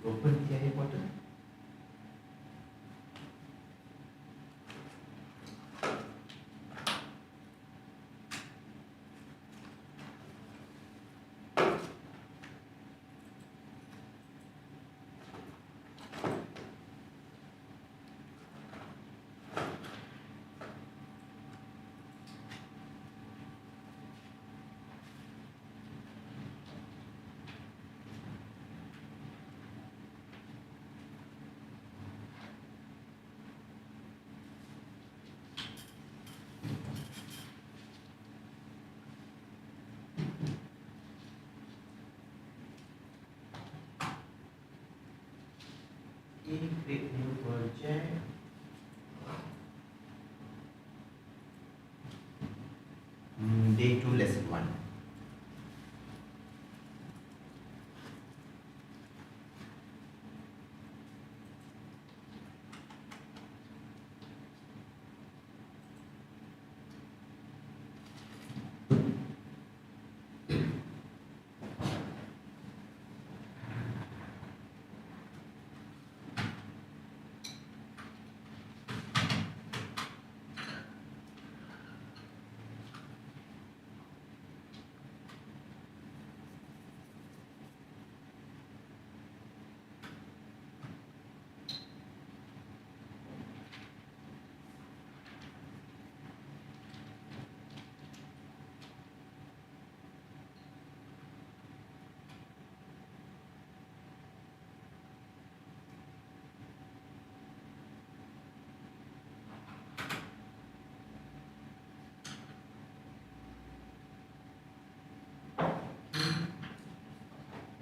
open the portal. Create new project. Day 2 lesson 1.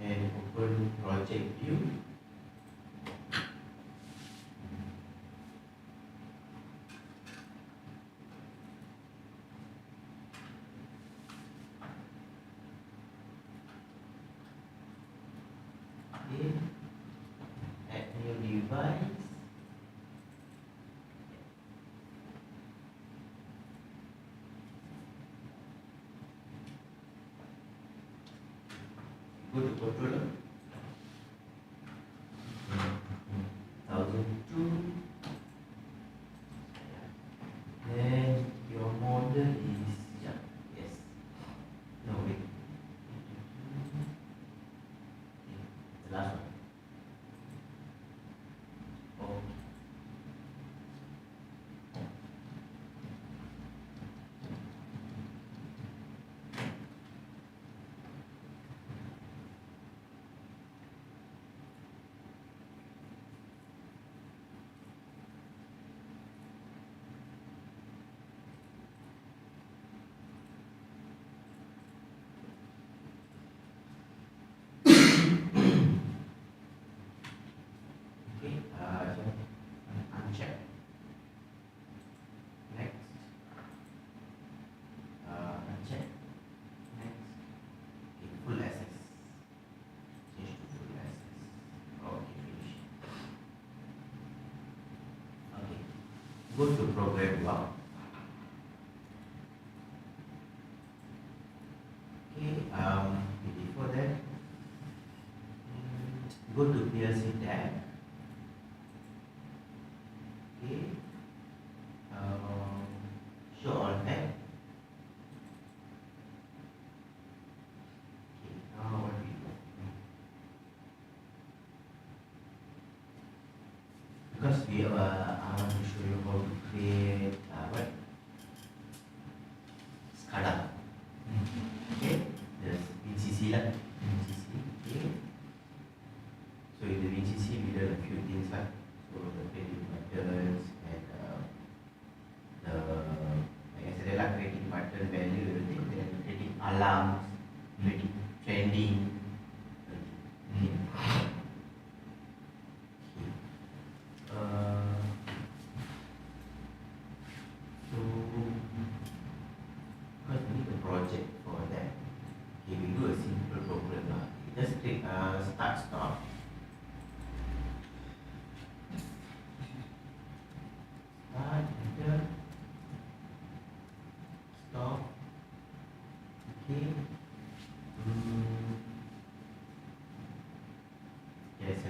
And open project view. Okay. Add new device. Go to controller. 1002. Then your model is yes. No wait. The last one. Okay. Uncheck. Next. Uncheck. Next. Okay, full access. Change to full access. Okay, finish. Okay. Go to program log. Okay. Before that, go to PLC tab. Okay. Show all tab. Okay. Now what we do? Because we I want to show you how to create what SCADA. Okay. There's WinCC lah. WinCC. Okay. So in the WinCC we done a few things lah. So the creating buttons and the like I said, like creating button value, everything. Then creating alarms, creating trending. Okay. So because we need a project for that. Okay, we do a simple program lah. Just click start stop. Start, enter, stop. Okay. Yes,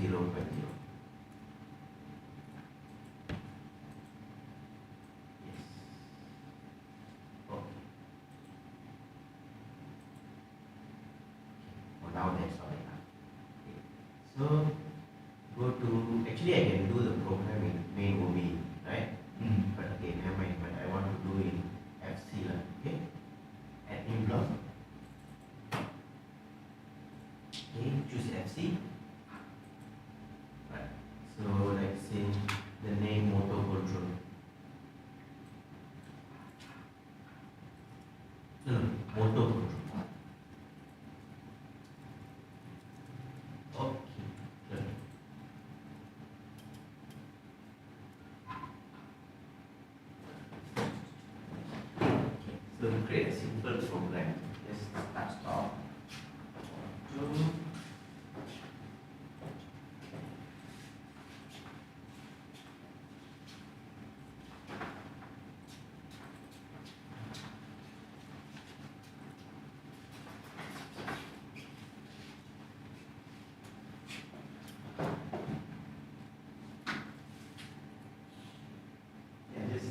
M0.0. Yes. Okay. For now that's all enough. Okay. So go to, actually I can do the program in main OB, right? But okay, never mind, but I want to do in FC lah, okay? Admin block. Okay, choose FC. Right. So let's say the name motor control. No, motor control. Okay, good. So we create a simple program. Just start stop. Two. Yeah, just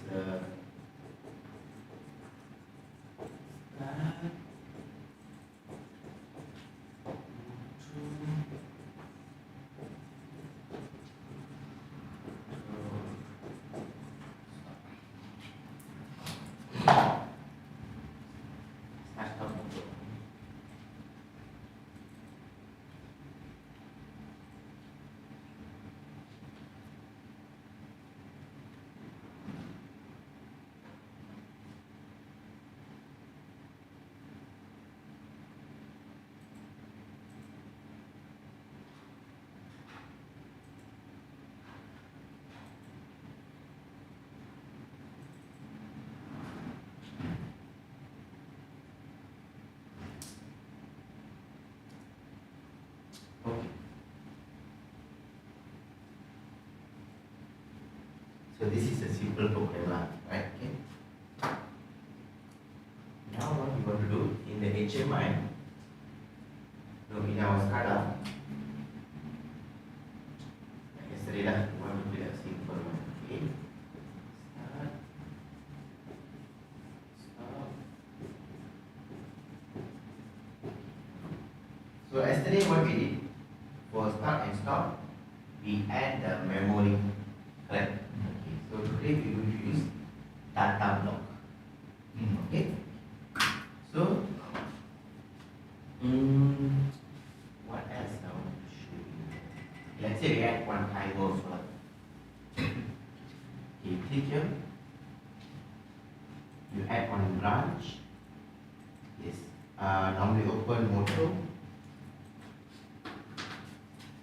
okay. So this is a simple program lah, right? Okay. Now what we want to do in the HMI, no, in our SCADA, like yesterday lah, we want to create a simple one. Okay. Start. Stop. So yesterday what we did, for start and stop, we add the memory, correct? Okay. So today we will use data block. Okay. So, what else now? Let's say we add one timer as well. Okay, click here. You add one branch. Yes. Normally open motor.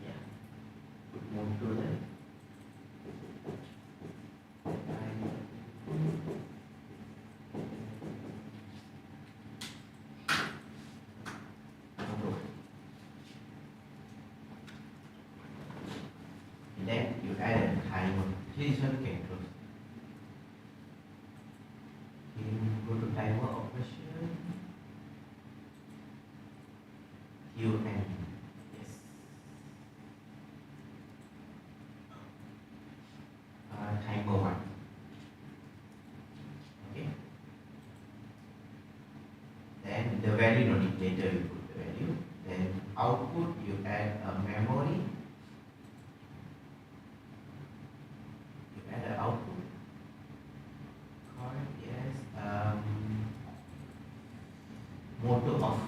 Yeah. Put motor there. Then you add a timer. This one can close. Okay, go to timer operation. UN. Yes. Timer 1. Okay. Then the value no need, later you put the value. Then output you add a memory. The output card, yes, motor off,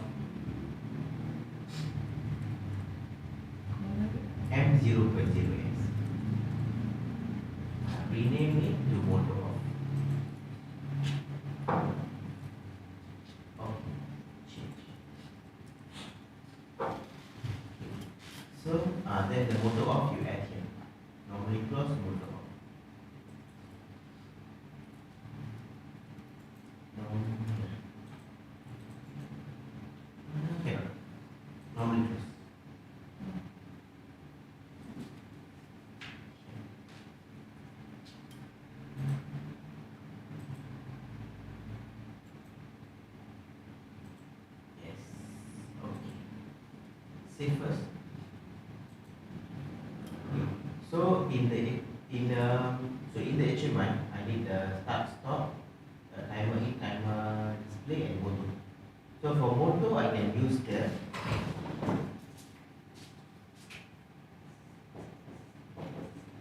M0.0x, rename it to motor off. Okay, change. So then the motor off you add here, normally close motor off. Okay, normally close. Yes, okay. Save first. So in the HMI, I need the start stop, timer in, timer display, and motor. So for motor, I can use the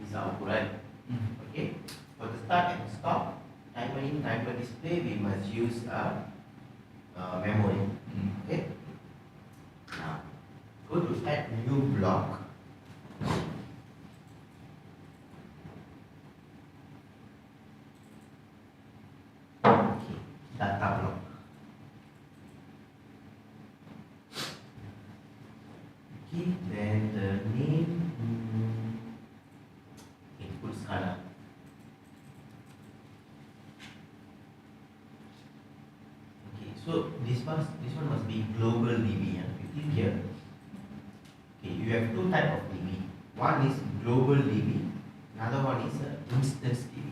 this output, right? Okay. For the start and stop, timer in, timer display, we must use a memory. Okay. Now go to add new block. Data block. Okay, then the name, input SCADA. Okay, so this one must be global DB. You click here. Okay, you have two type of DB. One is global DB. Another one is instance DB.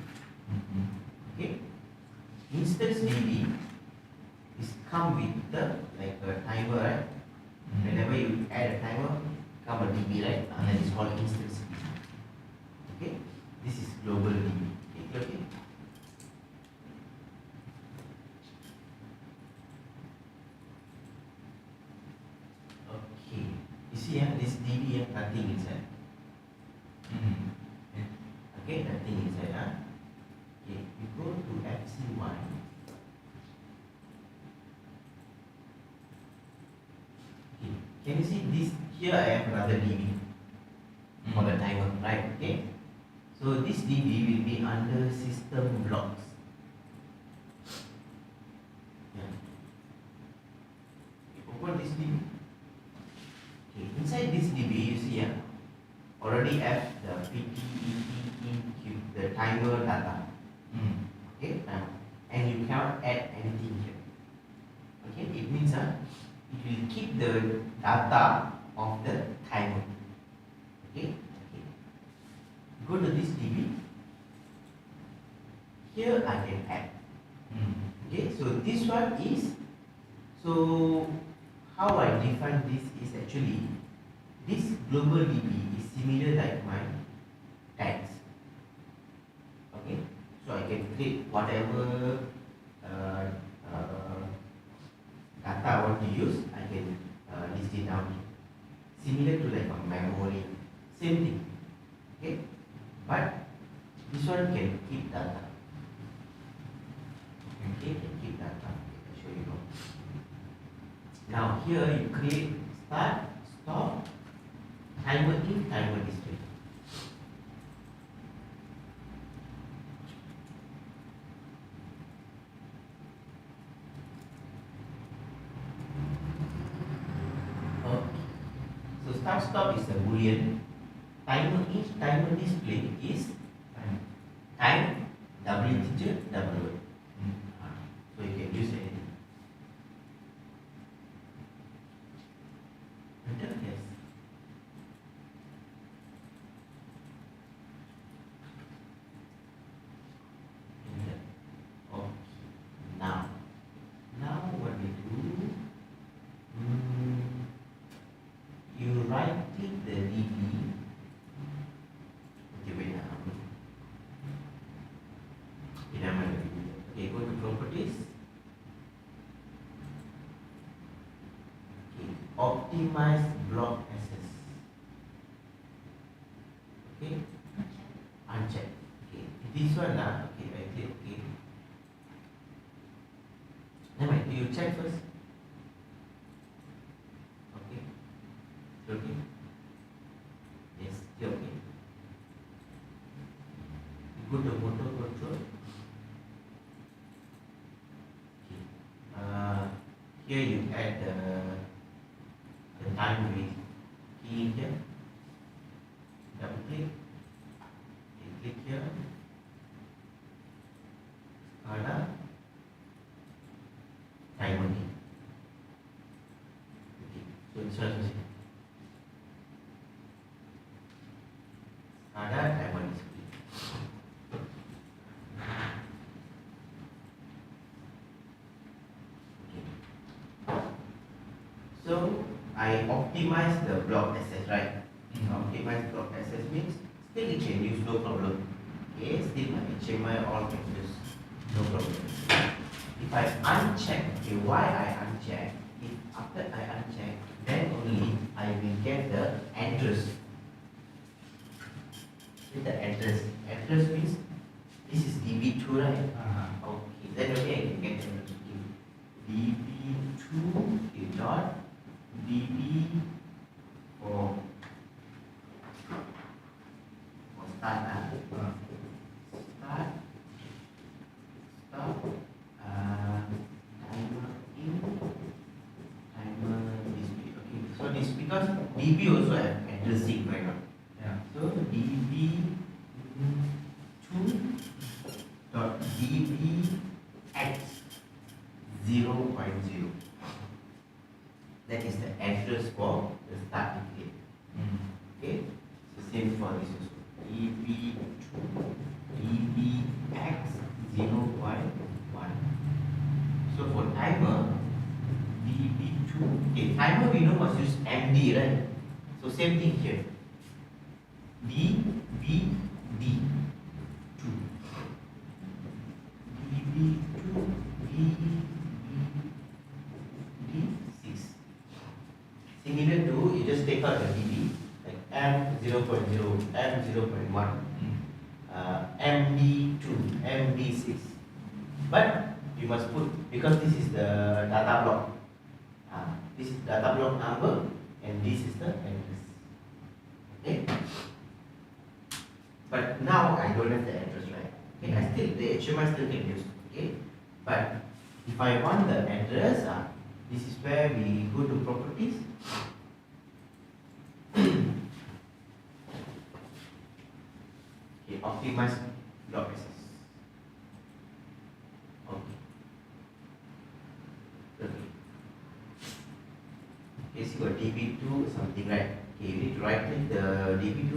Okay. Instance DB is come with the like a timer, right? Whenever you add a timer, come a DB, right? And then it's called instance DB. Okay, this is global DB. Okay. Okay. You see, this DB nothing inside. Okay, nothing inside. Okay, you go to FC1. Okay, can you see this? Here I have another DB for the timer, right? Okay, so this DB will be under system blocks. Yeah. Okay, open this DB. Okay, inside this DB, you see, already have the PT, ET, the timer data. Okay, and you cannot add anything here. Okay, it means it will keep the data of the timer. Okay, go to this DB. Here I can add. Okay, so this one is, so how I define this is actually this global DB is similar like my tags. Okay, so I can create whatever data I want to use. I can list it down here. Similar to like a memory, same thing. Okay, but this one can keep data. Okay, can keep data. I'll show you now. Now here you create start, stop, timer in, timer display. So start stop is a boolean. Timer in, timer display is time, W integer, W. So you can use anything. Enter, yes. Enter. Okay. Now what we do? You right click the DB. Okay, wait now. Okay, go to properties. Okay, optimize block access. Okay, uncheck. Okay, this one now. Okay, I click okay. Never mind, you check first. Okay, okay. Yes, still okay. You go to motor control. Here you add the time with key here. Double click. You click here. SCADA timer key. Okay. So this one is SCADA timer display. So I optimize the block access, right? Optimize block access means still it can use, no problem. Okay, still my HMI all can use, no problem. If I uncheck, okay, why I uncheck? If after I uncheck, then only I will get the address. With the address. Address means this is DB2, right? Okay, then only I can get the address. DB2 okay, dot DB for start. Start. Stop. Timer in. Timer display. Okay, so this because DB also have addressing right now. Yeah. So DB2 dot DB X 0.0. That is the address for the start date. Okay, so same for this also. DB2 DBX 0.1. So for timer, DB2. Okay, timer we know must use MD, right? So same thing here. DBD2. DB2 DBD6. Similar to, you just take out the DB, like M0.0, M0.1, MD2, MD6. But you must put, because this is the data block. This is data block number, and this is the address. Okay? But now I don't have the address, right? Okay, I still, the HMI still can use. Okay? But if I want the address, this is where we go to properties. Okay, optimize block access. Okay. Okay, so you got DB2 something, right? Okay, you need to right click the DB2.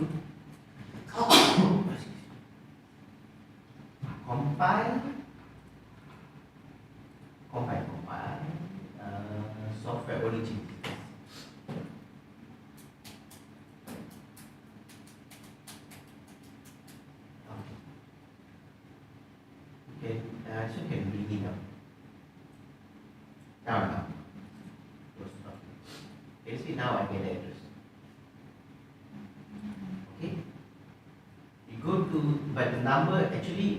Compile. Software origin. Okay, so you can bring it up. Now. Okay, see now I get the address. Okay. You go to, but the number actually,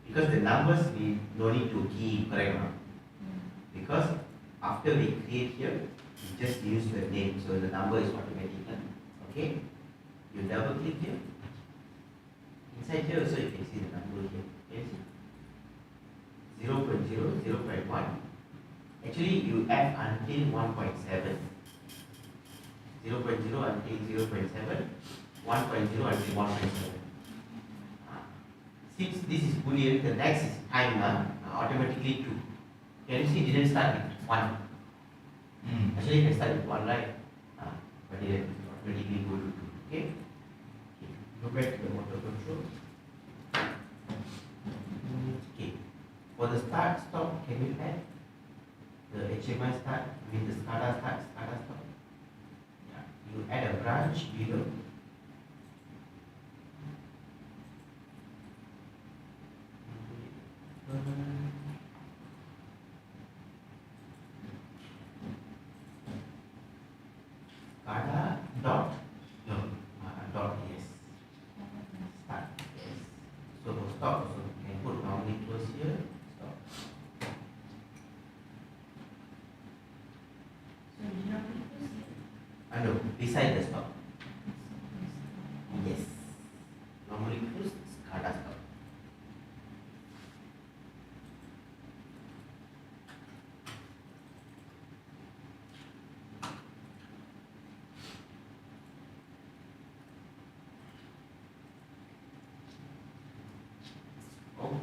because the numbers we don't need to key, correct now? Because after we create here, we just use the name, so the number is automatic. Okay, you double click here. Inside here also you can see the number here. Can you see? 0.0, 0.1. Actually, you add until 1.7. 0.0 until 0.7, 1.0 until 1.7. Since this is Boolean, the next is time, automatically 2. Can you see it didn't start with 1? Actually, it can start with 1, right? But it automatically go to 2. Okay? Go back to the motor control. Okay. For the start, stop, can you add the HMI start with the SCADA start, SCADA stop? Yeah. You add a branch below. SCADA dot dot yes. Start yes. So for stop also you can put normally close here. Stop. So you know close No, beside the stop. Yes. Normally close SCADA stop. Okay.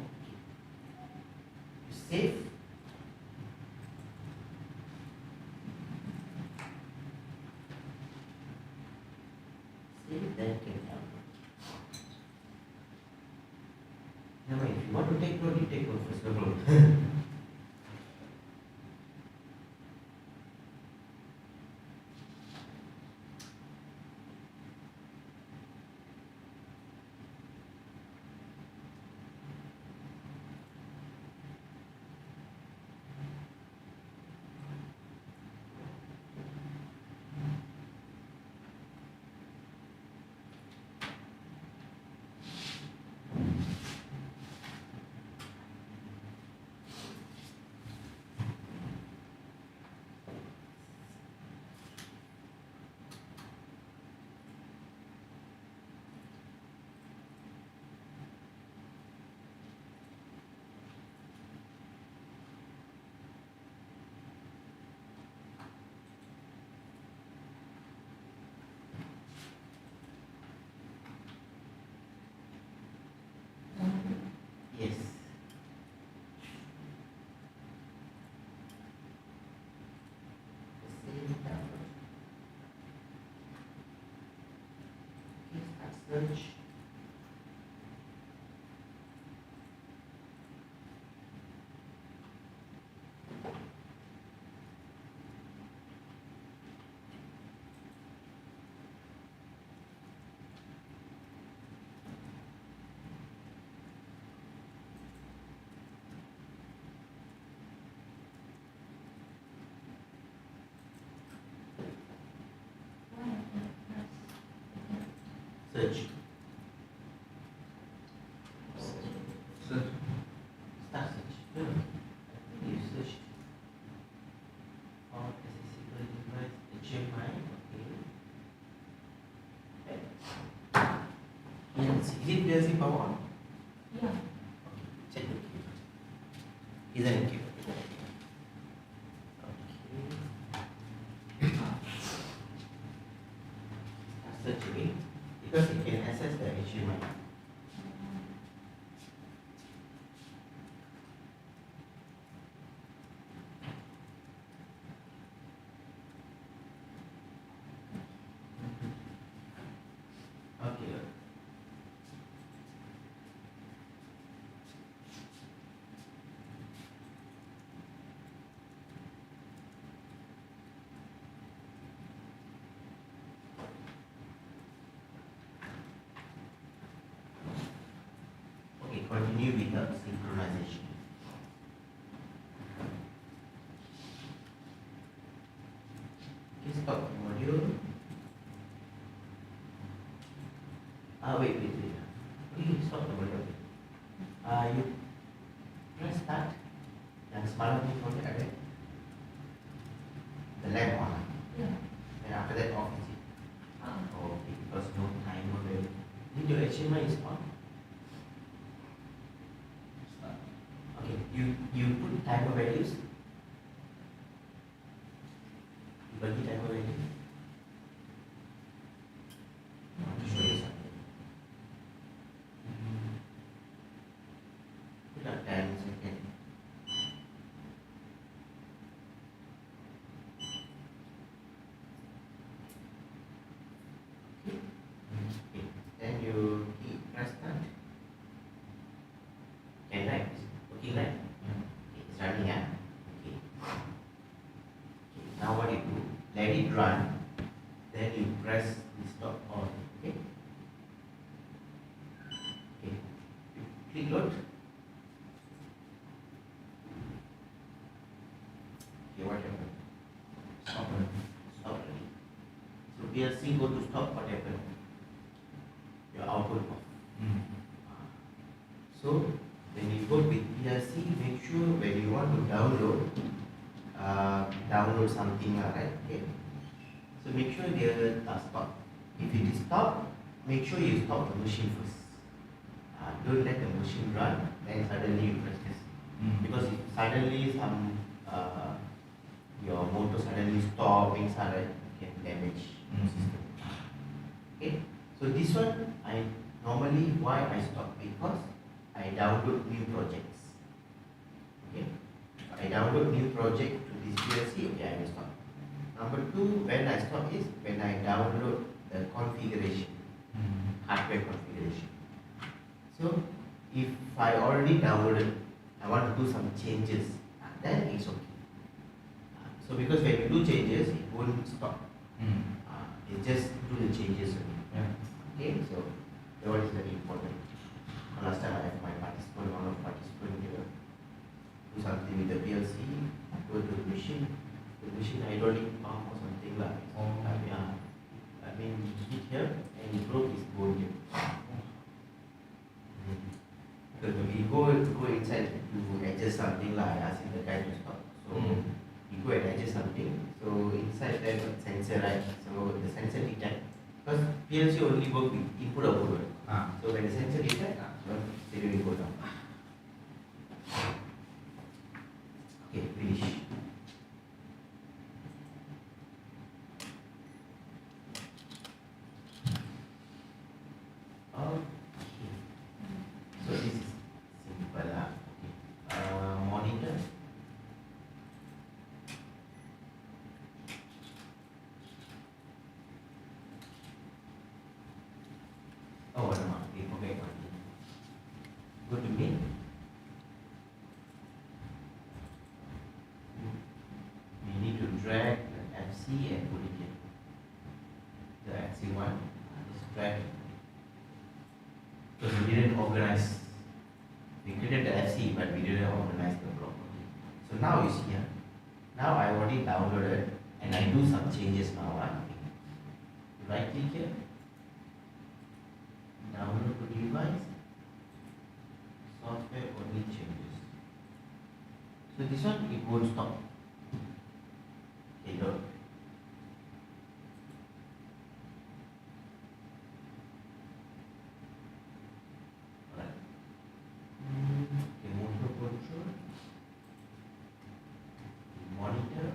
You save. Save, then click down. Now, if you want to take note, you take note first. No problem. search. Search. Search. Start search. No, I think you search for accessible device HMI. Okay. Yes. Is it PLC power on? Yeah. Okay. Check the key. Isn't it key? Okay. Start search again. Because it can access the HMI. Okay. Okay, continue with the synchronization. Okay, stop the module. Wait. Okay, stop the module. You press start. Yang semalam ni kau ada the lamp on. Yeah. And after that off is it? Oh. Okay, because no timer value. Then your HMI is on. Start. Okay, you put timer values. You bagi timer value. I want to show you something. Put up 10 seconds. Okay. Then you press start. Okay, right. Okay, right. Okay, it's running, yeah. Okay. Okay. Now what you do? Let it run. Then you press the stop on. Okay. Okay. You click load. Okay, what happened? Stop. Stop already. So PLC go to stop. What happened? Your output off. So when you go with PLC, make sure when you want to download something, right? Okay. So make sure they stop. If it is stop, make sure you stop the machine first. Don't let the machine run, then suddenly you press this. Because if suddenly your motor suddenly stop, things are right, can damage the system. Okay. So this one I normally why I stop because I download new projects. Okay. I download new project to this PLC. Okay, I will stop. Number two, when I stop is when I download the configuration, hardware configuration. So if I already downloaded, I want to do some changes, then it's okay. So because when you do changes, it won't stop. It just do the changes only. Okay, so that one is very important. Last time I have my one of participant here, do something with the PLC, go to the machine hydraulic pump or something like yeah. I mean hit here and it broke his bone here. Because when we go inside to adjust something like I asked the guy to stop. So you go and adjust something. So inside there got sensor, right? So the sensor detect. Because PLC only work with input output. So when the sensor detect, it will go down. Okay, finish. Okay. So this is simple lah. Okay. Monitor. Oh, no, we forget one thing. Go to me. We need to drag the FC and put it here. The FC one, just drag it. Because we didn't organize. We created the FC, but we didn't organize the block. So now you see here. Now I already downloaded and I do some changes now. Right click here. Download to device. Software only changes. So this one it won't stop. Okay, look. Alright. Okay, motor control. Monitor.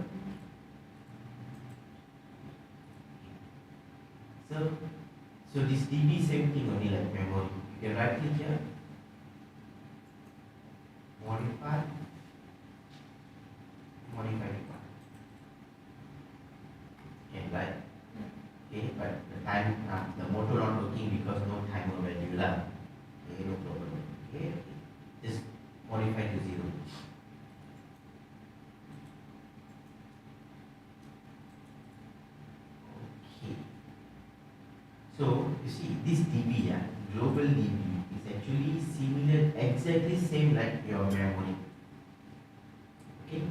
So this DB same thing only like memory. You can right click here. Modify required. Okay, right. Okay, but the time the motor not working because no timer value lah. Okay, no problem. Okay, just modify to 0. Okay. So you see this DB, global DB is actually similar, exactly same like your memory. Okay.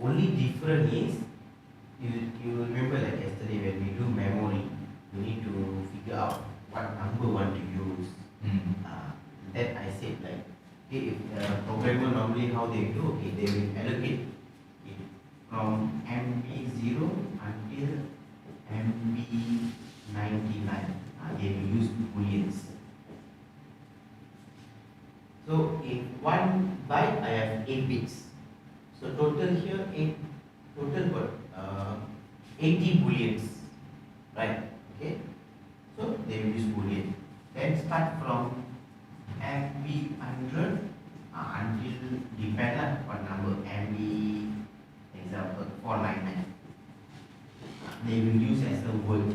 Only different is you remember like yesterday when we do memory, you need to figure out what number want to use. That I said like, okay, if the programmer normally how they do, okay, they will allocate it from MB0 until MB99. They will use booleans. So in one byte I have 8 bits. So total here got 80 booleans, right? Okay. So they will use boolean. Then start from MB100 until depend lah what number MB example 499. They will use as a word.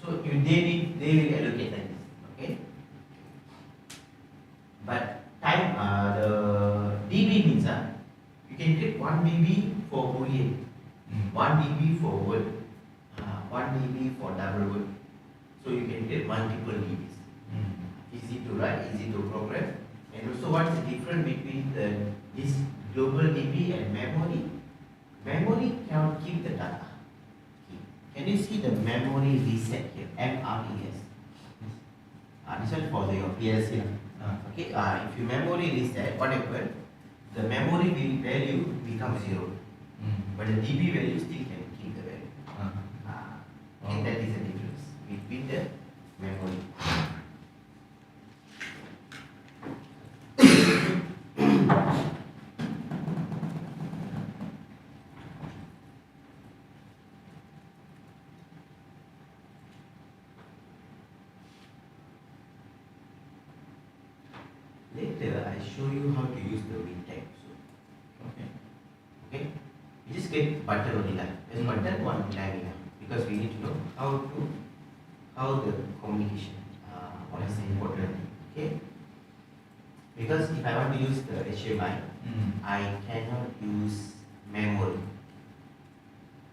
So if they will allocate like this, okay? But time the dB means you can take 1 dB for boolean, 1 dB for word, 1 dB for double word. So you can get multiple dBs. Easy to write, easy to program. And also what's the difference between this global dB and memory? Memory cannot keep the data. Can you see the memory reset here? MRES. This one for your PLC. Okay. If you memory reset, what happens? The memory value becomes 0, but the DB value still can keep the value. Okay, that is the difference between the memory. Later, I show you how to use the WinTech. Okay. You just get button only lah. There's button one line because we need to know how the communication. What is important? Okay. Because if I want to use the HMI, I cannot use memory.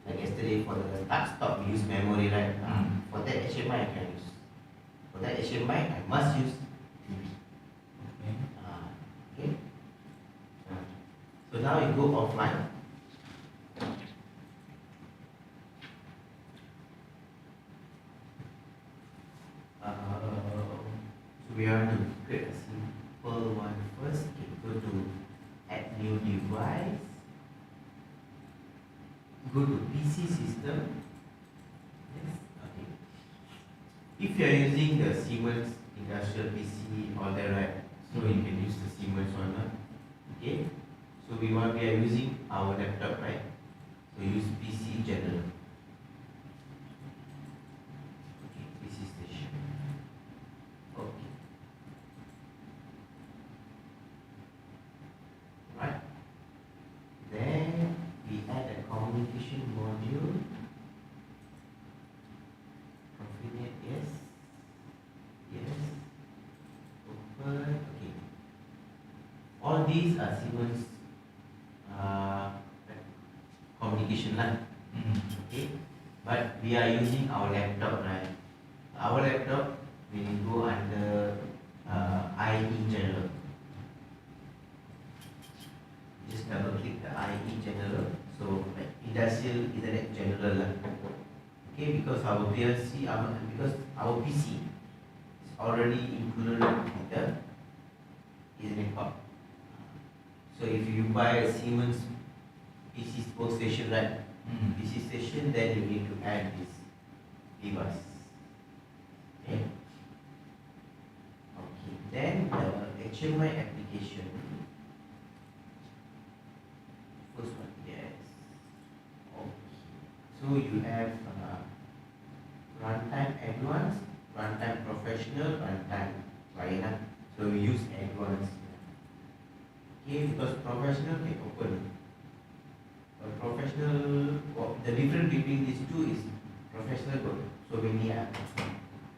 Like yesterday for the start stop, we use memory, right? For that HMI, I can use. For that HMI, I must use DB. Okay. So now you go offline. So we are to create a simple one first. Okay, go to add new device. Go to PC system. Yes. Okay. If you are using the Siemens industrial PC, all that, right? So you can use the Siemens one. Okay. So we are using our laptop, right? So use PC general. Okay, PC station. Okay. Right. Then we add a communication module. Configure yes. all these are Siemens communication line. Okay, but we are using our laptop, right? Our laptop will go under IE general. Just double click the IE general. So like industrial Ethernet general lah. Okay, because our PLC, because our PC is already included with the Ethernet port. So if you buy a Siemens PC workstation, right? PC station, then you need to add this device. Okay. Okay. Then the HMI application. First one, yes. Okay. So you have runtime advanced, runtime professional, runtime layanan. So we use advanced. Okay, because professional can open. Professional, the difference between these two is professional got so many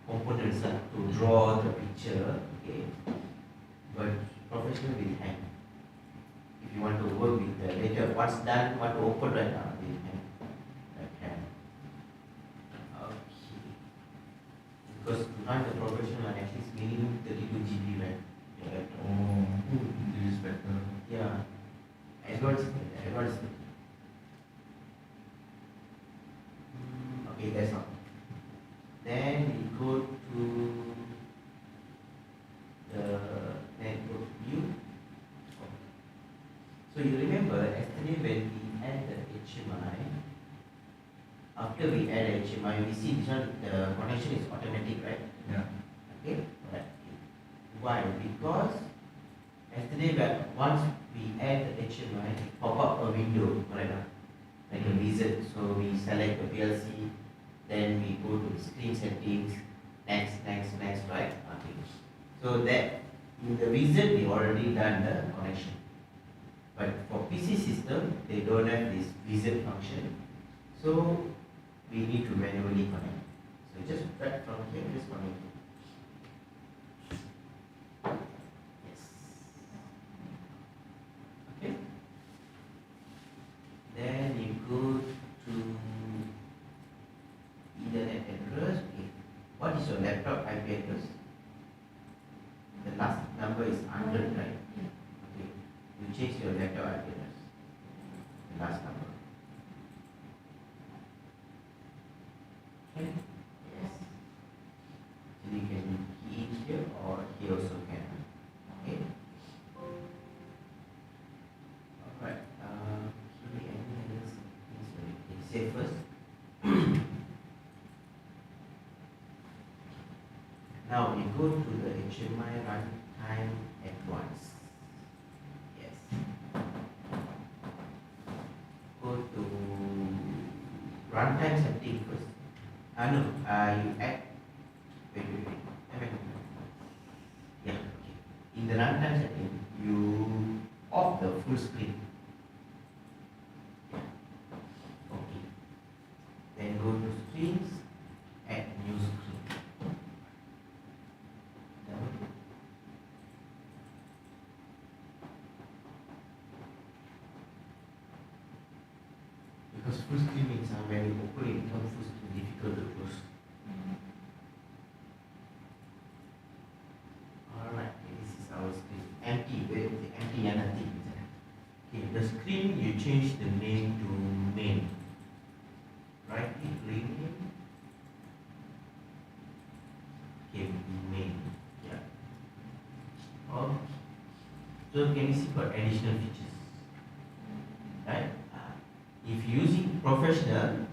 components to draw the picture. Okay, but professional will hang. If you want to work with the later, what's done, what to open right now, will hang. Okay. Okay. Because to run the professional, at least minimum 32 GB, right? Oh, this is better. Yeah. Advanced. Okay, that's all. Then we go to the network view. So you remember yesterday when we add the HMI, after we add HMI, we see this one, the connection is automatic, right? Yeah. Okay, right. Why? Because yesterday once we add the HMI, it pop up a window, right now, like a wizard. So we select the PLC, then we go to the screen settings, next, right? Okay. So that in the wizard we already done the connection. But for PC system, they don't have this wizard function. So we need to manually connect. So just drag from here, just connect. Yes. Okay. Then you go to Ethernet address. Okay. What is your laptop IP address? The last number is 100, right? Okay. You change your laptop IP address. The last number. Okay. Yes. So you can key in here or here also can. Okay. Alright. Okay. Any other things? Say first. Now we go to the HMI runtime advanced. Yes. Go to runtime setting first. No, you add. Wait. Yeah. Okay. In the runtime setting, you off the full screen. Yeah. Okay. Then go to screens, add new screen. Because full screen means when you open it becomes full screen, difficult to close. Alright, this is our screen. Empty, empty and nothing. Okay, the screen you change the name to main. Right click, rename. Okay, main. Yeah. Okay. So can you see for additional features? Right? If you using professional,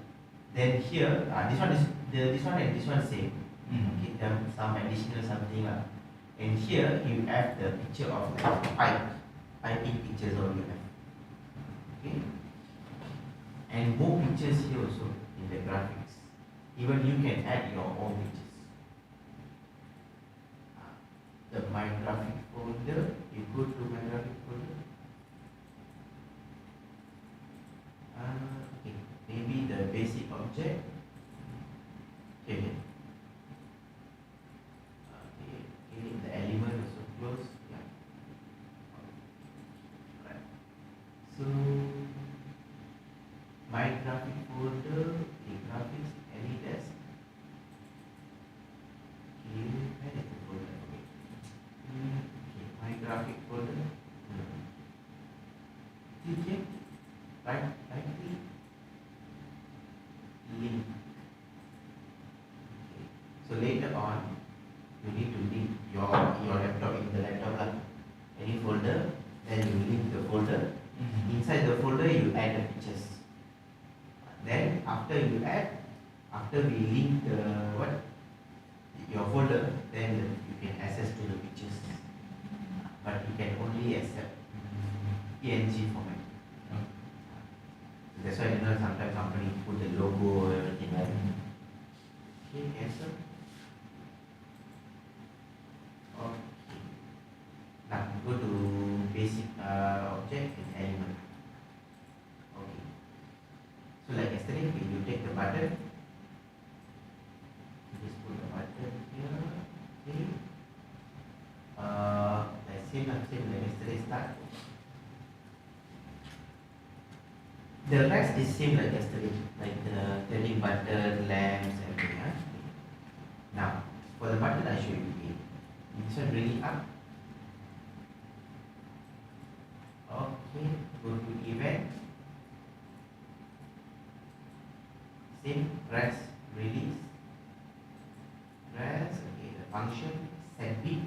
then here this one is this one and this one same. Okay, some additional something lah. And here you have the picture of like piping pictures all you have. Okay. And more pictures here also in the graphics. Even you can add your own pictures. The my graphic folder, you go to my graphic folder. Okay, maybe the basic object. Okay. Okay, the element also close. Yeah. So later on, you need to link your laptop in the laptop lah. Any folder, then you link the folder. Inside the folder, you add the pictures. Then after you add, after we link the your folder, then you can access to the pictures. But you can only accept PNG format. That's why sometimes company put the logo or everything like that. Okay, answer. Okay. Now go to basic object and element. Okay. So like yesterday, you take the button. Just put the button here. Okay. Same like yesterday start. The rest is same like yesterday, like the turning button, lamps, everything. Huh? Now, for the button I show you again. This one really up. Okay, go to event. Same, press, release. Press, okay, the function, set bit.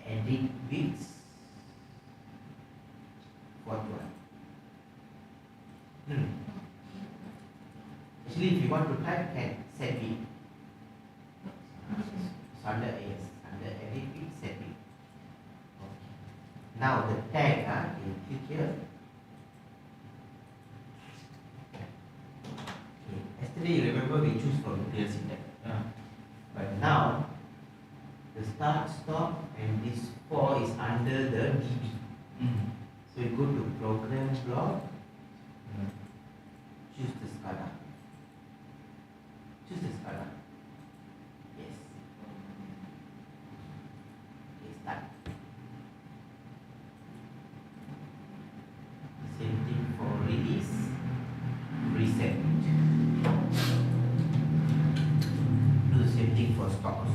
Edit bits. Fourth one. Actually, if you want to type, can set bit. So under edit bit, set bit. Okay. Now the tag, you click here. Okay. Yesterday, you remember we choose from the PLC tag. But now, the start, stop, and this 4 is under the DB. So you go to program block, choose the SCADA. Choose the SCADA. Yes. Okay, start. Same thing for release, reset. Do the same thing for stop also.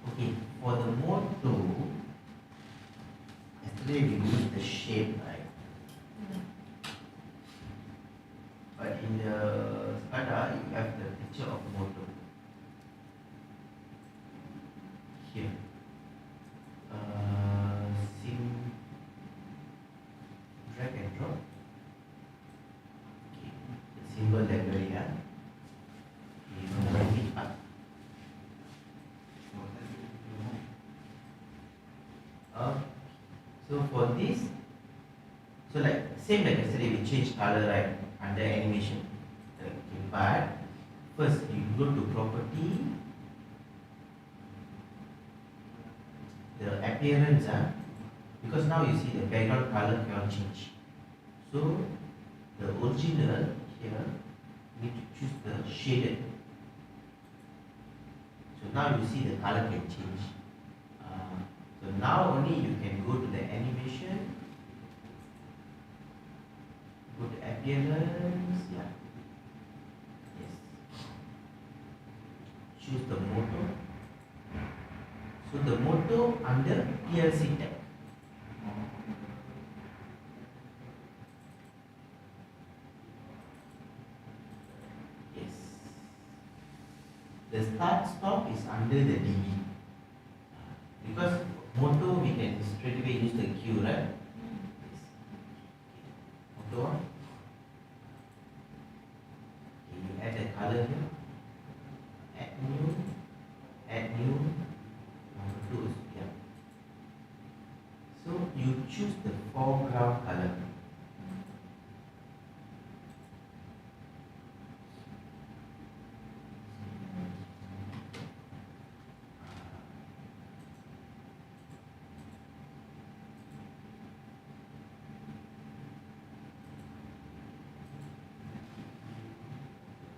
Okay, for the motor, yesterday we used the shape, right? But in the SCADA, you have the picture of motor here. Drag and drop. Okay, the symbol library, yeah. Okay, bring it up. So for this, so like same like yesterday we change color, right, under animation. Okay, but first you go to property, the appearance, because now you see the background color cannot change. So the original here, you need to choose the shaded. So now you see the color can change. So now only you can go to the animation, go to appearance, yeah, yes, choose the motor. So the motor under PLC tag. Yes. the start stop is under the DB. Because motor we can straight away use the Q, right? Motor one. Okay, you add the color here. Add new. Number 2 is here. So you choose the foreground color.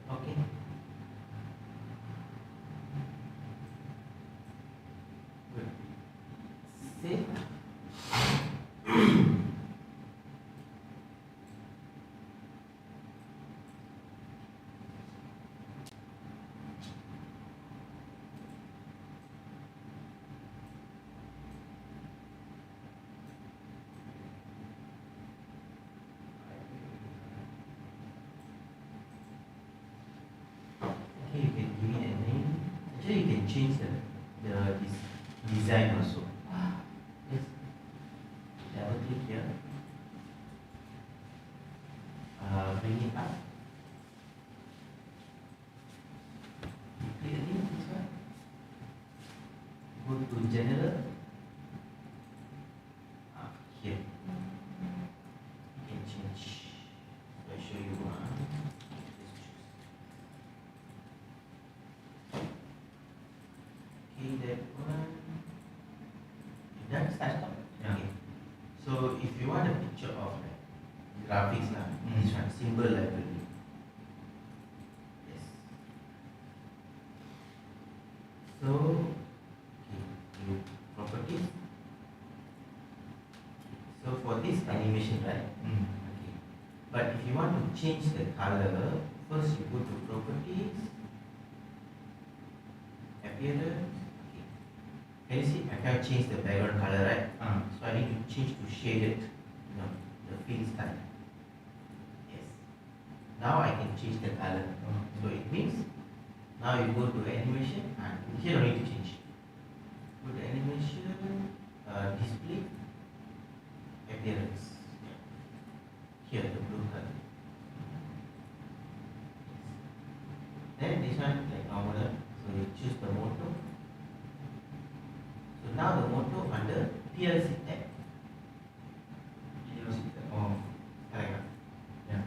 Okay. Good. Save. Okay, you can give it a name. Actually, you can change this design also. Yes. Double click here. Bring it up. You click again, this one. Go to general. Here. You can change. I'll show you one. Okay, that one. You done? Start stop? Yeah. Okay. So if you want a picture of graphics lah, this one, symbol library. Yes. So, okay, you properties. So for this animation, right? Okay. But if you want to change the color, first you go to properties, appearance. Okay. Can you see? I can change the background color, right? So I need to change to shaded. The fill style. Yes. Now I can change the color. So it means now you go to animation and here I need to change. Go to animation, display, appearance. Yeah. Here the blue color. Then this one like normal. So you choose the motor. So now the motor under PLC tab. Correct. Yeah.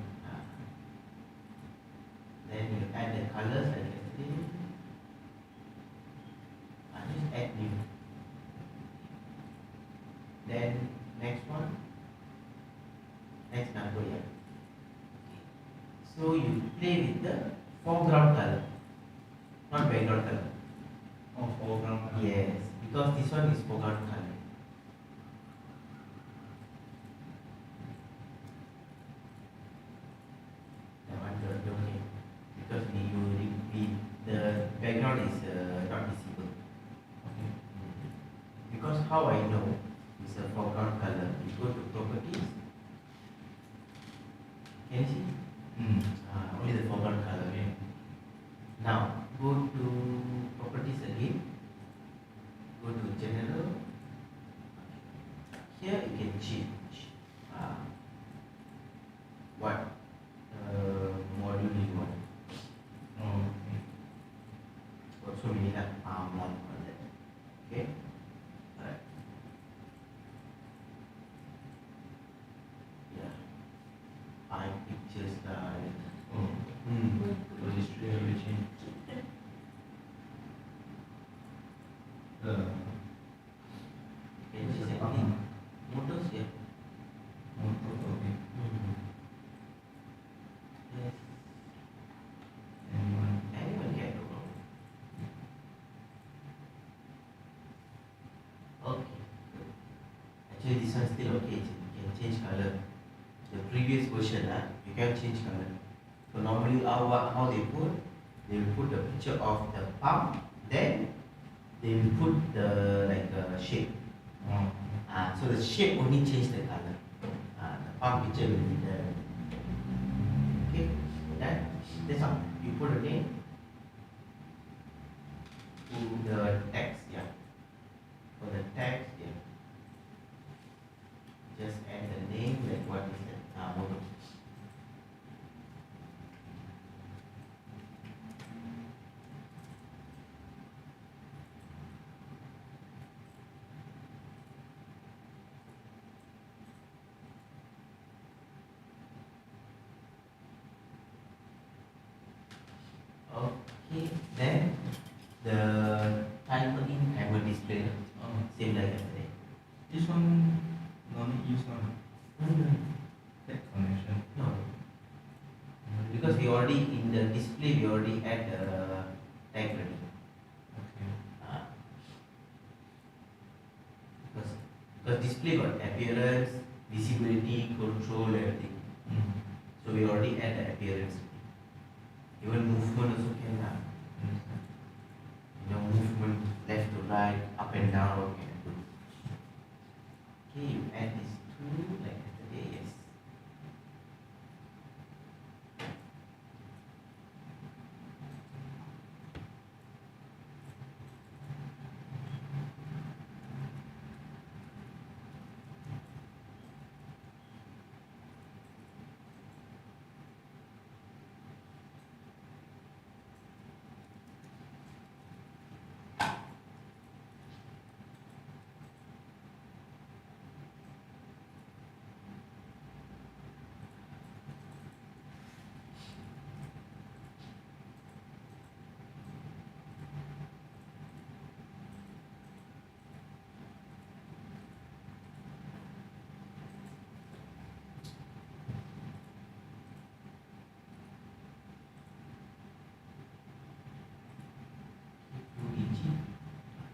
Then you add the colors like yesterday. And just add new. Then next one. Next number here. Okay. So you play with the foreground color, not background color. Foreground. Yes, because this one is foreground color. Don't need, because the background is not visible. Okay. Because how I know it's a foreground color, you go to properties. Can you see? Only the foreground color. Okay. Now go to properties again. Go to general. Here you can change what module you want. Okay. Also we have Omron on that. Okay. Alright. Yeah. Five pictures Registry everything. Can you see anything? Motors here. Okay. Yes. Anyone? Anyone can do. Okay. Actually, this one still okay. You can change color. The previous version, you can change color. So normally, how they will put the picture of the pump. Then they will put the shape. So the shape only change the color. The pump picture will be there. Okay. That's all. You put again. the text, yeah. For the text, yeah. Just add the name, like what is that? Motor. Okay, then the timer in, timer display, same like yesterday. This one no need use one. Mm. That connection. No, because we already in the display we already add the tag ready. Okay. Because display got appearance, visibility, control, everything. So we already add the appearance. Even movement also can have. You know, movement left to right, up and down can do. Okay, you add these two like yesterday, yes.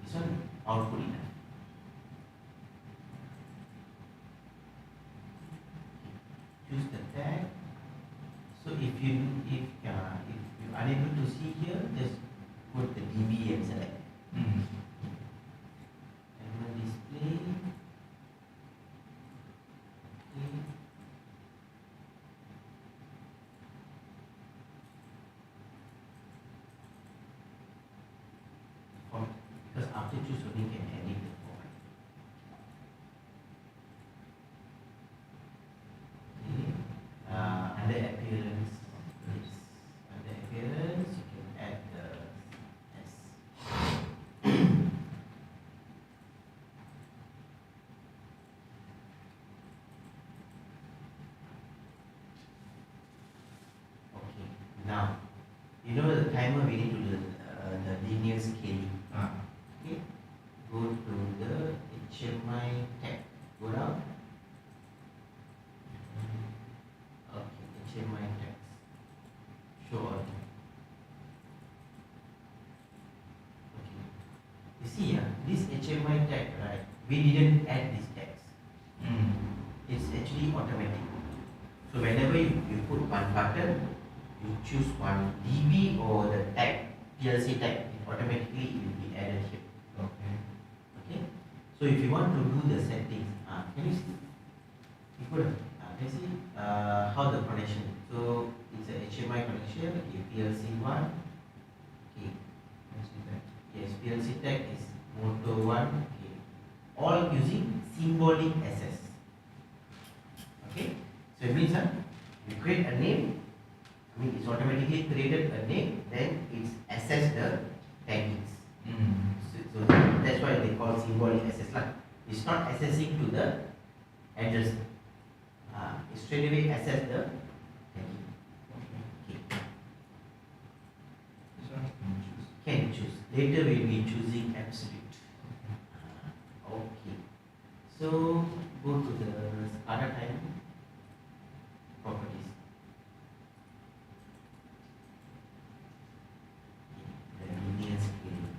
This one output enough. Choose the tag. So if you're unable to see here, just put the DB and select. Timer display. Okay. Because after choose only can edit the format. Okay. Under appearance, yes. Under appearance, you can add the S. Okay. Now, you know the timer we need to do the linear scaling. Okay, go to the HMI tag. Go down. Okay, HMI tags. Show all. Okay. You see, this HMI tag, right? We didn't add these tags. It's actually automatic. So whenever you put one button, you choose one DB or the tag, PLC tag, it automatically will be added here. Okay. So if you want to do the settings, can you see? You put can you see how the connection. So it's a HMI connection. Okay, PLC one. Okay. Yes, PLC tag is motor one. Okay. All using symbolic SS. Okay. So it means you create a name. I mean, it's automatically created a name. Then it's assess the taggings. So that's why they call symbolic access. Like it's not accessing to the address. It straight away access the tagging. Okay. This one Can choose. Later we will be choosing absolute. Okay. So go to the SCADA time properties. The linear scaling.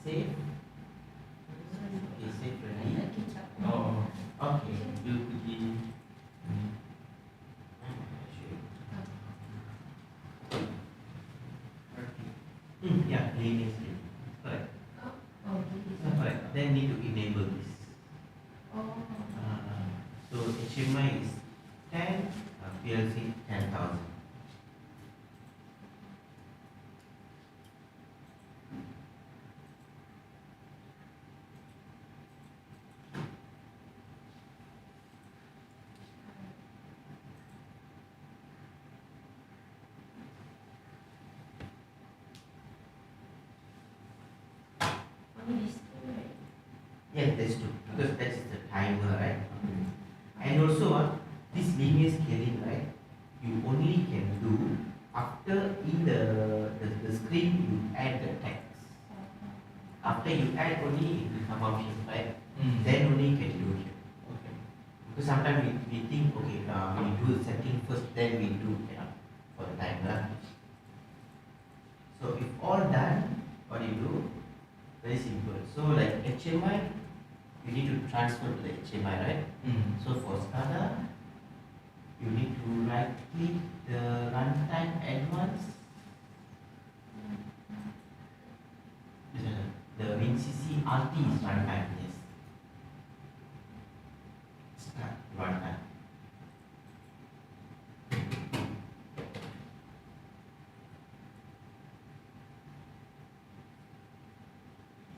save. Okay, save ready. Nak kicap. Oh, Okay. you pergi ni. Yeah, linear screen. Correct. Oh, this is. Correct. Then need to enable this. Oh. So HMI is 10, PLC 10,000. Only these two, right? Yeah, that's true. Because that's the timer, right? And also, this linear scaling, right? You only can do after in the screen you add the text. After you add only it will come out here, right? Then only you can do here. Okay. Because sometimes we think, okay, we do the setting first, then we do for the timer. So if all done, what you do? Very simple. So like HMI, you need to transfer to the HMI, right? So for SCADA, you need to right click the runtime advanced. The WinCC RT is runtime, yes. Start runtime.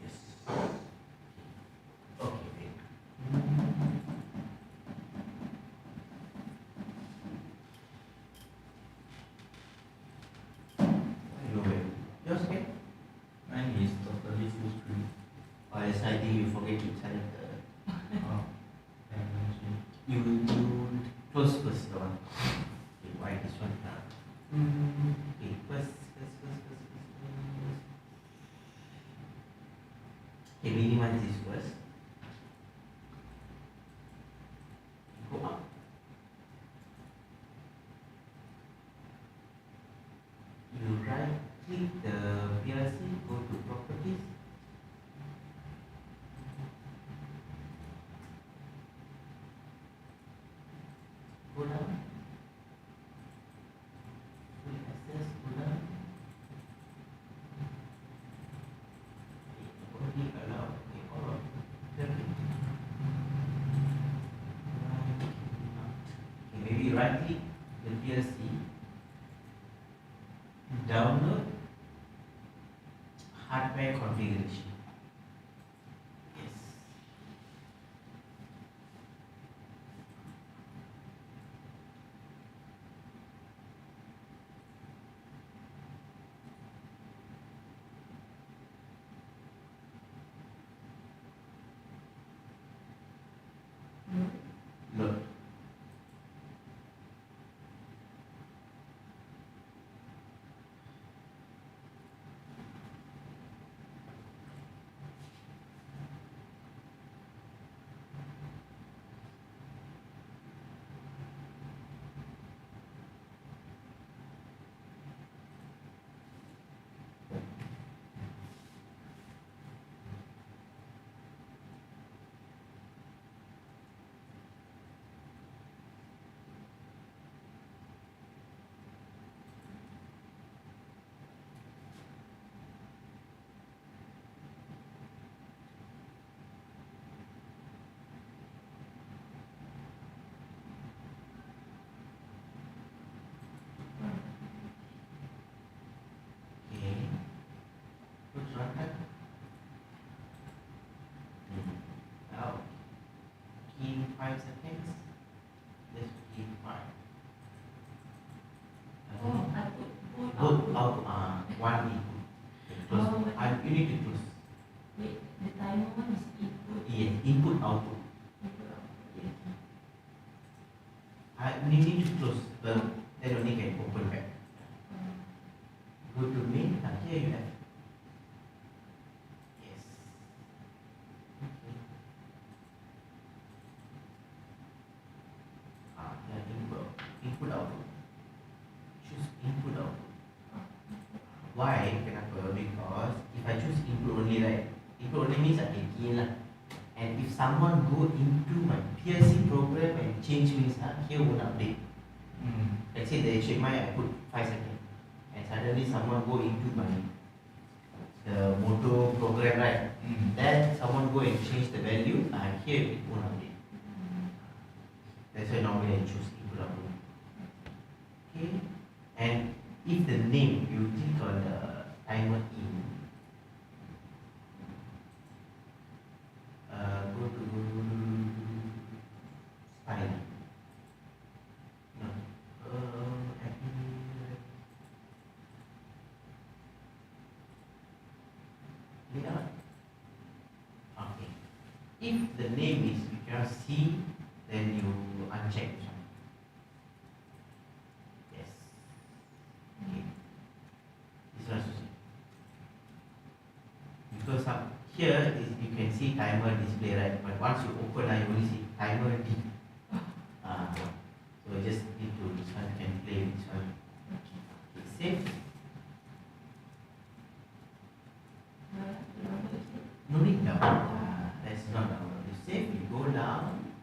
Yes. Okay, wait. You wait. Yours okay? Mine is totally full screen. Or else I think you forget to select the. Oh, energy. You close first the one. Okay, why this one? Okay, first. Okay, minimize this first. Go up. You right click the PLC, go to properties. Go down. Full access, go down. Only allow, okay, all of them. Okay, maybe right click the PLC, download hardware configuration. Yes. Load. Okay. Put runtime. Now, key in 5 seconds. Let's key 5. Oh, I put both Both out. out, one input. Okay, close. Oh. You need to close. Wait, the timer one is input. Yes, input output. Input out. Yes. You need to close. Then only can open back. Go to main. Here you have. Yes. Okay. Yeah, input output. Choose input output. Why? Kenapa? Because if I choose input only, right, Input only means I key in lah. And if someone go into my PLC program and change means here won't update. Let's say the HMI I put 5 seconds and suddenly someone go into the motor program, right? Then someone go and change the value and here it won't update. That's why normally I choose input output. Okay, and if the name you click on the timer in, go to style. No, layout. Okay. If the name is you cannot see, then you uncheck this one. Yes. Okay. This one also. Because up here is you can see timer display, right? But once you open, you only see timer D. So just need to this one can play this one. Okay, save. No need down. That's not download. You save, you go down.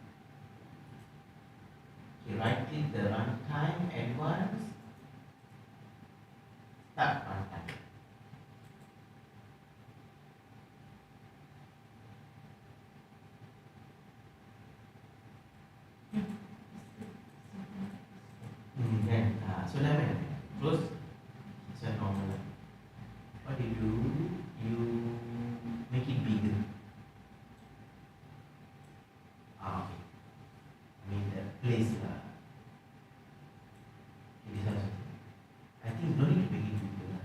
Okay, right click the runtime advanced. Start runtime. Then so now close. So normal. What you do? You make it bigger. Okay. I mean the place lah. Okay, this one also. I think no need to make it bigger.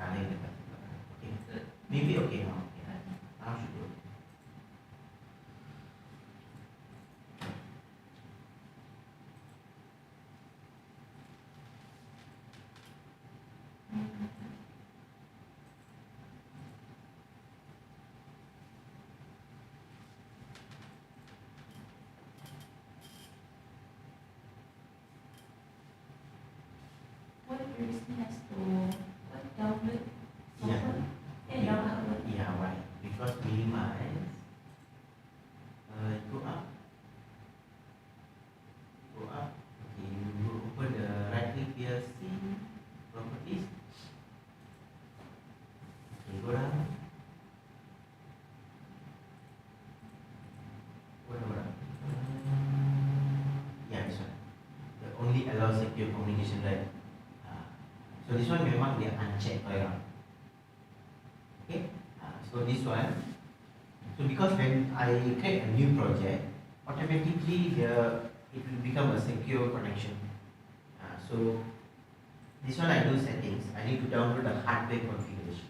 Okay. Maybe okay now. Okay. Now should go. What previously has to download Yeah. software? Download. Yeah, why? Because minimize. Go up. Go up. Okay, you open the right click PLC properties. Okay, go down. Go down. Yeah, this one. The only allow secure communication, right? So this one memang dia uncheck right? Okay. So this one. So because when I create a new project, automatically it will become a secure connection. So this one I do settings. I need to download the hardware configuration.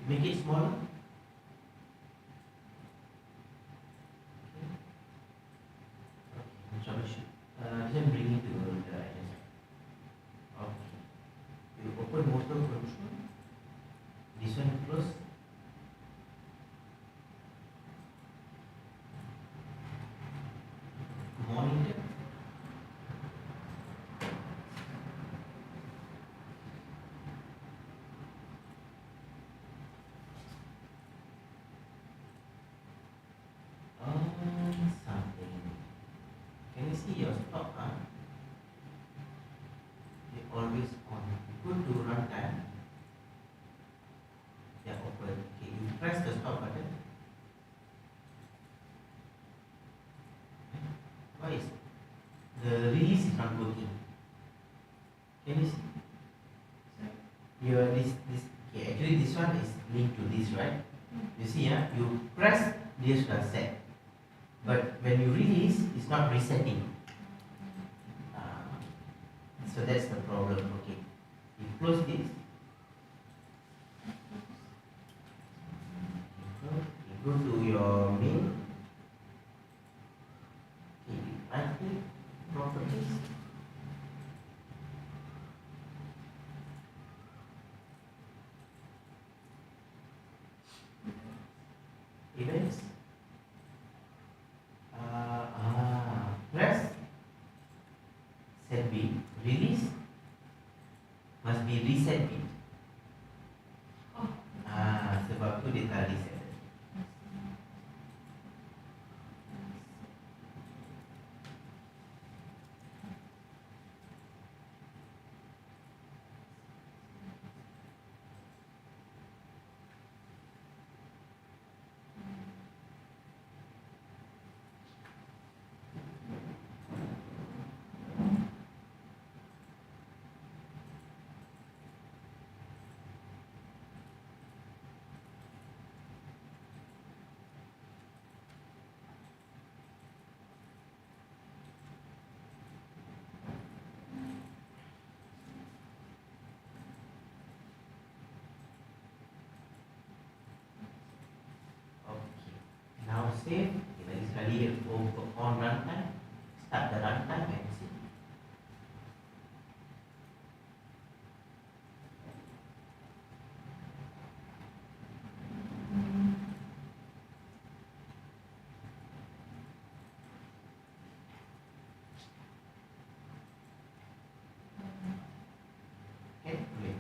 make it smaller. Okay, troubleshoot. Then bring it to the other side. Okay. You open motor control. This one close. Monitor. Something. Can you see your stop? They always on. You go to runtime. They are open. Okay, you press the stop button. Why is the release is not working? Can you see? Your this okay, actually this one is linked to this, right? You see, you press this will set. But when you release, it's not resetting. So that's the problem. Okay, you close this. You go to your main. Okay, right click, properties. Events. Press set bit, release must be reset bit. Sebab tu dia tak reset. Now save. Okay, lagi sekali on runtime. Start the runtime and see. Okay, boleh.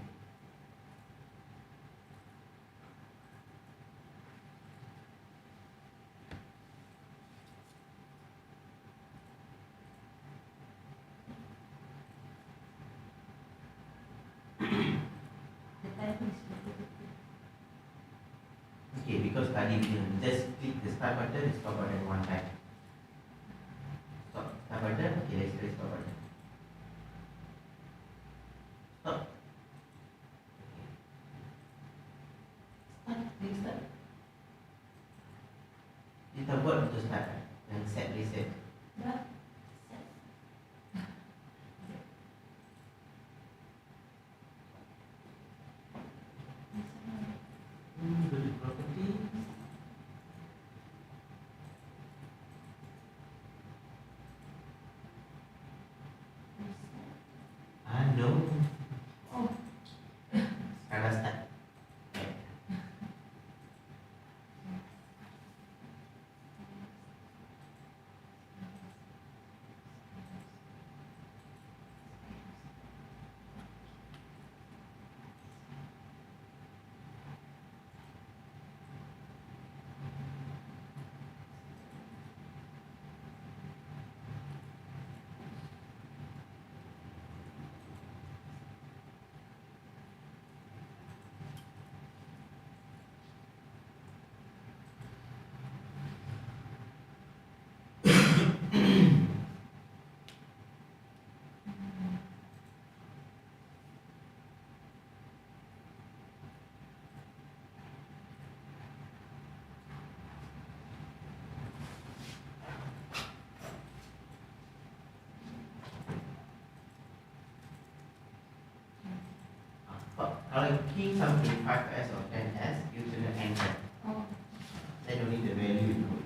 The time is betul-betul. Okay, because tadi dia just click the start button, stop button one time. Stop, start button. Okay, let's press stop button. Stop. Okay. Start, please start. Kita buat untuk start kan? Dan set reset. Dah. Go to property. No. Oh, Sekarang start. Okay. Kalau key something 5S or 10S, you end kan. Oh. Then only the value will go.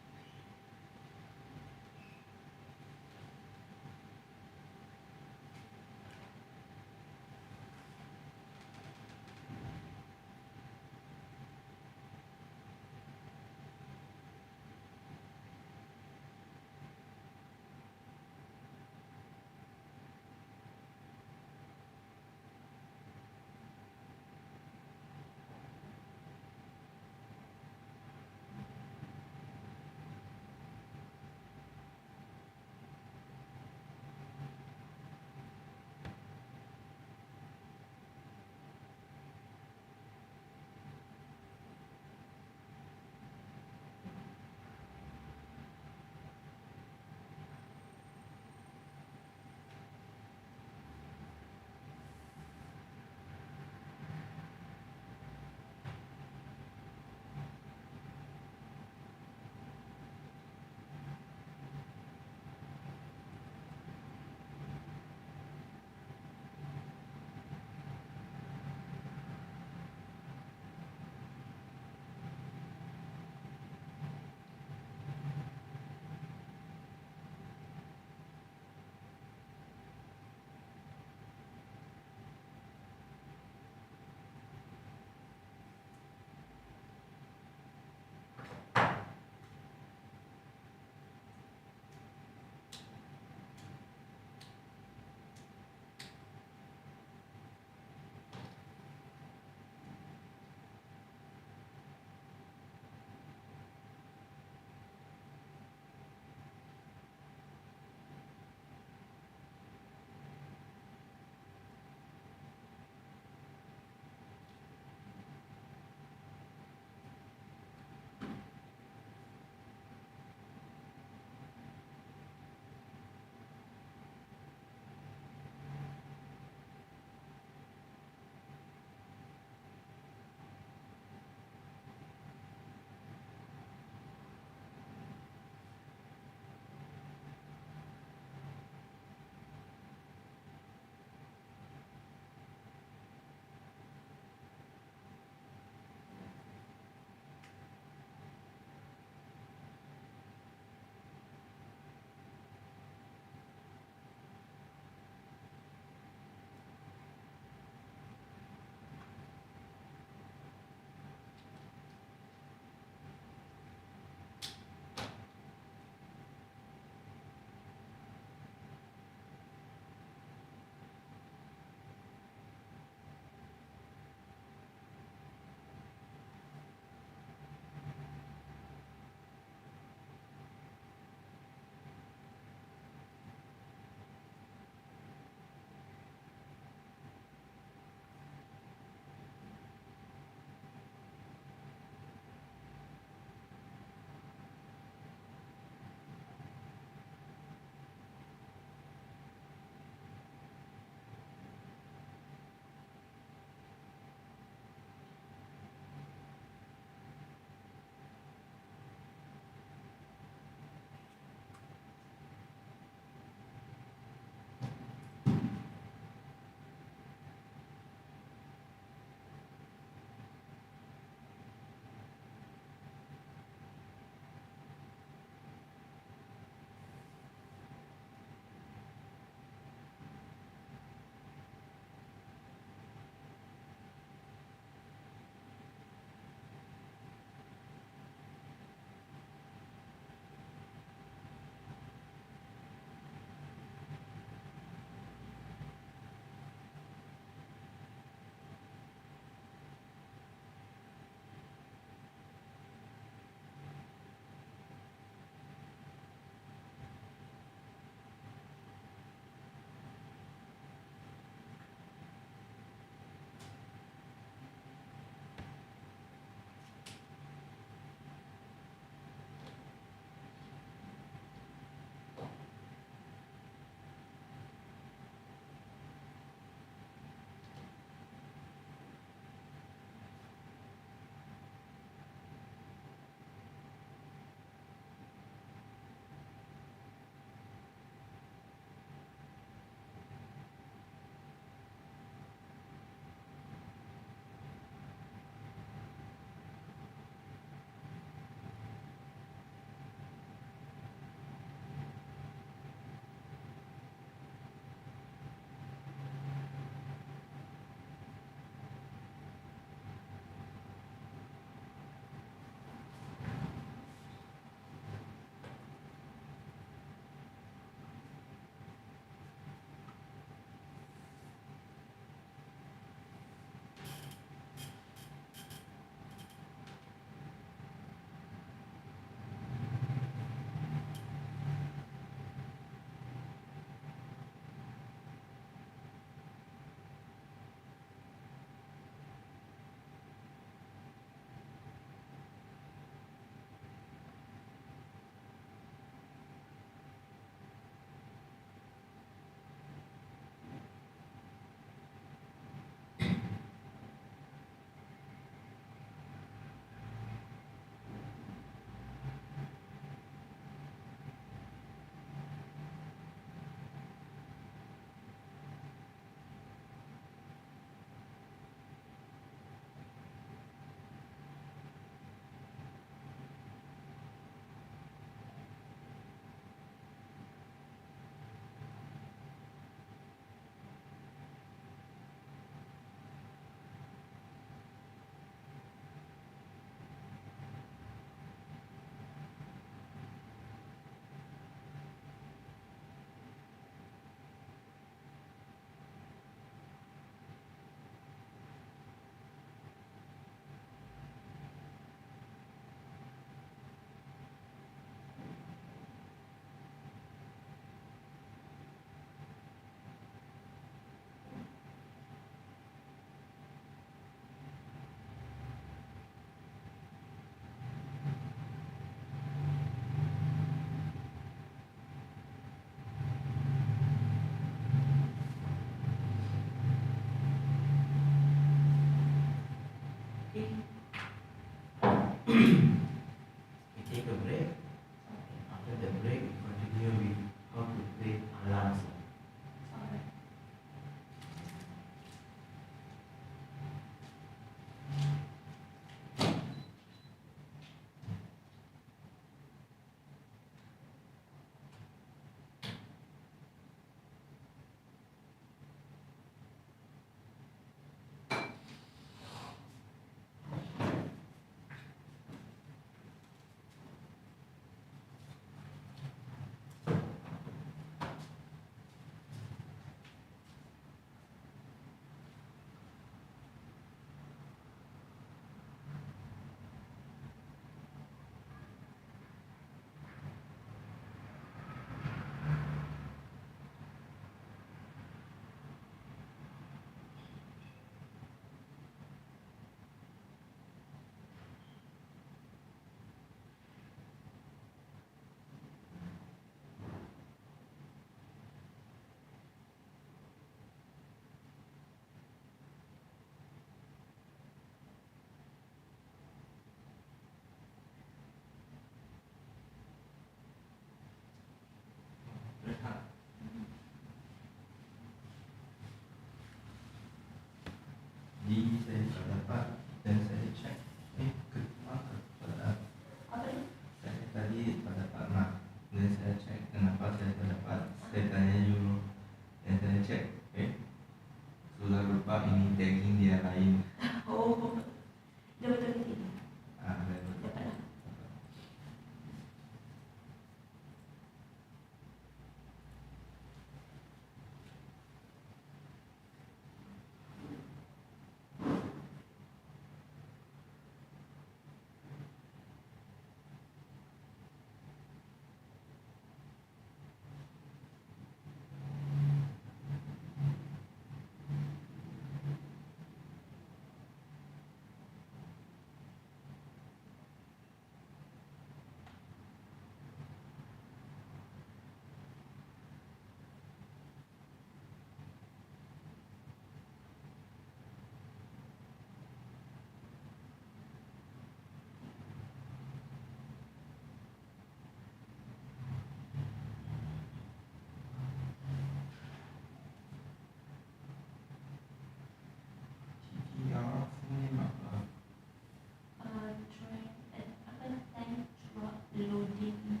loading.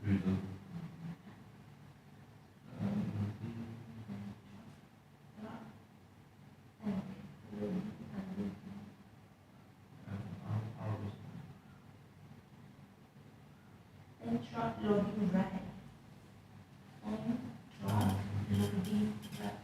Reserve. And truck loading rack. And truck loading rack.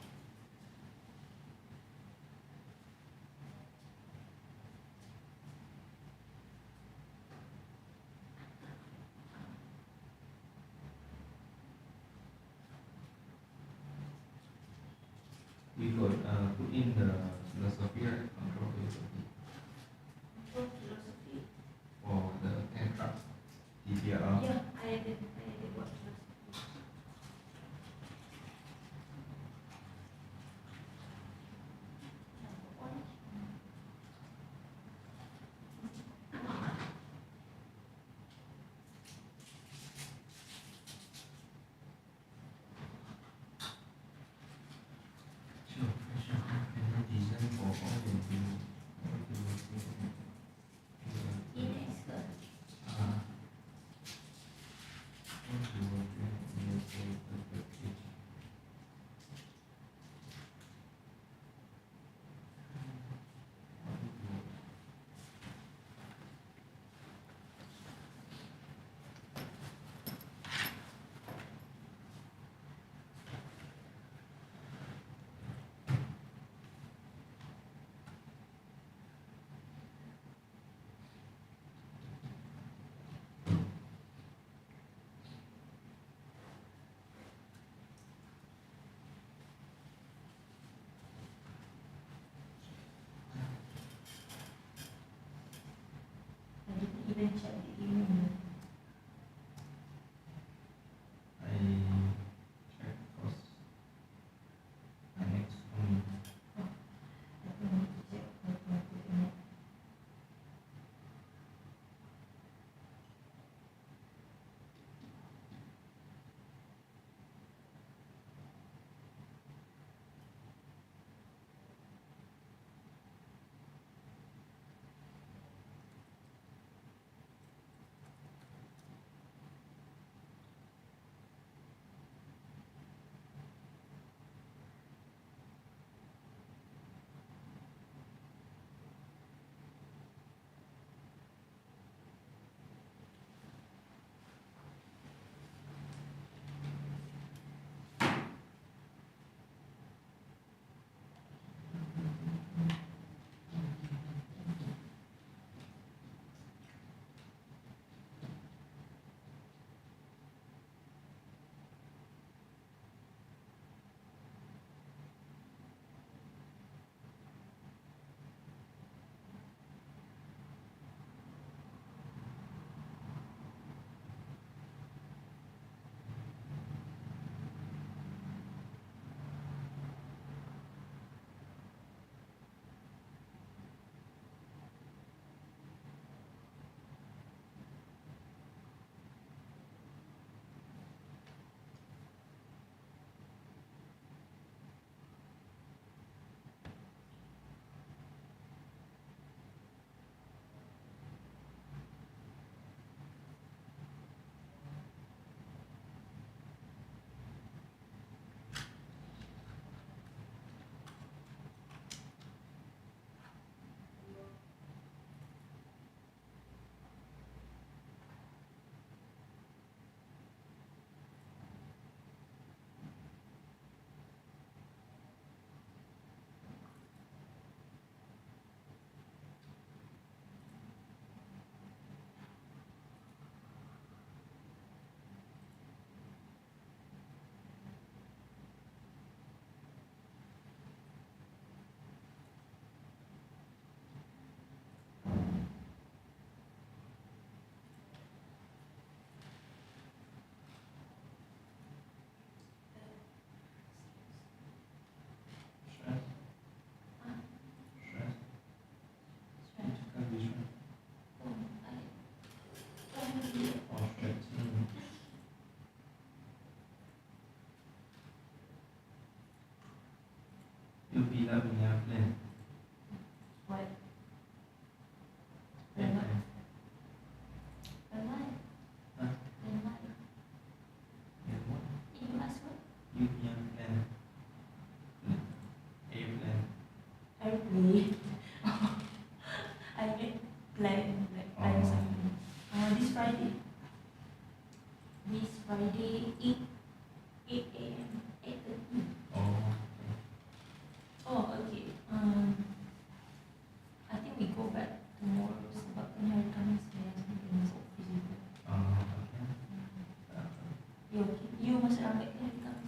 We got put in the philosophy, right? Control philosophy Control philosophy. for the 10 trucks. TPR. Yeah, I did what philosophy. Number one. Sure, sure. Final design for all the Index ke? I didn't even check the email. I check because my next one. I don't need to check what I put in it. You build up in your plan. What? Plan. You punya plan. A plan. I play. I get plan like plan something. This Friday. This Friday 8 a.m. 8:30. Oh, okay. Oh, okay. I think we go back tomorrow sebab kan hari Khamis saya sampai masuk office juga. Okay. You masih lambat ke hari Khamis?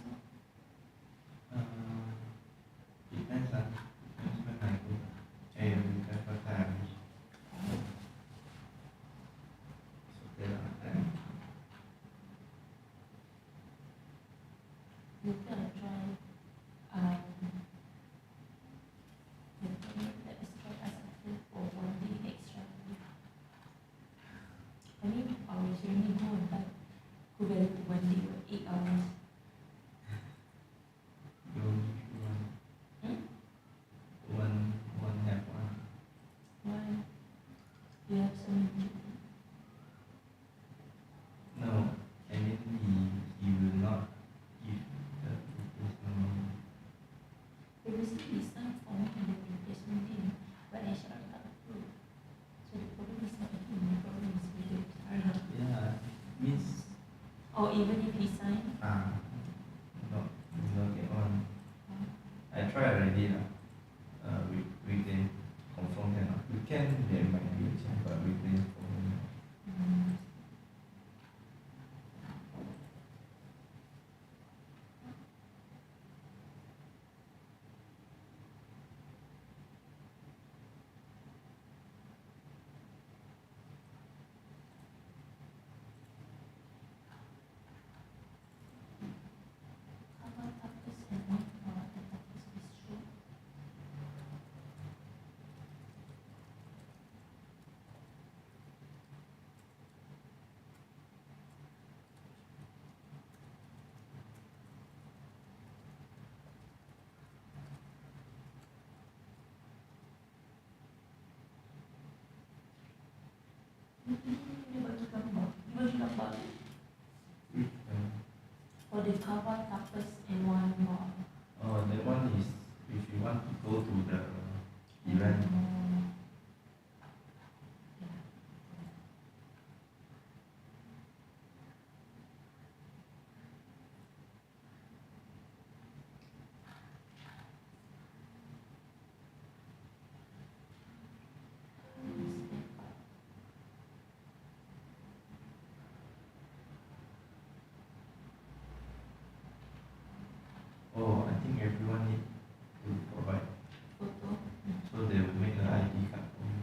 Depends lah. Depends when I go. Because what time? So there are time. Later I try. Let us try asking for 1 day extra. I mean, I was only go and buy. Go back to 1 day or 8 hours. You only one. One have one. Why? You have so many. No, I mean he will not give the replacement. Previously, he signed for me the replacement thing, but HR got approved. So the problem is not him, the problem is with the HR. Yeah, means Or even if he signed, not get on. I try already lah. Weekday confirm cannot. Weekend there might be a chance, but weekday confirm. cover tapas and one for the tapas bistro. Dia bagi gambar. Dia bagi gambar. Which For the cover tapas and one bar. Oh, that one is if you want to go to the event. Oh, I think everyone need to provide. Photo. So they will make an ID card for you.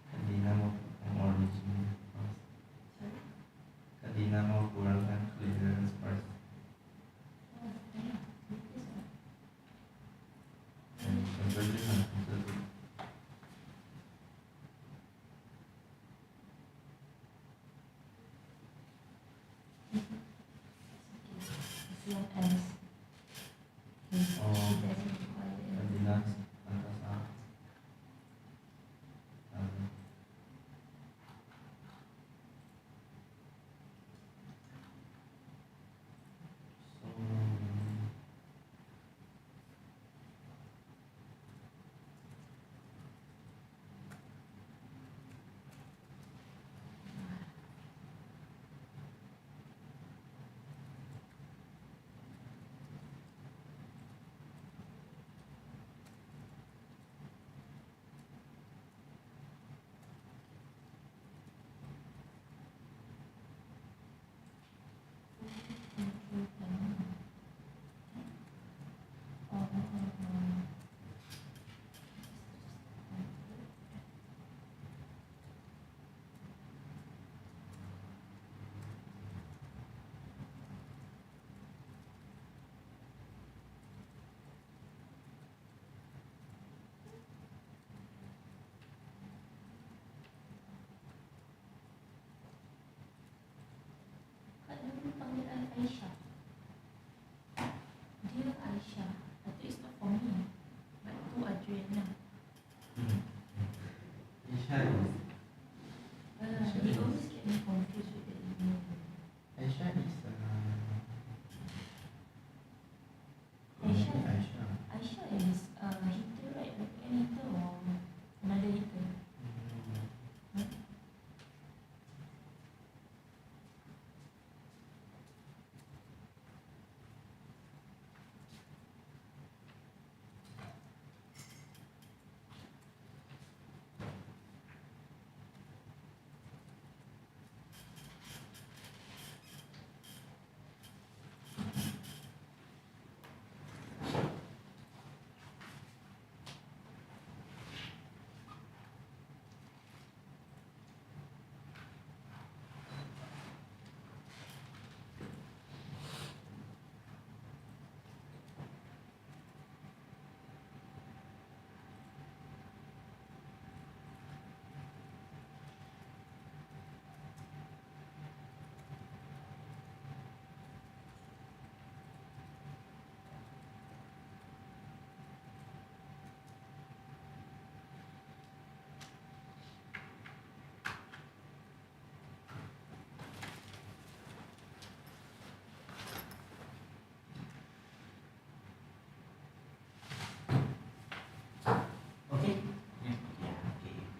Kadina mau origin first. Kadina mau kurangkan clearance first. And conversion and conversion. As long as he doesn't require any. Kadina atas A.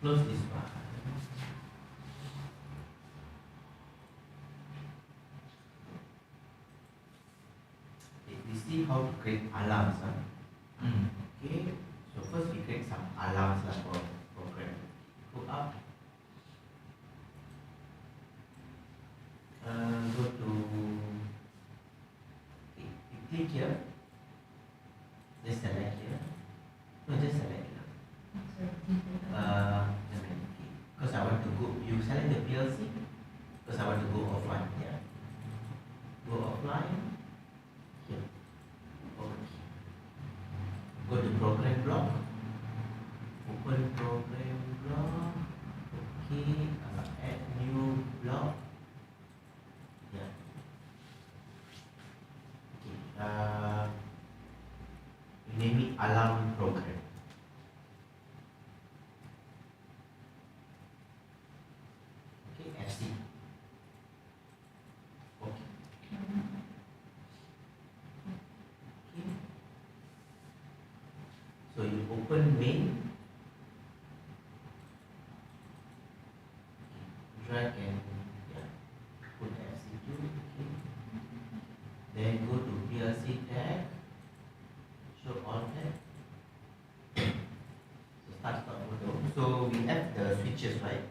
close this one. Okay, we see how to create alarms. Okay, so first we create some alarms for program. Go up. Go to, okay, you click here. Just select here. No, just select here. Because I want to go, you select the PLC because I want to go offline. Yeah. Go offline. Here. Okay. Go to program block. Open program block. Okay. Add new block. Yeah. Okay. You name it alarm program. Okay, FC. Okay. Okay. So you open main. Drag and yeah, put FC2. Okay. Then go to PLC tag. Show all tag. So start photo. So we have the switches, right?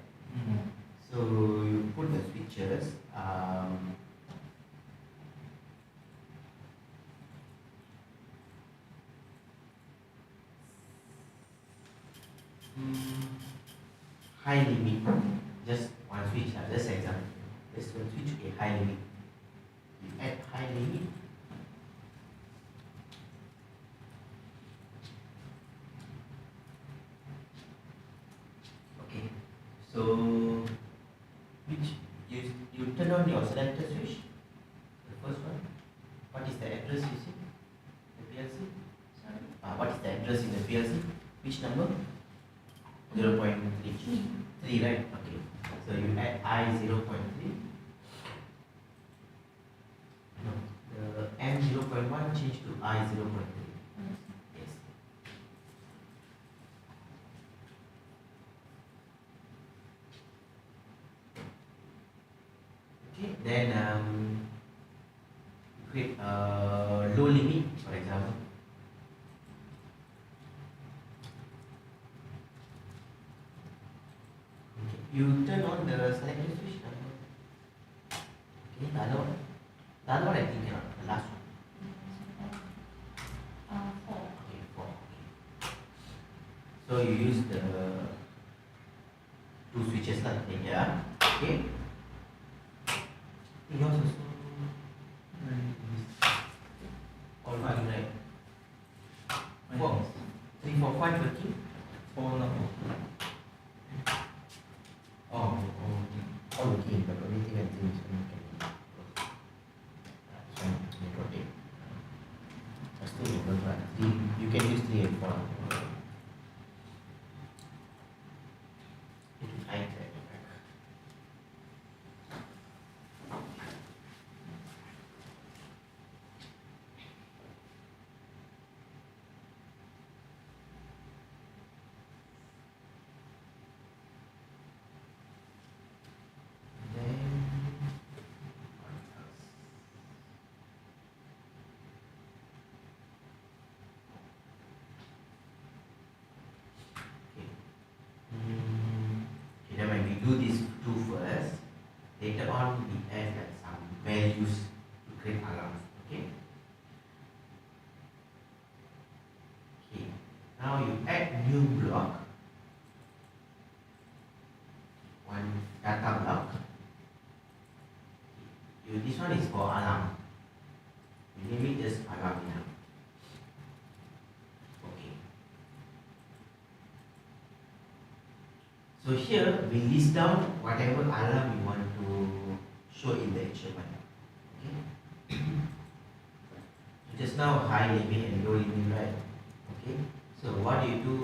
So you put the switches. High limit, just one switch, just example. Just one switch, okay, high limit. You add high limit. Okay, so which you turn on your selector switch, the first one. What is the address you see? The PLC? Sorry. What is the address in the PLC? Which number? 0.3. 3, right? Okay. So you add I0.3. No, the M0.1 change to I0.3. Yes. Okay, then create a low limit, for example. Okay, you turn on the selector switch number. Okay, the other one. The other one I think cannot. The last one. 4. Okay, 4. Okay. So you use the 2 switches like here. Okay. Yours also. All fine, right? 4, 3, 4, 5 working. 4 now. Oh, okay. But only thing I think is one can rotate. Still you don't run. You can use 3 and 4. It is high track. Then when we do these 2 first, later on we add like some values to create alarms. Okay. Okay. Now you add new block. One data block. This one is for alarm. You name it just alarm now. Okay. So here we list down whatever alarm you want to show in the HMI. Okay. So just now high limit and low limit, right? Okay. So what do you do?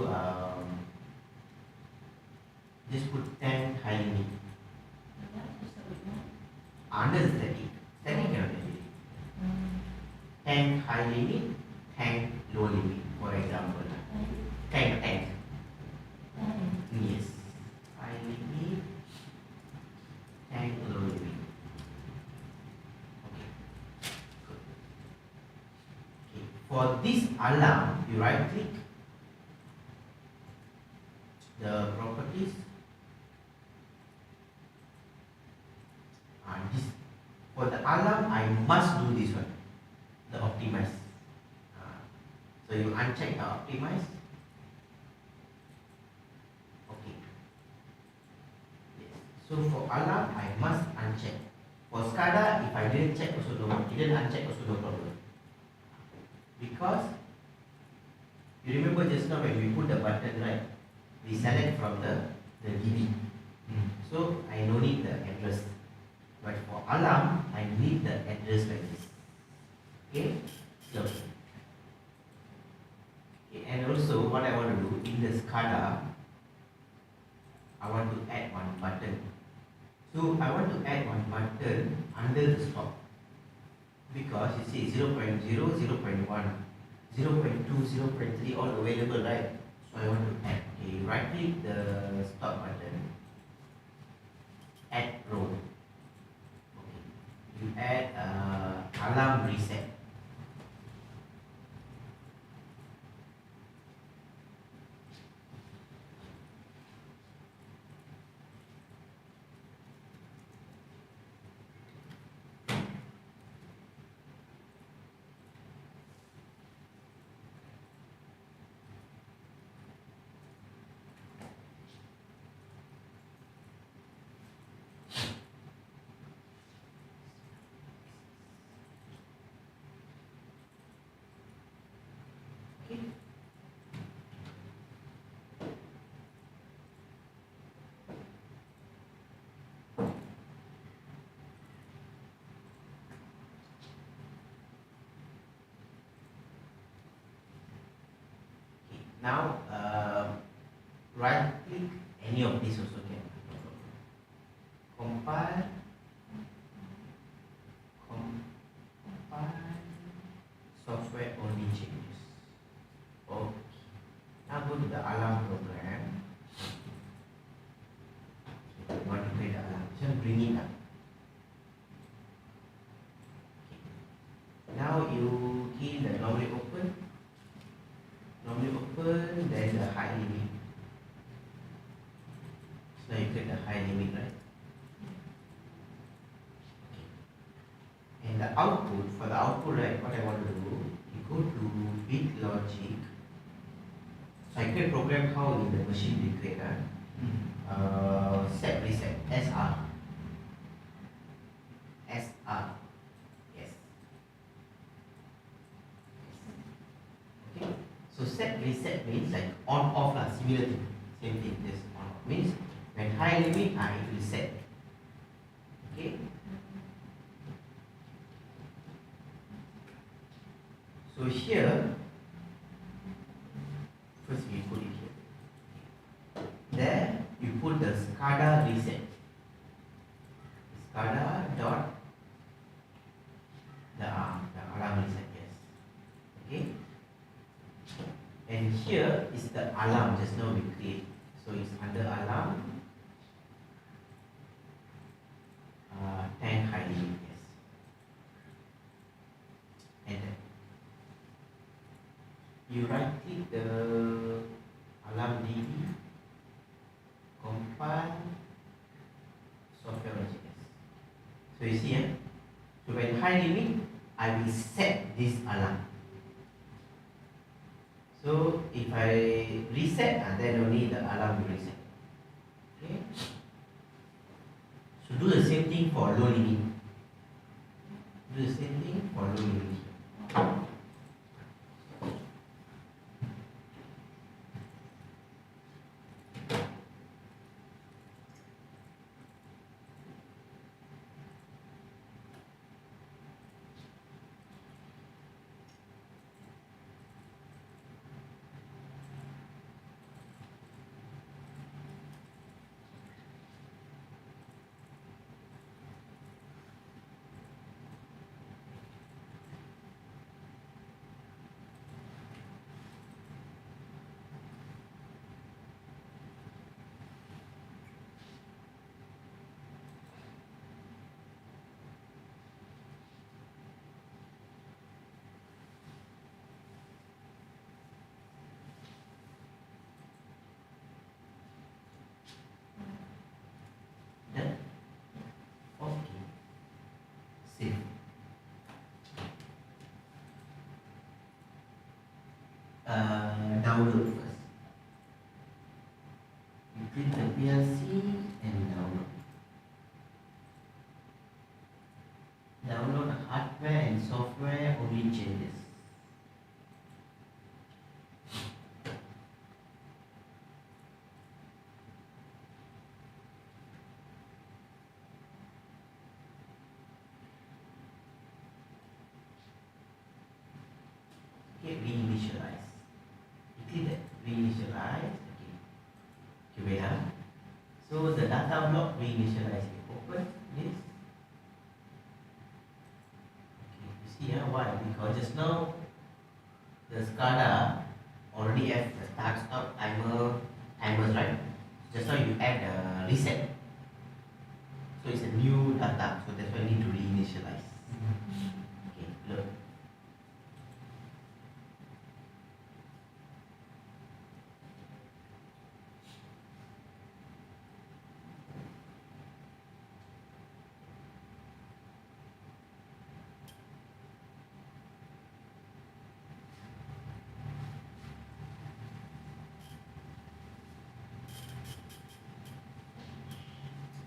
Just put 10 high limit. Under the static. Static cannot be. 10 high limit, 10 low limit. For example, 10. Yes. this alarm, you right click the properties. This, for the alarm, I must do this one, the optimize. So you uncheck the optimize. Okay. Yes. So for alarm, I must uncheck. For SCADA, if I didn't check also no problem. Didn't uncheck also no problem. Because you remember just now when we put the button right, we select from the DB. So I no need the address. But for alarm, I need the address like this. Okay? So okay, and also what I want to do in the SCADA, I want to add one button. So I want to add one button under the stop. Because you see 0.0, 0.1, 0.2, 0.3 all available, right? So I want to add. Okay, right click the stop button. Add row. Okay. You add alarm reset. Now, right click any of these also can. Compile, software only changes. Okay. Now go to the alarm program. So you want to create the alarm. Just bring it up. Okay. Now you key the normally open. Normally open, then the high limit. So now you get the high limit, right? Okay. And the output, for the output, right, what I want to do, you go to bit logic. So I can program how in the machine we create, set reset, SR. SR. Yes. Okay. So set reset means like on off lah, similar thing. Same thing, just on off. Means when high limit, it will set. Okay. So here, first we put it here. There you put the SCADA reset. SCADA dot the alarm reset, yes. Okay. And here is the alarm just now we create. So it's under alarm 10 high limit, yes. And then you right click the alarm DB, compile, software logic, yes. So you see, so when high limit, I will set this alarm. So if I reset, then only the alarm will reset. Okay. So do the same thing for low limit. Do the same thing for low limit. download first. You click the PLC and download. Download the hardware and software only changes. Okay, reinitialize. You click that reinitialize. Okay, wait. So the data block reinitialize. Open this. Okay, you see why? Because just now the SCADA already have the start stop timers, right? Just now you add the reset. So it's a new data, so that's why you need to reinitialize. Okay, look.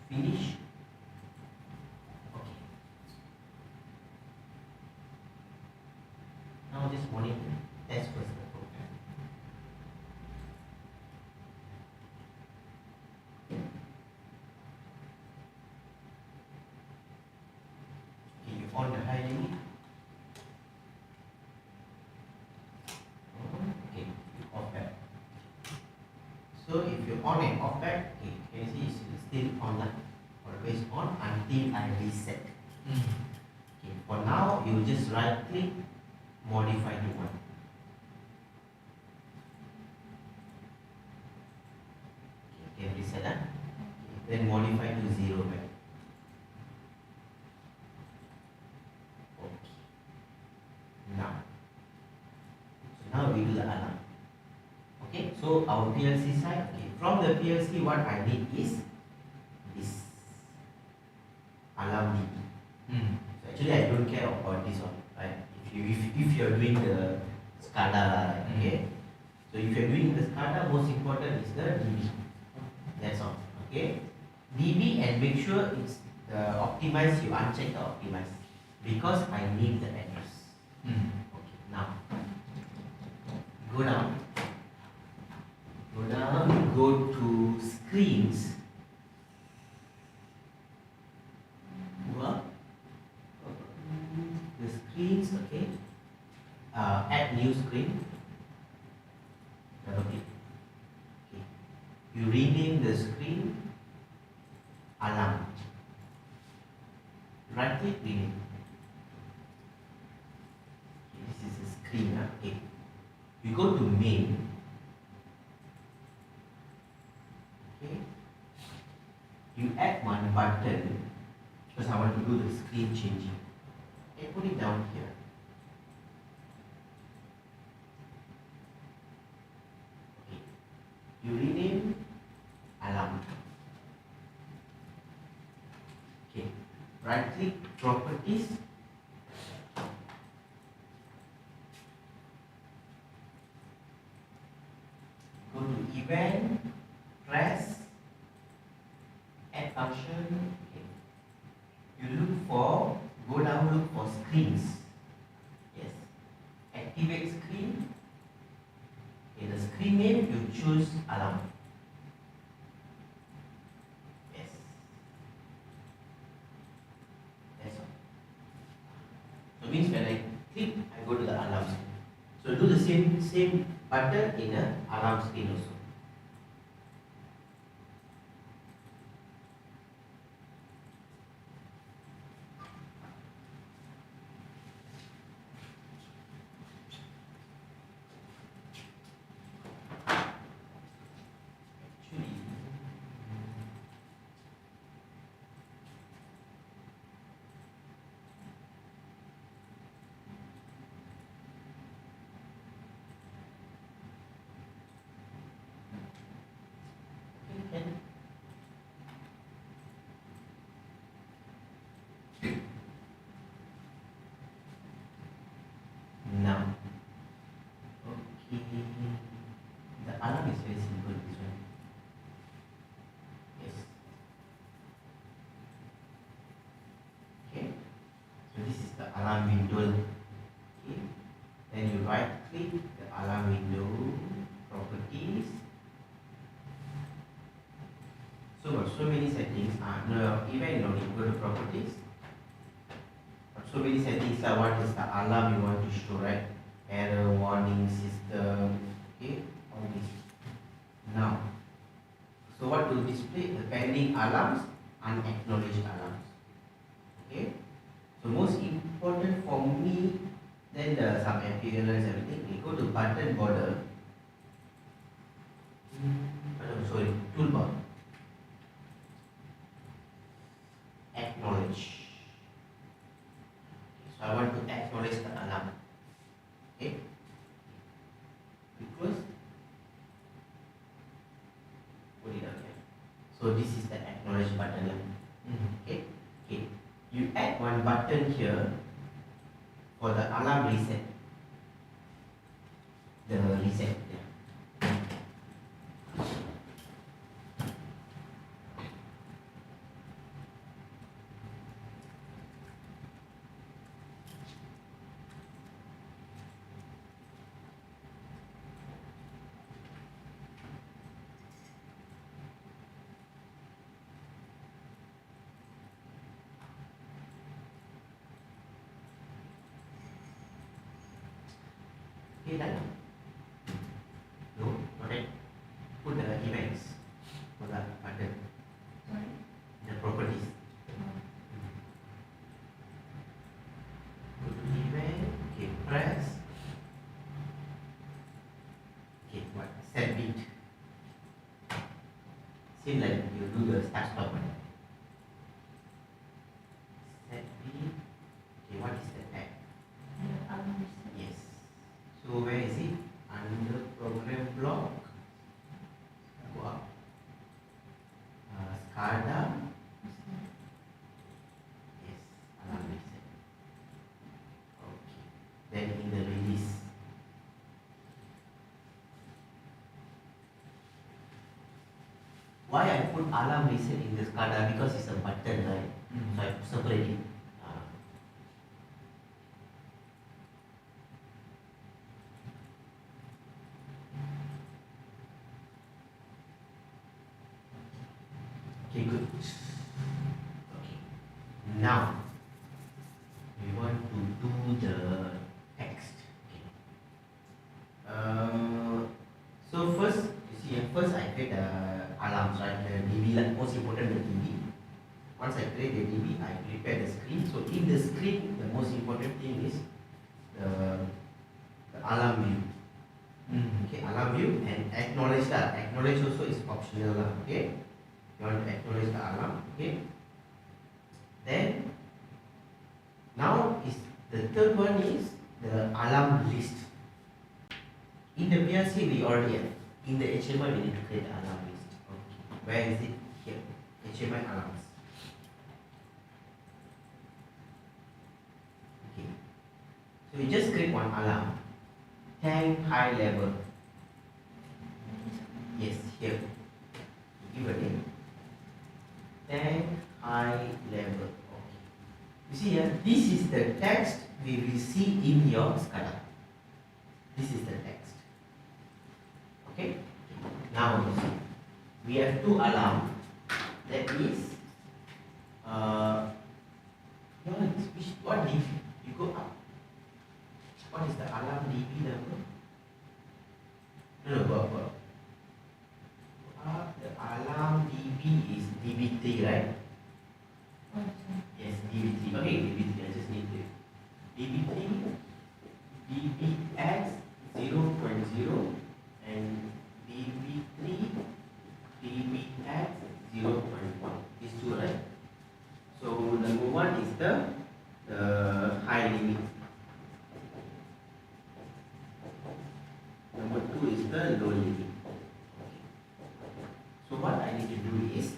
Finish. Okay. Now just monitor. Test first the program. Okay, you on the high limit. Okay, you off back. So if you on and off back, okay, can you see it's still on that? Always on until I reset. Okay, for now you just right click, modify to 1. Okay, can reset that. Okay, then modify to 0 back. Okay. Now we do the alarm. Okay, so our PLC side. Okay, from the PLC, what I need is this alarm DB. So actually, I don't care about this one, right? If you're doing the SCADA, okay. So if you're doing the SCADA, most important is the DB. That's all, okay. DB and make sure it's optimized. You uncheck the optimize because I need the address. Okay, now go down. Go to screens. The screens, okay. Add new screen. Double click. Okay. You rename the screen alarm. Right click, rename. Okay, this is a screen. Okay. You go to main. Okay. You add one button because I want to do the screen changing. Okay, put it down here. Okay. You rename alarm. Okay. Right click properties. Go to event, press, add function. Okay. You look for, go down, look for screens. Yes. Activate screen. Okay, the screen name you choose alarm. Yes. That's all. So means when I click, I go to the alarm screen. So do the same button in the alarm screen also. so many settings. No, even no, you go to properties. So many settings like what is the alarm you want to show, right? Error, warning, system, okay, all this. Now, so what will display? The pending alarms, unacknowledged alarms. Okay. So most important for me, then the some appearance, everything. We go to button border. Sorry, toolbar. Acknowledge. So I want to acknowledge the alarm. Okay. Because put it out here. So this is the acknowledge button. Okay. Okay. You add one button here for the alarm reset. The reset. Yeah. Okay, done. No, not yet. Put the events for that button. Sorry. The properties. Go to event. Okay, press. Okay, what? Set bit. Same like you do the start stop. Set bit. Okay, what is the tag? Alarm reset. Yes. So where is it? Under program block. Go up. SCADA. Yes. Alarm reset. Okay. Then in the release. Why I put alarm reset in the SCADA? Because it's a button, right? So I separate it. Okay, good. Okay. Now we want to do the text. Okay. So first, you see, first I create the alarms, right? The DB, like most important, the DB. Once I create the DB, I prepare the screen. So in the screen, the most important thing is the alarm view. Okay, alarm view and acknowledge that. Acknowledge also is optional, okay? You want to acknowledge the alarm, okay? Then now is the third one is the alarm list. In the PLC we already have. In the HMI we need to create the alarm list. Okay. Where is it? Here. HMI alarms. Okay. So you just create one alarm. Tank high level. Yes, here. Give a name. Tank high level. Okay. You see here, this is the text we will see in your SCADA. This is the text. Okay. Now you see, we have two alarms. That is, what DB? You go up. What is the alarm DB number? No, go up, go up. The alarm DB is DB3, right? Yes, DB3. Okay, DB3. I just need to DB3, DBX 0.0 and DB3, DBX 0.1. These two, right? So number one is the high limit. Number two is the low limit. So what I need to do is,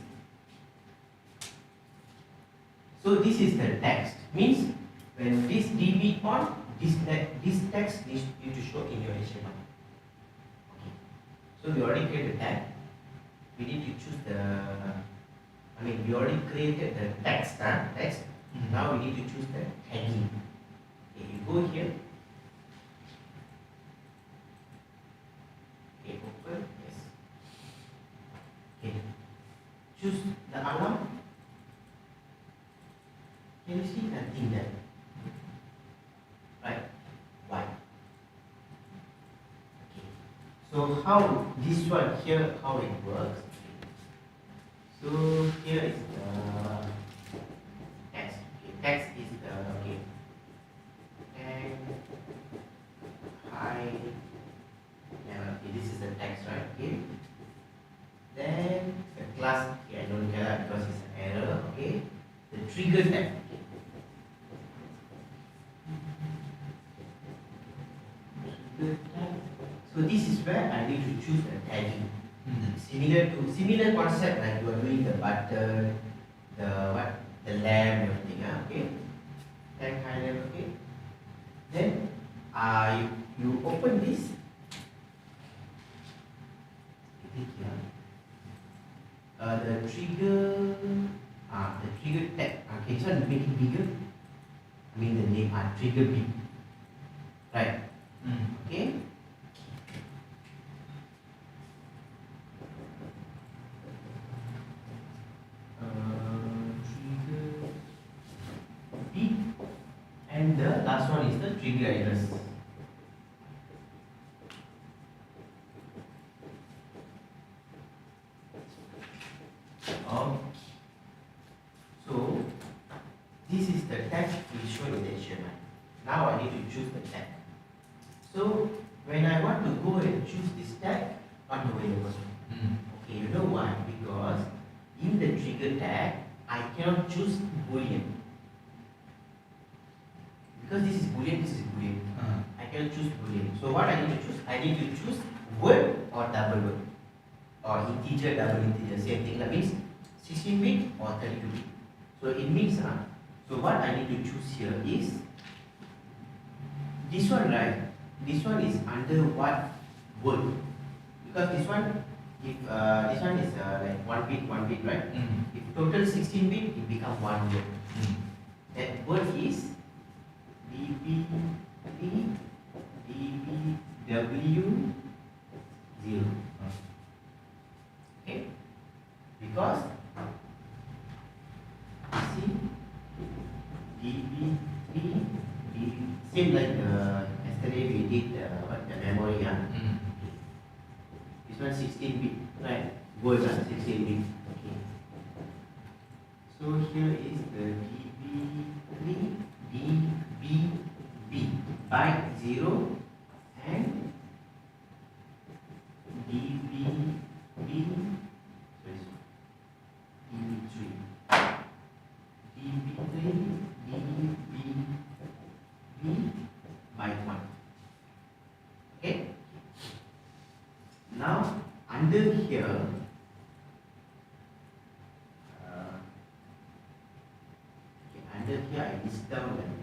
so this is the text. Means when this DB on, this text needs you to show in your HMI. Okay. So we already created the tag. We need to choose we already created the text. Text. Now we need to choose the tagging. Okay, you go here. Okay, open. Yes. Okay. Choose the nothing there. Right? Why? Okay. So how this one here, how it works? So here is the text. Okay, text is the okay. And high level. Okay, this is the text, right? Okay. Then the class. Okay, I don't care because it's an error. Okay. The trigger tag. Okay. Trigger tag. So this is where I need to choose the tagging. Similar concept like you are doing the button, the lamp, everything. Okay. Tag high level. Okay. Then you open this. The trigger tag. Okay, so make it bigger. I mean the name trigger big. Right. Okay. Trigger big, and the last one is the trigger address. So this is the tag we show in the HMI. Now I need to choose the tag. So when I want to go and choose this tag, not available. Okay, you know why? Because in the trigger tag, I cannot choose boolean. Because this is boolean, this is boolean. I cannot choose boolean. So what I need to choose? I need to choose word or double word. Or integer, double integer, same thing. That means 16-bit or 32-bit. So it means, so what I need to choose here is this one, right? This one is under what word? Because this one, if this one is like 1 bit, right? If total 16-bit, it becomes 1 word. That word is DBW0. Okay? Because see DB3, same like yesterday we did the memory. This one 16-bit, right? Word 16-bit. Okay. So here is the DB3, DBB byte 0 and DBB. Byte 1. Okay. Now under here, I list down like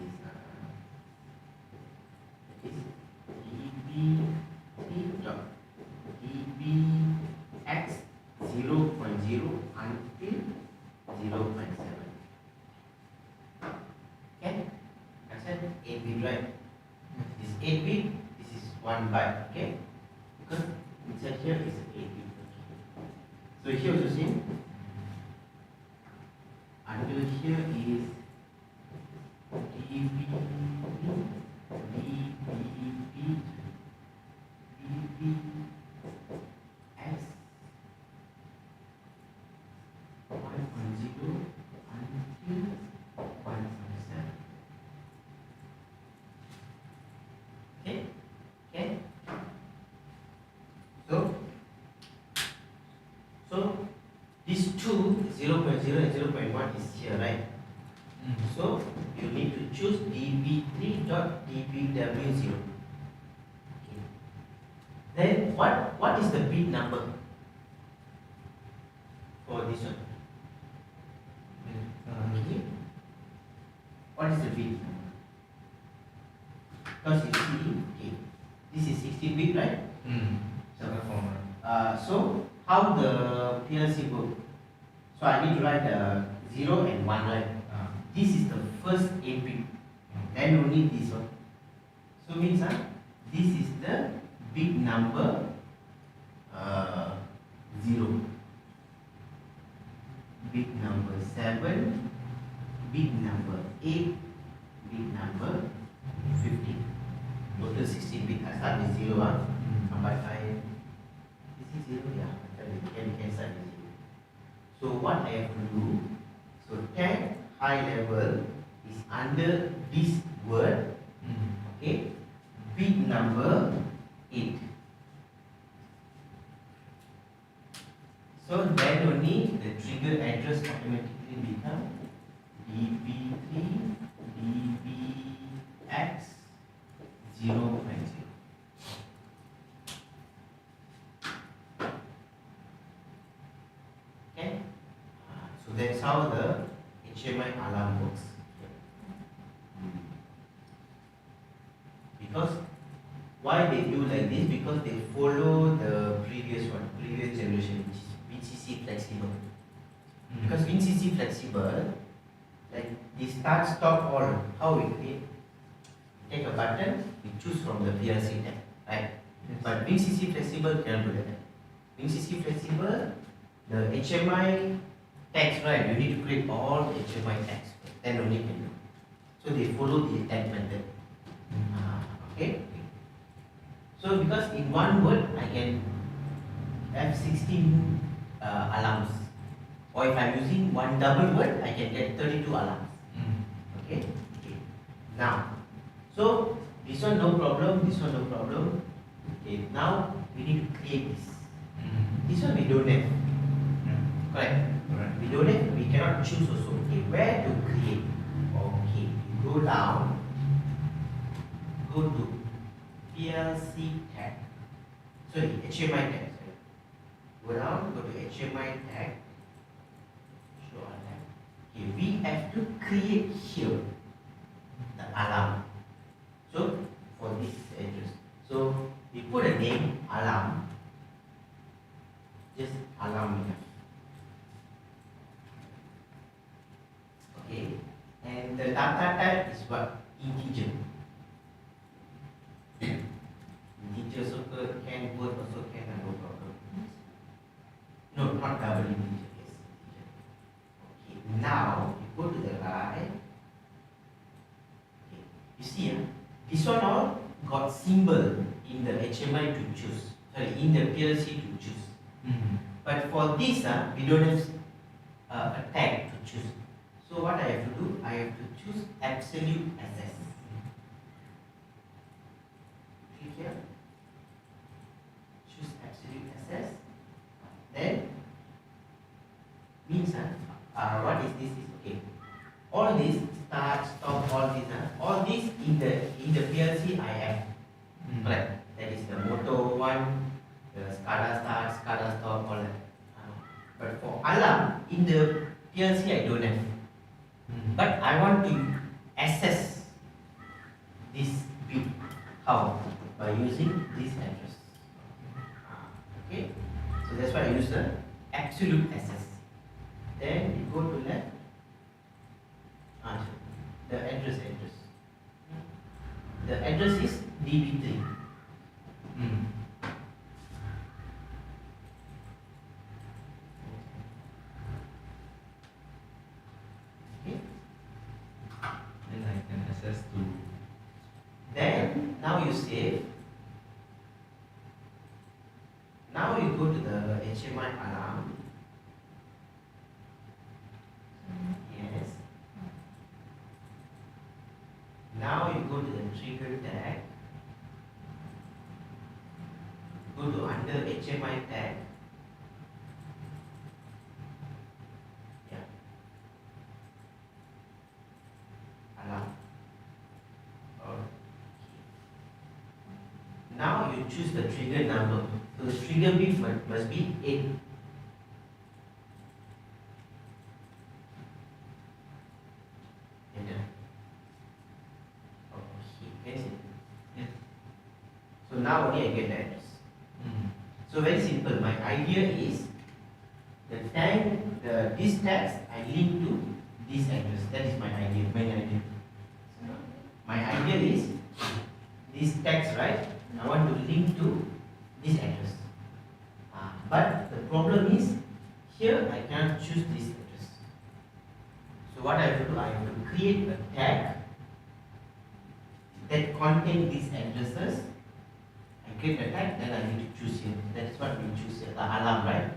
this. DB3 dot DBX 0.0 until 0.7. Okay, I said 8-bit, right? This 8-bit, this is 1 byte. Okay, because inside here is 8-bit. So here also same. Under here is DBB, DBS 1.0 until 1.7. Okay? Okay? So these two 0.0 and 0.1 is here, right? So you need to choose db3.dbw0. Okay. Then what is the bit number for this one? Okay. What is the bit number? Because you see, okay, this is 16-bit, right? So how the PLC work? So I need to write 0 and 1, right? This is the first 8-bit. Then only this one. So means this is the bit number 0. Bit number 7, bit number 8, bit number 15. Total 16 bit. I start with 0, but this is 0, yeah, can start with 0. So what I have to do, so tag high level is under this word, okay, bit number 8. So then only the trigger address automatically become DB3 DBX 0.0. Okay, so that's how the HMI alarm works. Because why they do like this? Because they follow the previous generation, which is WinCC flexible. Because WinCC flexible, like the start stop all, how we create? Take a button, we choose from the PLC tag, right? Yes. But WinCC flexible cannot do that. WinCC flexible, the HMI tags, right? You need to create all the HMI tags, then only can do. So they follow the tag method. Okay. So because in one word I can have 16 alarms, or if I'm using one double word, I can get 32 alarms. Okay. Okay. Now, so this one no problem, this one no problem. Okay. Now we need to create this. This one we don't have. Correct. Correct. We don't have. We cannot choose also. Okay. Where to create? Okay. You go down. Go to PLC tag. Sorry, HMI tag. Sorry. Go down. Go to HMI tag. Show alarm. Okay. We have to create here the alarm. So for this address, so we put a name alarm. Just alarm enough. Okay. And the data type is what? Integer. Integer so can, word also can, no problem. No, not double integer, yes, integer. Okay, now you go to the right. Okay, you see, this one all got symbol in the HMI to choose. Sorry, in the PLC to choose. But for this, we don't have a tag to choose. So what I have to do, I have to choose absolute access. Click here. Choose absolute access. Then means what is this? Is okay. All this start, stop, all this in the PLC I have. Right. That is the motor one, the SCADA start, SCADA stop, all that. But for alarm in the PLC I don't have. But I want to access this bit. How? By using this address. Okay. So that's why I use the absolute access. Then you go to left. The address. The address is DB3. Okay. Then I can access to. Then now you save. Now you go to the HMI alarm. Yes. Now you go to the trigger tag. Go to under HMI tag. Yeah. Alarm. Okay. Now you choose the trigger number. So the trigger bit must be 8. Enter. Okay, can you see? Yes. So now only I get the address. So very simple. My idea is the tag, these tags I link to this address. That is my idea, main idea. My idea is these tags, right? I want to link to this address. But the problem is here I cannot choose this address. So what I have to do, I have to create a tag contain these addresses, I create a tag, then I need to choose here. That's what we choose here, the alarm, right?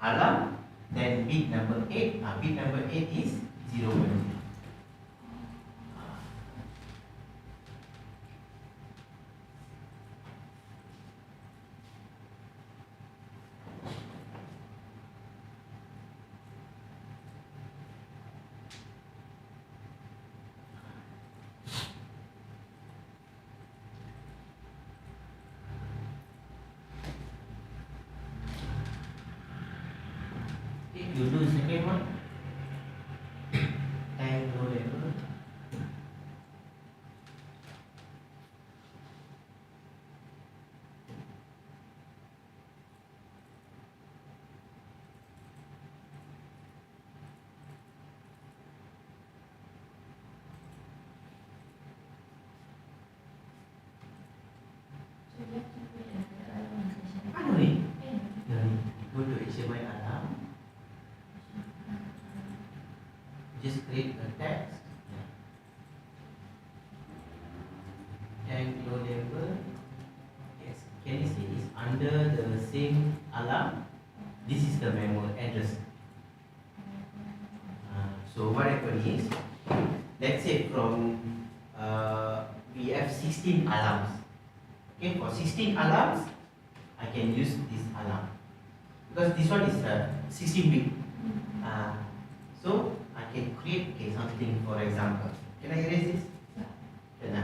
Alarm, then bit number 8, bit number 8 is 0. You do the second one. Tank low level. So you have to put the alarm station. Ano ni? Eh, Go to HMI alarm. Just create a text. Tank low level. Yes. Can you see it's under the same alarm? This is the manual address. So what happened is, let's say from we have 16 alarms. Okay, for 16 alarms, I can use this alarm because this one is 16 bit. So I can create something, for example. Can I erase this? Can I?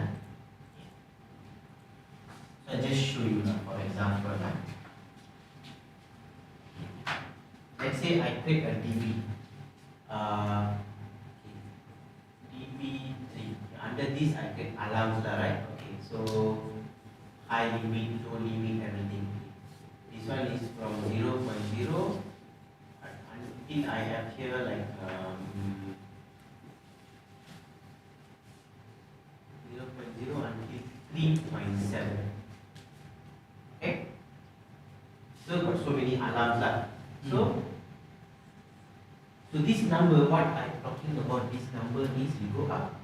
So I just show you now, for example. Let's say I create a DB. DB3. Under this I create alarms, right? Okay, so high limit, low limit, everything. This one is from 0.0 until I have here like 0.0 until 3.7. Okay? So got so many alarms lah. So this number, what I'm talking about, this number is we go up.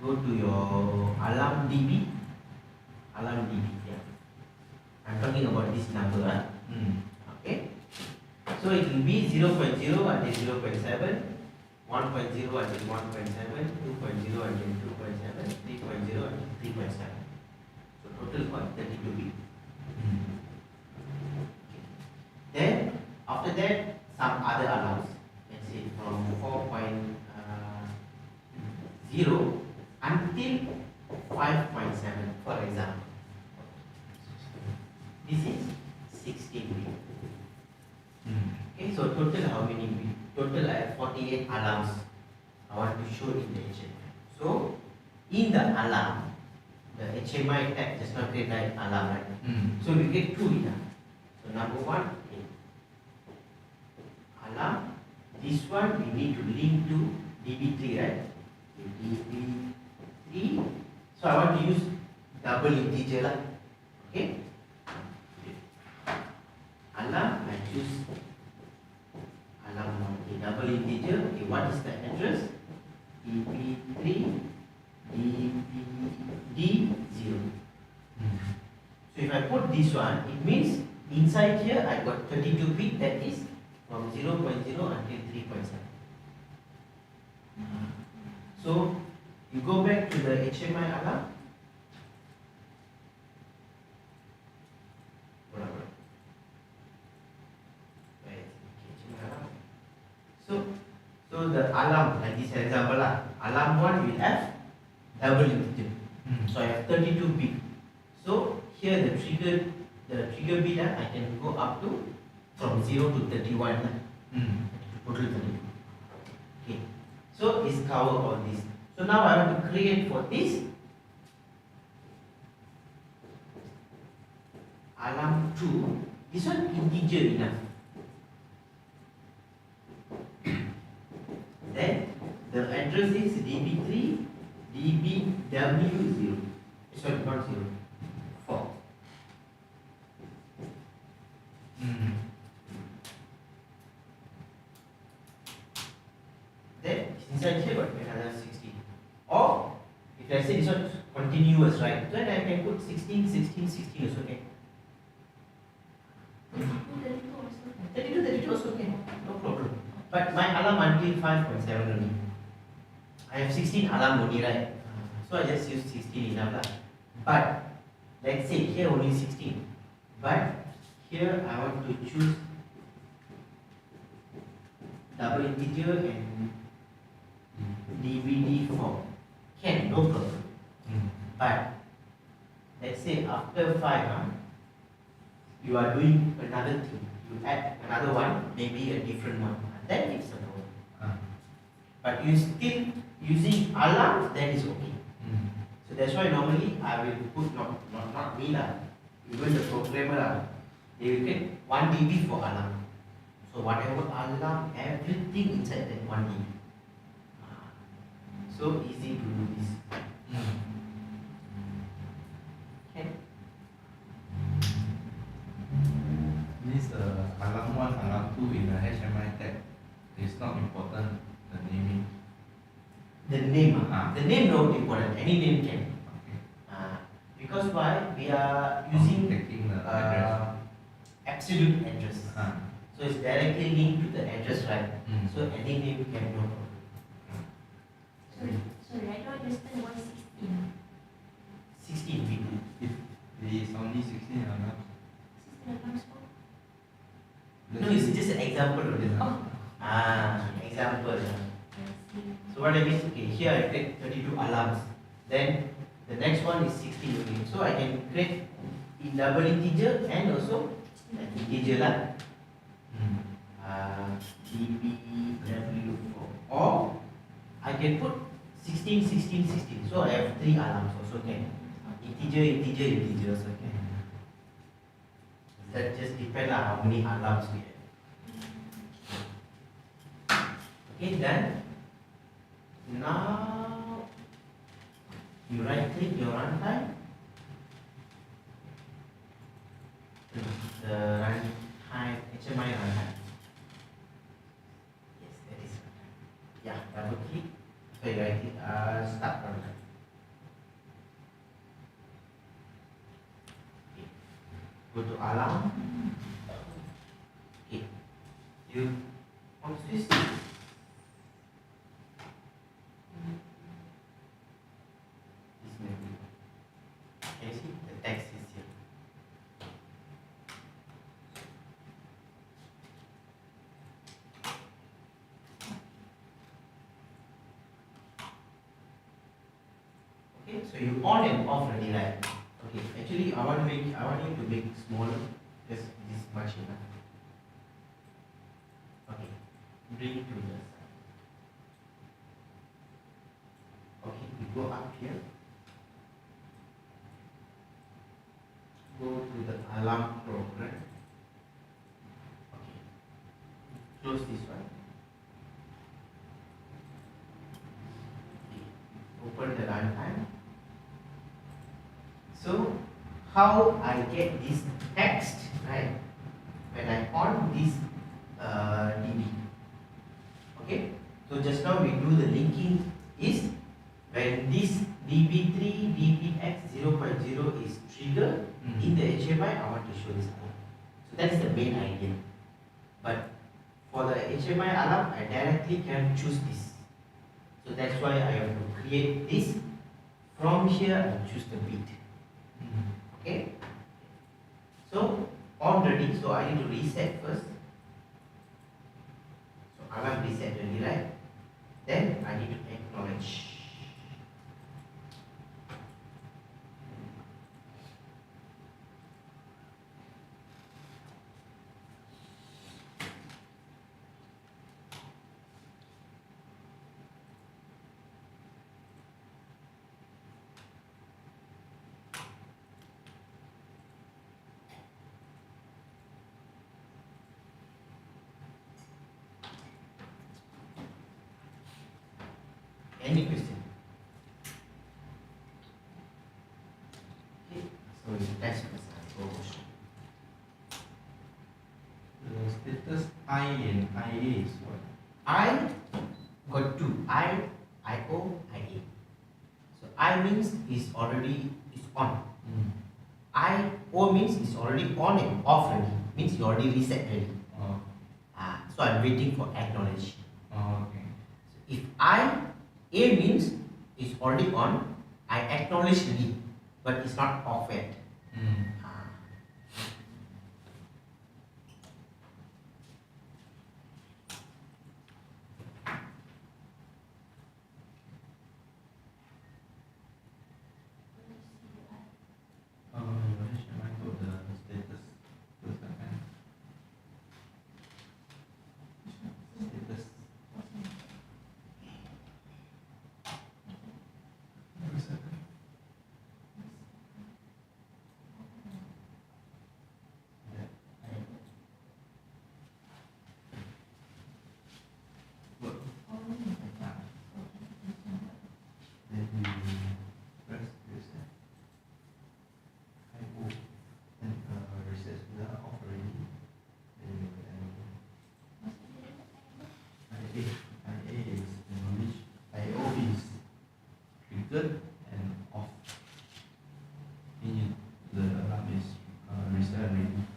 Go to your alarm DB. Alarm DB, yeah. I'm talking about this number. Okay. So it will be 0.0 until 0.7, 1.0 until 1.7, 2.0 until 2.0 until 3.0 until 3.7. So total what? 32 bit. Then after that, some other alarms. Let's say from 4.0 until 5.7, for example. This is 16 bit. Okay, so total how many bit? Total I have 48 alarms. I want to show in the HMI. So in the alarm, the HMI tag just not create like alarm, right? So we get two here. So number one, alarm. This one we need to link to DB3, right? DB3. So I want to use double integer lah. Okay. Alarm, I choose alarm one. Okay, double integer. Okay, what is the address? DB3 DBD0. So if I put this one, it means inside here I got 32 bit, that is from 0.0 until 3.7. So you go back to the HMI alarm. So the alarm, like this example lah, alarm one will have double integer. So I have 32 bit. So here the trigger bit I can go up to from 0 to 31 lah. Total 32. Okay. So it's cover all this. So now I want to create for this alarm 2. This one integer enough. Then the address is DB3 DBW0. Sorry, not 0. 4. Then inside here what we have? let's say this one continuous, right? Then I can put 16, 16, 16 also okay. 32, 32 also okay, no problem. But my alarm until 5.7 only. I have 16 alarm only, right? So I just use 16 enough lah. But let's say here only 16. But here I want to choose double integer and DVD form. Can, no problem. But let's say after 5, you are doing another thing. You add another one, maybe a different one. Then it's a problem. But you still using alarm, that is okay. So that's why normally I will put not me lah, even the programmer lah, they will get 1 dB for alarm. So whatever alarm, everything inside that 1 dB. So easy to do this. Okay. This alarm 1, alarm 2 in the HMI tag is not important, the naming. The name, the name not important. Any name can. Okay. Because why? We are using taking the address. absolute address. So it's directly linked to the address, right? So any name can no problem. Sorry, I don't understand why 16. 16 feet. If it is only 16 alarms. 16 alarms for? No, it's just an example of this. Oh. Example. I see. So what I mean, okay, here I take 32 alarms. Then the next one is 16 only. So I can create in double integer and also integer lah. DPW4. Or I can put 16, 16, 16. So I have 3 alarms also can. Integer, integer, integer also can. That just depends on how many alarms we have. Okay, done. Now you right click your runtime. The runtime, HMI runtime. Yes, that is runtime. Yeah, double click. So you right click, start runtime. Okay. Go to alarm. Okay. You on switch. Can you see the text is here? Okay, so you on and off already, right? Okay, actually I want you to make smaller. Just this much enough. Okay, bring to the side. Okay, we go up here. Go to the alarm program. Okay. Close this one. Okay. Open the runtime. So how I get this text, right? When I on this DB. Okay. So just now we do the linking is when this DB3 DBX 0.0 is triggered in the HMI, I want to show this alarm. So that is the main idea. But for the HMI alarm, I directly can choose this. So that's why I have to create this. From here, I choose the bit. Okay. So already, so I need to reset first. So alarm reset already, right? Then I need to acknowledge. Any question? Okay, so that's first. The status I and IA is what? I got two, I, IO, IA. So I I means is already is on. O means it's already on and off already. Means you already reset already. Oh. So I'm waiting for acknowledge. Oh, okay. If A means it's already on, I acknowledge already, but it's not off yet. Ah. Your HMI got the status first kan? Status. Every second. Yeah. What? Ah. Then you press reset. IO and reset sudah off already. Then you IA is acknowledge. IO is triggered and off. Ini the alarm is reset already.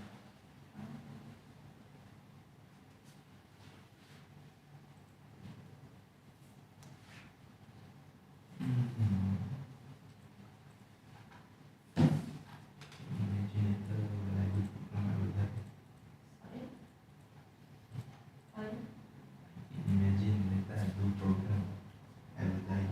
Imagine later when I do program I will die. Imagine later I do program I will die.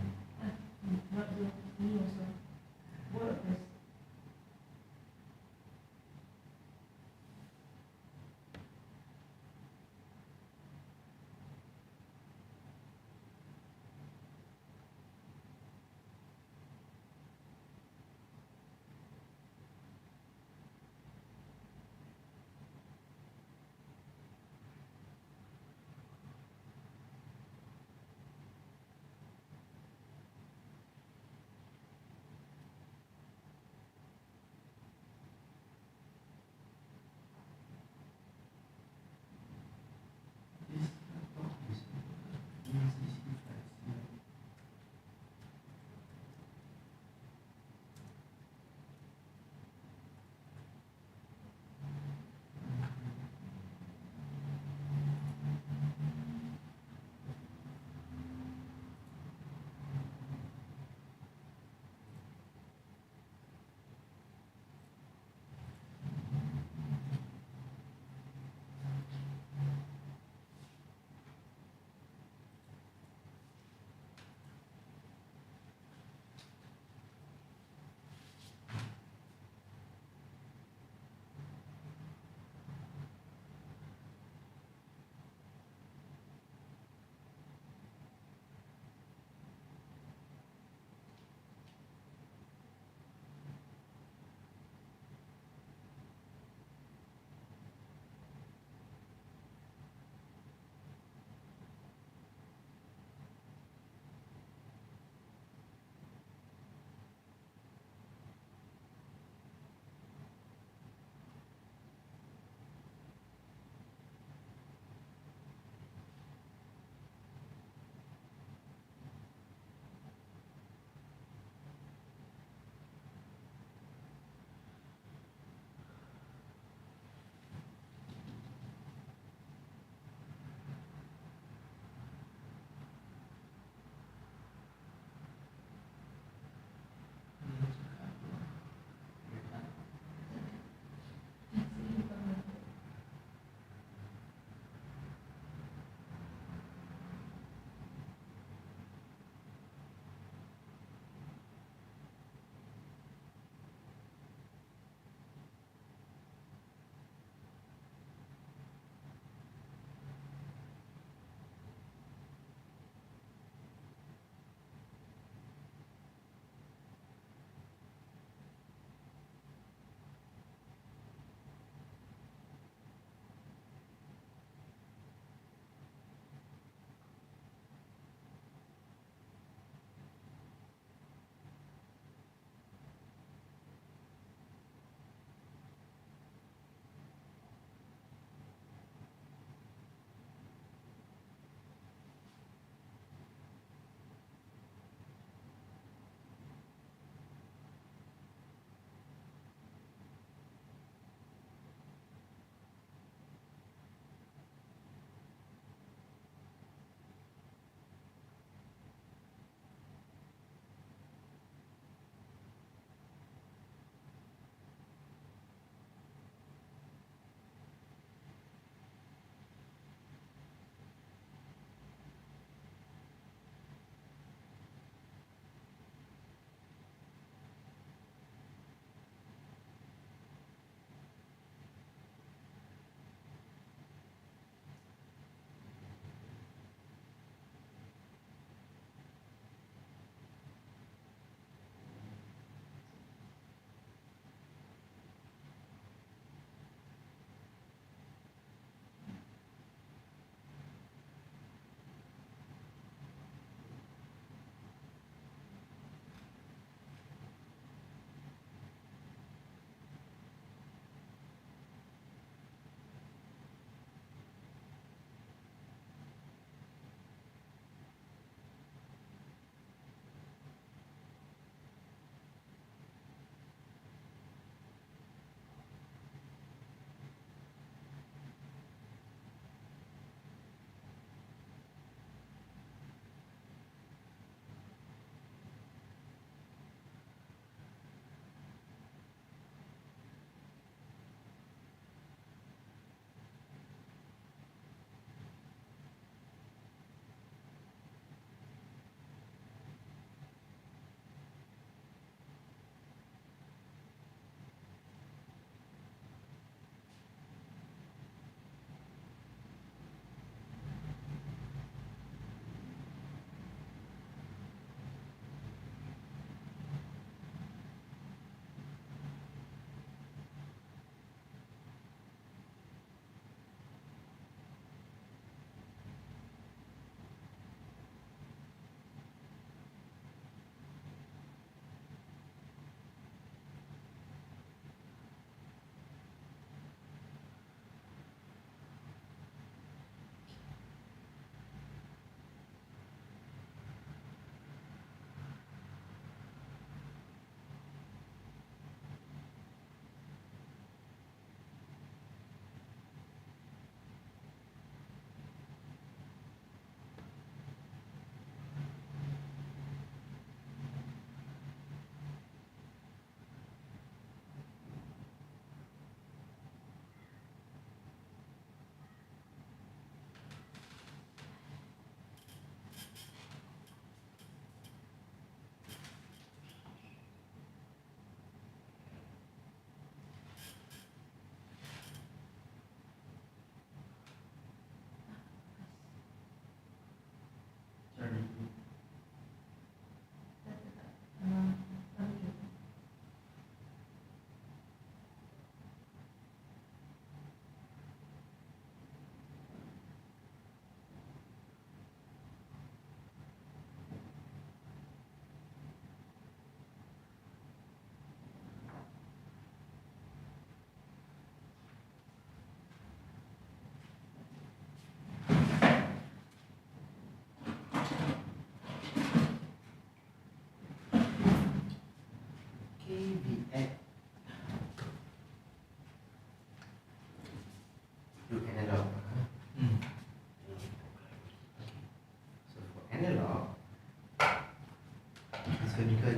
because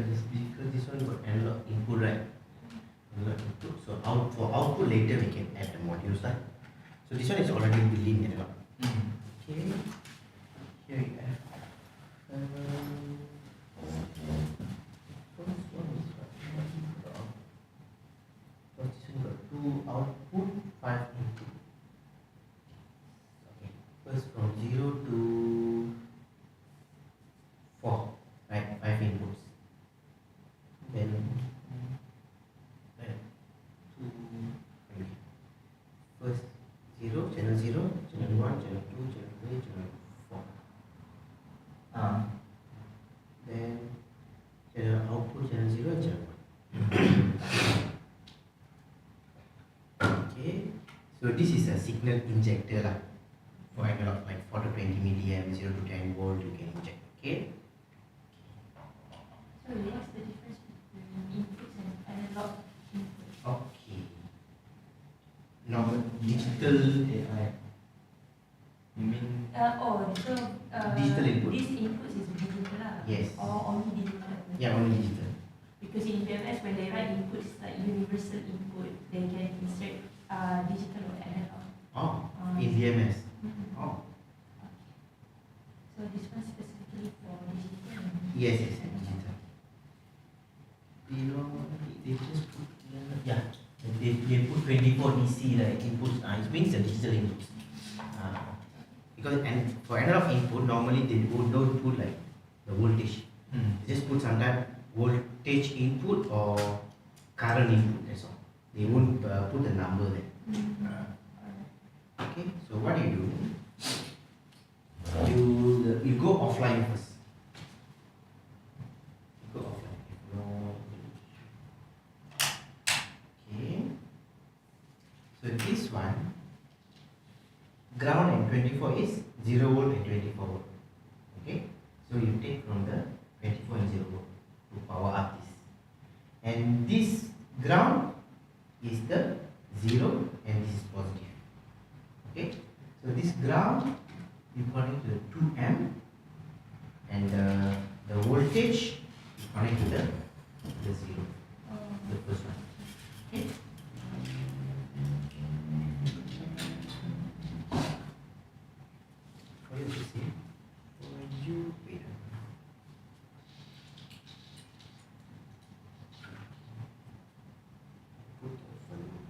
this one got analog input, right? Analog input. So for output later we can add the modules, right? So this one is already built in analog. Okay. Here we have. First one is what? First this one got 2 output, 5 input. Okay. First from 0 to 4, right? 5 inputs. Then 2. Okay. First 0, channel 0, channel 1, channel 2, channel 3, channel 4. Then channel output channel 0 and channel 1. Okay. So this is a signal injector lah. For analog like 4 to 20 milliamp, 0 to 10 volt you can inject. Okay. So what's the difference between inputs and analog inputs? Okay. Normal digital AI. You mean So Digital input. This inputs is digital lah. Yes. Or only digital. Yeah, only digital. Because in BMS when they write inputs like universal input, they can insert digital or analog. Oh, in BMS. Mhm. Oh, Okay. So this one specifically for digital. yes, digital. Below, they just put, yeah, they put 24 DC like inputs. It means the digital inputs. Because for analog input, normally they don't put like the voltage. They just put sometimes voltage input or current input. That's all. They won't put the number there. Okay. So what do? You go offline first. You go offline. Okay. So this one, ground and 24 is 0 volt and 24 volt. Okay. So you take from the 24 and 0 volt to power up this. And this ground is the 0 and this is positive. Okay. So this ground you connect to the 2 amp and the voltage you connect to the 0. The first one. Okay. For you to see, for you, wait. Put the volume.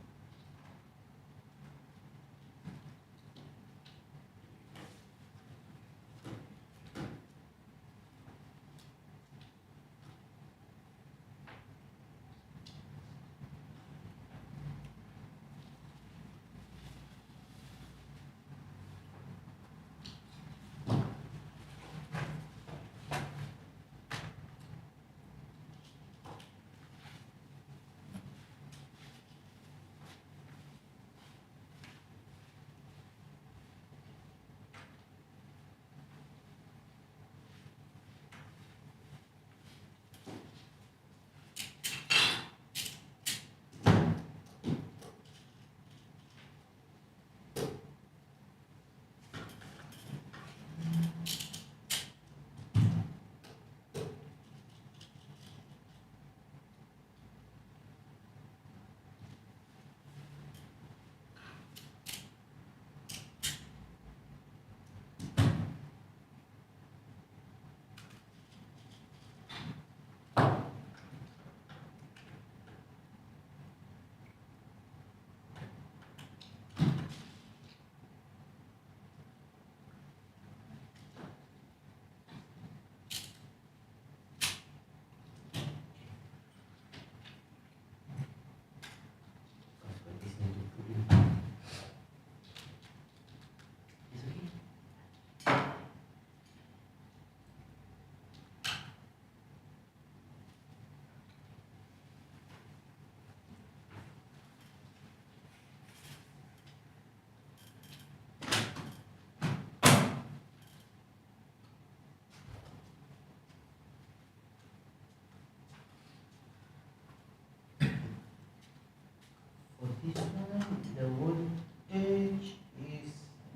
For this one, the voltage is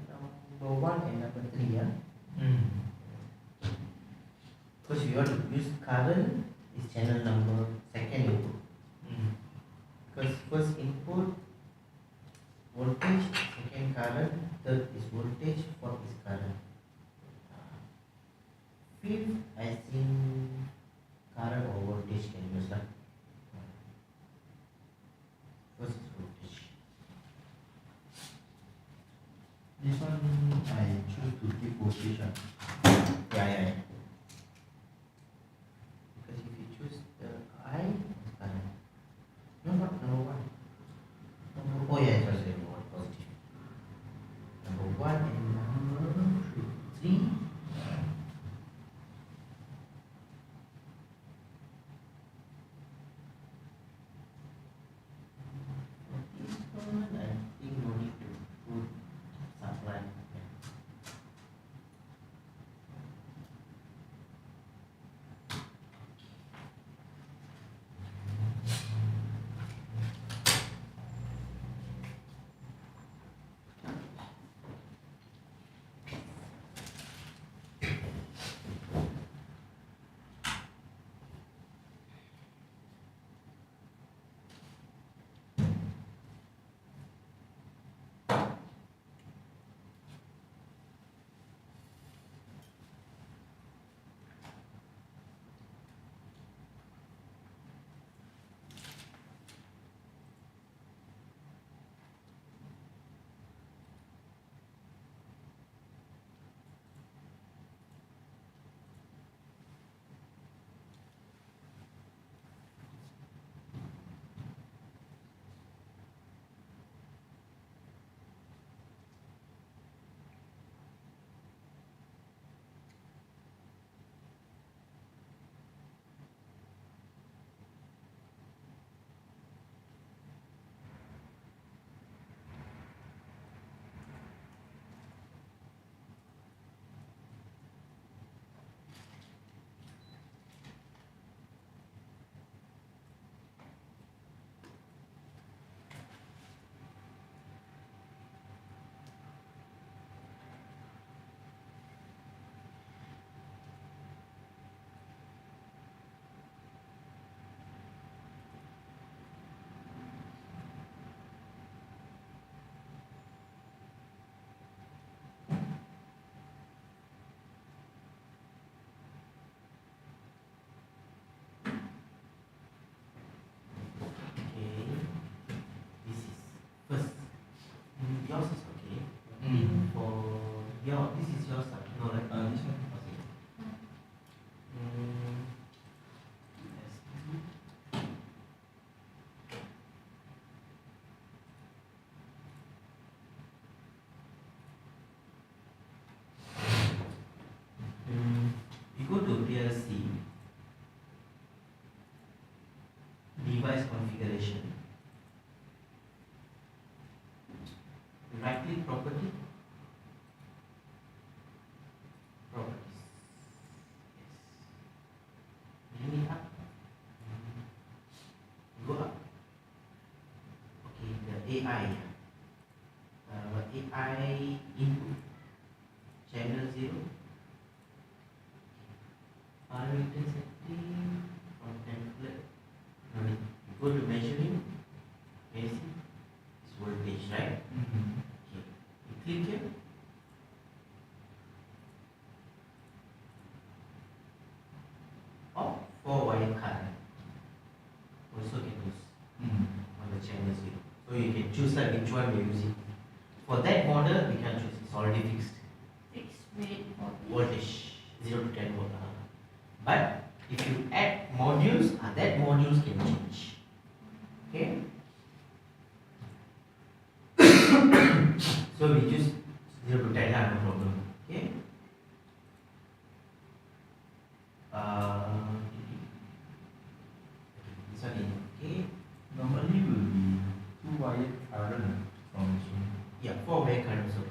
number 1 and number 3, yeah? Because you want to use current, is is channel number second input. Because first input voltage, second current, third is voltage, fourth is current. Fifth, I think current or voltage can use lah. First is voltage. This one I choose to keep voltage. Yeah. Because if you choose the I, it's current. No, not number one. Oh yeah, sorry, number one, positive. Number one and number three. This one, I think no need to put supply. Yours is okay. For this is yours, no, right? This one. Okay. You go to PLC, device configuration. Right click property, properties, yes, bring it up, go up, okay, the AI, AI input, channel 0, file setting from template, you go to measuring, AC, it's voltage, right? Click here. Or 4-wire current. Also can use on the channel 0. So you can choose like which one you're using. For that model, we can choose. It's already fixed. Fixed rate Voltage 0 to 10 volt. But if you add modules, that modules can change. Okay. So we choose 0 to 10, no problem. Okay. This one is okay. Normally will be 2-wire current from machine. Yeah, 4-wire current also.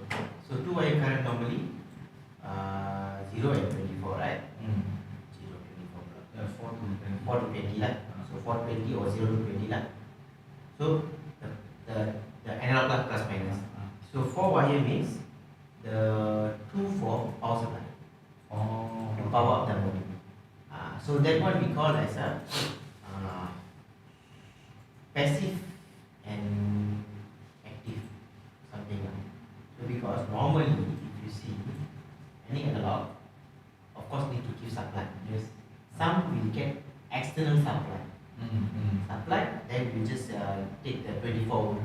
So 2-wire current normally 0 and 24, right? 0 24. Yeah, 4 to 10. 4 to 20 lah. So 4 to 20 or 0 to 20 lah. So the analog lah plus minus. So 4-wire means the 2 for power supply. Oh. To power up the module. So that that one we call as a passive and active, something like that. So because normally if you see any analog, of course need to give supply. Yes. Some will get external supply. Mm-hmm. Supply, then you just take the 24,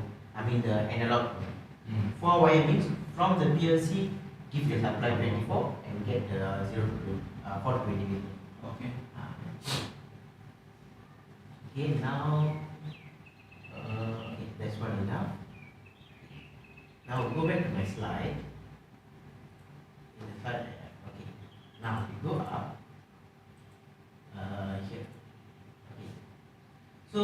the analog. Mm. 4 wire means from the PLC give the supply 24 and get the 0 to 4 to 20 meter. Okay. Okay, now okay, that's one enough. Now go back to my slide. In the slide, okay. Now we go up here. Okay. So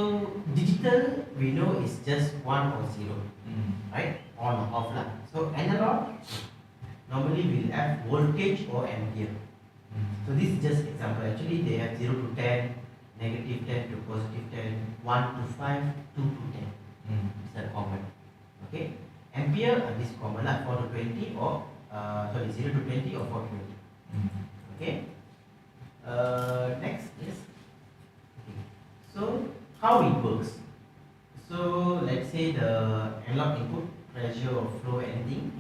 digital we know is just 1 or 0, right? On or off lah. So analog normally will have voltage or ampere. So this is just example. Actually they have 0 to 10, negative 10 to positive 10, 1 to 5, 2 to 10. It's a common. Okay. Ampere this common lah, 4 to 20 or 0 to 20 or 4 to 20. Okay. Next is okay. So how it works. So let's say the analog input pressure or flow anything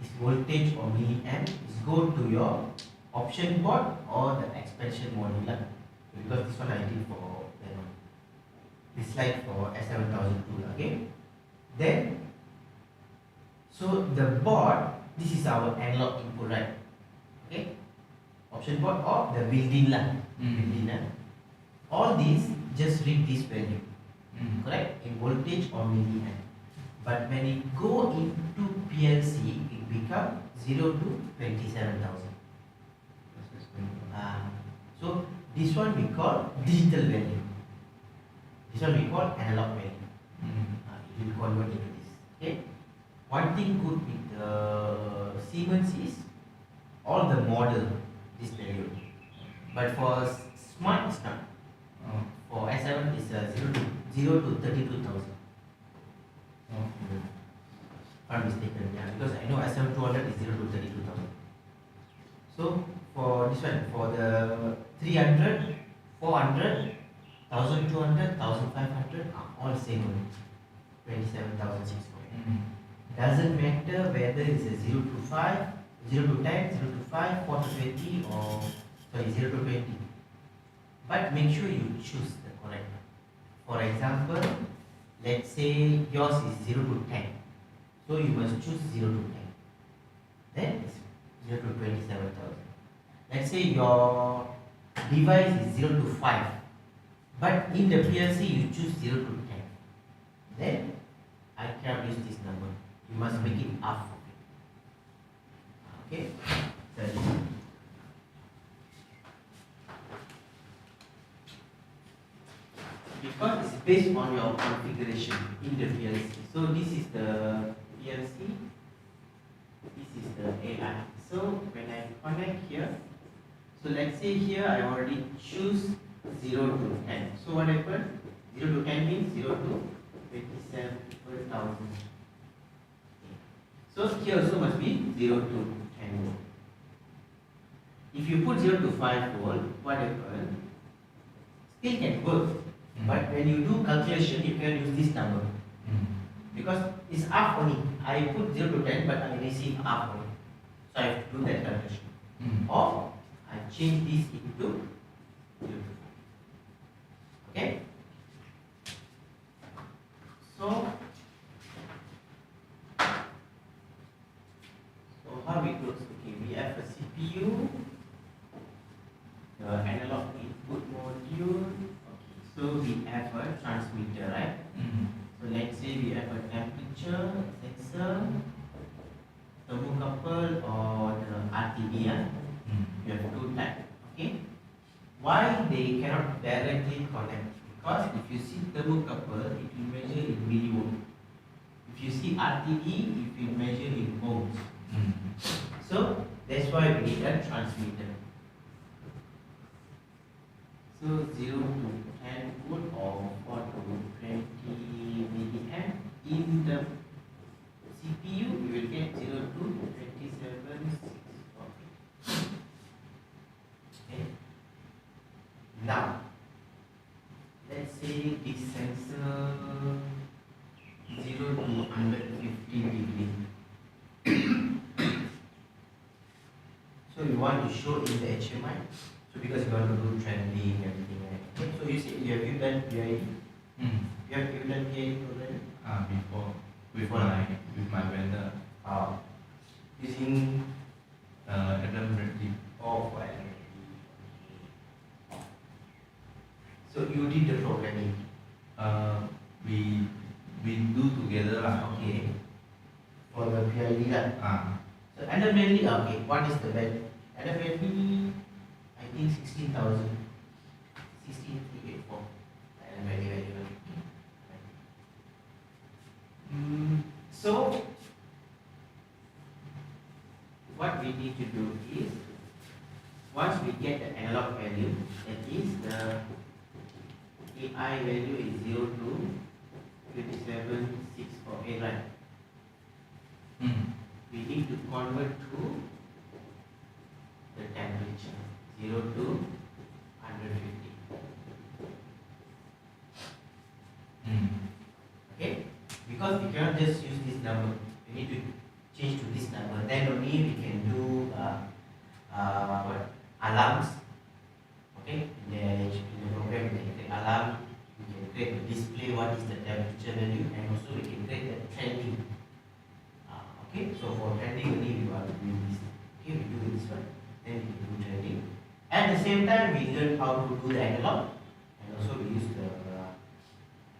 is voltage or milliamp is go to your option board or the expansion module lah. Because this one I did for this slide for S7-1200. Okay. Then so the board, this is our analog input, right? Okay. Option board or the built-in lah. Built-in lah. All these just read this value. Correct? In voltage or milliamp. But when it go into PLC, it become 0 to 27,000. So this one we call digital value. This one we call analog value. It will convert into this. Okay. One thing good with the Siemens is all the model this value. But for smart it's not. For S7 is 0 to 32,000. If I'm mistaken, yeah, because I know S7-1200 is 0 to 32,000. So for this one, for the 300, 400, 1200, 1500 are all same only. 27,600. Doesn't matter whether it's a 0 to 5, 0 to 10, 0 to 5, 4 to 20 or 0 to 20. But make sure you choose the correct one. For example, let's say yours is 0 to 10. So you must choose 0 to 10. Then it's 0 to 27,000. Let's say your device is 0 to 5. But in the PLC you choose 0 to 10. Then I cannot use this number. You must make it half of it. Okay? Because it's based on your configuration in the PLC. So this is the PLC, this is the AI. So when I connect here, so let's say here I already choose 0 to 10. So what happened? 0 to 10 means 0 to 27,000. So here also must be 0 to 10 volt. If you put 0 to 5 volt, what happens? Still can work. But when you do calculation, you can use this number. Because it's half only. I put 0 to 10, but I receive half only. So I have to do that calculation. Or I change this into 0 to 5. Okay? So how it looks? Okay, we have a CPU, the analog input module. So we have a transmitter, right? So let's say we have a temperature sensor, thermocouple or the RTD. You have two types. Okay. Why they cannot directly connect? Because if you see thermocouple, it will measure in millivolt. If you see RTD, it will measure in volts. So that's why we need a transmitter. So 0 to 10 volt or 4 to 20 milliamp. In the CPU, you will get 0 to 27,640. Okay. So you want to show in the HMI. So because you want to do trending everything, right? Okay. So you say have you done PID? You have you done PID already? Before with Before. my vendor. Using Adam Bradley. for So you did the programming. We do together lah. Okay. For the PID lah. So Adam Bradley, okay, what is the bed? Adam Bradley, I think 16,000. 16,384. Adam Bradley very well. So what we need to do is, once we get the analog value, that is the AI value is 0 to 27648, right? We need to convert to the temperature 0 to 150. Okay? Because we cannot just use this number, we need to change to this number. Then only we can do alarms. Okay? In the program we can create alarm, we can create a display what is the temperature value, and also we can create the trending. Okay, so for trending only we want to do this. Okay, we do this one, then we can do trending. At the same time, we learn how to do the analog, and also we use the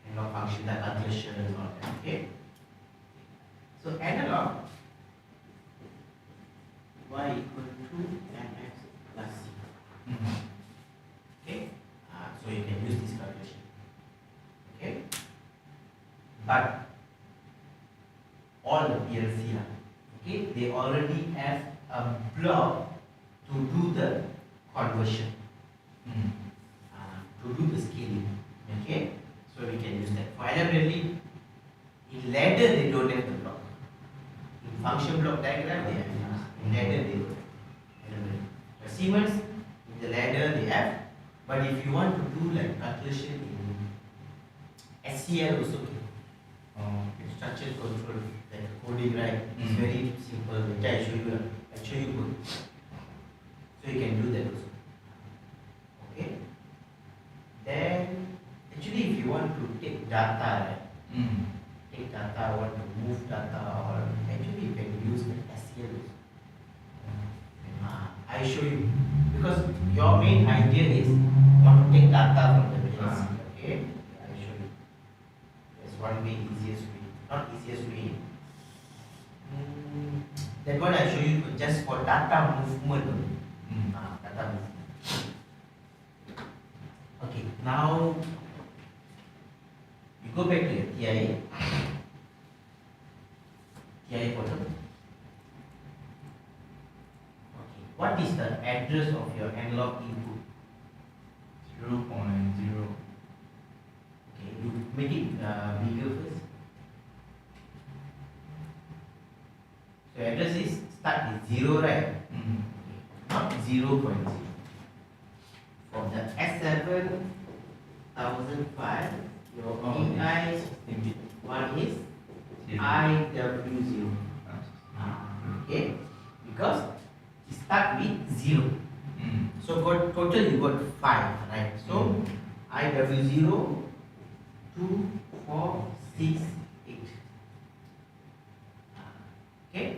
analog function like calculation and all that. Okay. So analog y equal to mx plus c. Okay. So you can use this calculation. Okay. But all the PLC, okay, they already have a block to do the conversion, to do the scaling. Okay, so we can use that. For LMLE, in ladder they don't have the block. In function block diagram they have. In ladder they don't have. For Siemens, in the ladder they have. But if you want to do like calculation in SCL also, structured control, like coding, right? It's very simple. Later I show you good. So you can do that also. Okay. Then actually if you want to take data, right? Take data, want to move data, or actually you can use the SCL also. I show you, because your main idea is not to take data from the PLC. Okay. I show you. There's one way, easiest way. Not easiest way. That one I show you just for data movement only. Data movement. Okay, now you go back to your TIA. TIA bottom. Okay, what is the address of your analog input? 0.0. Okay, you make it bigger first. So address is start with 0, right? Not 0.0. For the S7-1500, your EI one is IW0. Okay, because it start with 0. So for total you got 5, right? So IW0, 2, 4, 6, 8. Okay.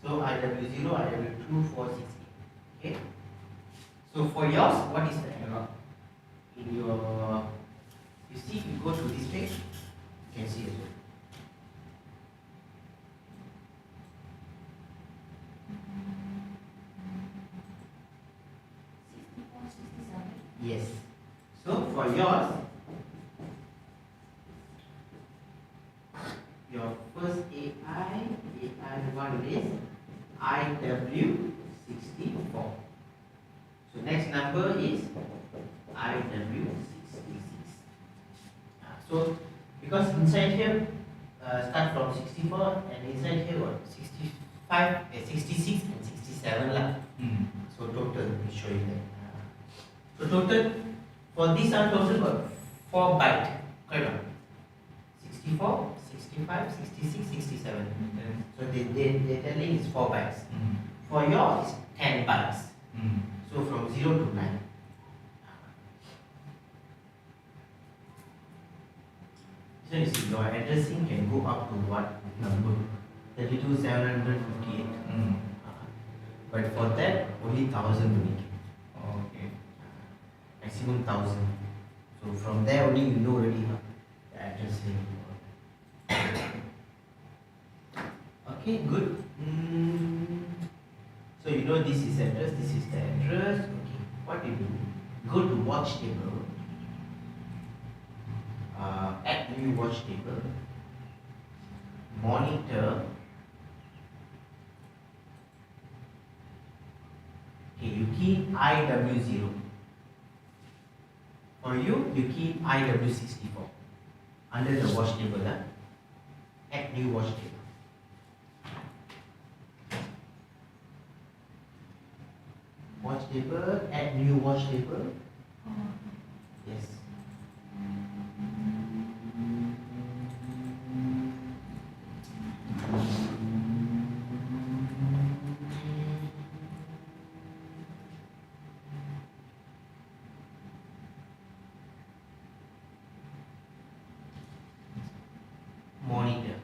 So IW0, IW2, 4, 6, 8. Okay. So for yours, what is the analog? In your, you see, you go to this page, you can see as well. Yes. So for yours, your first AI1 is IW64. So next number is IW66. So because inside here start from 64 and inside here what 65, 66 and 67 lah. So total we show you that. So total for this are total what 4 byte. Correct? 64, 65, 66, 67. So they telling is 4 bytes. For yours 10 bytes. So from 0 to 9. So you see, your addressing can go up to what number? 32,758. But for that, only 1,000 to make it. Okay. Maximum 1,000. So from there only you know already the addressing. Okay, good. So you know this is address, this is the address. Okay, what you do? Go to watch table. Add new watch table. Monitor. Okay, you key IW0. For you key IW64 under the watch table. Add new watch table. Watch table, add new watch table. Yes. Monitor.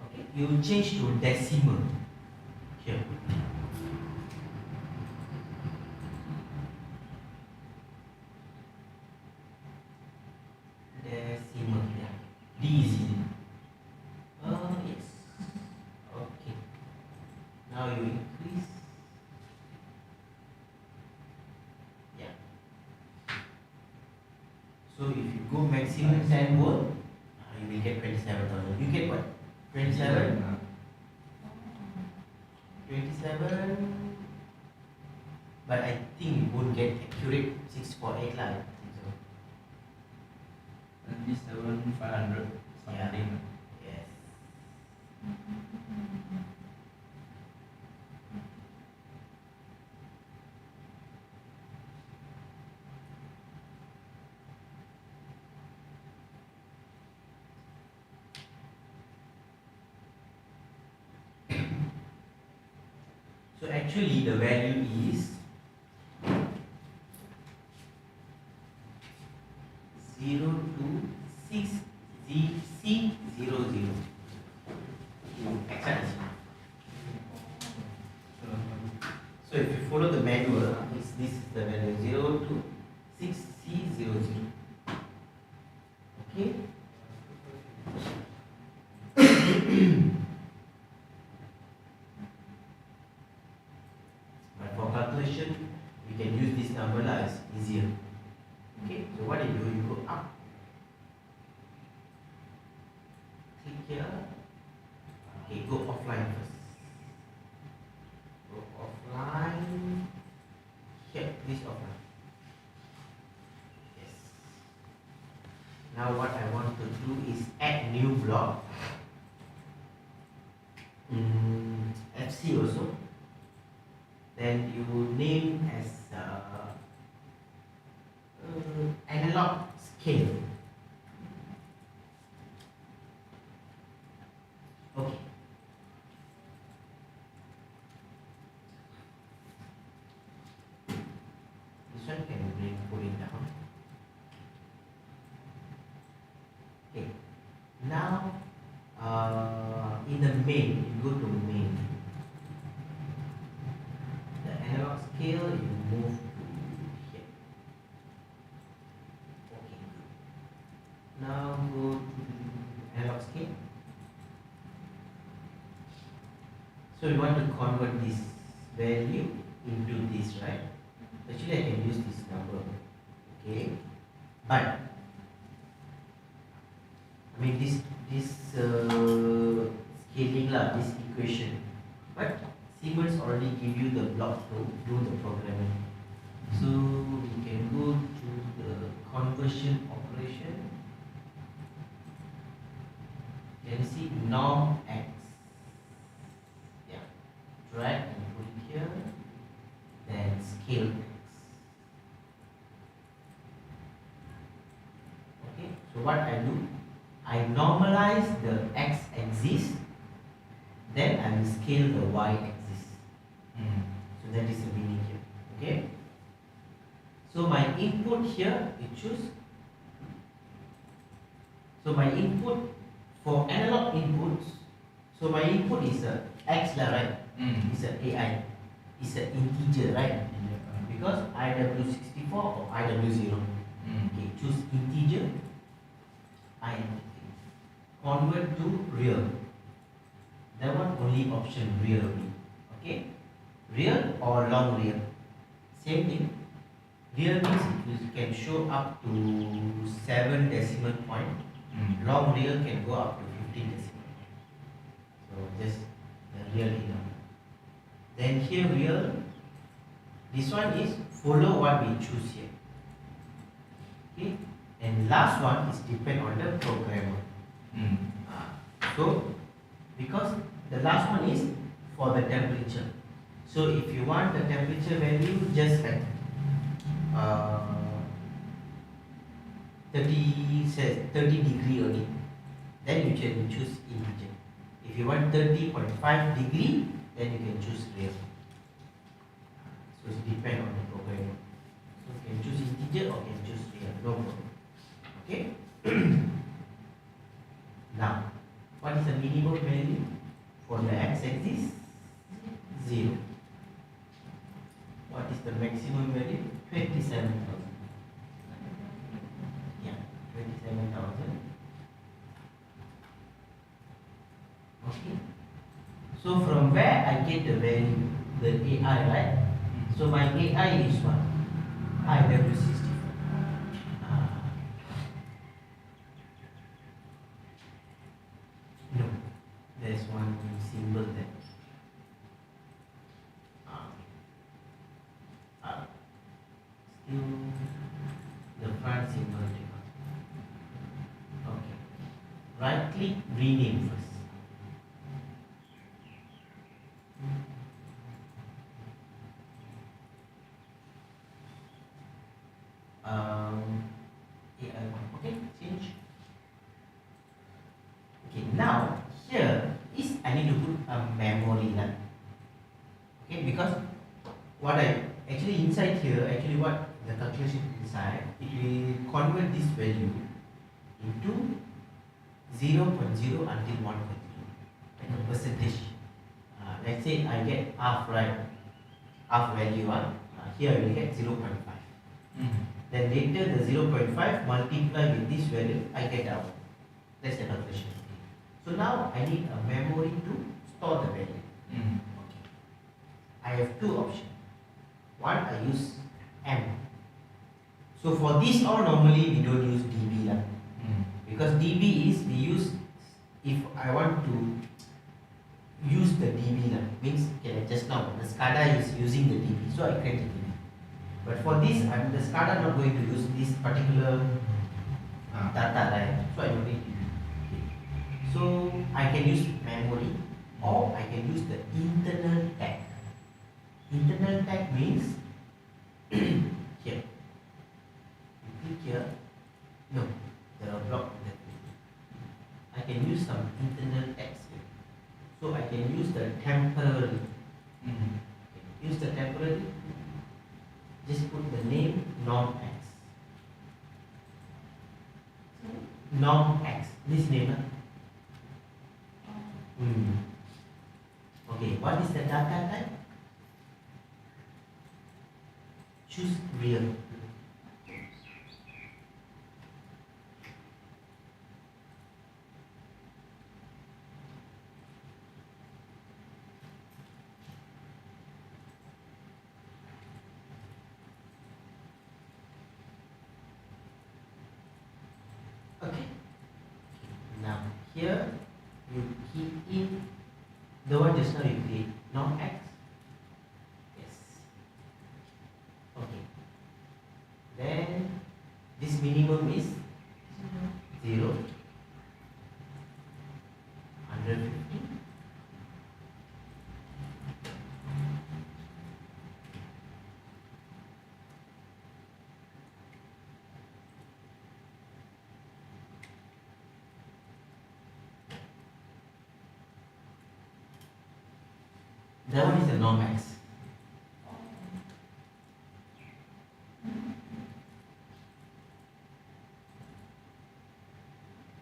Okay, you change to decimal here. Decimal, yeah. D is in. Yes. Okay. Now you increase. Yeah. So if you go maximum 10 volt, you will get 27,000. You get what? 27? 27. But I think you won't get accurate 648 lah. I think so. 27,500 something. Yes. So actually the value is 026C00. Exactly. So if you follow the manual, this is the value 026C00. Okay. But for calculation, we can use this number lah, it's easier. Okay, so what you do, you go up, click here, okay, go offline first. Go offline, here, this offline. Yes. Now what I want to do is add new block. FC also. Then you name as analog scale. Okay. This one can put it down. Okay. Now, in the main, you go to main. The analog scale, you move to here. Okay, good. Now go to analog scale. So you want to convert this value into this, right? Actually, I can use this number. Okay, but I mean this scaling lah, this equation. But Siemens already give you the block to do the programming. So you can go to the conversion operation. You can see norm X. Yeah, drag normalize the x-axis, then I will scale the y-axis. So that is the meaning here. Okay. So my input here, you choose. So my input for analog inputs. So my input is a x lah, right? It's a AI. It's an integer, right? Because IW64 or IW0. Okay, choose integer. I convert to real. That one only option real only. Okay, real or long real. Same thing. Real means it can show up to 7 decimal point. Long real can go up to 15 decimal point. So just the real number. Then here real. This one is follow what we choose here. Okay, and last one is depend on the programmer. So because the last one is for the temperature. So if you want the temperature value, just like 30 degree only, then you can choose integer. If you want 30.5 degree, then you can choose real. So it depends on the programmer. So you can choose integer or can choose real, no problem. Okay. Now, what is the minimum value for the x-axis? 0. What is the maximum value? 27,000. Yeah, 27,000. Okay. So from where I get the value? The AI, right? So my AI is what? IW64. No, there's one symbol there. Still the front symbol. Okay. Right click, rename first. AI one. Okay, change. Okay, now here is I need to put a memory lah. Okay, because what I actually inside here, actually what the calculation inside, it will convert this value into 0.0 until 1.0, like a percentage. Let's say I get half, right? Half value, here I will get 0.5. Then later the 0.5 multiply with this value, I get out. That's the calculation. So now I need a memory to store the value. Okay. I have two options. One, I use M. So for this all normally we don't use DB lah. Because DB is we use if I want to use the DB lah, means okay, just now the SCADA is using the DB, so I create the DB. But for this, the SCADA not going to use this particular data, right? So I don't need DB. Okay. So I can use memory or I can use the internal tag. Internal tag means here. You click here. No, there are blocks there. I can use some internal tags here. So I can use the temporary. Okay. Use the temporary. Just put the name non-x. Non-x. This name. Okay, what is the data type? Choose real. Okay. Now here you key in the one just now you create non-x. Yes. Okay. Then this minimum is 0, 150. That one is the norm X.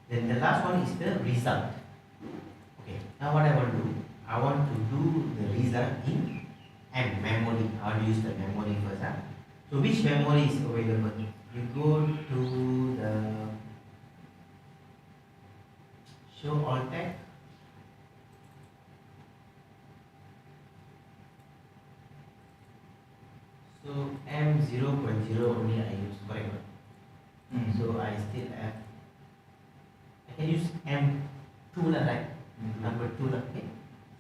Then the last one is the result. Okay, now what I want to do, I want to do the result in memory. I want to use the memory first. So which memory is available? You go to the show all tag. So M0.0 only I use, correct? So I still have, I can use M2 lah, right? Number 2 lah, okay?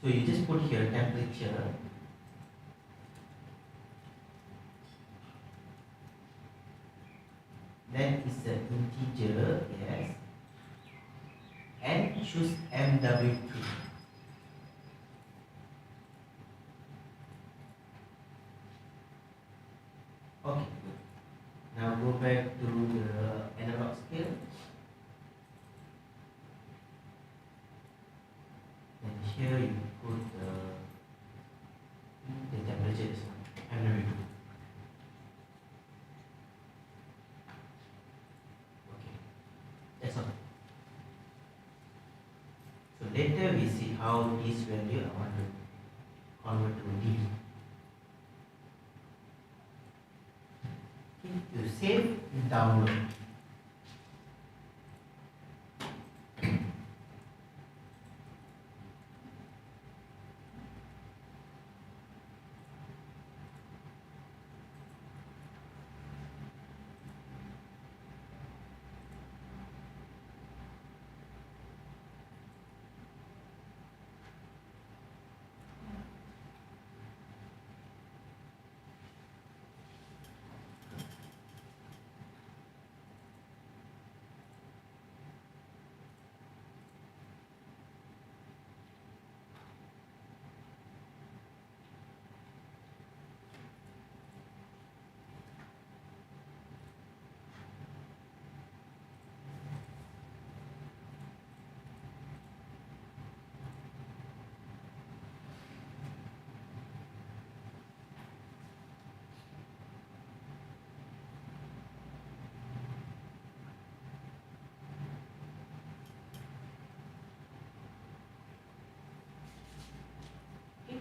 So you just put here temperature. Then it's an integer, yes. And choose MW2. Okay, good. Now go back to the analog scale. And here you put the temperature is MW2. Okay, that's all. So later we see how this value I want to convert to dB. You save, you download.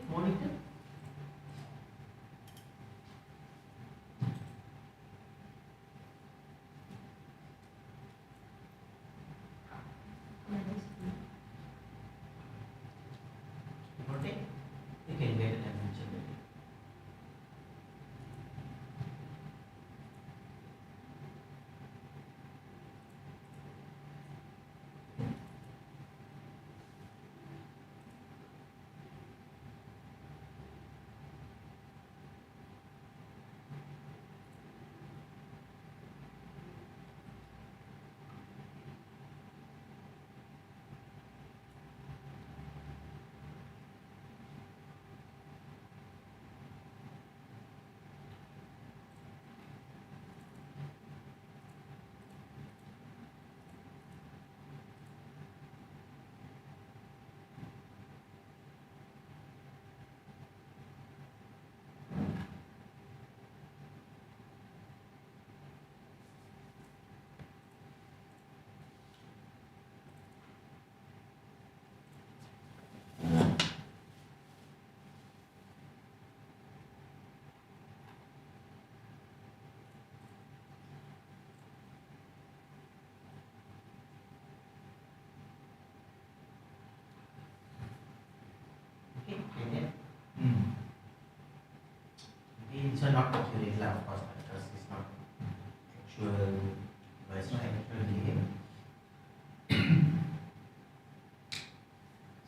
Monitor. Okay, you can get a temperature value. This one not accurate lah, of course, because it's not actual device, right? Okay.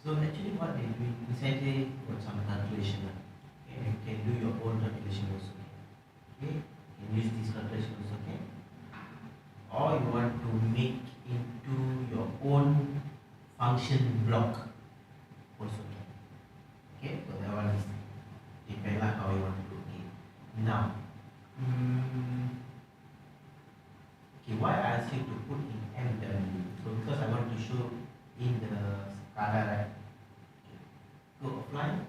So actually what they do inside they got some calculation lah. Okay, you can do your own calculation also. Okay, you can use this calculation also, okay? Or you want to make into your own function block also, okay? Okay, so that one is depend lah how you want to do. Now, okay, why I ask you to put in MW? So because I want to show in the SCADA, right? Okay. Go offline.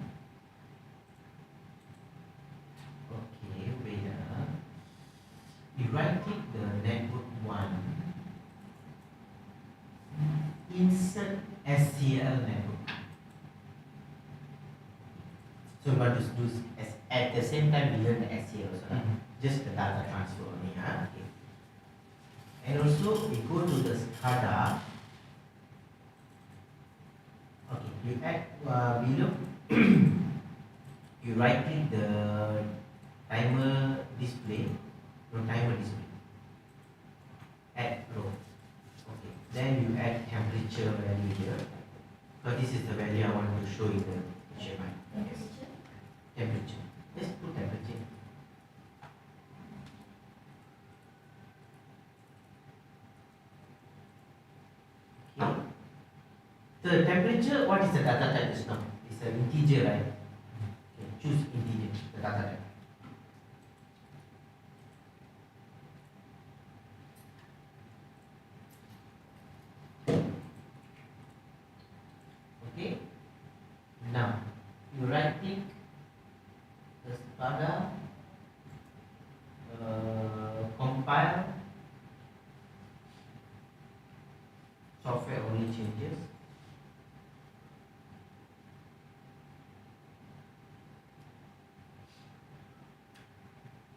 insert SCL network. So we want to do at the same time we learn the SCL also, just the data transfer only. Okay. And also we go to the SCADA. Okay, you add below. You right click the timer display, timer display. Add row. Okay, then you add temperature value here. So this is the value I want to show in the HMI. Temperature. Just put temperature. Okay. The temperature, what is the data type just now? It's an integer, right? Okay, choose integer, the data type. Okay. Now you right click the SCADA, compile, software only changes.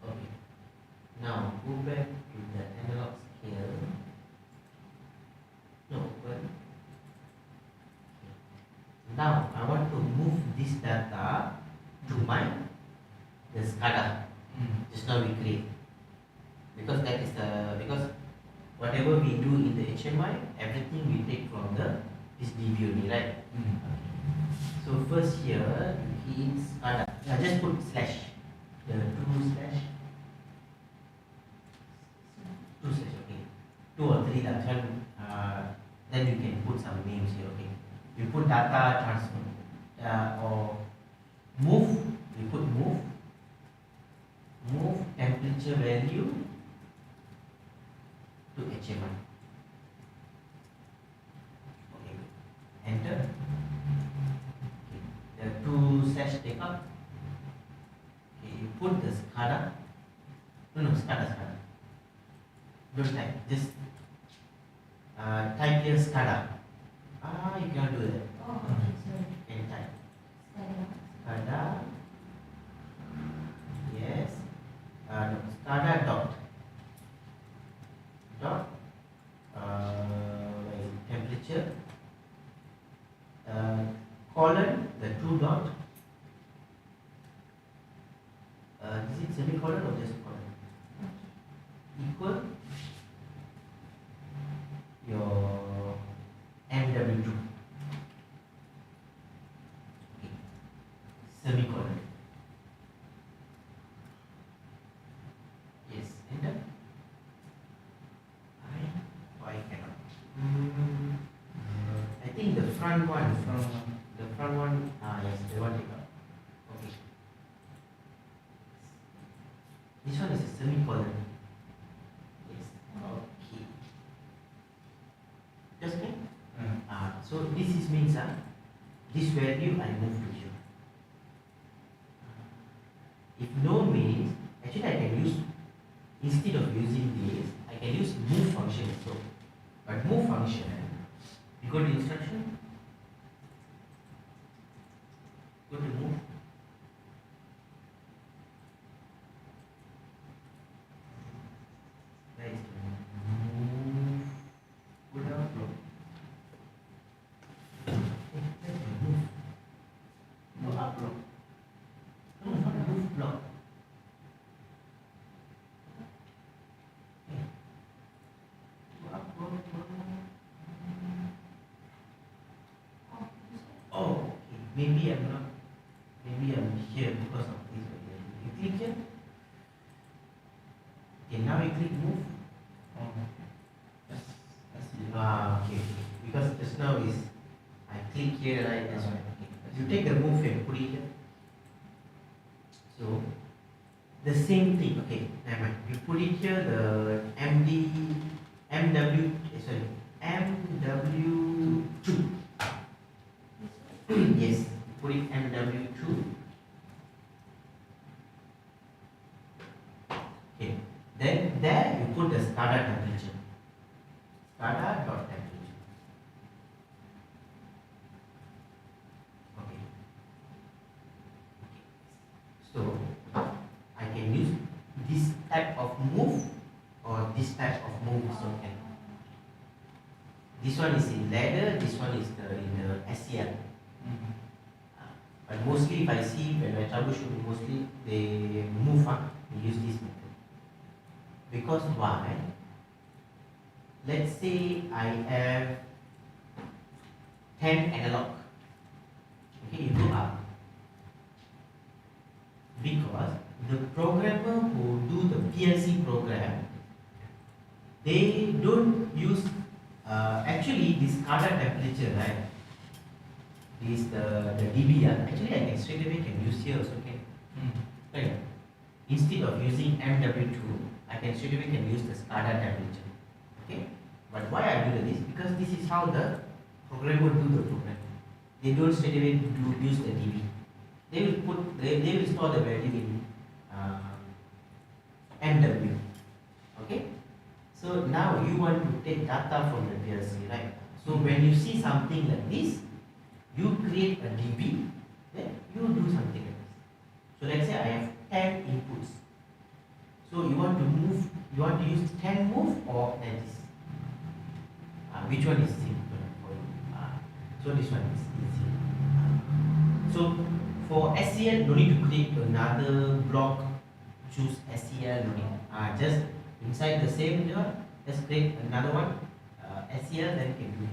Okay. Now go back to the analog scale. No, well. Now I want to move this data to the SCADA. Just now we create, because that is because whatever we do in the HMI, everything we take from this DB only, right? Okay. So first here you key in SCADA. Just put slash, the two slash, okay, 2 or 3 that then you can put some names here. Okay, you put data transfer or move. You put move temperature value to HMI. Okay, enter. Okay. The 2 slash take up. Okay, you put the SCADA. No, SCADA. Don't type, just type here SCADA. You cannot do that. Oh, okay, sorry. Can type SCADA. Yes. No, SCADA dot temperature colon the 2 dot. Is it semicolon or just colon? Equal your MW2. Okay. Semicolon. Yes, enter. Why cannot? I think the front one. Yes, the one take up. Okay. This one is a semicolon. Yes. Okay. Just okay? So this is means this value I move to here. If no means, actually I can use, instead of using this, I can use move function. So, but move function, you go to instruction, go to move. Where is the move? Go down, block. Where's the move? Go up, block. No, not move block. Oh, okay. Maybe I'm here because of this. You click here. Okay, now you click move. Okay. Because just now is I click here, right? That's right. Okay. You take the move and put it here. So the same thing. Okay, never mind. You put it here. The MW2. Yes, put it MW2. Okay, then there you put the SCADA temperature. SCADA dot temperature. So I can use this type of move or this type of move is okay. This one is in ladder, this one is in the SCL. But mostly if I see when I troubleshoot, mostly they move, they use this method. Because why? Let's say I have 10 analog. Okay, you go up. Because the programmer who do the PLC program, they don't use actually this SCADA temperature, right? This the dB. Actually, I can straight away can use here also. Okay, right? Instead of using MW2, I can straight away can use the SCADA temperature. Okay, but why I do this? Because this is how the programmer do the program. They don't straight away use the dB. They will store the value in MW. Okay. So now you want to take data from the PLC, right? So when you see something like this, you create a DB, then you do something like this. So let's say I have 10 inputs. So you want to use 10 move or 10 this. Which one is simple for you? So this one is easy. So for SCL, no need to create another block, choose SCL, no need. Just inside the same one, just create another one, SCL, then you can do it.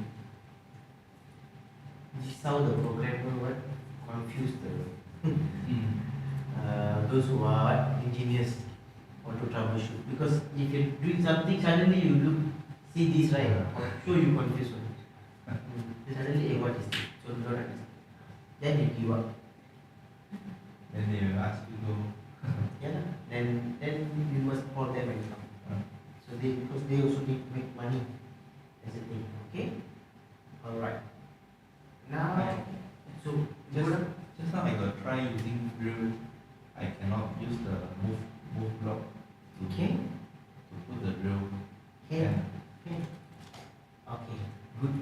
This is how the programmer will confuse those who are engineers want to troubleshoot. Because if you're doing something, suddenly you look, see this, right? Sure, you confuse one. Suddenly, hey, what is this? So you don't understand. Then you give up. Then they will ask you to Yeah, then you must call them and come. So because they also need to make money as a thing. Okay? Alright. Now, so just now I got try using drill. I cannot use the move block to put the drill. Okay. Okay. Good.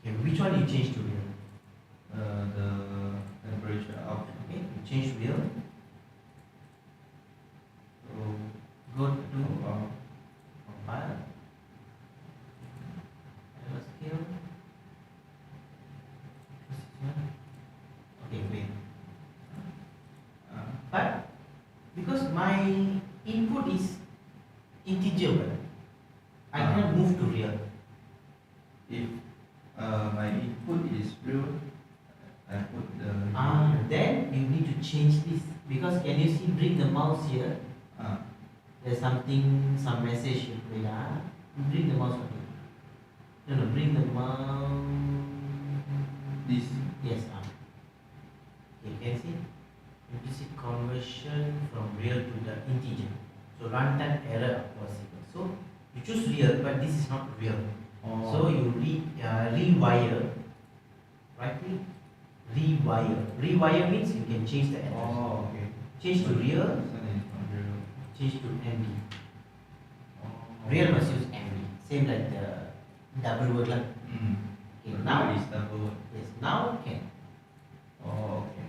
Okay, which one you change to real? The temperature out. Okay, you change to real. So go to compile. Scale. Okay, wait. But because my input is integer, I cannot move to real. If my input is real, I put the then you need to change this, because can you see, bring the mouse here, there's something, some message you play, bring the mouse over here. No, bring the mouse, this. yes, okay, can you see, implicit conversion from real to the integer, so runtime error possible. So you choose real, but this is not real. So you rewire, right click, rewire. Rewire means you can change the address. Okay. Change to real, This one is not real. change to MD. Real must use MD. Same like the double word lah. Okay, now is double word. yes, now can. Okay.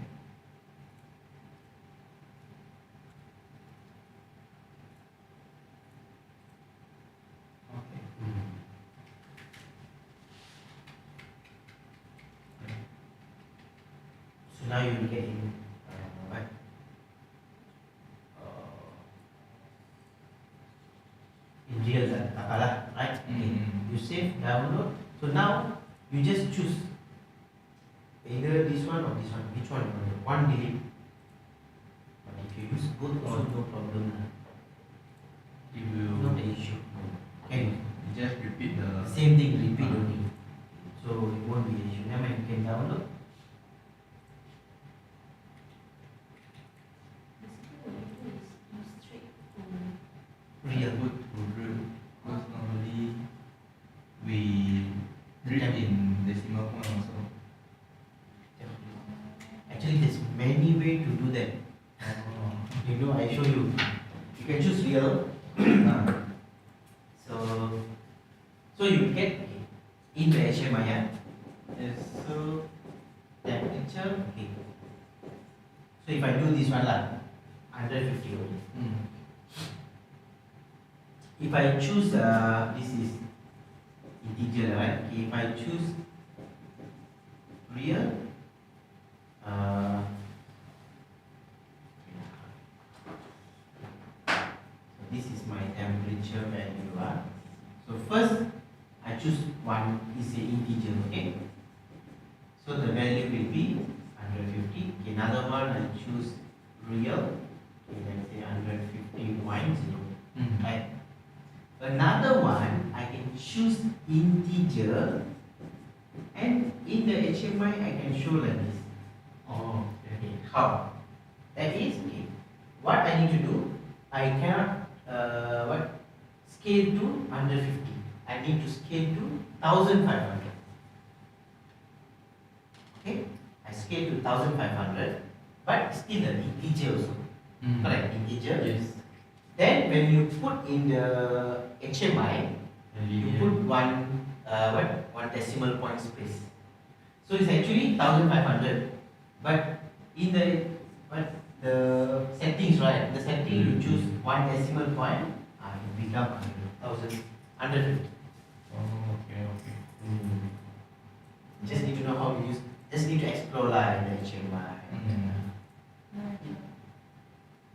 Okay. So now you will get in what? In real lah, right? Okay. You save, download. So now you just choose either this one or this one. Which one you want? One delete. But if you use both, also no problem lah. If you Not the issue. Can you just repeat the same thing, repeat only. So it won't be an issue. Now you can download. Basically, what you do is you straight to Real. put to drill. Because normally we read in decimal point also. Actually, there's many ways to do that. You know, I show you. You can choose real. So you get in the HMI. Yes. So that So if I do this one lah, 150 only. If I choose this is integer, right? Okay, if I choose real, so this is my temperature value. So first I choose one is a integer, okay? So the value will be 150. Okay, another one I choose real. Okay, let's say 150.0. Right. Another one I can choose integer, and in the HMI I can show like this. Oh, Okay, how? That is, okay, what I need to do, I cannot scale to 150. I need to scale to 1500. Okay, I scale to 1500, but still an integer also. Correct, integer. Yes. Then when you put in the HMI, you put one decimal point space. So it's actually 1500, but in the settings, right? The setting you choose one decimal point, it become 150. Oh, okay. Just need to know how to use. Just need to explore in the HMI.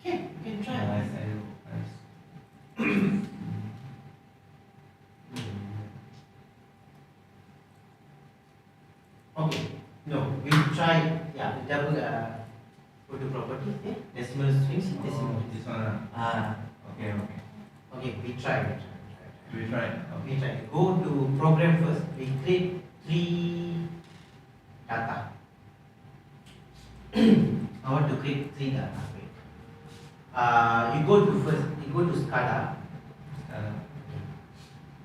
Okay, you can try. Nice. Okay, no, we try. Yeah, we double go to properties. Yeah, decimal strings. Decimal. This one. Okay. Okay, we try. We try. We try. Go to program first. We create 3 data. I want to create 3 data. You go to SCADA.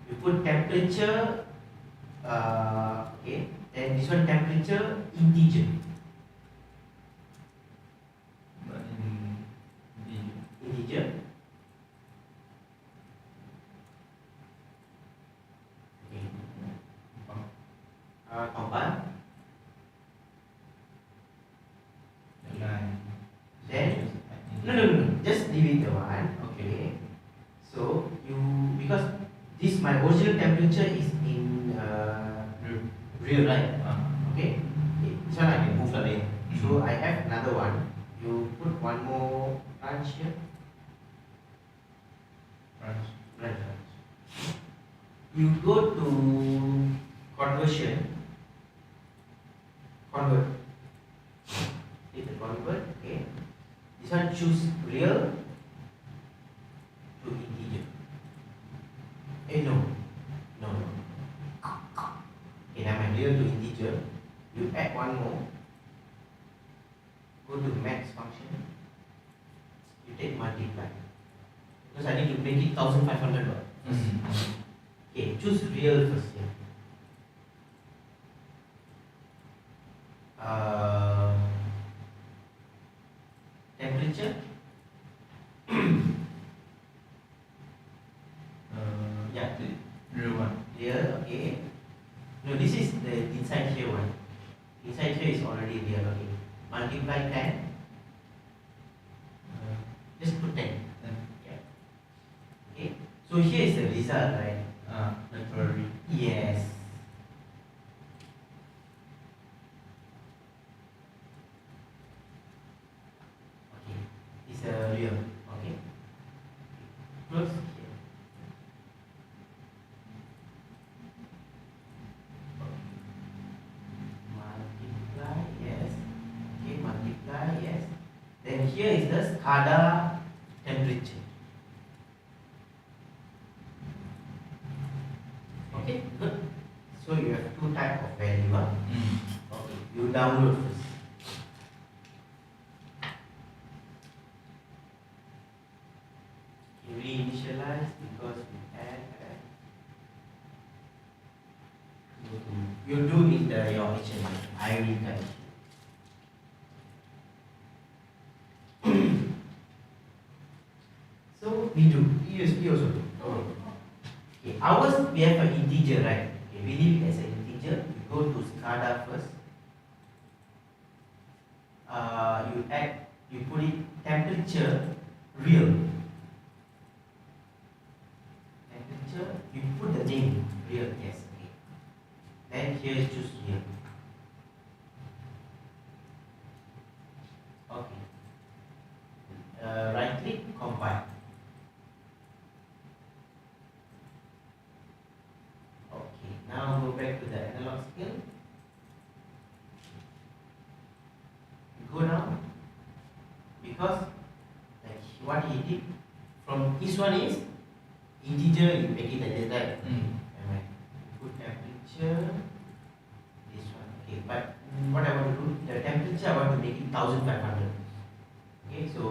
You put temperature. Okay. Then this one temperature integer. But Integer. Okay. Compile. Then no. Just leave it the one. Okay. So because this my original temperature is in real, right? Okay. This one I can move away. So I have another one. You put one more branch here. Branch. You go to conversion. Convert. Hit the convert. Okay. This one choose real to integer. No. Okay, now my real to integer. You add one more. Go to max function. You take multiply. Because I need to make it 1500. Okay, choose real first here. Temperature. Yeah, real one. real. Okay. No, this is the inside here one. Inside here is already real. Okay. Multiply 10. Just put 10. Yeah. Okay. So here is the result, right? Temporary. Yes. Okay. It's a real. Okay. Close here. Multiply, yes. Okay, multiply, yes. Then here is the SCADA temperature. Okay, good. So you have 2 types of value. Okay, you download first. You reinitialize because we add. You do need your HMI. I will guide you. So we do. We also do. Okay, ours we have an integer, right? Okay, we leave it as an integer. You go to SCADA first. You add you put it temperature real. Temperature, you put the name real, yes, okay. Then here choose real. Okay. Right click, compile. Okay, now go back to the analog scale. Go down, because like what he did from this one is integer, you make it like this, right? Alright. Put temperature, this one, okay. But what I want to do, the temperature I want to make it 1500. Okay, so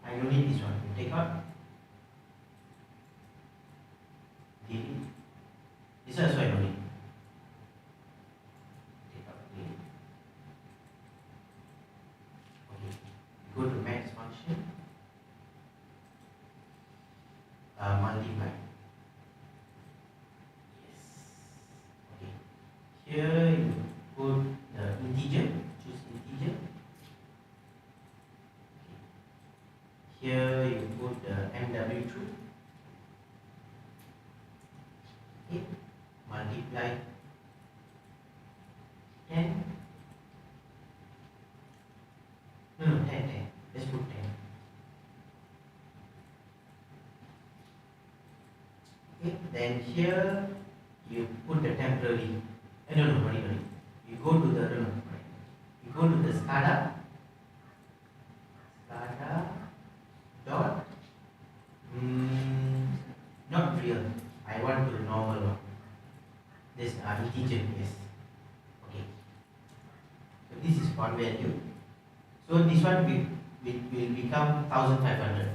I don't need this one. You take out, delete. This one also I don't need. Take out, delete. Okay, go to max function. Multiply. Yes. Okay. Here you put the integer. Choose integer. Okay. Here you put the MW2. Okay. Multiply 10. No, 10. Let's put 10. Okay. Then here you put the temporary. No, sorry. You go to the you go to the SCADA dot not real. I want to normal one. This integer, yes. Okay. So this is one value. So this one will become 1500.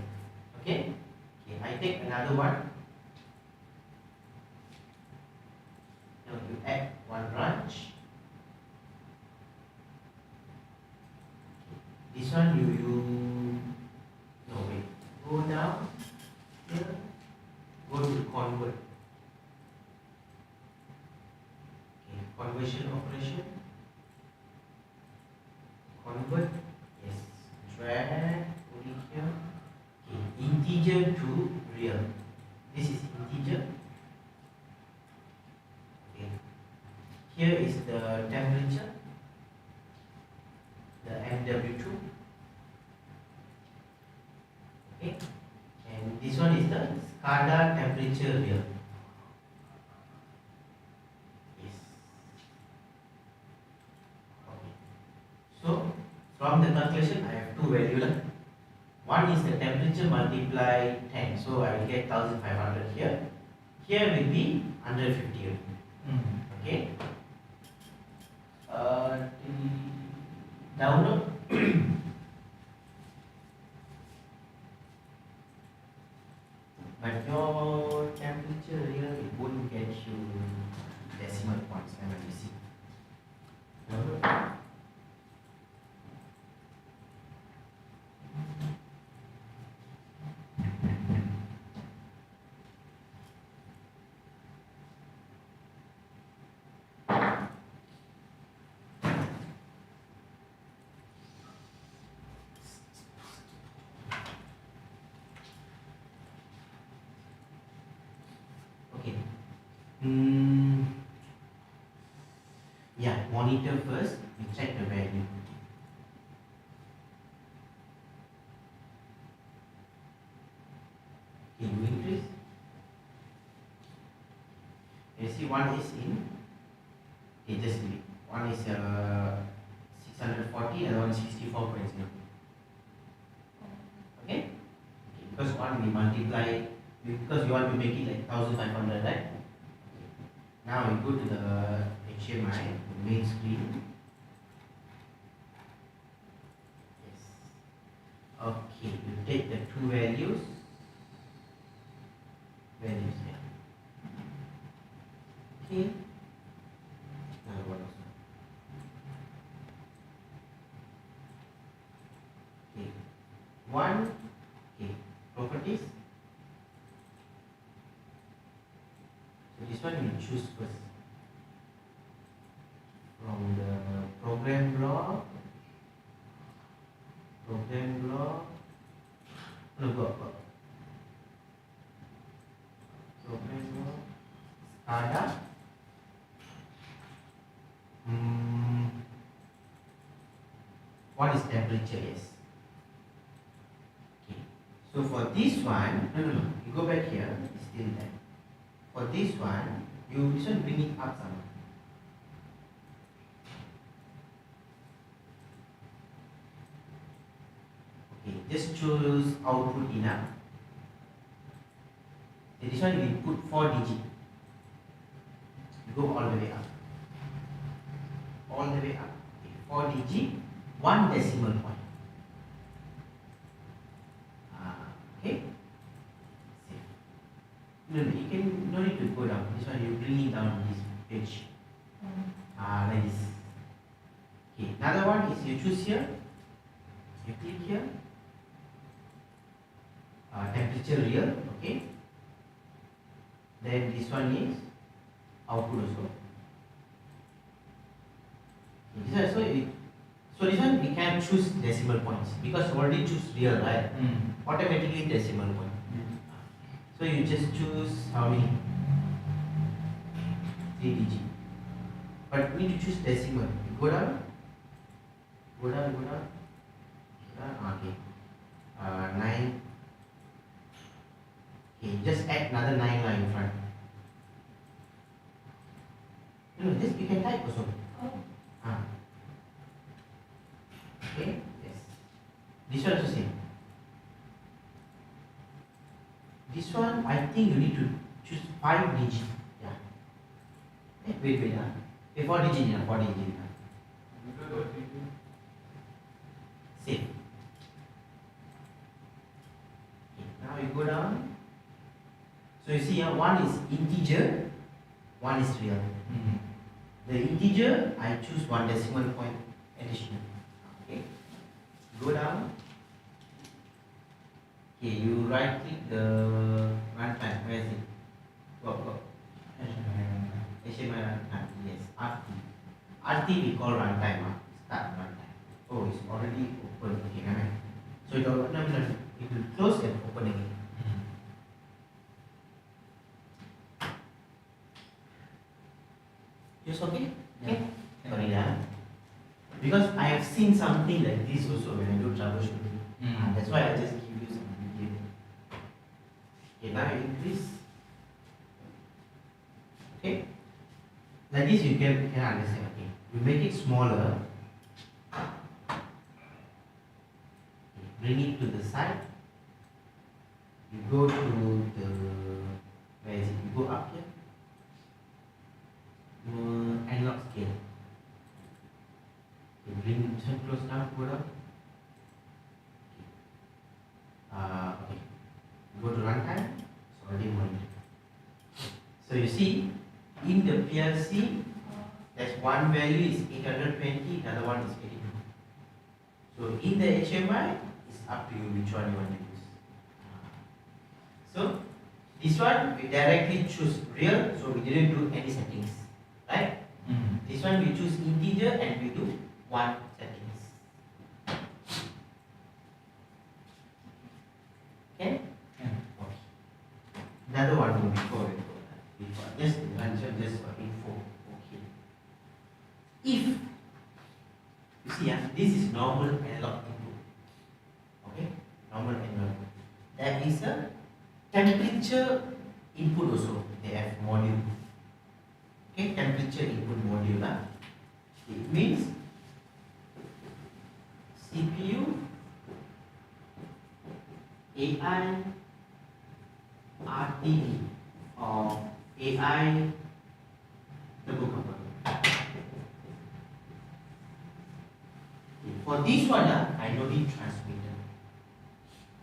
Okay. Okay. I take another one. Now you add one branch. This one no wait. Go down here. Go to convert. Okay, conversion operation. Convert. Yes. Drag. Put it here. Okay. Integer to real. This is integer. Okay. Here is the temperature. The MW2. Okay. And this one is the SCADA temperature real. Yes. Okay. So from the calculation I have two values. One is the temperature multiply 10. So I will get 1500 here. Here will be 150. Okay. Download. But your temperature here, it won't get you decimal points. Let me see. Download. Okay. Yeah, monitor first. You check the value. Okay, you increase. You see, one is in. Okay, just leave it. One is 640 and one is 64.0. Okay? Because one we multiply, because you want to make it like 1500, right? Now you go to the HMI, the main screen. Yes. Okay, you take the two values. Values here. Okay. Now what else? Okay. One. Okay. Properties. So this one you choose first. From the program block. program block. No, block. Program block. SCADA. What is temperature? Yes. Okay. So for this one, no. You go back here. It's still there. For this one, you this one bring it up somewhere. Okay. Just choose output enough. So this one we put 4 digit. You go all the way up. All the way up. Okay. 4 digit. 1 decimal point. Okay. Save. No, you can no need to go down. This one you bring it down to this page. Like this. Okay. Another one is you choose here. You click here. Temperature real. Okay. Then this one is output also. Okay, this one so this one we can choose decimal points because we already choose real, right? Automatically decimal point. So you just choose how many? 3 digit. But we need to choose decimal. You go down. Okay. 9. Okay, just add another 9 line in front. No, this we can type also. Okay, yes. This one also same. This one, I think you need to choose 5 digit. Yeah. Wait. 4 digit. 4 digit. Same. Okay, now you go down. So you see, one is integer, one is real. The integer, I choose 1 decimal point additional. Okay. Go down. Okay, you right click the runtime. Where is it? Go. HMI runtime. Yes, RT we call runtime. Start runtime. Oh, it's already open. Okay, come on. So it will close and open again. Just okay? Okay. Sorry, because I have seen something like this also when I do troubleshooting. That's why I just give you some video. Okay, now you increase. Okay. Like this you can understand. Okay. You make it smaller. Okay. Bring it to the side. You go to the where is it? You go up here. Analog scale. You bring this one close down, go down. Okay. Go to runtime. It's already monitored. So you see, in the PLC, there's one value is 820, another one is 82. So in the HMI, it's up to you which one you want to use. So this one we directly choose real, so we didn't do any settings. Right? This one we choose integer and we do 1 settings. Okay? Okay. Another one will before just for info. Okay. If you see, this is normal analog input. Okay? Normal analog. There is a temperature input also. They have module. Okay, temperature input module. It means CPU, AI, RTD or AI thermocouple. For this one, I don't need transmitter.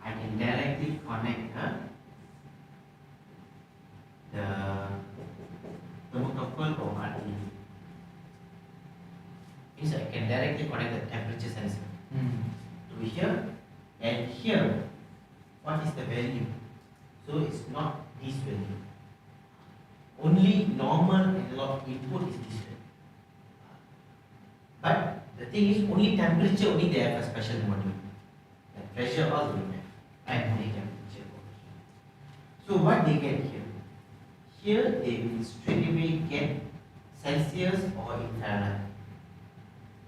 I can directly connect the thermocouple or RTD. Means I can directly connect the temperature sensor to here, and here, what is the value? So it's not this value. Only normal analog input is this value. But the thing is, only temperature, only they have a special module. pressure all they have, right? They can check over here. So what they get here? Here they will straight away get Celsius or in Fahrenheit.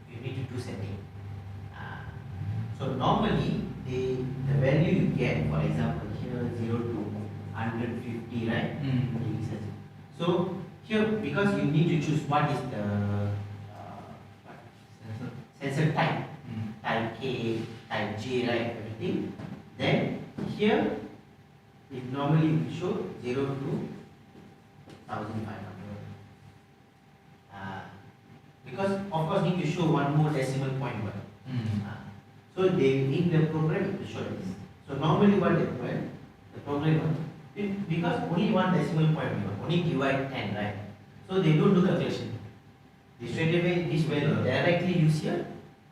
You need to do setting. So normally the value you get, for example, here 0 to 150, right? Degrees Celsius. So here, because you need to choose what is the sensor type, type K, type J, right? Everything. Then here it normally will show 0 to 1500. Because of course need to show one more decimal point. So they in the program it will show this. So normally what they provide, the programmer, because only one decimal point, only divide 10, right? So they don't do calculation. They straight away this will directly use here,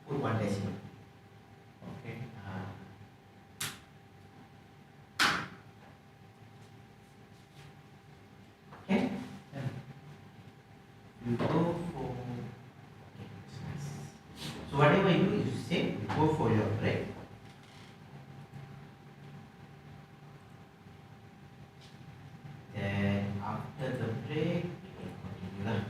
put one decimal. Okay. Okay? You go for, so whatever you do is you say, you go for your break. Then after the break, you can continue lah.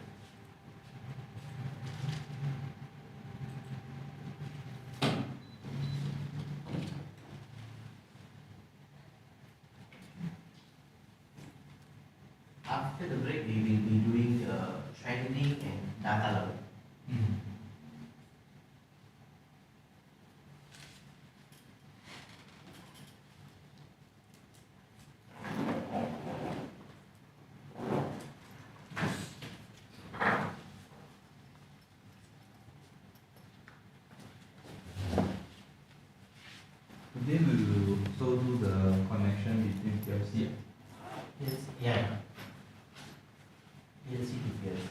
After the break, we will be doing training and data level. Today we will also do the connection between PLC. Yes, yeah. PLC to PLC.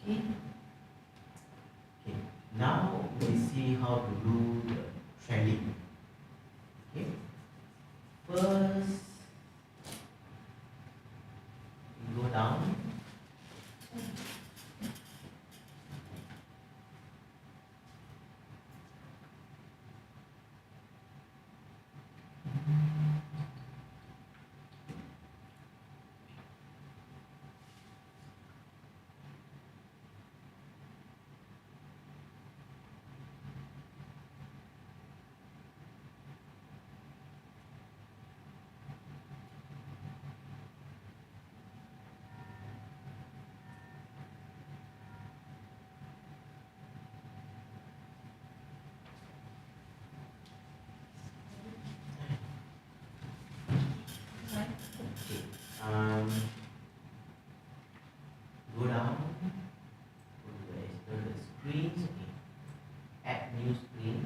Okay. Okay, now we see how to do the trending. Okay, first we go down. Right. Okay, go down, go to the screens. Okay, add new screen.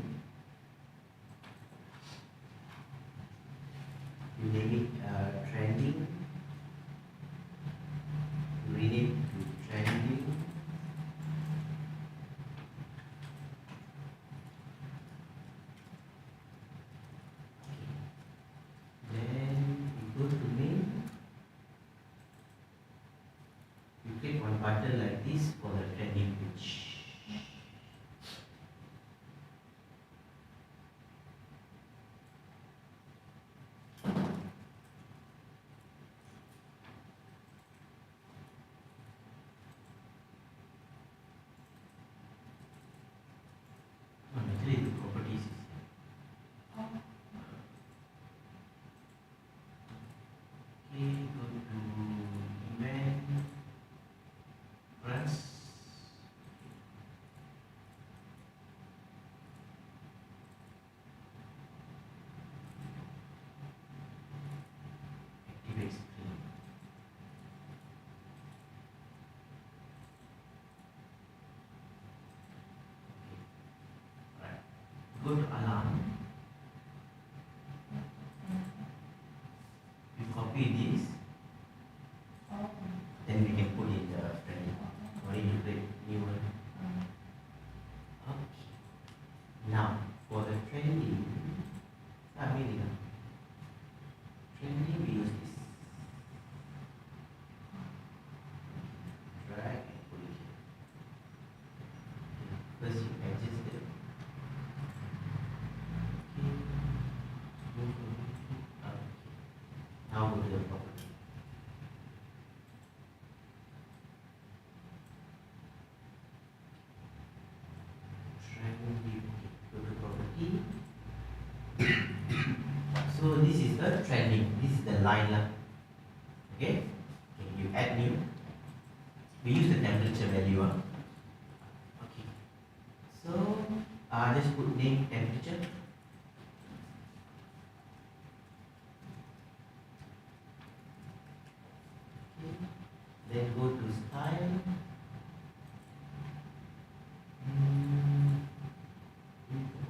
You name it trending. You rename it to trending. Then you go to name. You click one button like this for the trending page. Actually, the properties is Oh, okay. Go to event brands. Activate screen. Okay. Right. Go to alarm. You copy this, oh, then we can put in the trending. Or you create new one. Okay. Now for the trending, trending we use this. Drag and put it here. Okay. First you adjust it. Okay. Okay. Now go to the property. Trending. Go to property. So this is the trending. This is the line lah. Okay. Okay. You add new. We use the temperature value. Okay. So just put name temperature. Okay. Then go to style.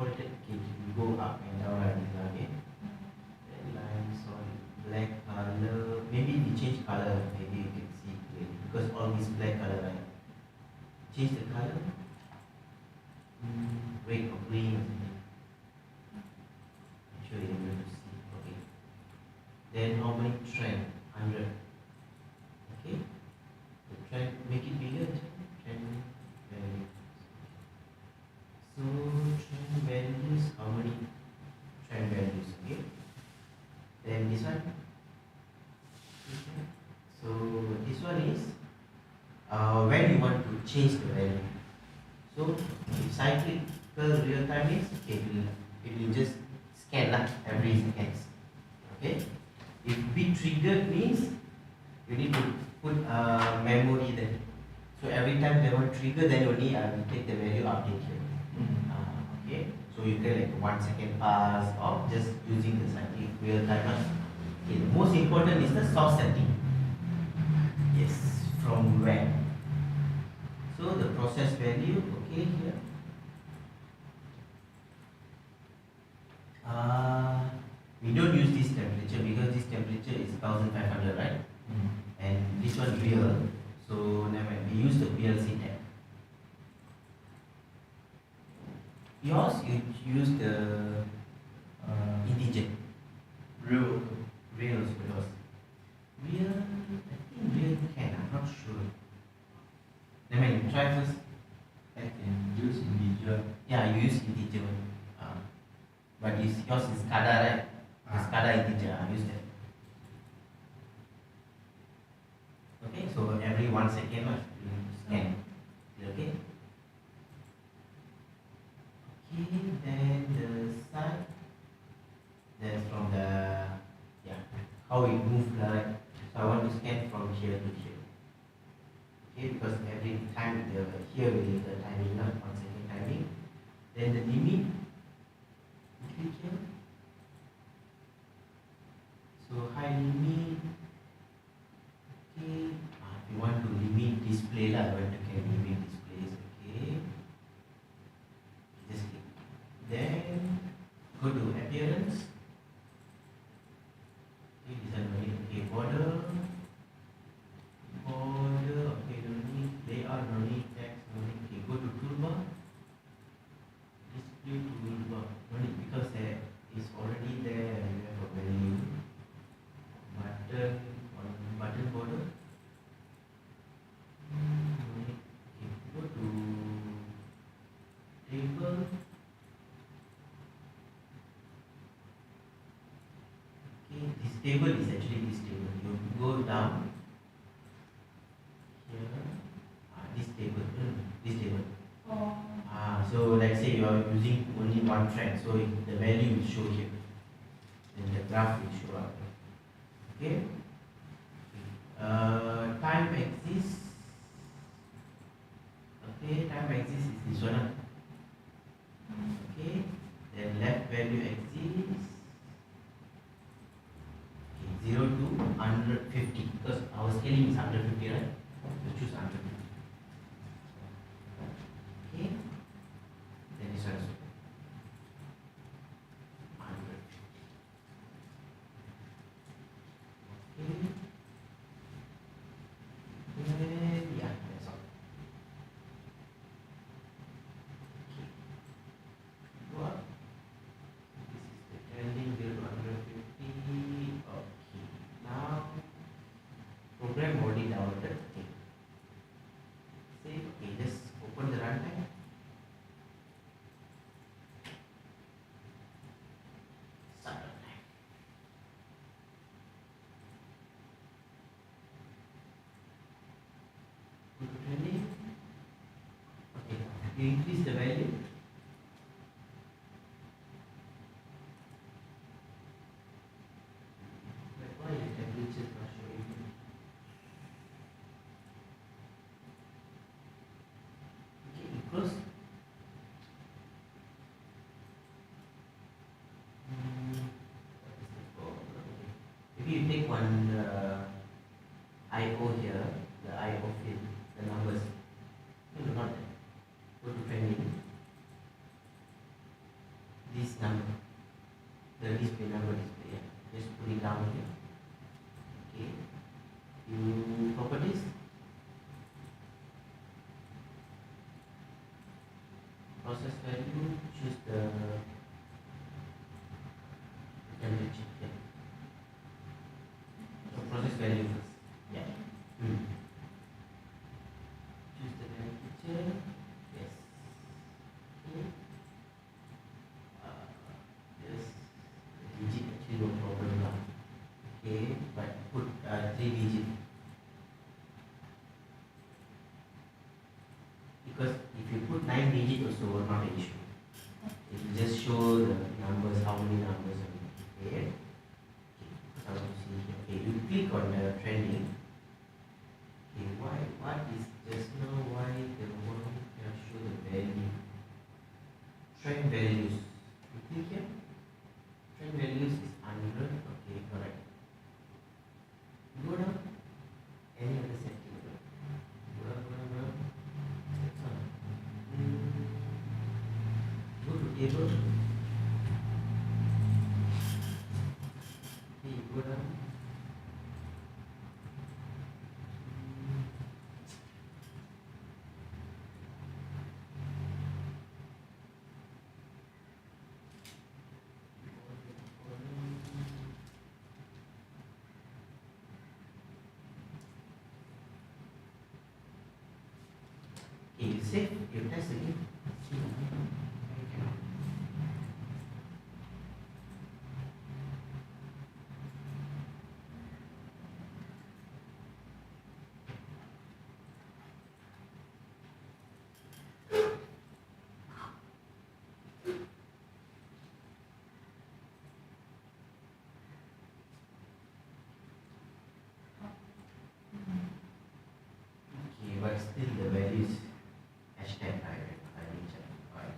Okay, you go up and down like this again. Then line, sorry, black color. Maybe we change color. Maybe you can see clearly because all this black color, right? Change the color. Red or green or something. I'm sure you're able to see. Okay. Then how many trend? 100. Okay. The trend, make it bigger. Trend value. So trend values, how many trend values? Okay. Then this one. Okay. So this one is when you want to change the value. So if cyclical real time is okay, it will just scan lah every seconds. Okay. If bit triggered means you need to put memory there. So every time they want trigger, then only I will take the value update here. Okay. So you can like 1 second pass or just using the cyclic real time. Okay. The most important is the source setting. Yes. From when? So the process value, okay here. We don't use this temperature because this temperature is 1500, right? And this one real. So never mind. We use the PLC tab. Yours, you use the integer. Real also. Real also yours. Real, I think real can, I'm not sure. Never mind, try first. I can use integer. Yeah, you use integer one. But yours is SCADA, right? The SCADA integer, use that. Okay, so every 1 second you scan. Okay? Okay, then the side, that's from the, yeah, how it move like. So I want to scan from here to here. Okay, because every time here will be the timing, not 1 second timing. Then the limit, click here. So high limit. Okay, if you want to limit display lah, you want to can limit displays. Okay, just click. Then go to appearance. Okay, this one no need. Okay, border. Okay, no need. Layout no need. Text no need. Okay, go to toolbar. Display toolbar no need because it's already there. You have a value. Button on button border. No need. Okay, go to table. Okay, this table is actually this table. You go down here. This table. This table. Oh. So let's say you are using only one thread, so the value will show here. Then the graph will show up. Okay. Time axis. Okay, time axis is this one. Okay. Then left value axis. Okay, 0 to 150 because our scaling is 150, right? So choose 150. Okay. Then this one also 100. Okay. Then yeah, that's all. Okay. Go up. This is the trending 0 to 150. Okay. Now program already downloaded. Okay. Save. Okay, just open the runtime. Start runtime. Go to training. Okay, you increase the value. But why the temperature is not showing? Okay, you close. What is the problem? Maybe you take one IO here, the IO field, the numbers. No, not that. Go to training. This number, the display number display. Yeah. Just put it down here. Okay. You properties. Process value. Choose the temperature. Yeah. So process value first. Yeah. Choose the temperature. Yes. Okay. Yes. Digit actually no problem lah. Okay, but put 3 digit. Because if you put 9 digit also not an issue. It will just show the numbers, how many numbers are there. Okay. So I want to see here. Okay, you click on the trending. Okay, what is just now why the one cannot show the value? Trend values. You click here. Trend values is 100. Okay, correct. Go down. Any other setting? Go down. That's all. Go to table. Okay, go down. save, you test again. See. Okay, but still the value is hashtag right? I will check. Right.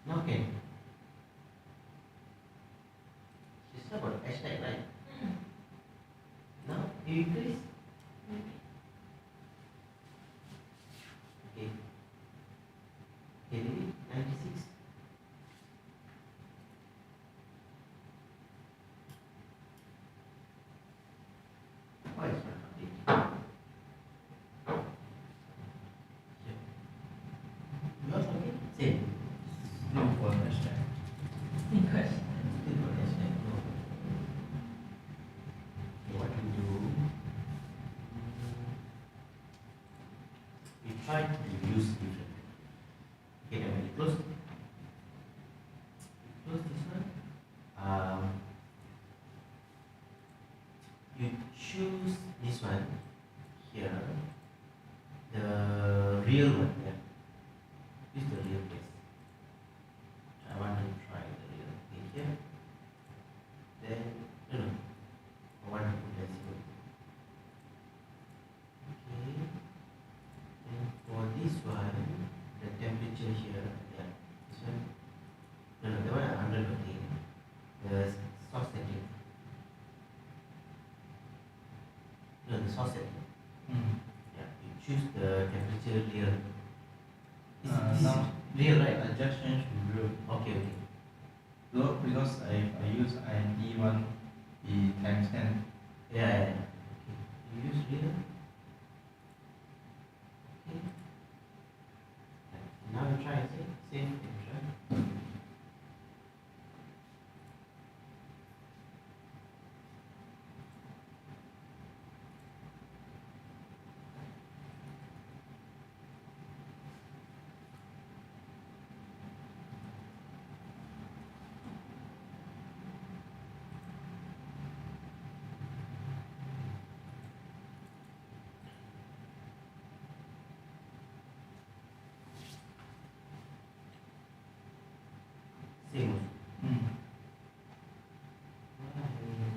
Now can. She's not got hashtag right? Now you increase. Okay. Okay, maybe 96. Why is not updated? Yours okay? Same. Still for hashtag. Because Still got hashtag. No. Okay, what we do? We try to use different. Okay, then when you close this one. You choose this one here, the real one. Yeah. Use the real place. I want to try the real thing here. Then no, I want to put decimal. Okay. And for this one, the temperature here, yeah, this one. No, the one 100 okay. The source setting. No, the source setting. Yeah, you choose the temperature real. Now Real, right? I just changed to real. Okay. Look, because I use IND one, the times 10. Yeah. Okay. You use real. Okay. Now you try and save and try. Same.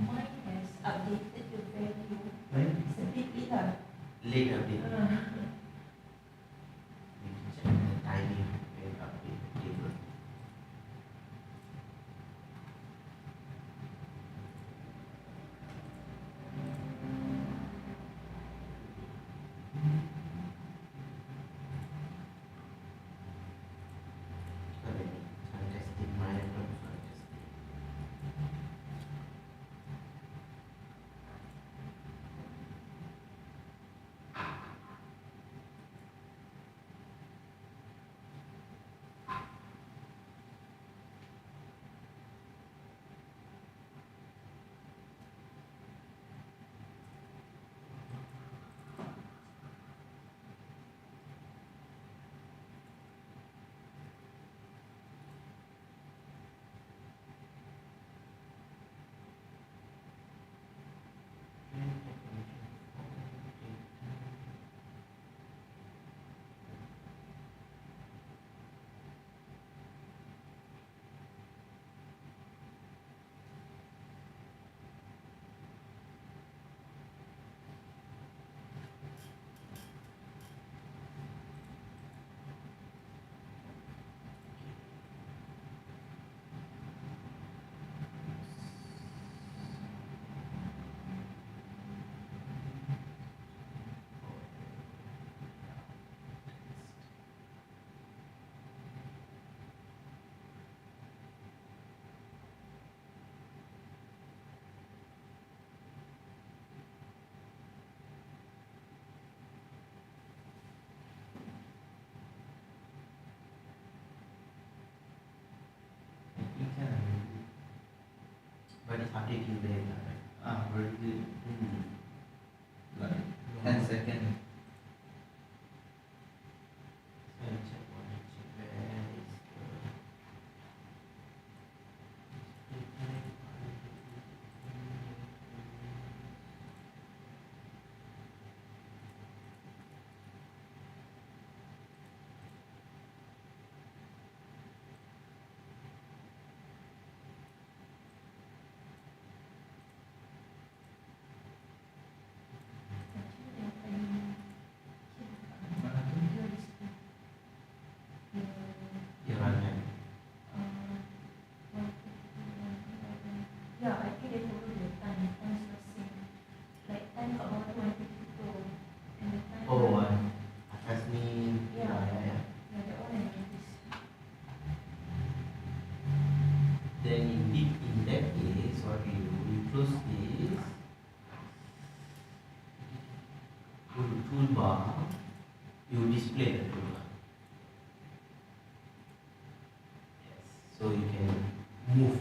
mine has updated the value. When? It's a bit late lah. Late update. We can check the timing and update the table. Sorry, I'm testing my laptop, so I'm testing. but it's updating there, right? Already Mm. like 10 seconds. So I check where is the Mana tu? your runtime? Yeah, I think they follow the time. Time is the same. Like time kat bawah tu 152 and the time. Oh, asasmy. Yeah. Yeah. Yeah, that one I noticed. Then in that case, what we do, we close this, go to toolbar, you display the toolbar. Yes, so you can move.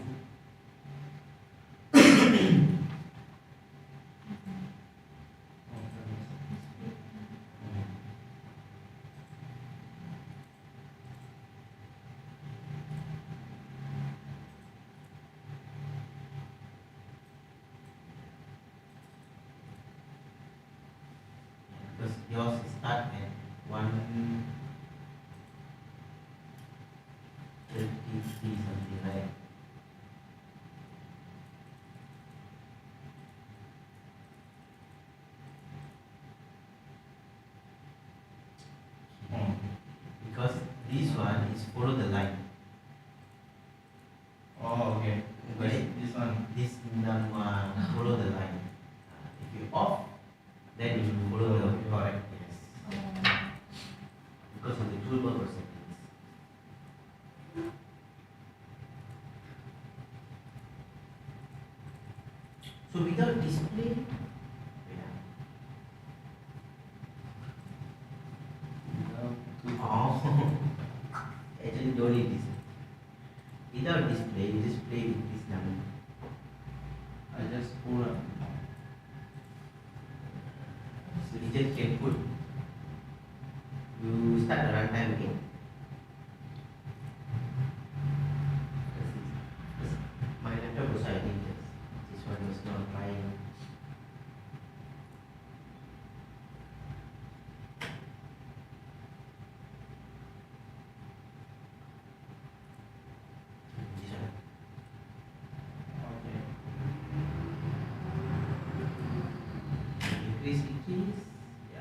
Because yours start at 133 something, right? Because this one is follow the line. Oh, okay. Right? This one. This number follow the line. If you off, then you follow the correct. Yes. Because of the toolbar or settings. So without display, oh, actually don't need this. Without display, you just play with this number. I just pull up. So you just can put. You start the runtime again. My laptop was I did this. This one was not trying. This one. Okay. Increase the keys. Yeah.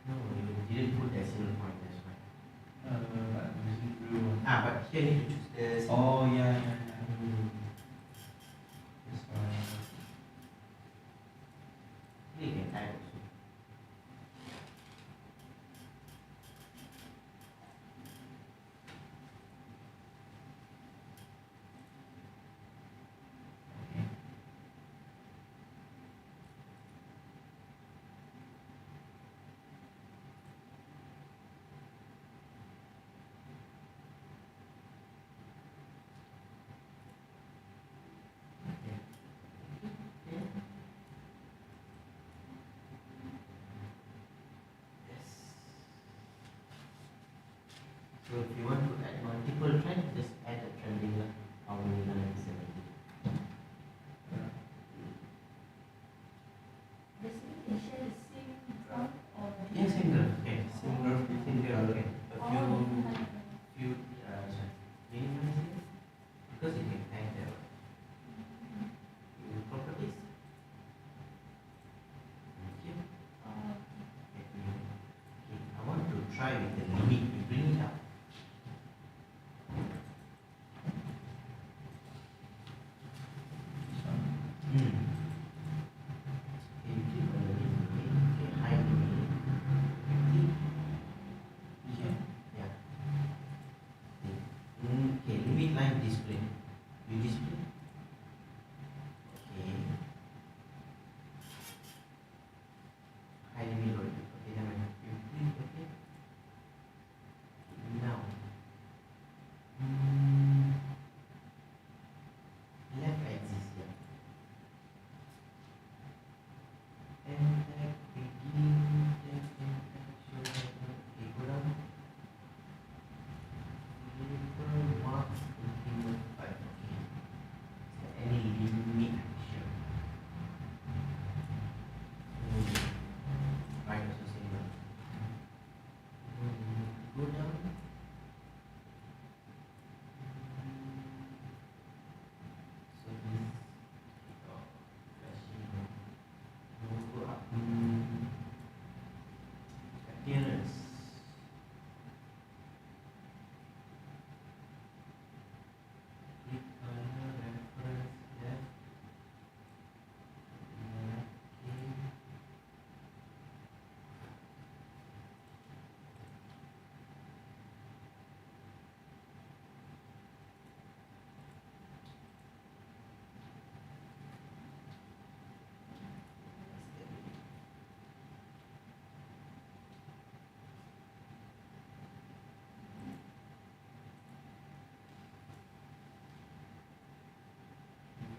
No, you didn't put decimal point, that's why. I'm using blue one. But here you need to choose the. Oh, yeah. This one. You can type also. Okay. try with the limit, you bring it up. This one. Okay, you click on the limit, okay, high limit. Click. Okay. Yeah. Okay, limit line display. You display. Okay. High limit load. Okay, never mind. You click okay. Now. Left axis here. And that begin. Okay, go down. Label marks implement 5. Okay. Is there any limit action? Right, also same one. Go down. So this flashing. Go up. Appearance. Click color reference left. Okay.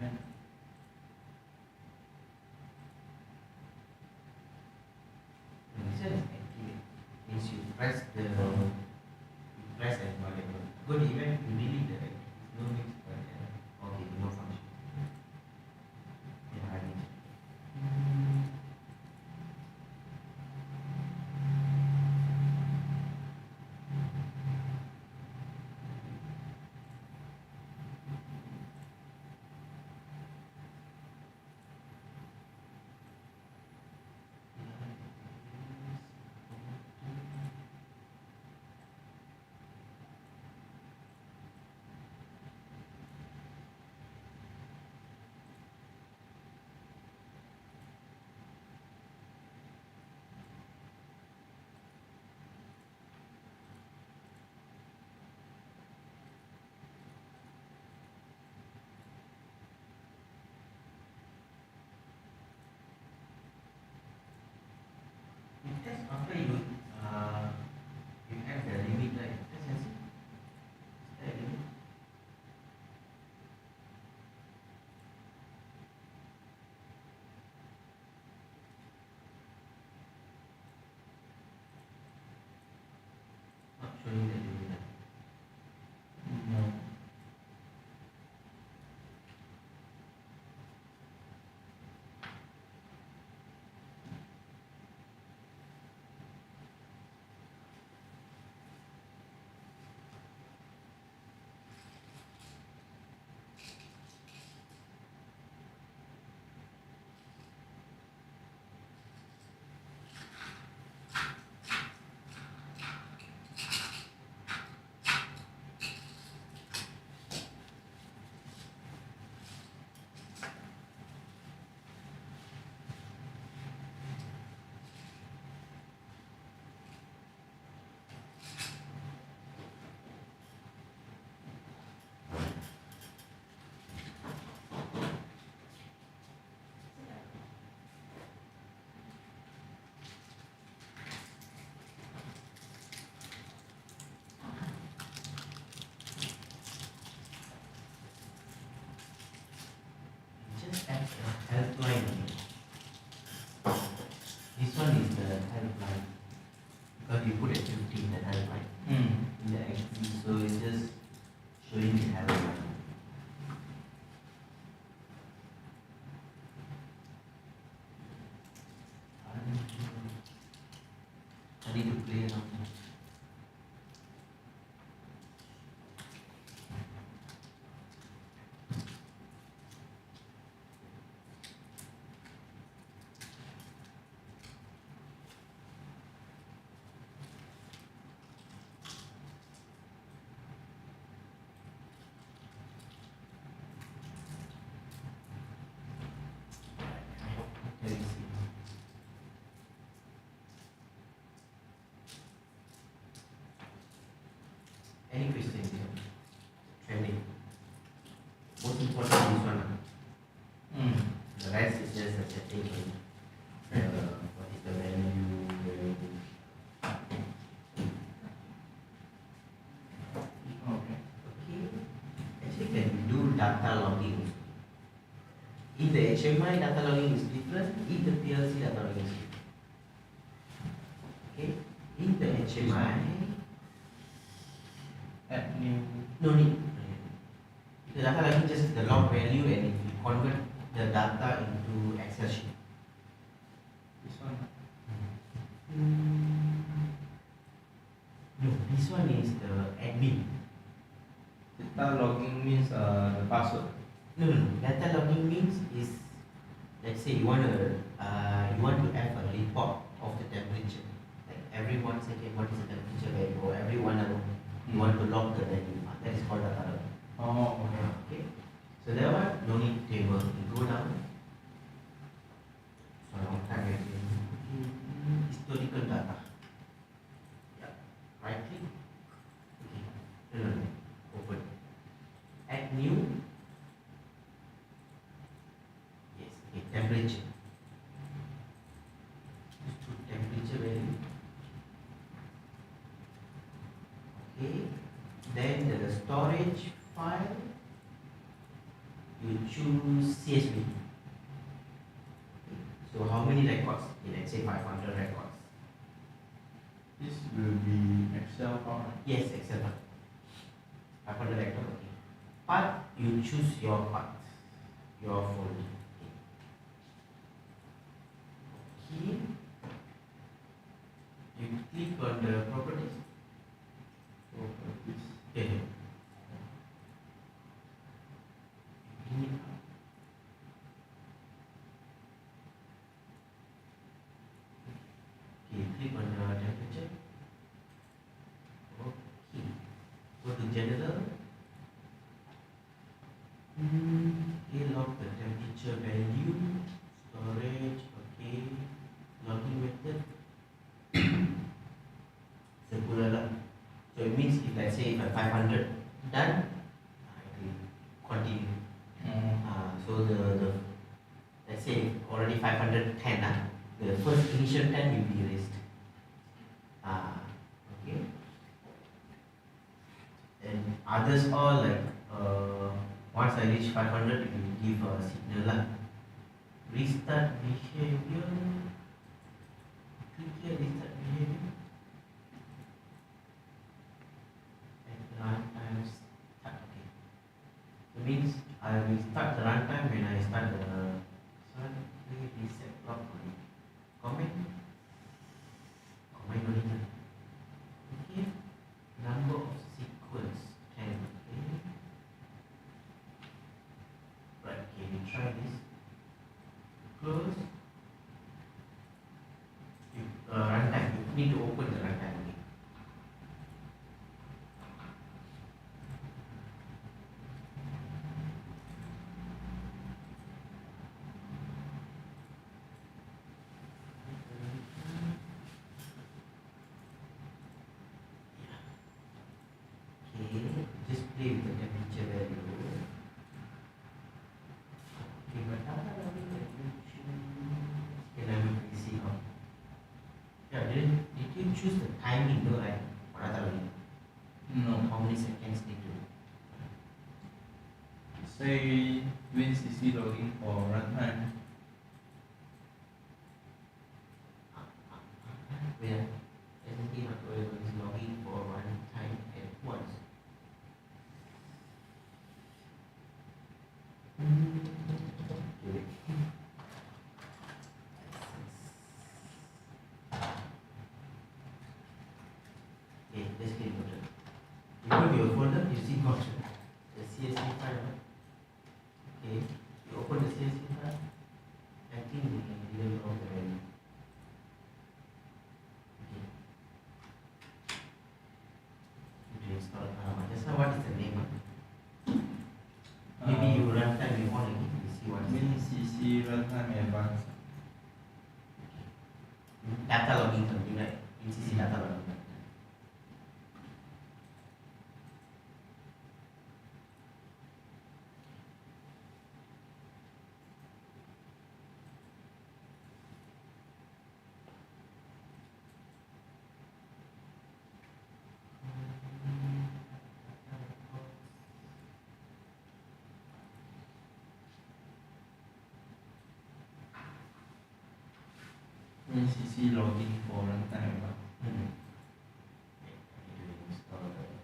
Event. This one is activate. Means you press the and whatever. Go to event, you delete the right. No need for okay, no function. Yeah, I need. You test after you add the limit right? Test and see. Is there a limit? Not showing the limit. No. Just add a helpline. This one is the helpline. Because you put a 50 in the helpline. In the axis, so it's just showing the helpline. I need to play around. say what is the value, Okay. okay. Actually can do data logging. In the HMI data logging is different, in the PLC data logging is different. Okay, in the HMI, Add new. no need. The data logging just the log value and it will convert the data into Excel sheet. This one. No, this one is the admin. Data logging means the password. No, data logging means is, let's say you want to have a report of the temperature. Like every 1 second, what is the temperature value, or every 1 hour, you want to log the value. That is called data logging. Oh, okay. Okay. So that one no need table. You go down. So long time again. Historical data. Yeah. Right click. Okay. No. Open. Add new. Yes. Okay. Temperature. Just put temperature value. Okay. Then the storage file. You choose CSV. Okay. So how many records? Let's say 500 records. This will be Excel file. Yes, Excel file. 500 records. Okay. Part, you choose your part, your folder. Okay. You click on the properties. Properties. Okay. Bring it up. Okay, click on the temperature. Okay. Go to general. Okay, log the temperature value. Storage. Okay. Logging method. Circular. So it means if let's say if I 500 done, I will continue. So the let's say already 510 the first initial 10 will be erased. Okay. And others all like once I reach 500 it will give a signal restart behavior. Click here restart behavior. And runtime start. Okay. It means I will start the runtime when I start the reset clock. Comment only. Okay. Number of sequence 10. Okay. Right. Okay. We try this. Close. Runtime. You need to open the runtime. Okay. Just play with the temperature value. Okay, but data logging value choose. Okay, let me see how. Yeah, did you choose the timing though, right? For data logging? No. How many seconds need to? Say WinCC logging for runtime. Where SSD not available is logging for one time at once. Okay. Okay, let's get it. You go to your folder, you see got the CSV file. Okay, you open the CSV file. I think we can deal all the value. Okay. To install. Just now, what is the name? Maybe you runtime you on again. You see what is it. WinCC runtime advanced. Data logging something like WinCC data logging. WinCC logging for runtime lah. Okay, I need to install the license.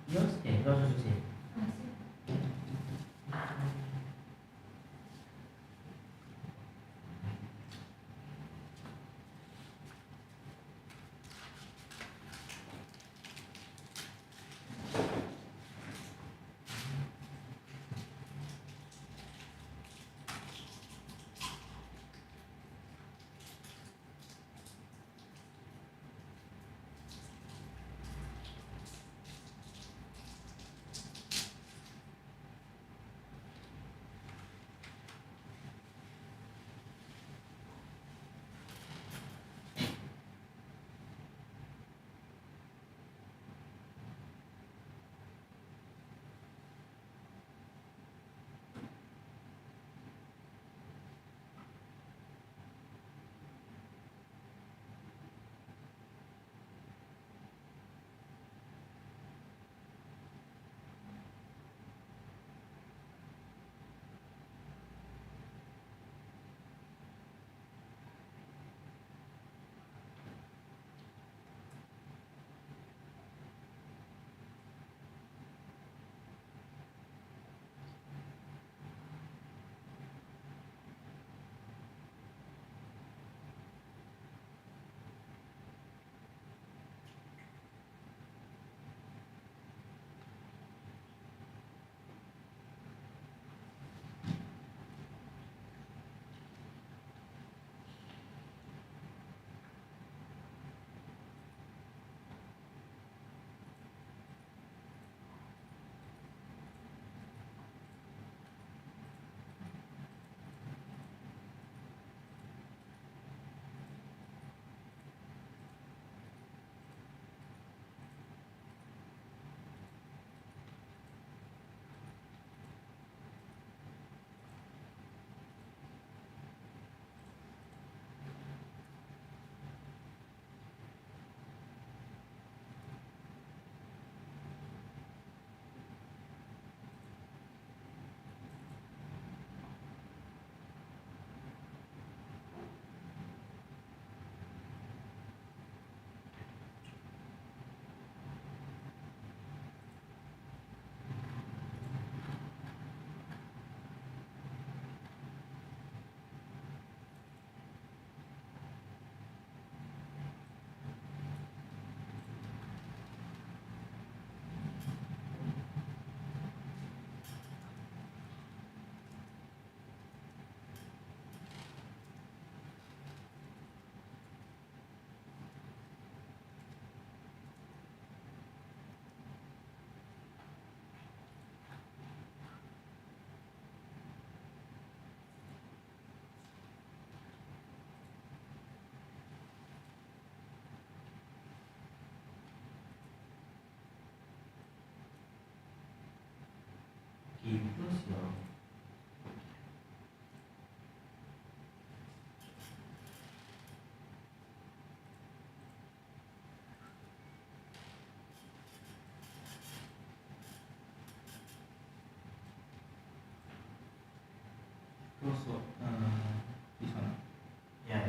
Yours? Yours also same. Okay, close your Close what? This one. yeah.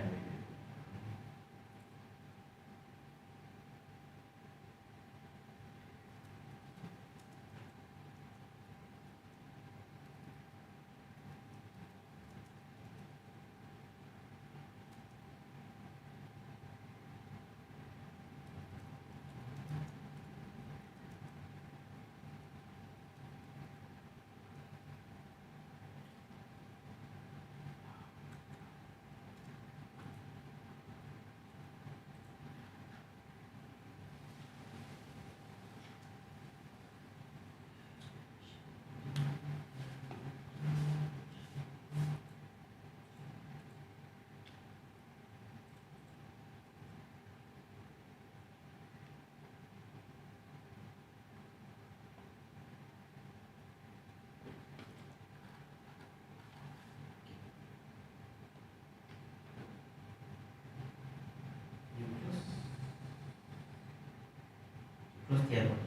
You close the other one.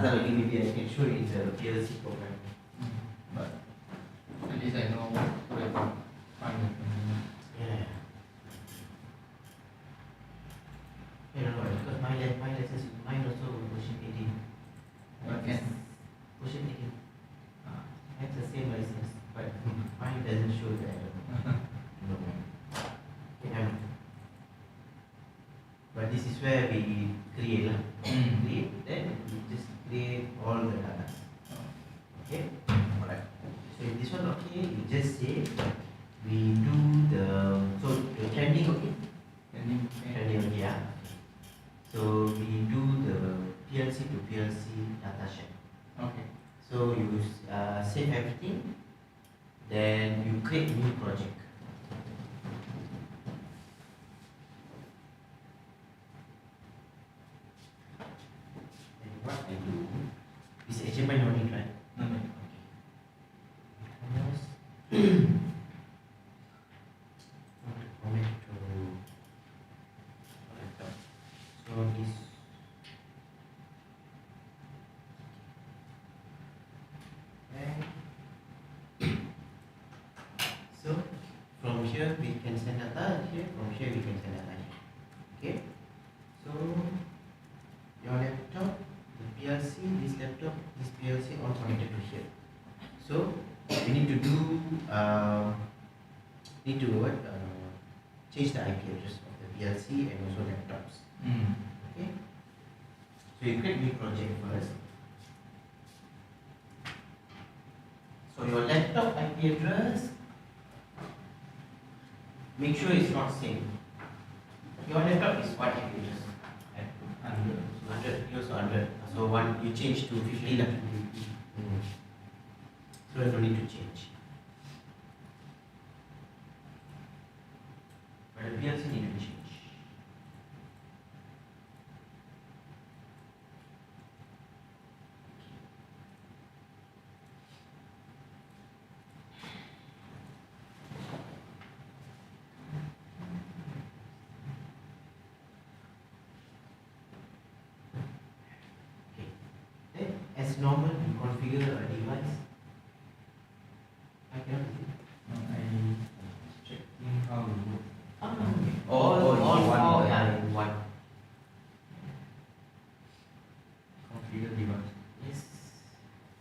Azhar again, maybe I can show you in the PLC program. But at least I know where to find the component. Yeah. You know, because my lessons, mine also version 18. But can Version 18. It's the same license, but mine doesn't show the error. No. Okay, but this is where we create lah. Create, then we just create all the data. Okay? Alright. So if this one okay, you just say we do the trending okay? Trending okay, yeah. So we do the PLC to PLC data share. okay. So you save everything, then you create new project. And what I do is HMI no need, right? No, no. So this so from here we can send data here, from here we can send data here. Okay? So your laptop, the PLC, this laptop, this PLC all connected to here. So we need to do change the IP address of the PLC and also laptops. Okay? So you create new project first. So your laptop IP address, make sure it's not same. Your laptop is what IP address? 100, yours 100. So one you change to 50 lah. So you don't need to change. But the PLC need to change. As normal, you configure a device. I cannot see. No, I checking how it works. Okay. All in one. Yeah, in one. Configure device. Yes.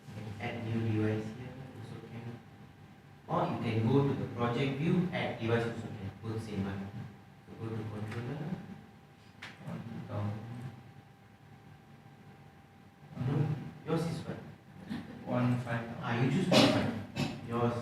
You can add new device here. Also can. Or you can go to the project view, add device also can. Both same one. So go to controller. 1000. No, yours is what? 15. You choose one. Yours.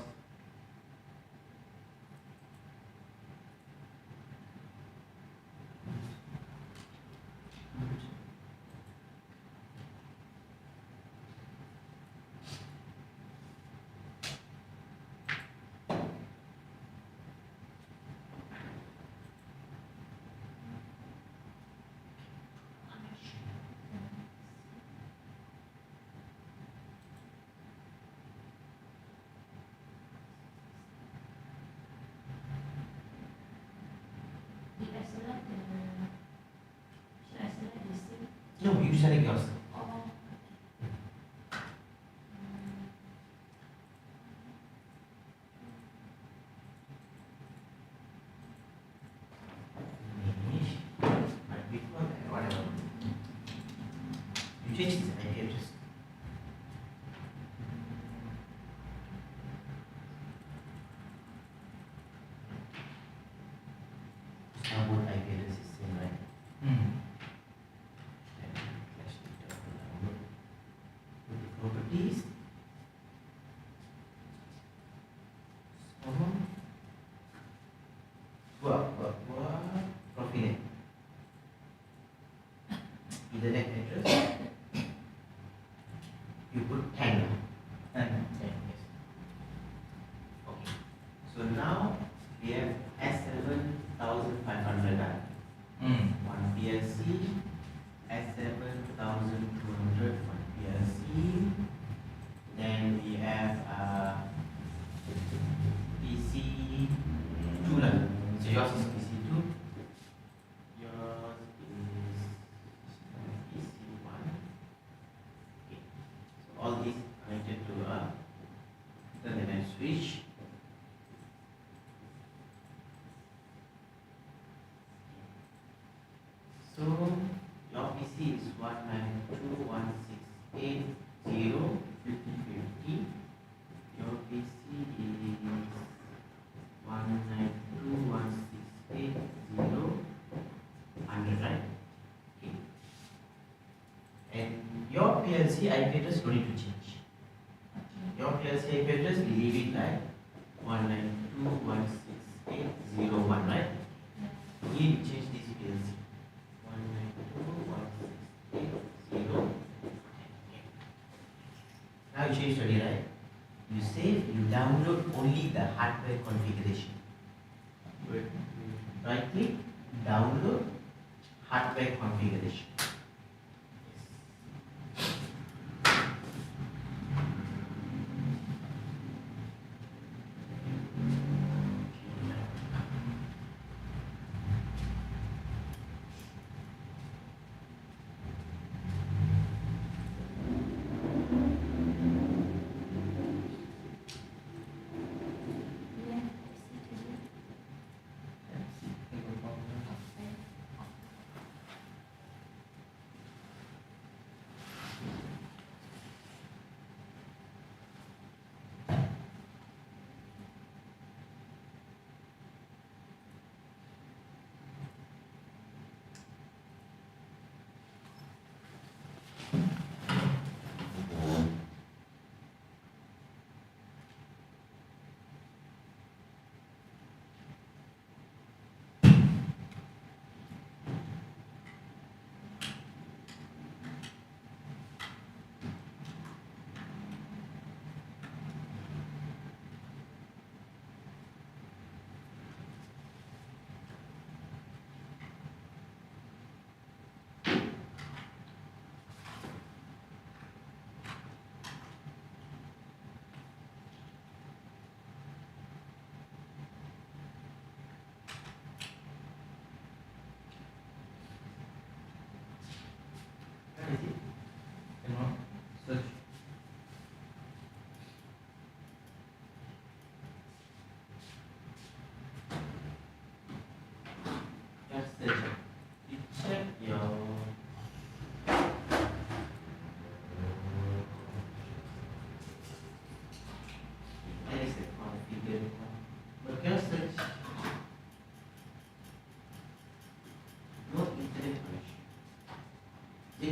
No, you select yours. Finish. But before that, whatever. You change the IP address. Now both IP address is same, right? Properties. Profile. Ethernet address. You put 10. 10, yes. Okay. So now we have S7-1500. One PLC. S7-1200 one PLC. Then we have PC2 lah. So yours is PC2. Yours is PC1. Okay. switch. So your PC is 192.168.0.50.50. Your PC is 192.168.0.100, right? Okay. And your PLC IP address don't need to change. Your PLC IP address, leave it like 192.168.0.1, right? You need to change this PLC. 192.168.0.1. Now you change already, right? You save, you download only the hardware configuration. Right click, download hardware configuration.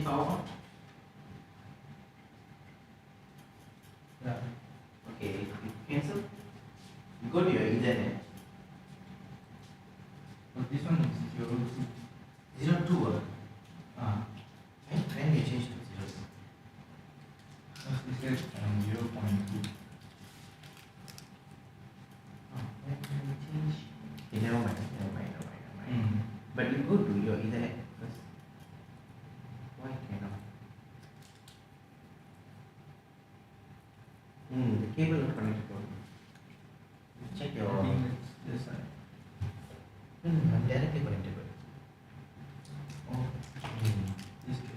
Power? Yeah. Okay, you cancel. You go to your Ethernet. But this one is 02. 02. Ah. When you change to 0? It says 0.2. When you change? Okay, never mind. But you go to your Ethernet first. Why cannot? The cable not connected properly. Check your. I think it's this side. I'm directly connected. Oh, this cable.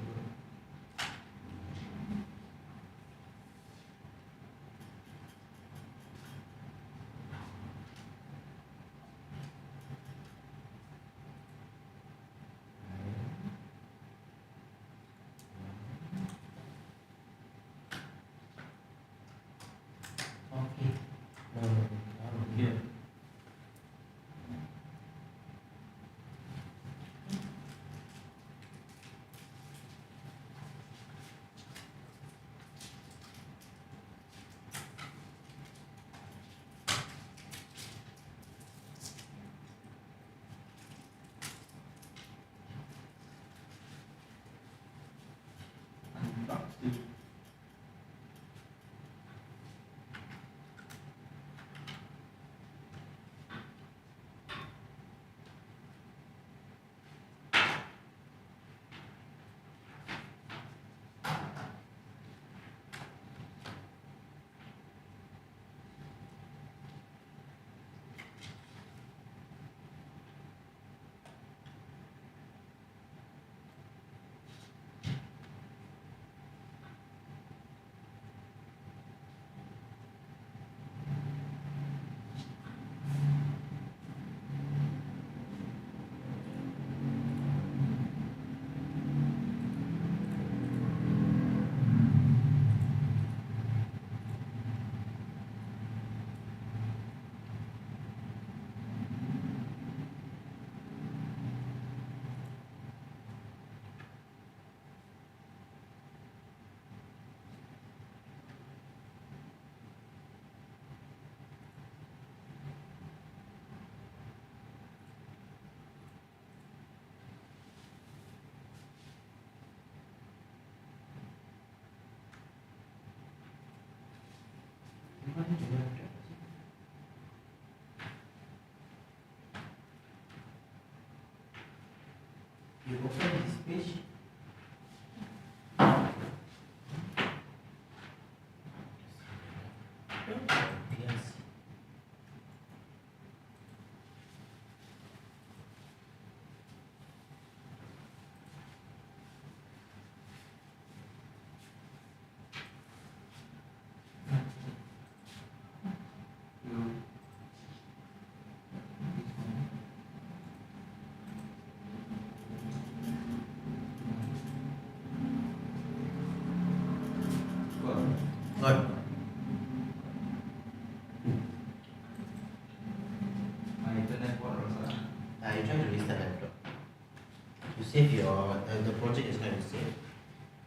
Save your the project is going to save.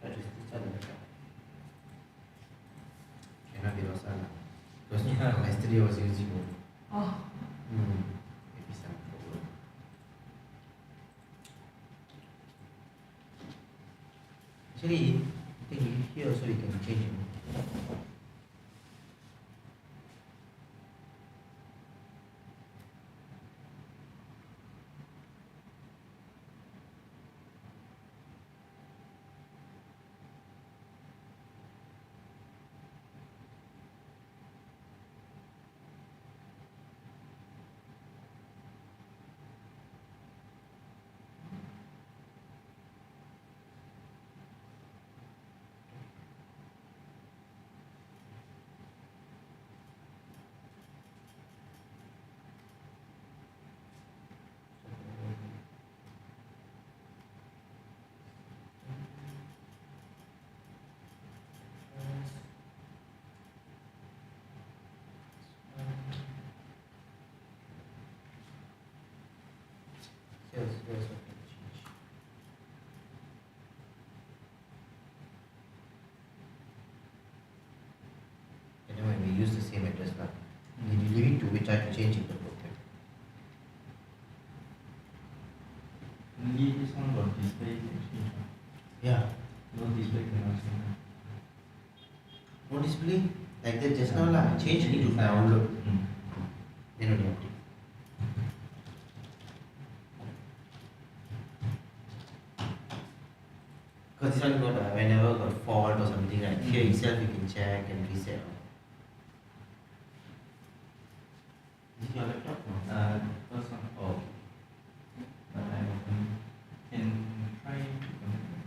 Try to start the backup. Cannot be lost lah. Because yesterday I was using it. Oh, Maybe some problem. Actually, I think here also you can change it. Yes, yes, okay, change. And then when we use the same address bar, when you leave it to we try to change in the program. Only this one got display can change. Yeah. No display cannot change. No display like that just now lah. Change need to download. Then only update. Because this one got whenever got fault or something like here itself you can check and reset. Is it your laptop? First one. Oh. But I can try to connect.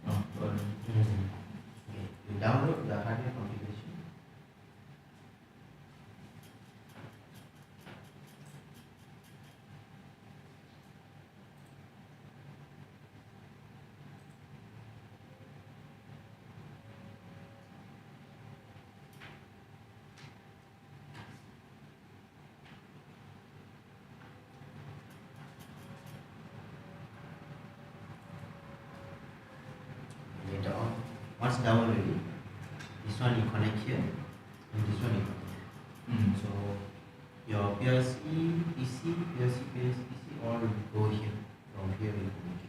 Oh, got it. Okay. You download the hardware configuration. Later on, once download ready, this one you connect here, and this one you connect. So your PLC, PC, PLC, PC all go here. From here we communicate.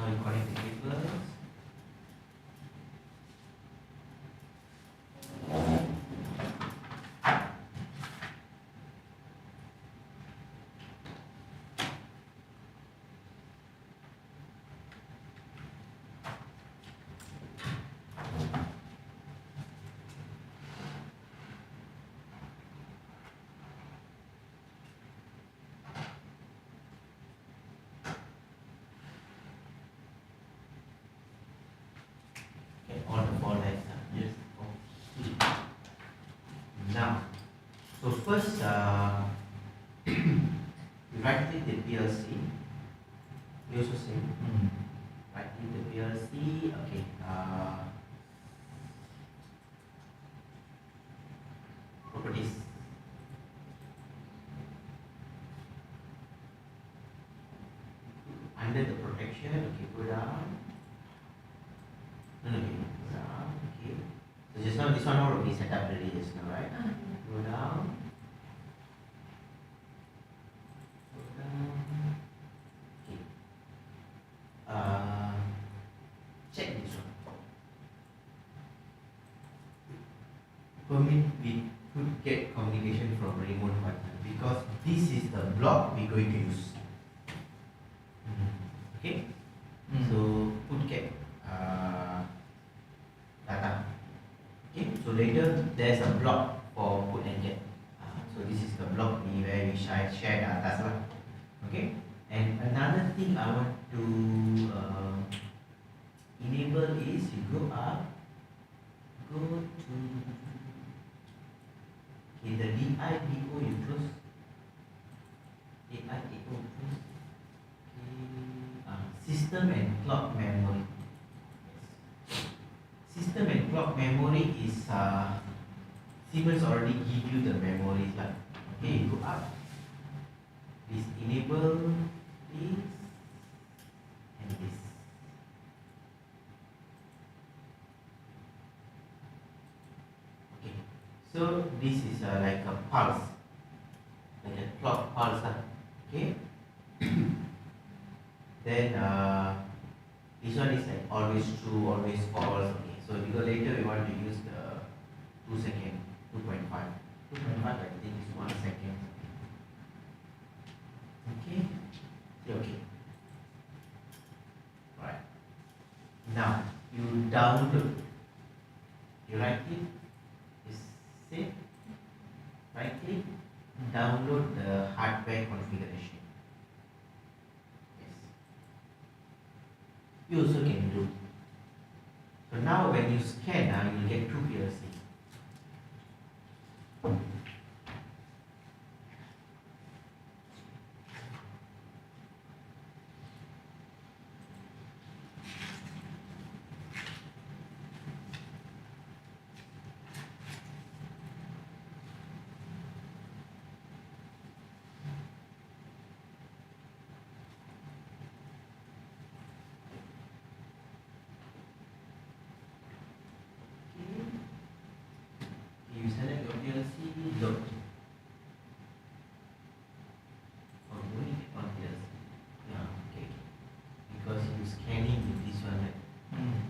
Now you connect the cables. Okay, all the four lights. Yes. Now, so first, you right click the PLC. You also say right click the PLC. Okay. Properties. Under the protection, okay, go down. No, okay, go down. Okay. So just now this one already set up already just now, right? Go down. Go down. Okay. Check this one. Permit we could get communication from remote partner because this is the block we're going to use. Okay. So put get data. Okay. So later there's a block for put and get. So this is the block where we share data lah. Okay. And another thing I want to enable is you go up, go to okay, the DIDO you close. DIDO close. System and clock memory. System and clock memory is Siemens already give you the memories lah. Okay, you go up. Please enable this and this. Okay, so this is like a pulse, like a clock pulse lah. Okay. Then this one is like always true, always false. Okay, so because later we want to use the 2 second, 2.5. 2.5 I think is 1 second. Okay, okay. Right. Now you download. You right click, is save. Right click, download the hardware configuration. You also can do. So now when you scan, you will get 2 PLC. You select your PLC, load. Oh, you only get 1 PLC. Yeah, okay. Because you scanning with this one, right?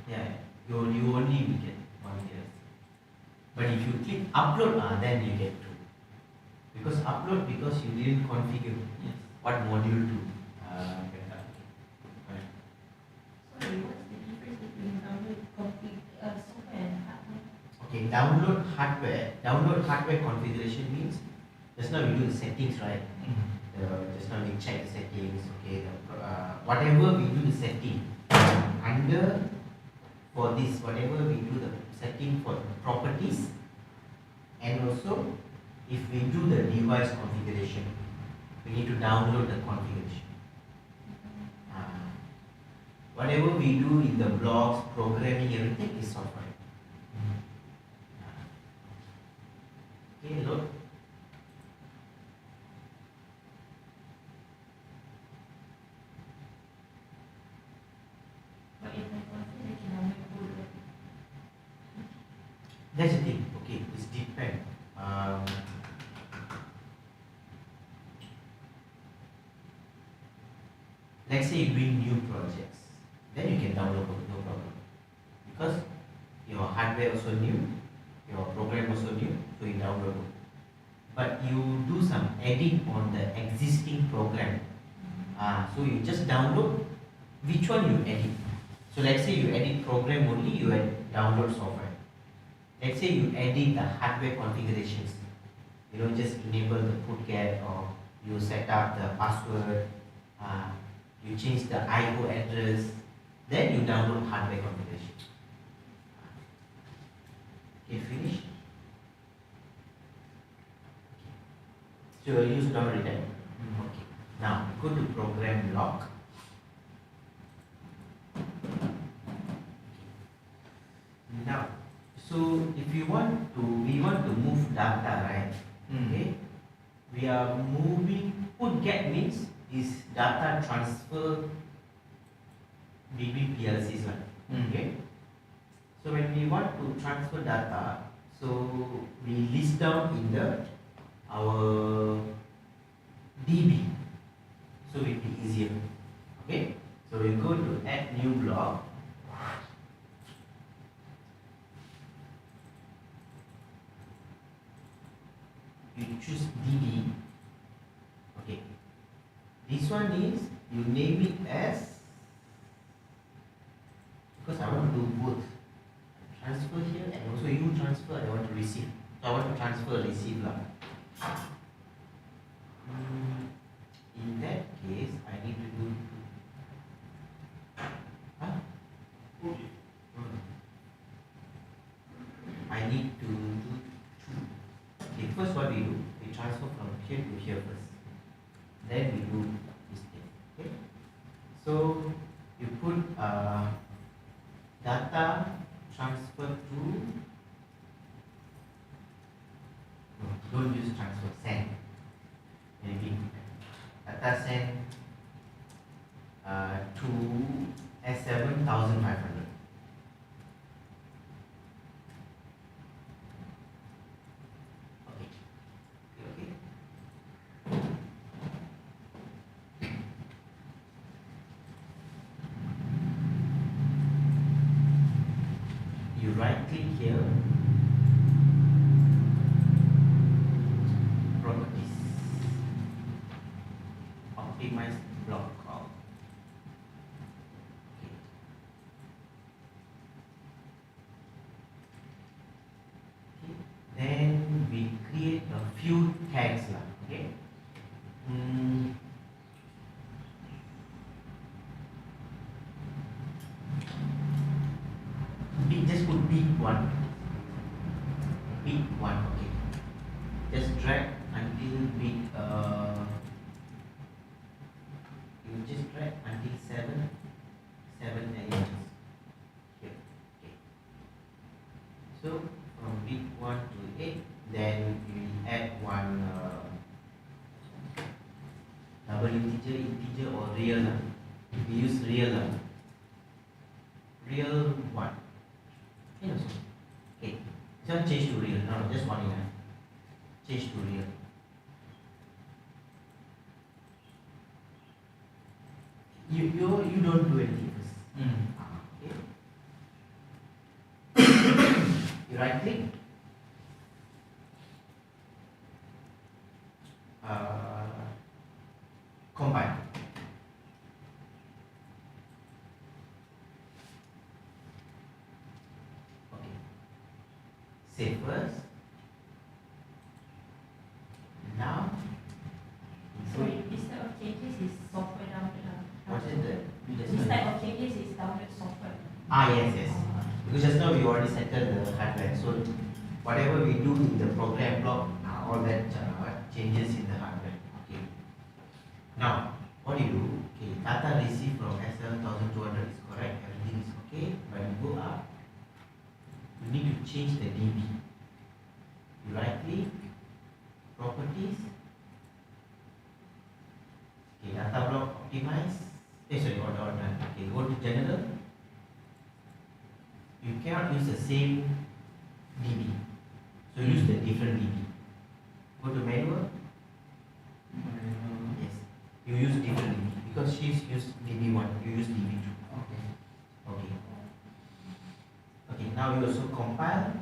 Yeah, you only will get 1 PLC. But if you click upload, then you get 2. Because upload, because you didn't configure what module to get up. Right. Sorry, what's the difference between download software and hardware? Okay, download hardware configuration means just now we do the settings, right? Just now we check the settings. Okay, whatever we do the setting under for this, whatever we do the setting for properties, and also if we do the device configuration, we need to download the configuration. Whatever we do in the blocks, programming, everything is software. Okay, load. But if I configure, can I make boot? That's the thing. Okay, it's depend. Let's say you're doing new projects. then you can download, no problem. Because your hardware also new, your program also new, so you download. But you do some edit on the existing program. So you just download which one you edit. So let's say you edit program only, you download software. Let's say you edit the hardware configurations. You know, just enable the putget, or you set up the password, you change the IO address, then you download hardware configuration. Okay, finish. So you use download it. Okay. Now go to program log. Now, so if we want to move data, right? Okay, we are moving. Putget means is data transfer between PLCs, right? Okay. So when we want to transfer data, so we list down in our DB, so it will be easier. Okay, so we go to add new block. You choose DB. Okay, this one is you name it as, because I want to do both transfer here and also you transfer. I want to receive, so I want to transfer receive lah. In that case, I need to do I need to do two. Okay, first what we do, we transfer from here to here first. Then we do this thing. Okay. So you put data transfer to, no, don't use transfer, send. Maybe data send to S7-1500. Okay. You right click here, properties, optimize block call. Okay. Then we create a few tags lah. Okay. Just put bit1. Bit1, okay. Just drag until bit you just drag until 7 elements. Here. Okay. So from bit1 to 8, then we add one double integer or real. We use real. Real 1. Yes. Okay. Just change to real. No, just one enough. Change to real. You don't do anything first. Okay. You right click. Combine. Save first. Now, So this type of changes is software download. what is the? This type of changes is download software. Yes. Because just now we already settled the hardware. So whatever we do in the program block, all that changes in the hardware. Okay. Now, what do you do? Okay, data received from S7-1200 is correct. Everything is okay. But you go up, you need to change the DB. You right click, properties. Okay, data block optimize. Order. Okay, go to general. You cannot use the same DB, so use the different DB. Go to manual. Yes, you use different DB because she's used DB1. You use DB2. Okay. now you also compile.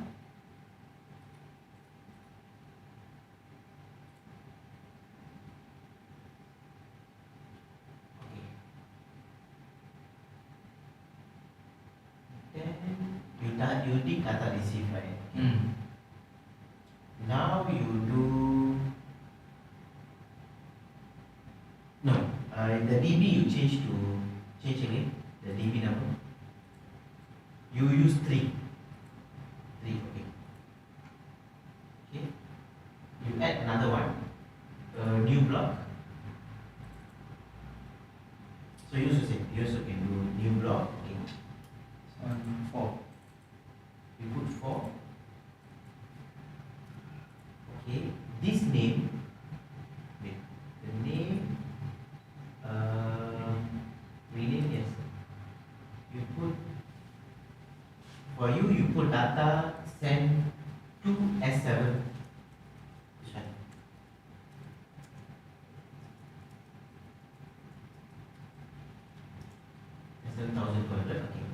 Then you did data receive, right? Now you do no the DB you change again the DB number. You use 3 okay. You add another one, a new block. So you also can do new block. Okay. 4. You put 4. Okay. This name, the name, rename, yes. You put, for you put data send to S7. This one. S7-1200. Okay.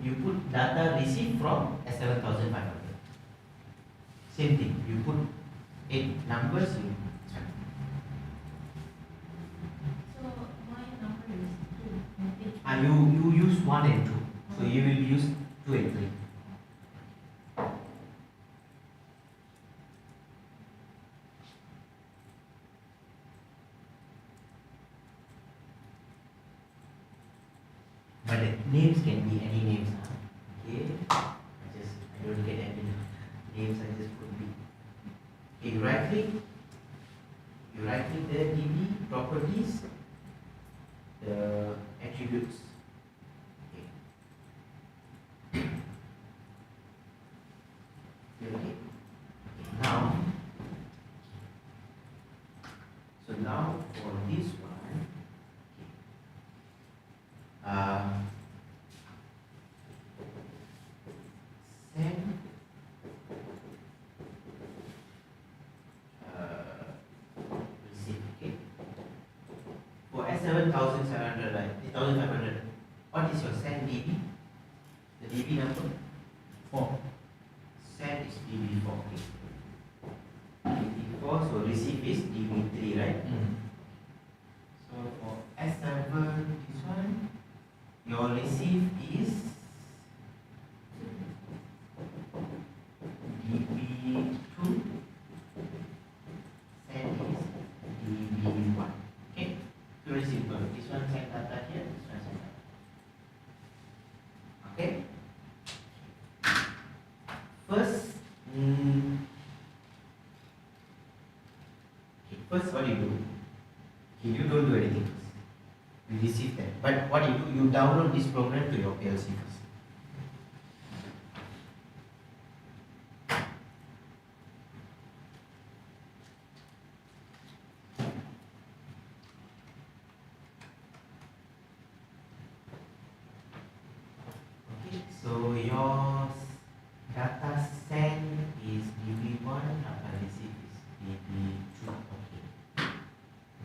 You put data received from S7-1500. Same thing. You put 8 numbers. So my number is 2. You use 1 and 2. So you will use 2 and 3. But the names can be any names. Okay. I don't get any names. I just put B. Okay, you right click the DB properties, the attributes. Okay. Okay. Now, so now for this one, send receive. Okay. For S7-1700, right? 1500. What is your send DB? The DB number? 4. Send is DB4. Okay. DB4, so receive is DB3, right? So for S7, this one, your receive is DB2, send is DB1. Okay, very simple. This one send data here, this one send data. Okay. First what you do? Okay, you don't do anything first. You receive that. But what you do, you download this program to your PLC first. Okay, so your data send is DB1, data receive is DB2. Okay.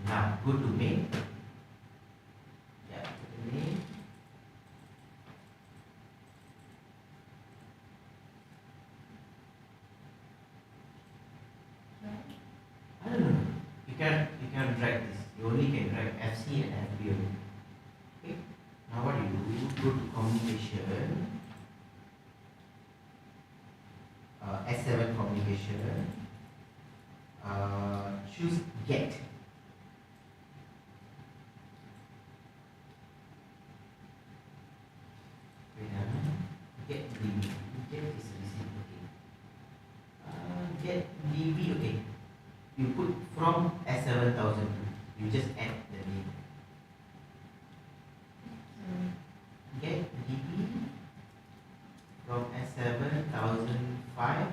Now go to main. Yeah, go to main. I don't know. You can drag this. You only can drag FC and FB only. Okay. Now what you do? You go to communication. S7 communication. Choose get. Get DB. Get is receive. Okay. Get DB. Okay. You put from S7-1200. You just add the name. Get DB from S7-1005.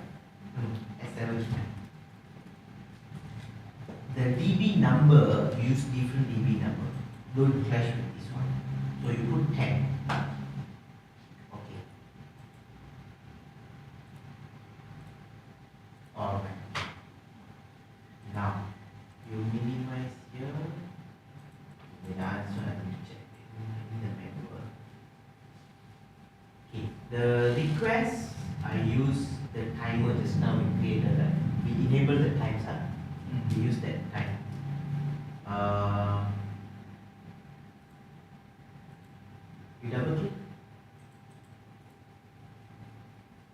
S7. The DB number, use different DB number. Don't clash with this one. So you put 10. Okay. Alright. Now you minimize here. This one I need to check in the manual. Okay. The request, I use the timer just now we created, right? We enable the times, huh? We use that time. You double click.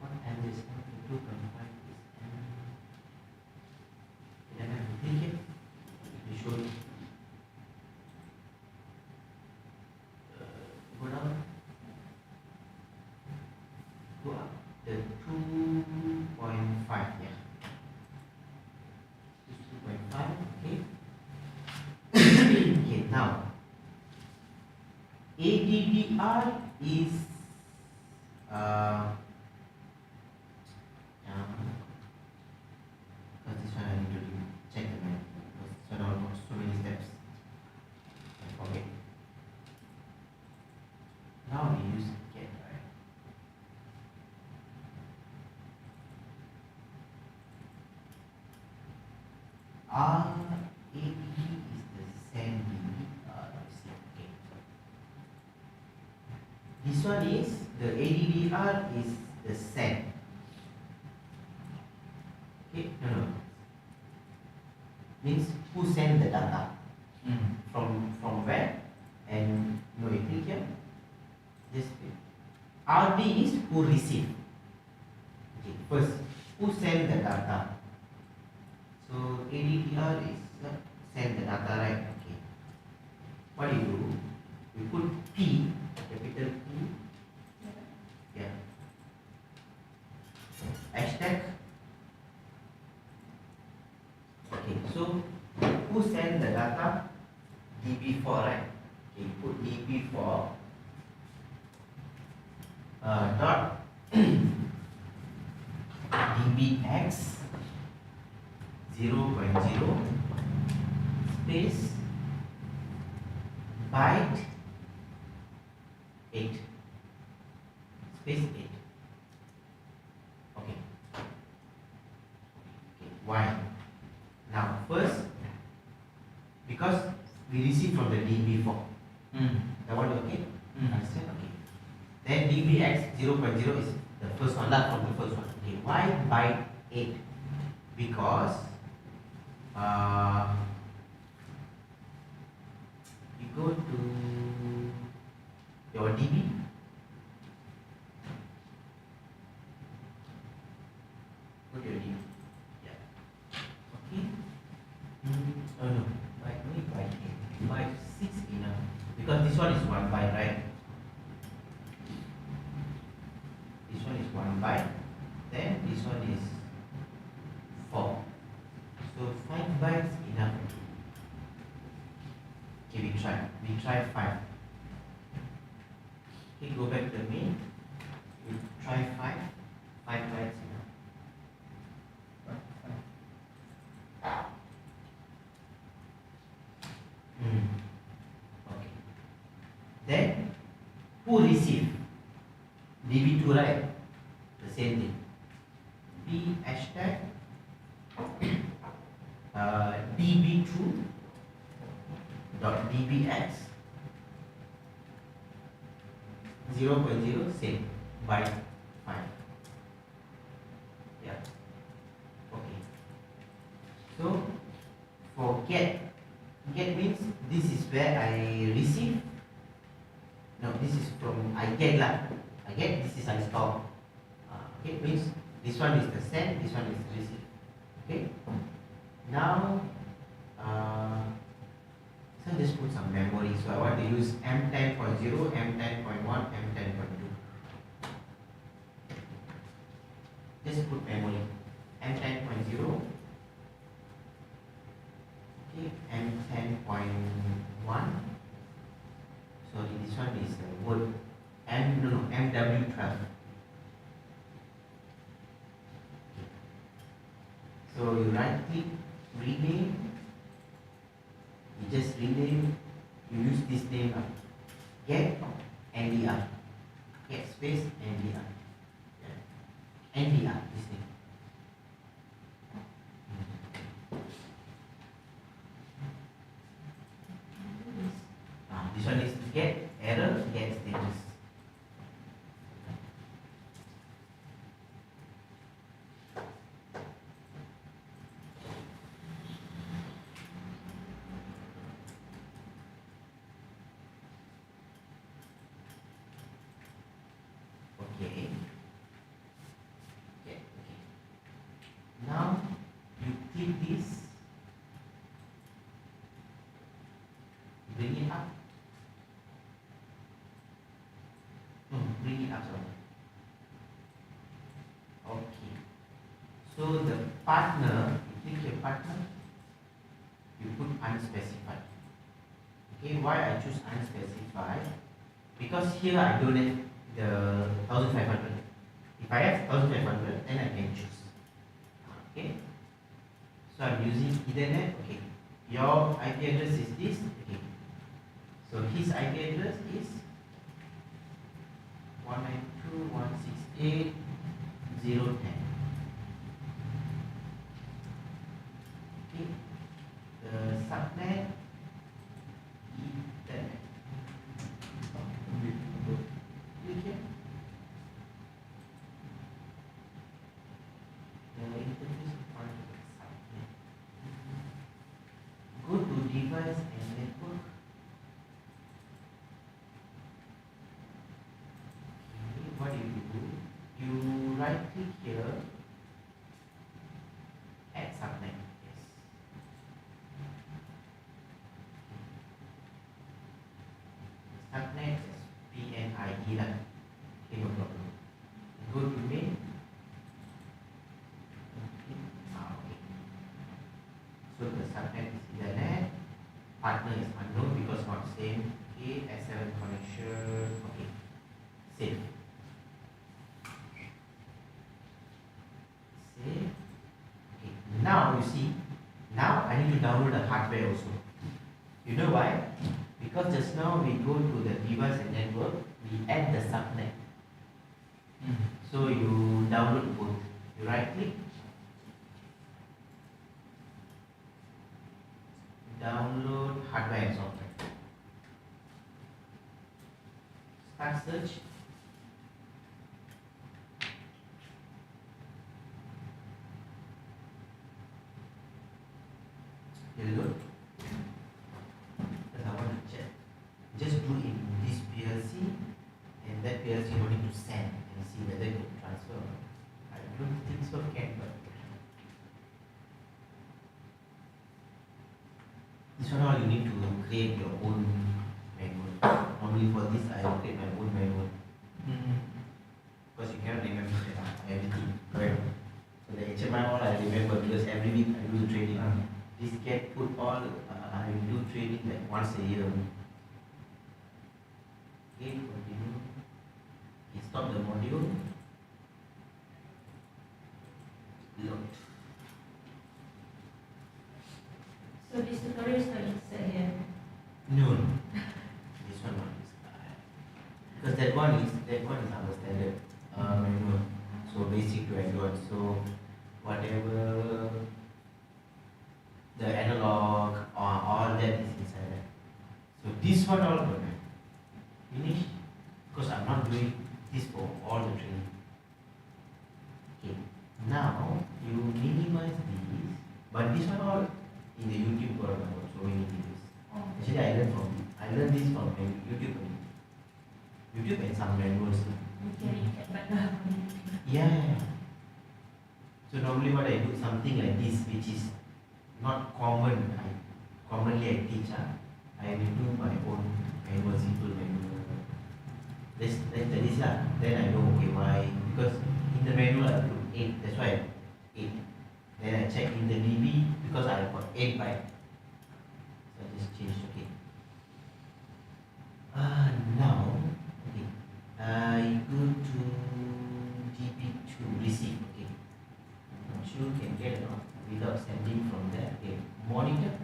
What time is it? 2.5 is then I click it. We show it. Go down. Go up. The 2.5, yeah. 2.5, okay. Okay, now ADDR is because this one I need to check the map. This one almost so many steps. Okay. Now we use get, right? ADD is the same DB. Okay. This one is the ADDR is the send. Okay, no. Means who send the data from where, and no, you click here. Just wait. RD is who receive. Okay, first who send the data. So ADDR is send the data, right? Okay. What do? We put P, capital P. Yeah. Hashtag. Okay. So who send the data? DB4, right? Okay. Put DB4 dot DBX 0.0 space byte 8 space 8. Okay. Why? Now first, because we receive from the DB4. That one okay? Understand? Okay. Then DBX 0.0 is the first one, from the first one. Okay. Why byte 8? Because you go to your DB. Go to your DB. Yeah. Okay. Oh no, byte only byte 8. Byte 6 enough. Because this one is 1 byte, right? This one is 1 byte. Then this one is 4. So 5 bytes enough. Okay, we try 5. Okay, go back to the main. We try 5 bytes enough. Okay. Then who receive? DB2, right? The same thing. B hashtag DB2 dot DBX 0.0 same byte 5. Yeah. Okay. So for get means this is where I receive. No, this is from I get lah. I get, this is I store. Okay, means this one is the send, this one is the receive. Okay. Now, so just put some memory. So I want to use M10.0, M10.1, M10.2. Just put memory. M10.0. Okay, M10.1. Sorry, this one is the word MW12. So you right click, rename. You just rename. You use this name. Get NDR. Get space NDR. NDR. This name. This one is get error, get status. keep this, bring it up. No, bring it up, sorry. Okay. So the partner, you click your partner, you put unspecified. Okay, why I choose unspecified? Because here I don't have the 1500. If I have 1500, then I can choose. Okay. So I'm using Ethernet. Okay. Your IP address is this. Okay. So his IP address is 192.168.0.10. Okay. The subnet Ethernet. Click here. The interface part of the subnet. Go to device and network. Okay, what do? You right click here, add subnet. Yes. Subnet is PNIE lah. Okay, no problem. Go to main. Okay. Okay. So the subnet is Ethernet. Partner is unknown because not same. Okay, S7 connection. Okay. Save. Save. Okay. Now you see. Now I need to download the hardware also. You know why? Because just now we go to the device and network, we add the subnet. So you download both. You right click, download hardware and software. Start search. Here you go. Because I want to check. Just do in this PLC and that PLC no need to send and see whether it can transfer. I don't think so can, but this one all you need to create your own manual. Normally for this I will create my own manual. Because you cannot remember everything. Correct. So the HMI all I remember because every week I do training. This get put all I do training like once a year. Okay, continue. Okay, stop the module. Load. So this tutorial is not insert here. No, this one not is because that one is our standard manual. So basic to advanced. So whatever the analog or all that is inside that. So this one all good. Finish, because I'm not doing this for all the training. Okay, now you minimize these, but this one all in the YouTube got so many videos. Actually, I learned this from YouTube only. YouTube and some manuals. We can recap but not Yeah. So normally what I do something like this, which is not common. Commonly I teach. I will do my own manual, simple manual. Let's this lah. Then I know okay why, because in the manual I put 8. That's why 8. Then I check in the DB because I got 8 byte. So I just change. Okay. Now okay. I go to DB2 receive. Okay. I'm not sure you can get it or not without sending from there. Okay. Monitor.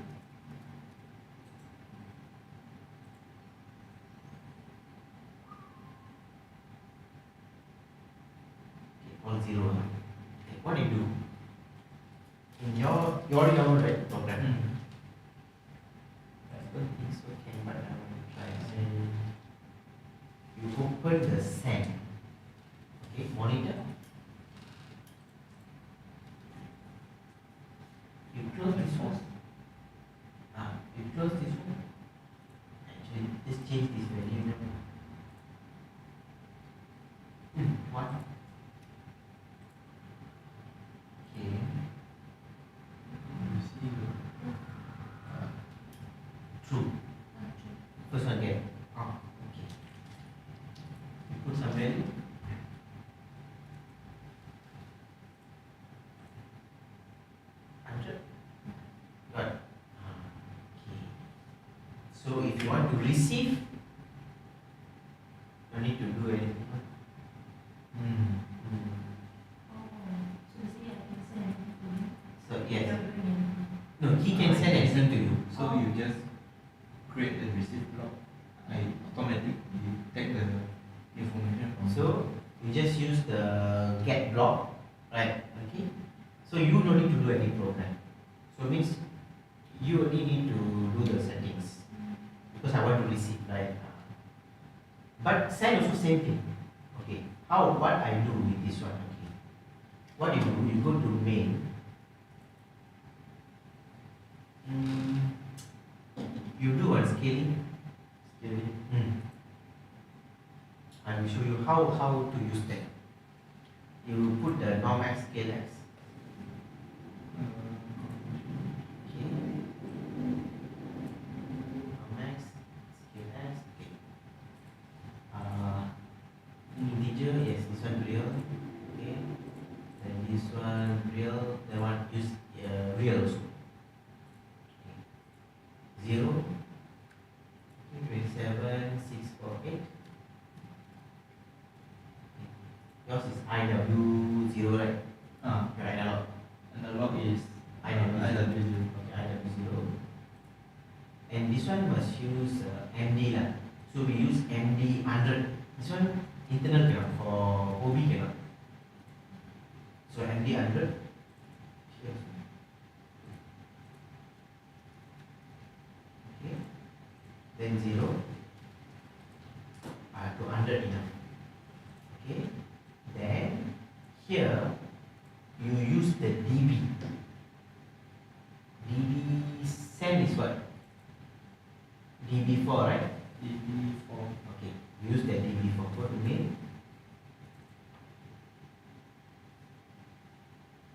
All 0. Okay, what do you do? In you already download right program. I don't think so can, but I will try. Say you open the send. Okay, monitor. You close this one. You close this one. Actually, just change this value. What? Okay. value? 100. Got. Okay. So if you want to receive, no need to do anything. Hmm. Oh, so basically I can send everything. So yes. Everything. No, he can send anything to you. So you just create the receipt block. I automatically take the information from. So you just use the get block, right? Okay. So you don't need to do any program. So means you only need to do the settings because I want to receive, right? But send also same thing. Okay. How? What I do with this one? Okay. What you do? You go to main. You do one scaling. I will show you how to use that. You put the norm x scale x. Okay. Norm x scale x. Okay. Integer, yes, this one real. Okay. Then this one real. Then one use real also. Okay. 0. 27648. Yours is IW0, right? Your analog. Analog is IW0. IW0. Okay, IW0. And this one must use MD lah. So we use MD 100. This one internal cannot, for OB cannot. So MD 100. Okay. Then 0 to 100 enough. Okay. Then here you use the DB. DB send is what? DB4, right? DB4. Okay. Use the DB4. Go to main.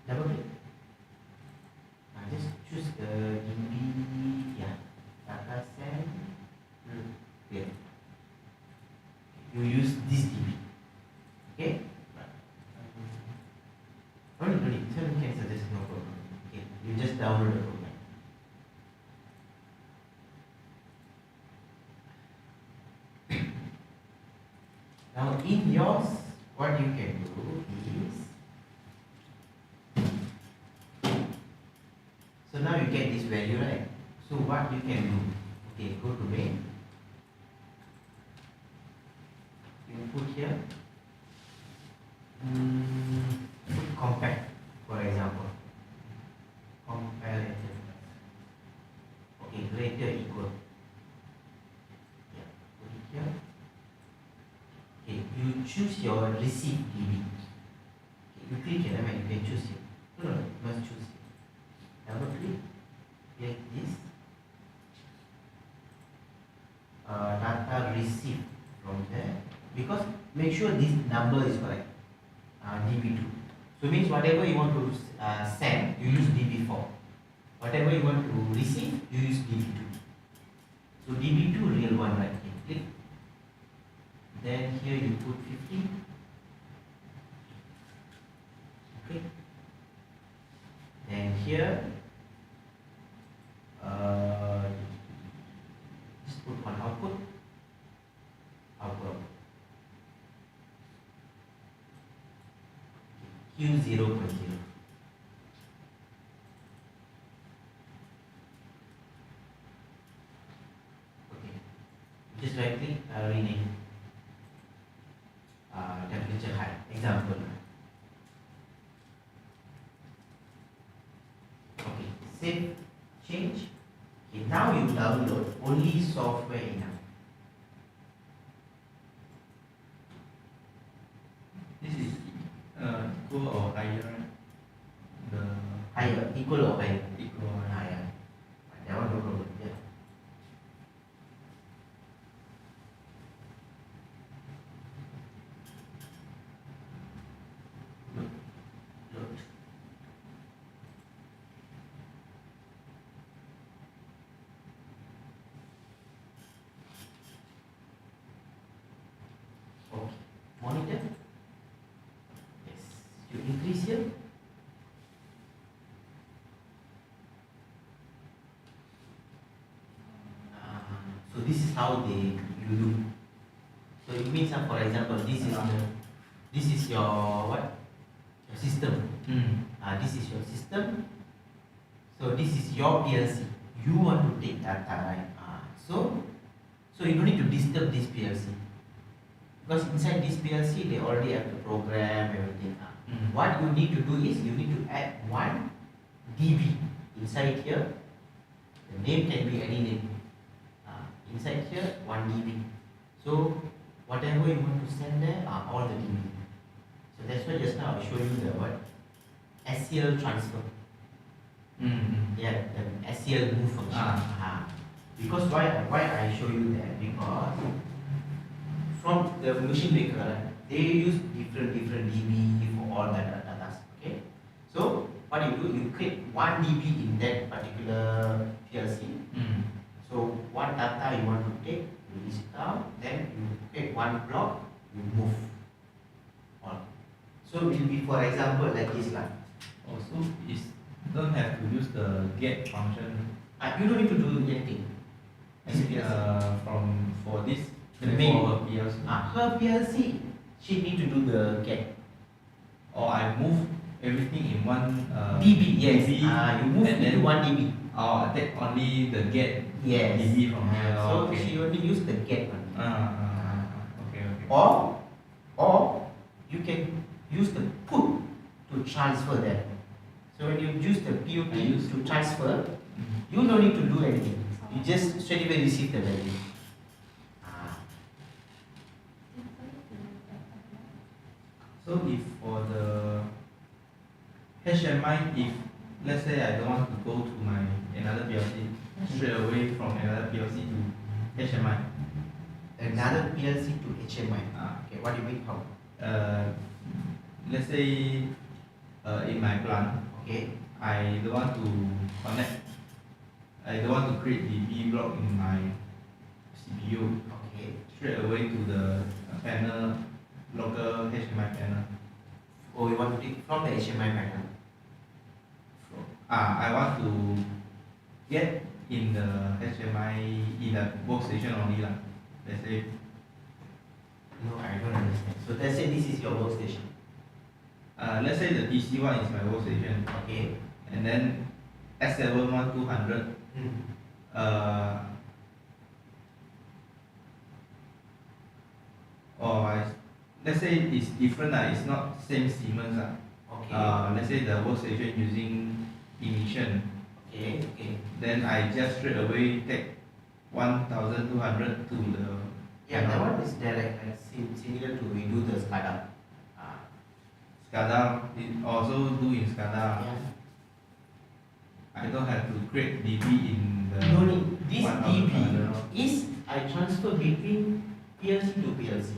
Double click. Just choose the DB. Yeah. Data send. Here. You use this DB. Okay? No need. So you can suggest no problem. Okay. You just download the program. Now in yours, what you can do is, so now you get this value, right? So what you can do? Okay, go to main. You put here. Put compact, for example. Comparator. Okay, greater equal. Yeah, put it here. Okay, you choose your receive DB. Okay, you click here, you can choose here. No, you must choose here. Double click, like this. Data receive from there. Because make sure this number is correct. DB2. So means whatever you want to send, you use DB4. Whatever you want to receive, you use DB2. So DB2 real one, right? Okay, click. Then here you put 50. Okay. Then here, just put one output. Q0.0. Okay. Just right click, rename. Temperature high. Example. Okay. Save. Change. Okay. Now you download only software enough. This is equal or higher, right? The Higher. Equal or higher? equal or higher. Higher. That one no problem. Yeah. Load. Okay. monitor. Yes, you increase here. So this is how you do. So it means, for example, this is your what? Your system. This is your system. So this is your PLC. You want to take data, right? So you don't need to disturb this PLC, because inside this PLC they already have the program, everything. What you need to do is you need to add 1 dB inside here. The name can be any name. Inside here 1 dB. So whatever you want to send there are all the dB. So that's why just now I showed you the what? SCL transfer. Yeah, the SCL move function. Because why I show you that? Because from the machine maker, they use different dB for all the data. Okay. So what you do, you create 1 dB in that particular PLC. So what data you want to take, you list it down, then you take 1 block, you move on. So it will be, for example, like this lah. Also, is don't have to use the get function. You don't need to do anything. For this, the main for her PLC. Her PLC, she need to do the get. Or I move everything in 1 dB, yes. dB, You move and into then 1 dB. I take only the get Yes. dB from here. So Okay. she only use the get one. Okay. Or you can use the put to transfer that. So when you use the PUT to transfer, you don't need to do anything. You just straight away receive the value. So if for the HMI, if let's say I don't want to go to my another PLC, straight away from another PLC to HMI. Another PLC to HMI. Okay, what do you mean how? Let's say in my plant, Okay. I don't want to connect, I don't want to create the B block in my CPU. Okay. Straight away to the panel, local HMI panel. Oh, you want to take from the HMI panel? I want to get in the HMI in the workstation only lah. Let's say. No, I don't understand. So let's say this is your workstation. Let's say the DC one is my workstation. Okay. And then S7-1200. Let's say it's different lah. It's not same Siemens lah. Okay. Let's say the workstation using emission. Okay. Then I just straight away take 1200 to the. Yeah, that one is direct, similar to we do the SCADA. SCADA, it also do in SCADA. Yeah. I don't have to create DB in the. No need. This 1000 DB is I transfer between PLC to PLC.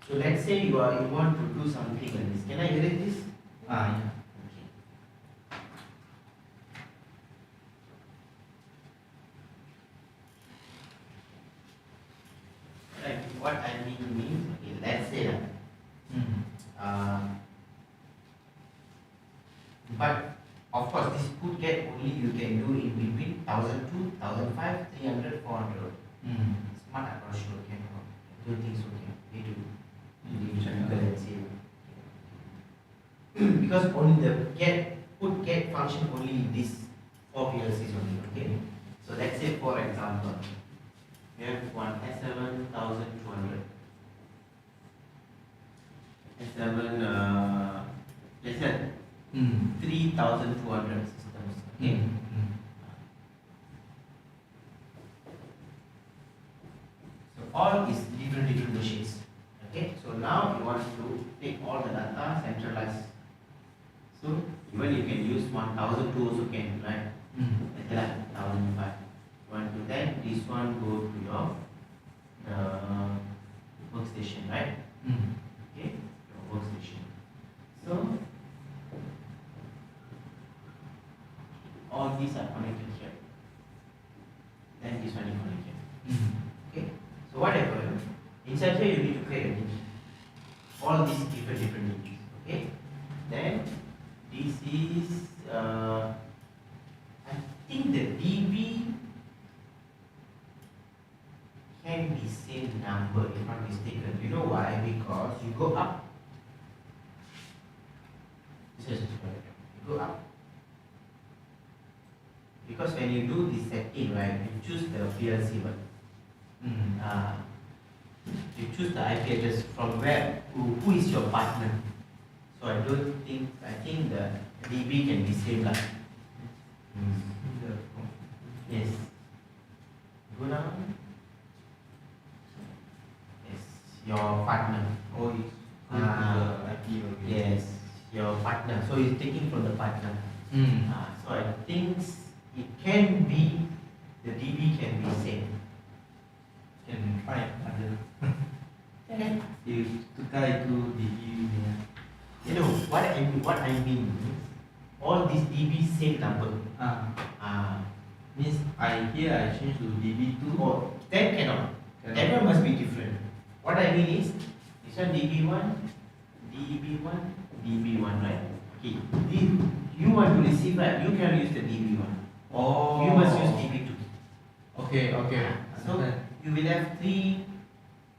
So let's say you want to do something like this. Can I erase this? Yeah. Okay. Right. What I mean means, okay, let's say that. But of course, this put get only you can do in between 1002, 1005, 300, 400. Smart, I'm not sure. Can I don't think so. Need to Google and see. Because only the put get function only in these 4 PLCs only. Okay. So let's say for example, we have one S7-1200. S7, let's say 3,200 systems. Okay. So all is different machines. Okay. So now you want to take all the data, centralize. So even you can use 1,002 also can, right? Like 1,005. You want to then this one go to your workstation, right? Okay, your workstation. So all these are connected here. Then this one is connected. Okay. So what happened? Inside here you need to create calculate your DB. All these different DBs. Okay. Then this is I think the DB can be same number if not mistaken. You know why? Because you go up. This is correct. You go up. Because when you do this setting, right, you choose the PLC one. You choose the IP address from where, who is your partner. So I think the DB can be same like. Yes. Go down. Yes, your partner. Oh, it's going to the IP location. Yes, your partner. So it's taking from the partner. So I think it can be, the DB can be same. Can try ada. Then If tukar itu DB punya. You know what I mean is all these DB same number. Means I change to DB2. Oh, that cannot. That one must be different. What I mean is this one DB1, DB1, DB1, right? Okay. You want to receive, right? You can use the DB1. Oh. You must use DB2. Okay. So you will have 3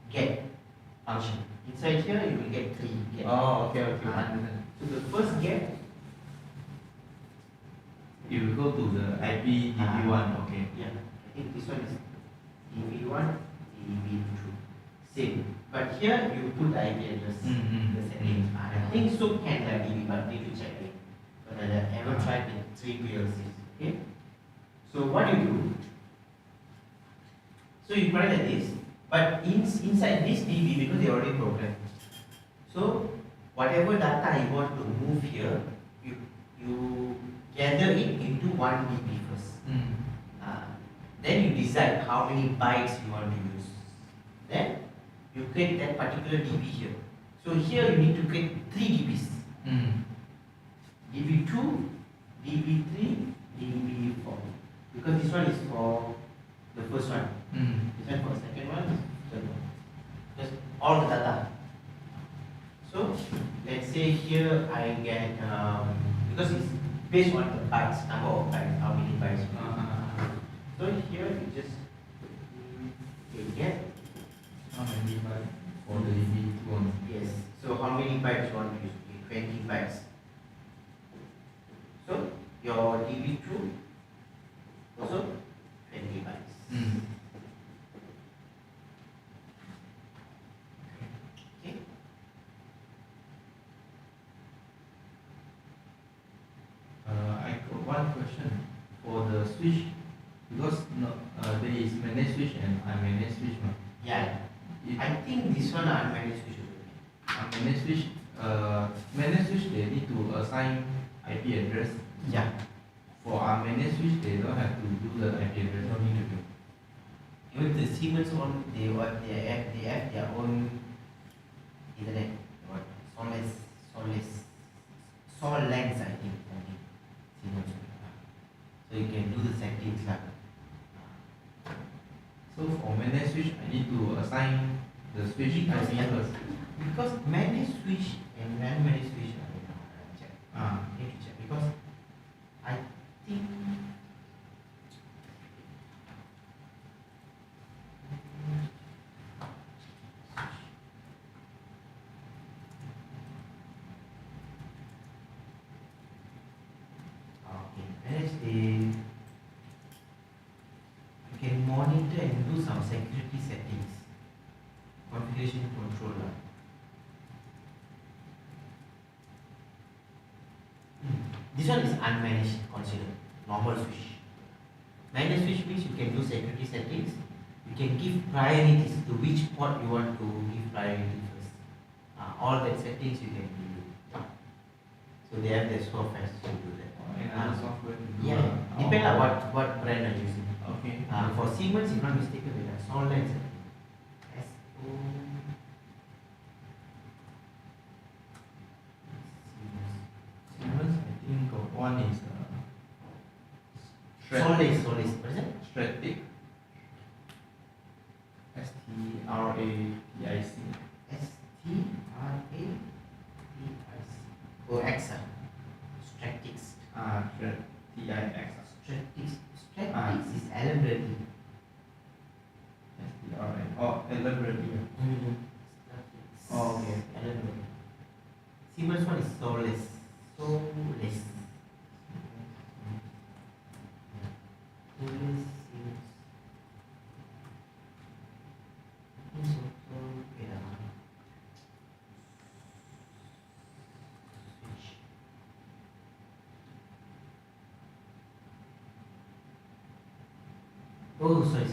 get function. Inside here you will get 3 get. Oh, okay. Understand. So the first get, You will go to the IP DB1. Okay. yeah, I think this one is DB1, DB2. Same. But here you put the IP address, the settings. I think so can have DB, but need to check it. But I haven't tried with 3 PLCs. Okay. So what you do? So you try like this, but inside this DB, because they already programmed. So whatever data you want to move here, you gather it into one DB first. Then you decide how many bytes you want to use. Then you create that particular DB here. So here you need to create 3 DBs. DB2, DB3, DB4. Because this one is for the first one. This one for the second one. Third one. Just all the data. So let's say here I get because it's based on the bytes, number of bytes, how many bytes. So here you just get How many bytes for the DB1? yes. So how many bytes you want to use? 20 bytes. So your DB2 also 20 bytes. Okay. I got one question for the switch because there is managed switch and unmanaged switch. Yeah. I think this one unmanaged switch will be. Managed switch they need to assign IP address. Yeah. For unmanaged switch they don't have to do the IP address. No need to do. Even the Siemens one, they have their own internet. What? Solens, I think. Siemens. So you can do the settings lah. So for managed switch I need to assign the switch IP first. Because managed switch and unmanaged switch, check. Need to check because I think managed you can monitor and do some security settings, configuration controller. This one is unmanaged, considered normal switch. Managed switch means you can do security settings. You can give priorities to which port you want to give priority first. All that settings you can do. So they have their software to do that. Another software to do. Yeah, depend on what brand are using. Okay. For Siemens, if not mistaken, they have Solens. Siemens, I think one is Solis. What is it? Stratic. STRATIC. Siemens one is soulless. Soulless. Soulless Siemens. Wait a minute. Switch. Oh, sorry.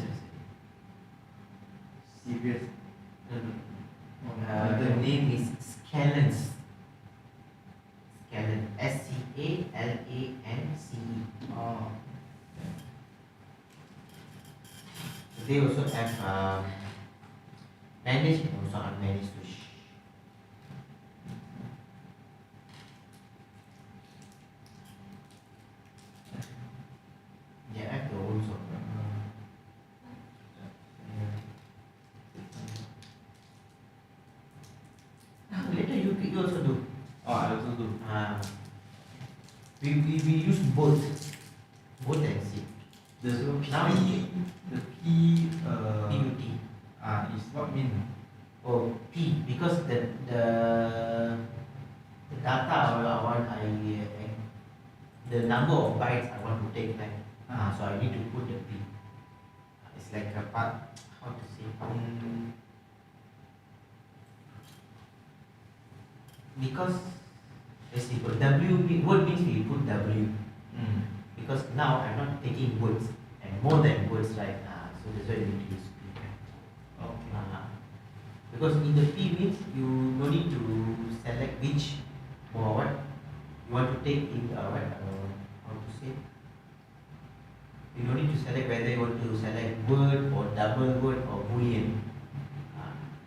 Serious. No. The The name is Scalance. Scalance. SCALANCE. Oh. They also have managed and also unmanaged switch. They have their own software. Later you also do. Oh, I also do. We use both and C. The Now the P PUT. is what mean? Oh, P because the data the number of bytes I want to take, right? So I need to put the P. It's like a part, how to say, because let's see, for word means we put W, because now I'm not taking words and more than words, right? So that's why you need to use P. Okay. Because in the P means you no need to select which or what you want to take in how to say. You don't need to select whether you want to select word or double word or boolean.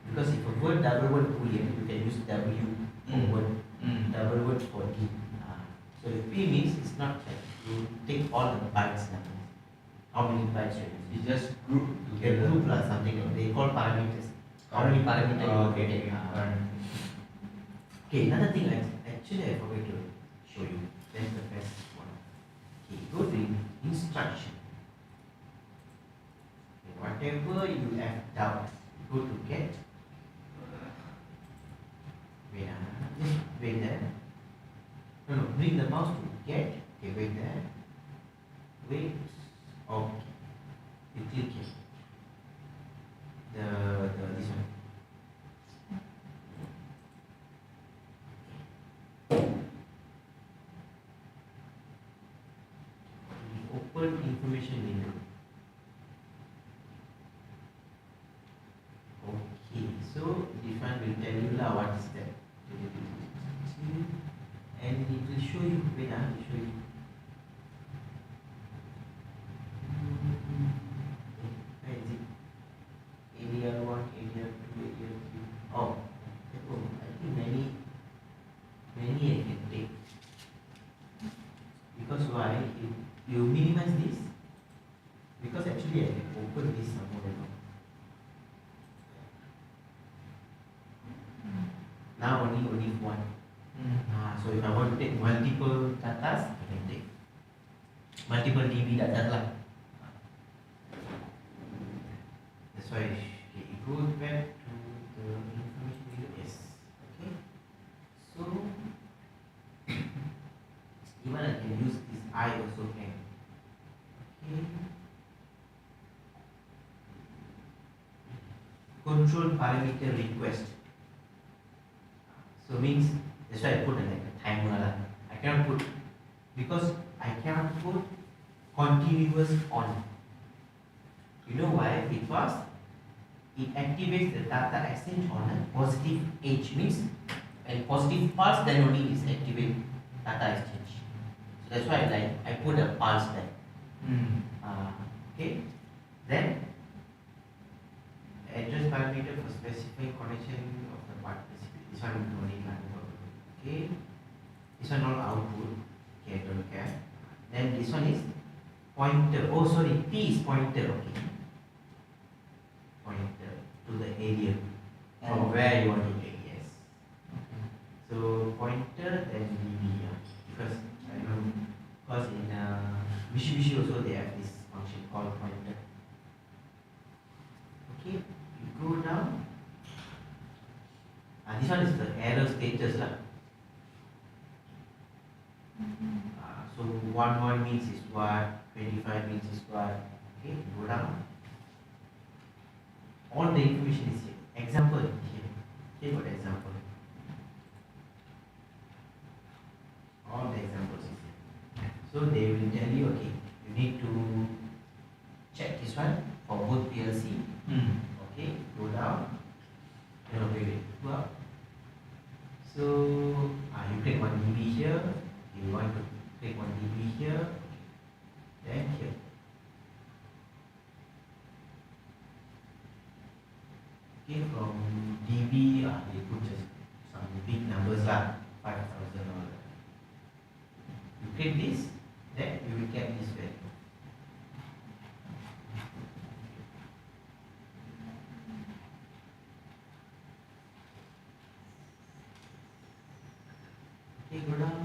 Because if a word double word boolean, you can use W for word, double word for D. So the P means it's not like you take all the bytes now. How many bytes you use? You just group Get together. group lah, something like they call parameters. How many parameters you want to Okay. take? Okay, another thing I forgot to show you. That's the best one. Okay, go to instruction. Okay, whatever you have doubt, go to get. Wait, just wait there. No, bring the mouse to get. Okay, wait there. Wait. Okay. You click here. This one. Open information window. Okay, so this one will tell you lah what is that. And it will show you, wait, it will show you. Where is it? Area 1, area 2, area 3. Oh, I think many I can take. Because why? You minimize this. Because actually I can open this somewhere. Now only one. So if I want to take multiple datas, I can take multiple DB data lah. That's why it goes back to the information window. Yes. Okay. So even I can use this I also can. Okay. Control parameter request. So means that's why I put like a timer lah. I cannot put because I cannot put continuous on. You know why? Because it activates the data exchange on a positive edge, means and positive pulse, then only is activate data exchange. So that's why I put a pulse there. Okay. Then address parameter for specifying connection of the part. This one no need lah. Okay. This one all output. Okay, I don't care. Then this one is pointer. Oh sorry, P is pointer. Okay. Pointer to the area from where you want to take. Yes. Okay. So pointer then DB. Because I know because in Mitsubishi also they have this function called pointer. Okay. You go down. This one is the error status lah. 11 means is what, 25 means is what. Okay, go down. All the information is here. Example here. Here got example. All the examples is here. So they will tell you, okay, you need to check this one for both PLC. Okay, go down. No, wait, go up. So you click 1 dB here. You want to click 1 dB here. Then here. Okay, from dB, they put just some big numbers lah, 5,000 or you click this, then you will get this value. Okay, go down,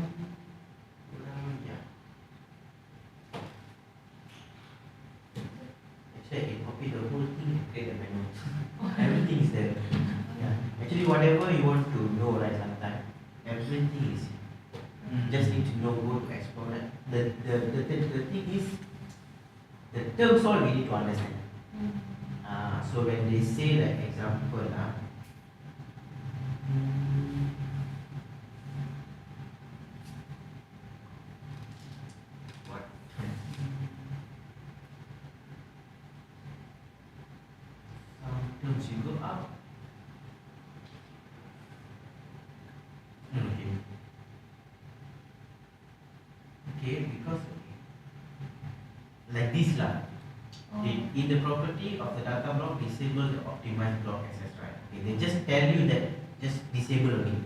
yeah. Actually, I copy the whole thing and create a menu. Everything is there. Yeah. Actually, whatever you want to know, right, sometimes, everything is here. Just need to know, go to explore that. The thing is, the terms all we need to understand. So when they say like example, what? Some terms you go up. Okay. Okay, because like this lah. In the property of the data block, disable the optimized block access, right? Okay, they just tell you that just disable only,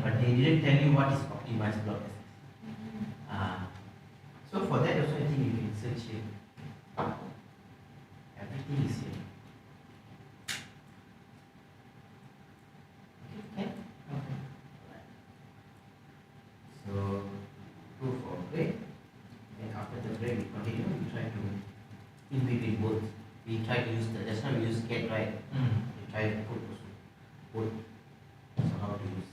but they didn't tell you what is optimized block access. So for that also, I think you can search here. Everything is here. Okay. Right. So go for a break. And after the break, we continue. We try to in between both. We try to use that's why we use get, right? We try to put also both. So how to use.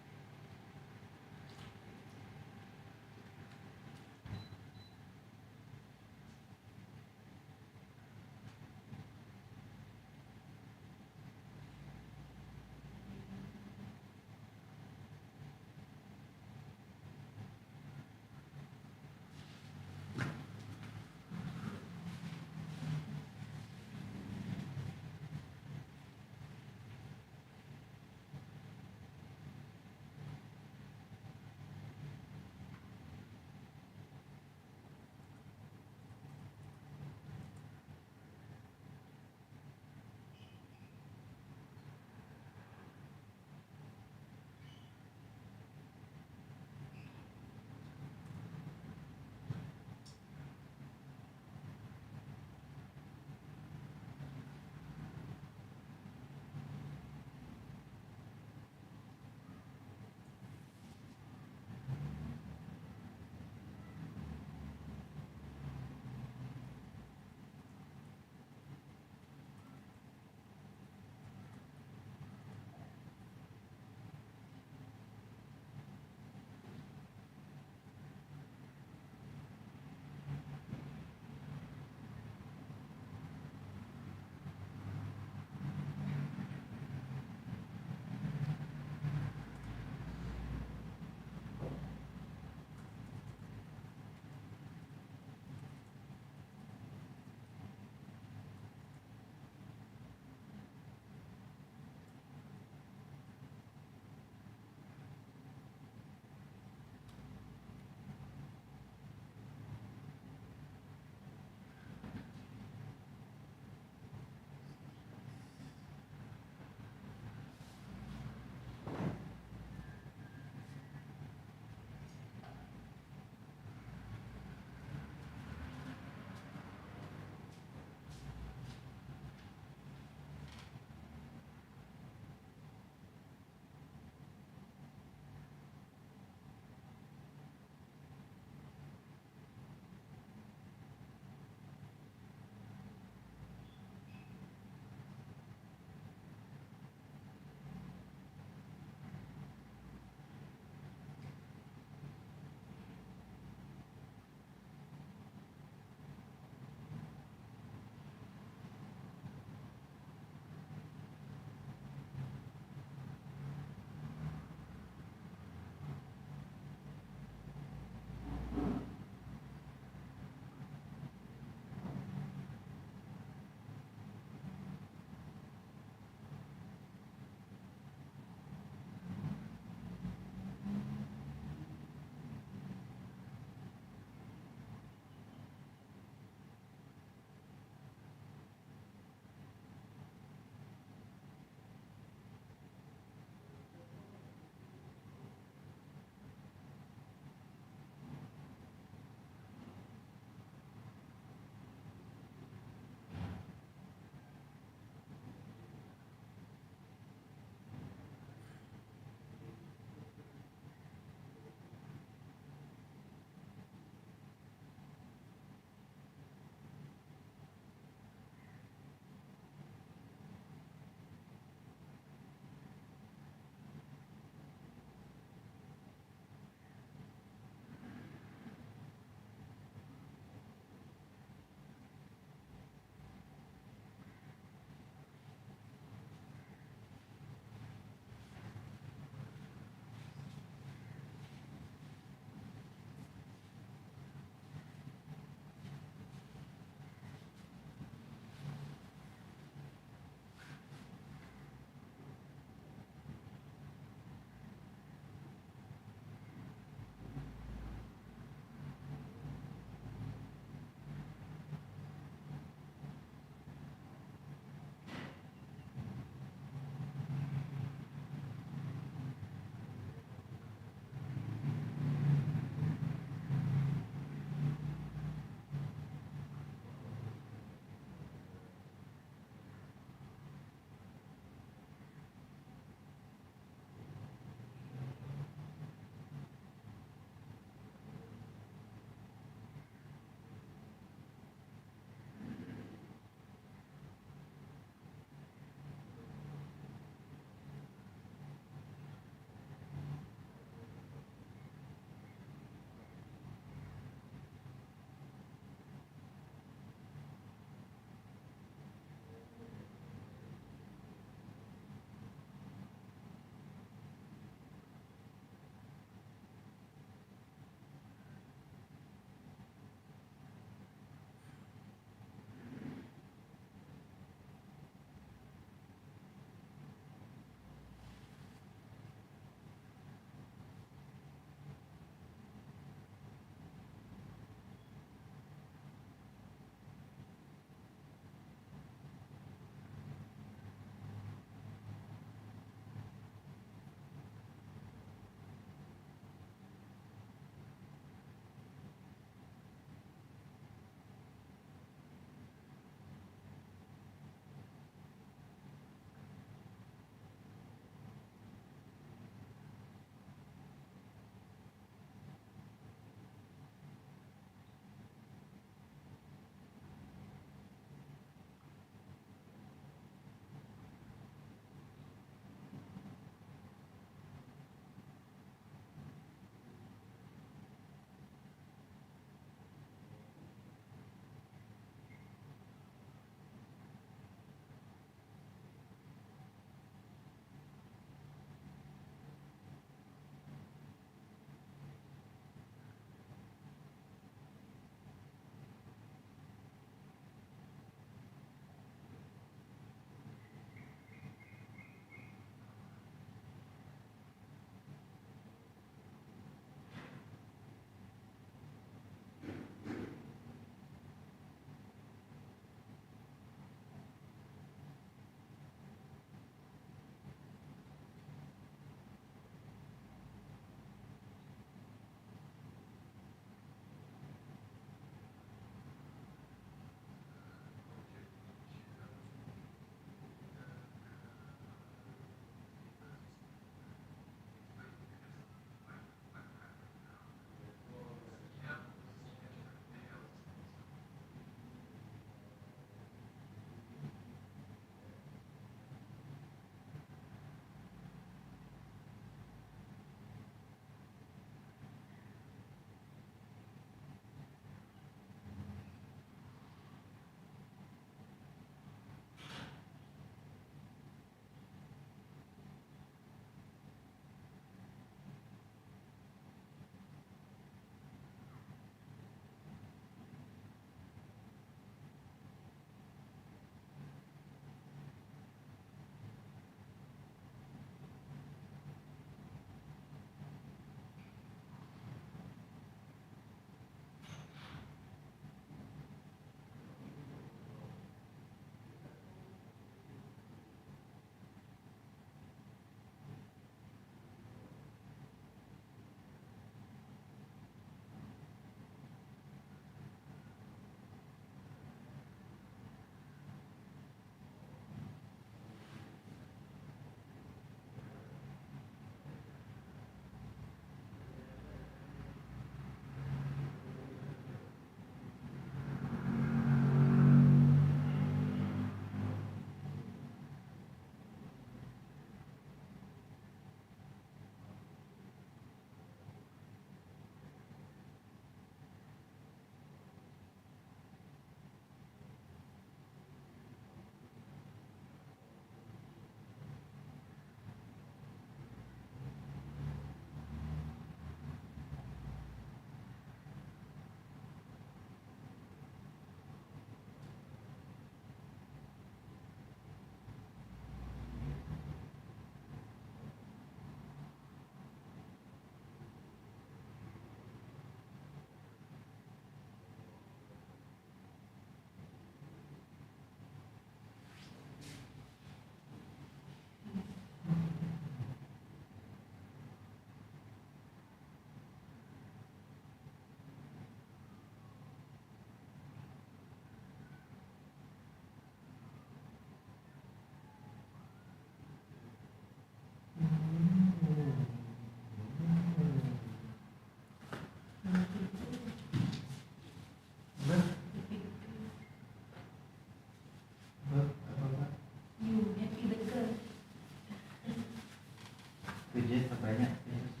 Kerja tak banyak PLC.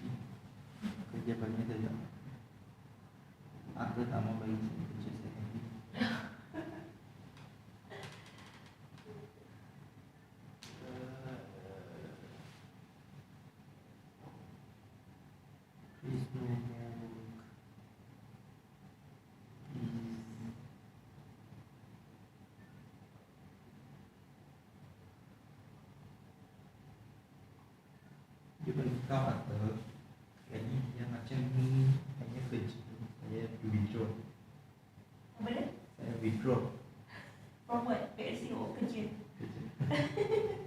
Kerja banyak tidak. Aku tak mau bagi saya kerja sekali. Please no more work. Dia bagi kau atau kayaknya yang macam ni hanya kerja. Saya withdraw. Apa dia? Saya withdraw From what? PLC or kerja? kerja.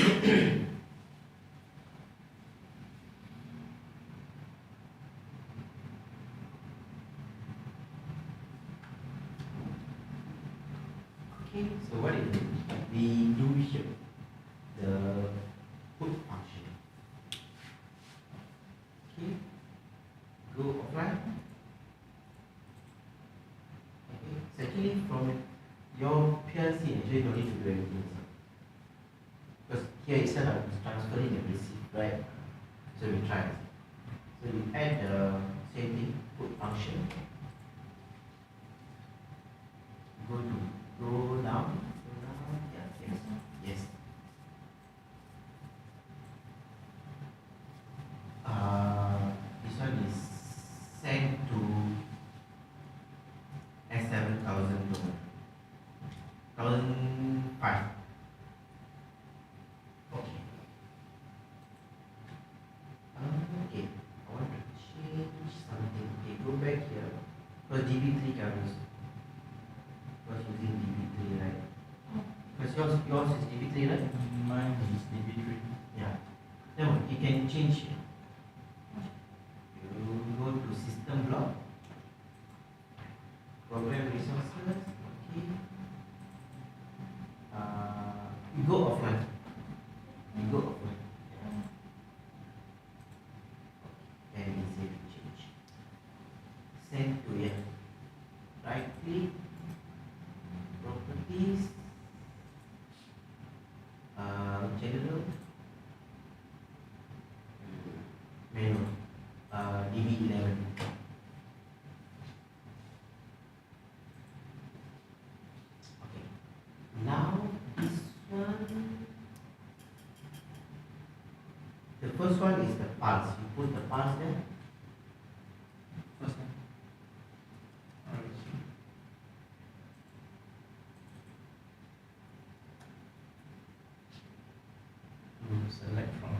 Okay, so what it is, we do here the put function. Okay, go offline. Okay, so actually from your PLC, actually don't need to do anything. Because here itself I'm transferring the receipt, right? So we try it. So we add the same thing, put function. Go down, yeah, yes. This one is sent to S7-1200, 1005. Okay. Okay, I want to change something. Okay, go back here. Because DB3 comes. Was using DB3, right? Because yours is DB3, right? Mine is DB3. Yeah. No, you can change it. You go to system block, program resources, okay. You go offline. You go offline. And it's safe to change. Send to here. Right click. Properties, general, menu, DB11. Okay, now this one, the first one is the pulse. You put the pulse there. First one. Alright. Select from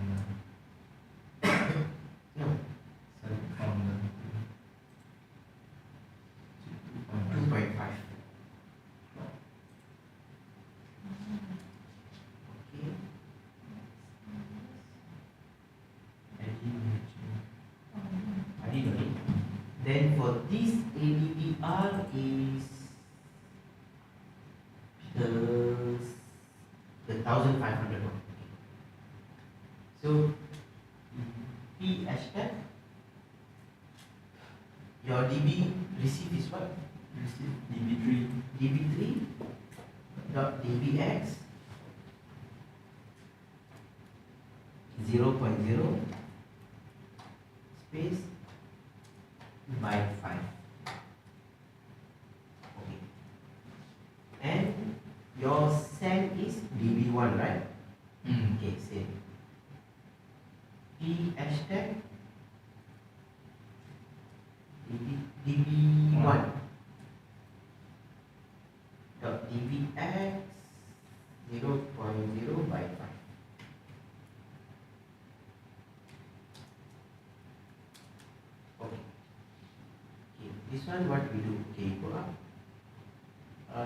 No, select from the 2.5. Okay. I didn't know it. Then for this ADDR is the 1500 one. So P hashtag, your DB receive is what? receive DB3 DB3 dot DBX 0.0 space by 5. Okay. And your send is DB1, right? Okay, same. P hashtag DB1 dot DBX 0.0 by 5. Okay. Okay, this one what we do? Okay, go up.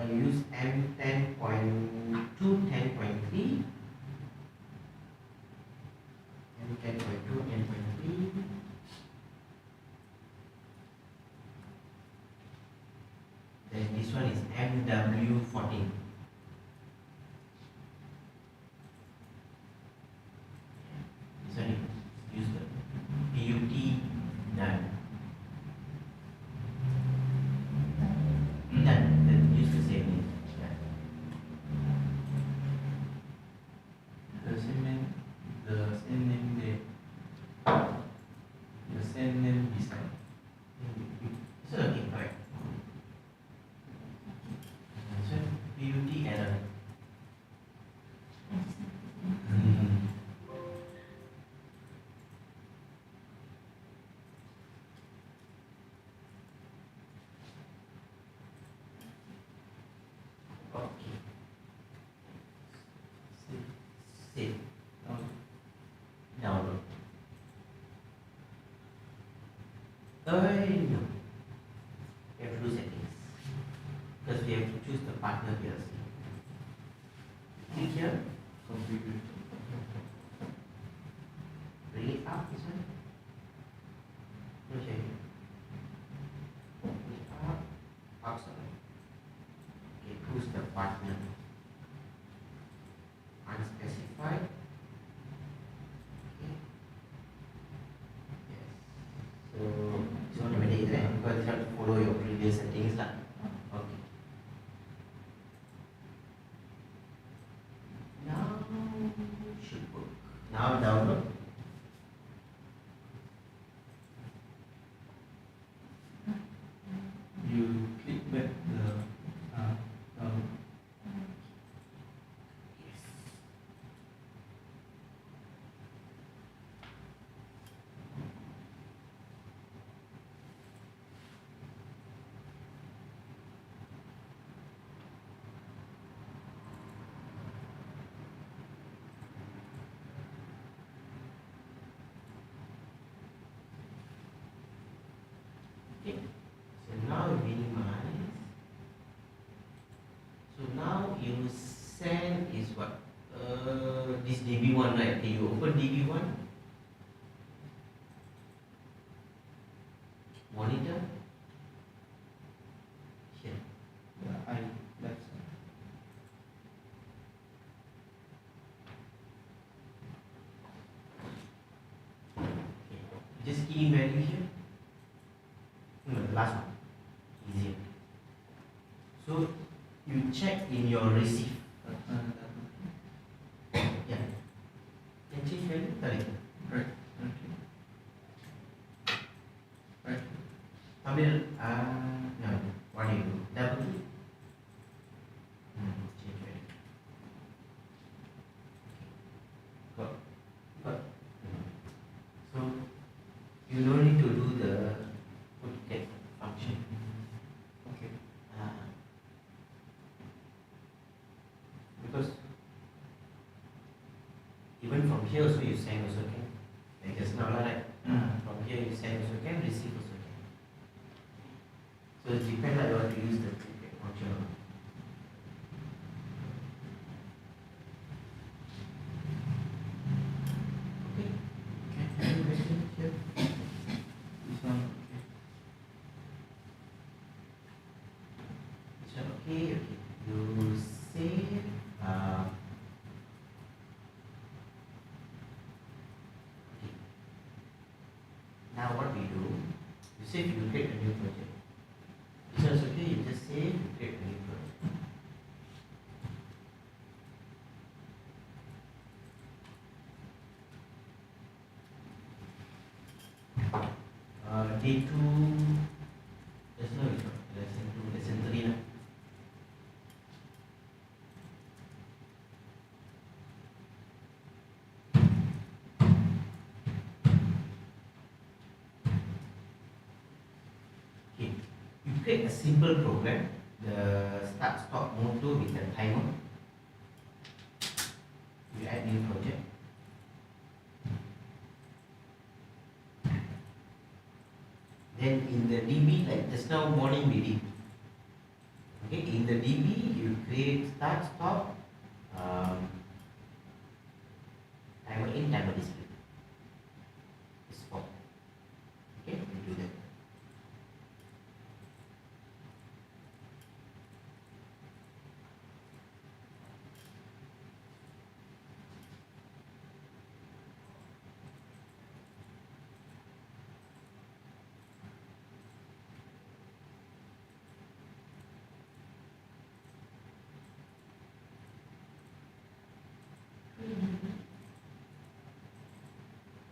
You use M10.2, 10.3. M10.2, 10.3. Then this one is MW14. This one you use the PUT done. Done. Then use the same name. Yeah. the same name there, the same name beside. So okay, correct. So PUT error. Okay. Save. Download. No. We have to do settings. Because we have to choose the partner PLC. Click here. Configure. project. Open it up. Sorry. Okay, who's the partner? Unspecified. Okay. Yes. So this one already is right because you have to follow your previous settings lah. Okay. Now should work. Now download. You click back the Yes. Okay. So now minimize. So now you send is what? This DB1, right? Okay, you open DB1. Monitor. Here. I left side. Okay. Just key in value here. No, the last one. Easier. So you check in your receive. Yeah. Can change value? Tarik. Right. Okay. Right. Ambil no. What do you do? Double click. Change value. Got. So you don't need to do the put get function. Okay. Because even from here also you send also can. Like just now lah, right? From here you send also can, receive also can. So it depends like you want to use the get function. Okay. Any questions here? This one okay. This one okay, okay. You save. Okay. Now what we do? You save. You create a new project. This one's okay. You just save. You create a new project. Day 2. Just now it's what? Lesson 2, lesson 3 lah. Okay, you create a simple program, the start stop motor with a timer. You add new project. Then in the DB, like just now morning we did. Okay, in the DB you create start stop, timer in, timer display. It's 4. Okay, we do that.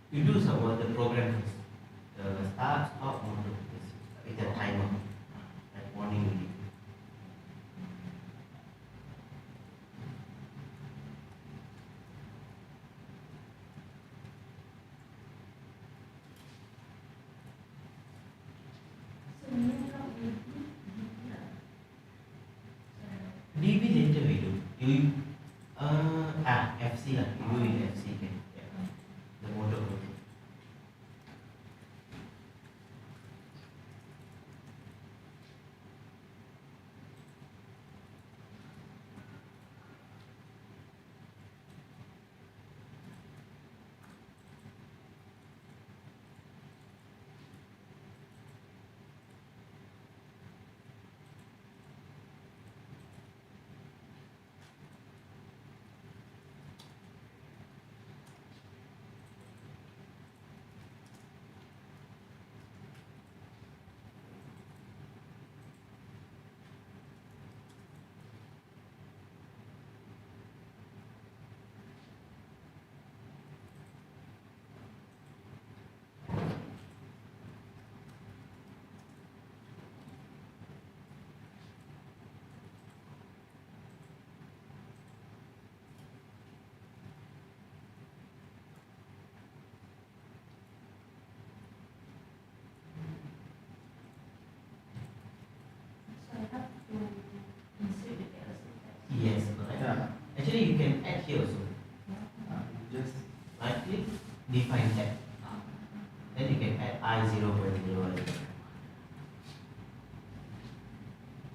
You do some of the program first. The start, stop, motor with a timer. Like morning we did. So you know we did DB later we do. You FC lah. You do in FC can. Yeah. The motor. Actually, you can add here also. You just Right click, define tab. Then you can add I0.0.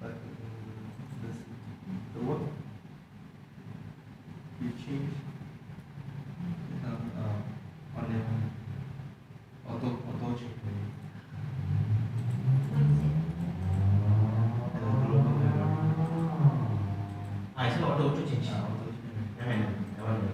but the work you change on the auto check. What is it? Global memory. It's not auto change. Auto change. That one.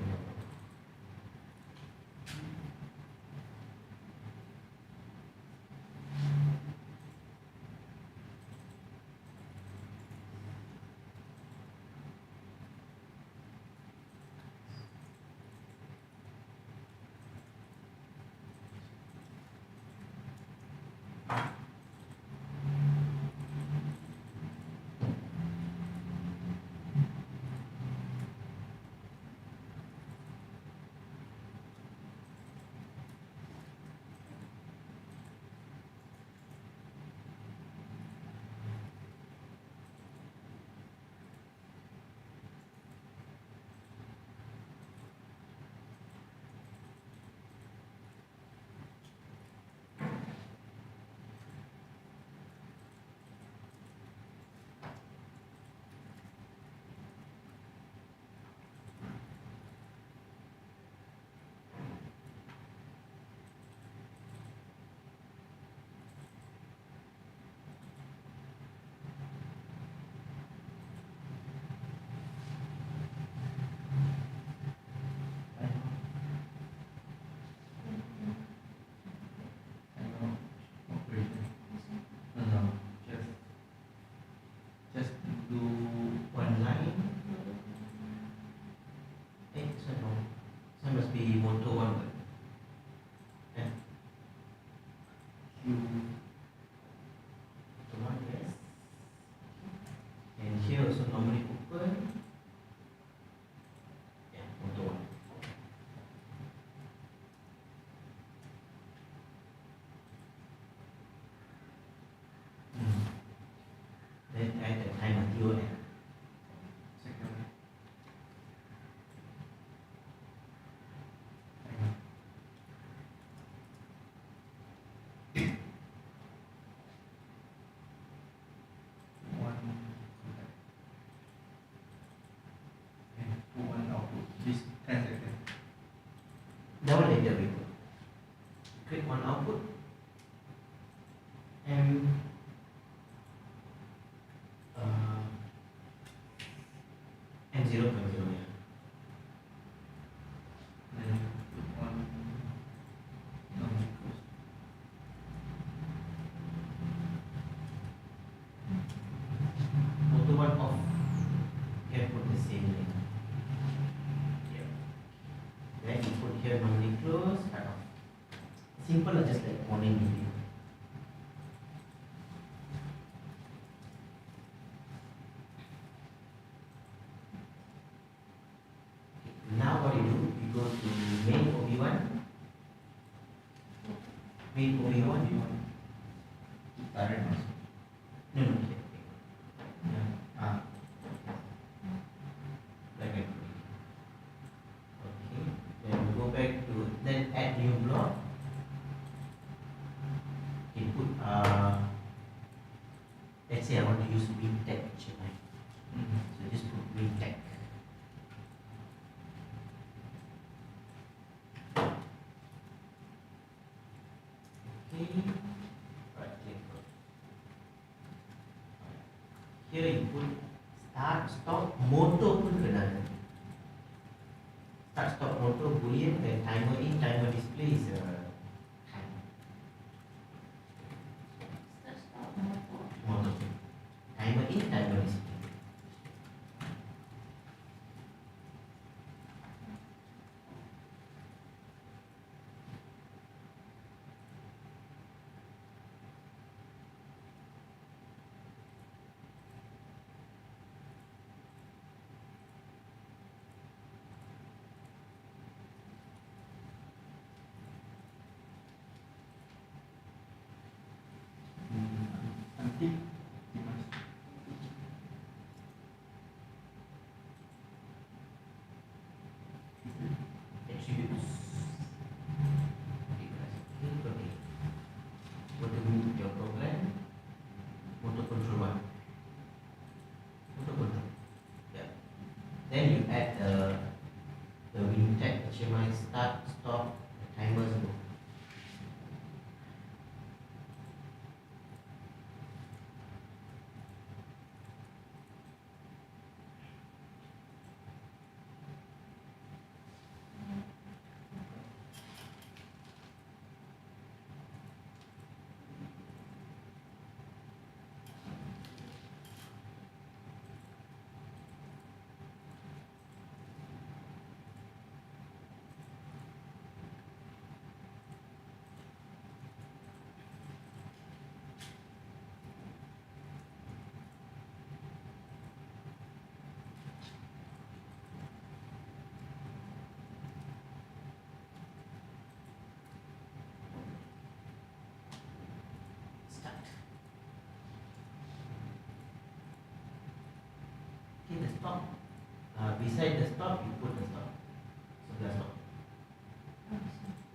Just do One line. This one no. This one must be motor one. Yeah. you Motor one, yes. And here also normally open. Yeah, motor one. Then add the timer TON. second. One contact. And put one output. This 10 seconds. That one later we put. Click on output. And and 0.0, yeah. Then put one numbers. Motor one off. You can put the same link. Yeah. Then you put here normally close, cut off. Simple or just like warning video. Now what you go to main OB1. Main OB1. You want to direct us. No, no, Yeah. like that. Okay. Then we go back to then add new block. You put let's say I want to use WinTech HMI. So just put WinTech. Okay. Right click. Here you put start stop motor pun kena. Start stop motor boolean and timer in timer display is time. Start motor. Motor. Timer in timer display. stop. Beside the stop, you put the stop. So the stop.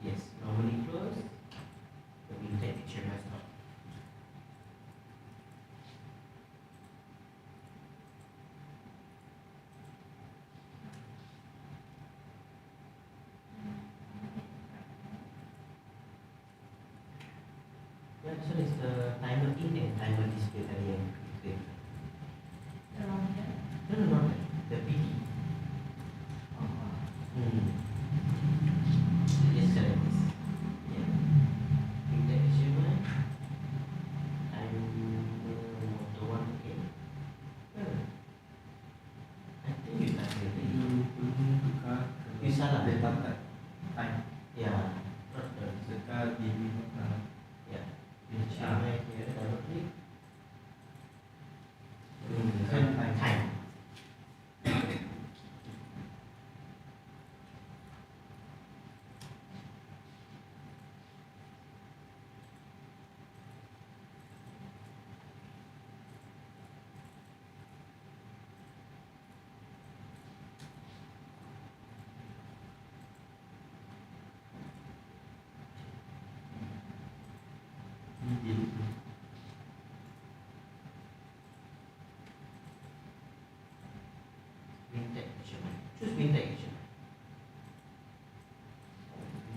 Yes, normally close. The WinTech HMI stop. Yeah, this one is the timer in and timer display tadi yang kita. Around here. No, no, not that. The PD. Just select this. Yeah. WinTech HMI. Motor one, okay. I think you tak ada. You salah. Data time. Yeah. Not the. Sekarang di Yeah. HMI here. Double click. Time. WinTech HMI. Choose WinTech HMI.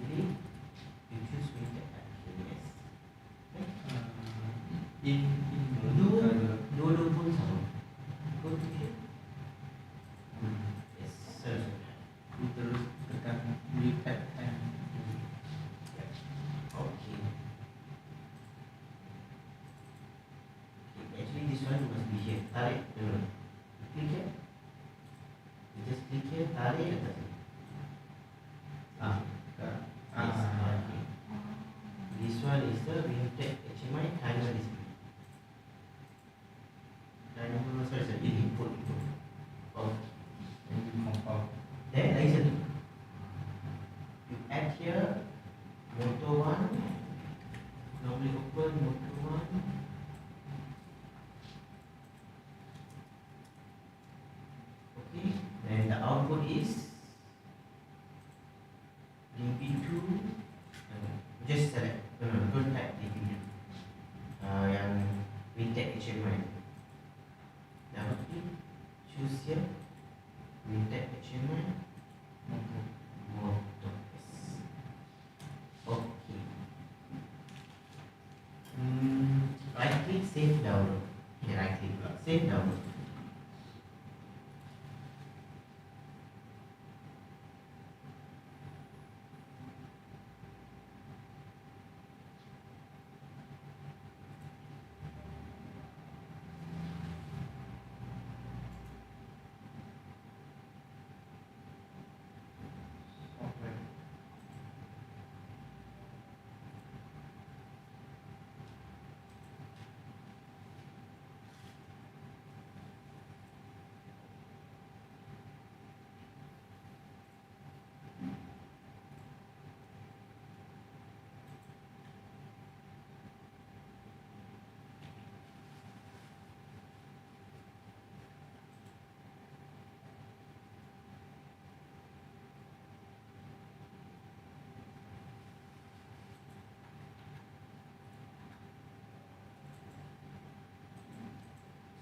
Really? You choose WinTech. Yes. Dua pun sama. Go to here. Yes. Search. terus tekan repeat time. Okay. Actually, this one must be here. Tarik. No. Click here. You just click here. Tarik atas ni. Yes. Okay. This one is the WinTech HMI timer display. Timer, sorry, input. Oh. Compile. Then there is a you add here motor 1. Normally open motor 1. Okay, then the output is DP2. Just select. No, don't type DP2. Yang WinTech HMI. Double click. Choose here. WinTech HMI. Motor. Yes. Okay. Right click, save download. Okay, right click, save download.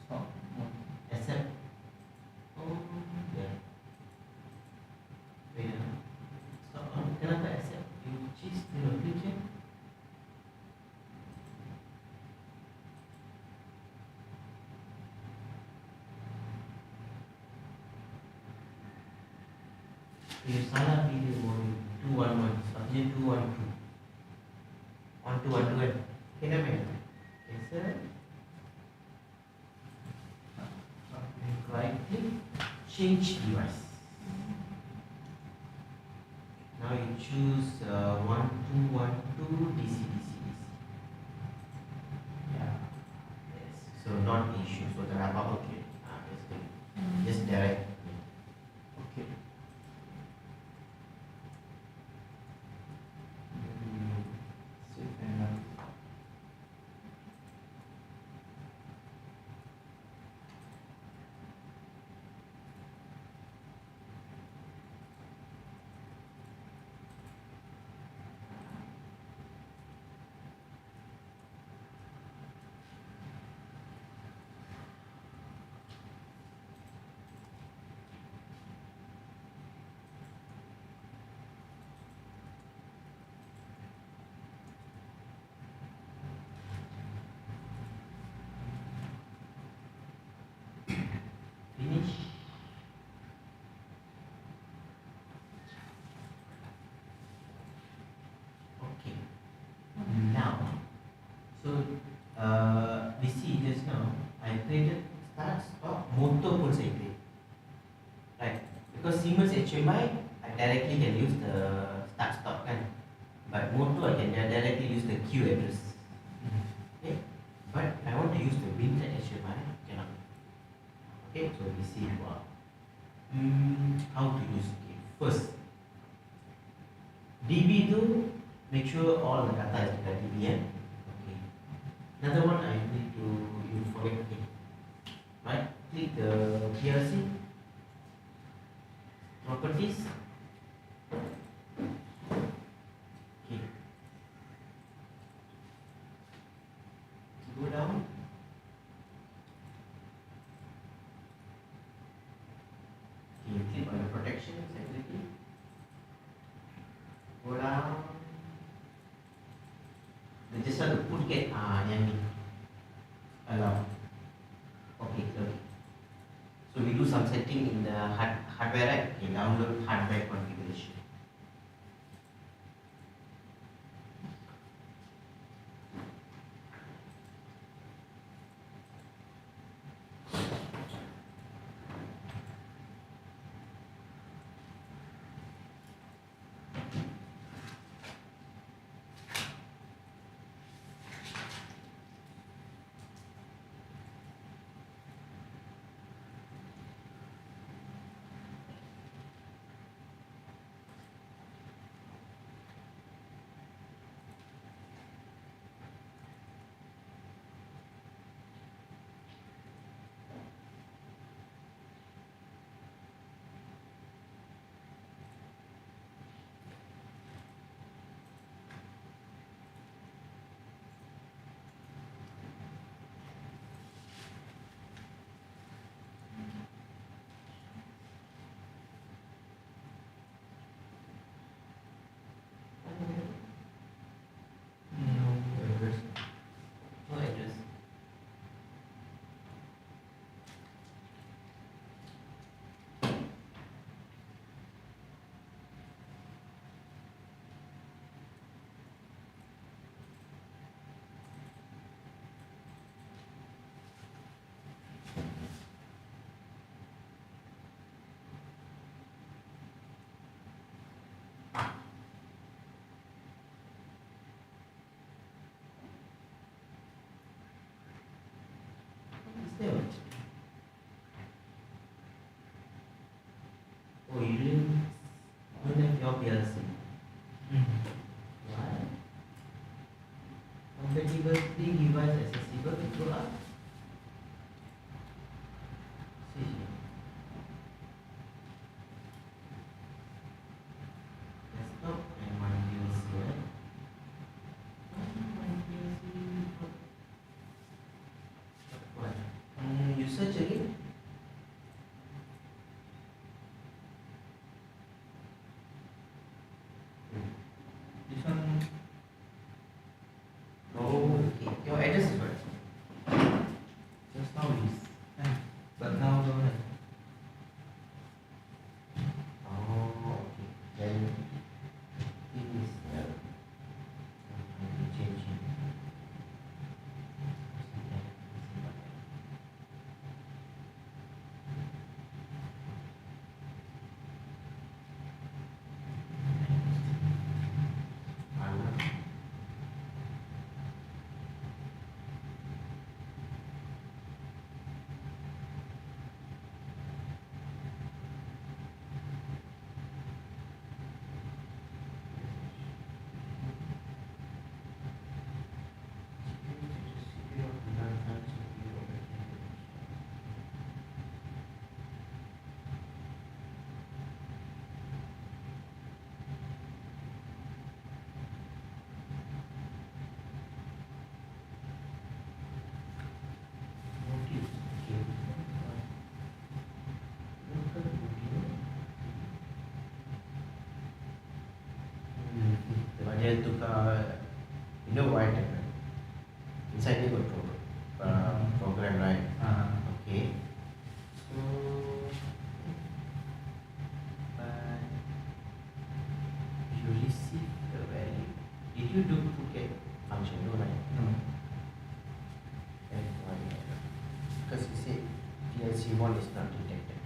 Stop. Accept. Oh, yeah. Wait, stop. Kenapa accept? You choose the click here. You salah pilih modul 211. Sepatutnya 212. 1212 kan? Okay, dah main. Cancel. Right click, change device. Now you choose 1212 DC. Yeah. Yes. So not issue. So the apa okay. Just click. Just direct. Okay. Save and run. So we see just now I traded start stop motor pun saya trade. Right? Because Siemens HMI I directly can use the start stop kan. But motor I can directly use the queue address. Okay? But I want to use the WinCC HMI cannot. Okay, so we see how to use it. First, DB to make sure all the data is in the DB. Okay. Another one I need to you forget. Okay. Right? Click the PLC properties. Okay. Go down. Okay, click on the protection security. Go down. They just have to put get yang ni. Allow. Okay, okay. So we do some setting in the hardware, right? Okay, download hardware configuration. No address. Is there one? Oh, you don't have your PLC. Why? Compatibility device accessible to us. See here. Desktop and my PLC, right? My PLC. What? You search again. This one, Oh, okay. Your address is what? just now is, but now don't have. Oh, okay. Then it is change it. Dia tukar, you know why that, right? Inside dia got program, right? Okay. So, but you receive the value. Did you do to get function? No, right? No. PLC1 is not detected.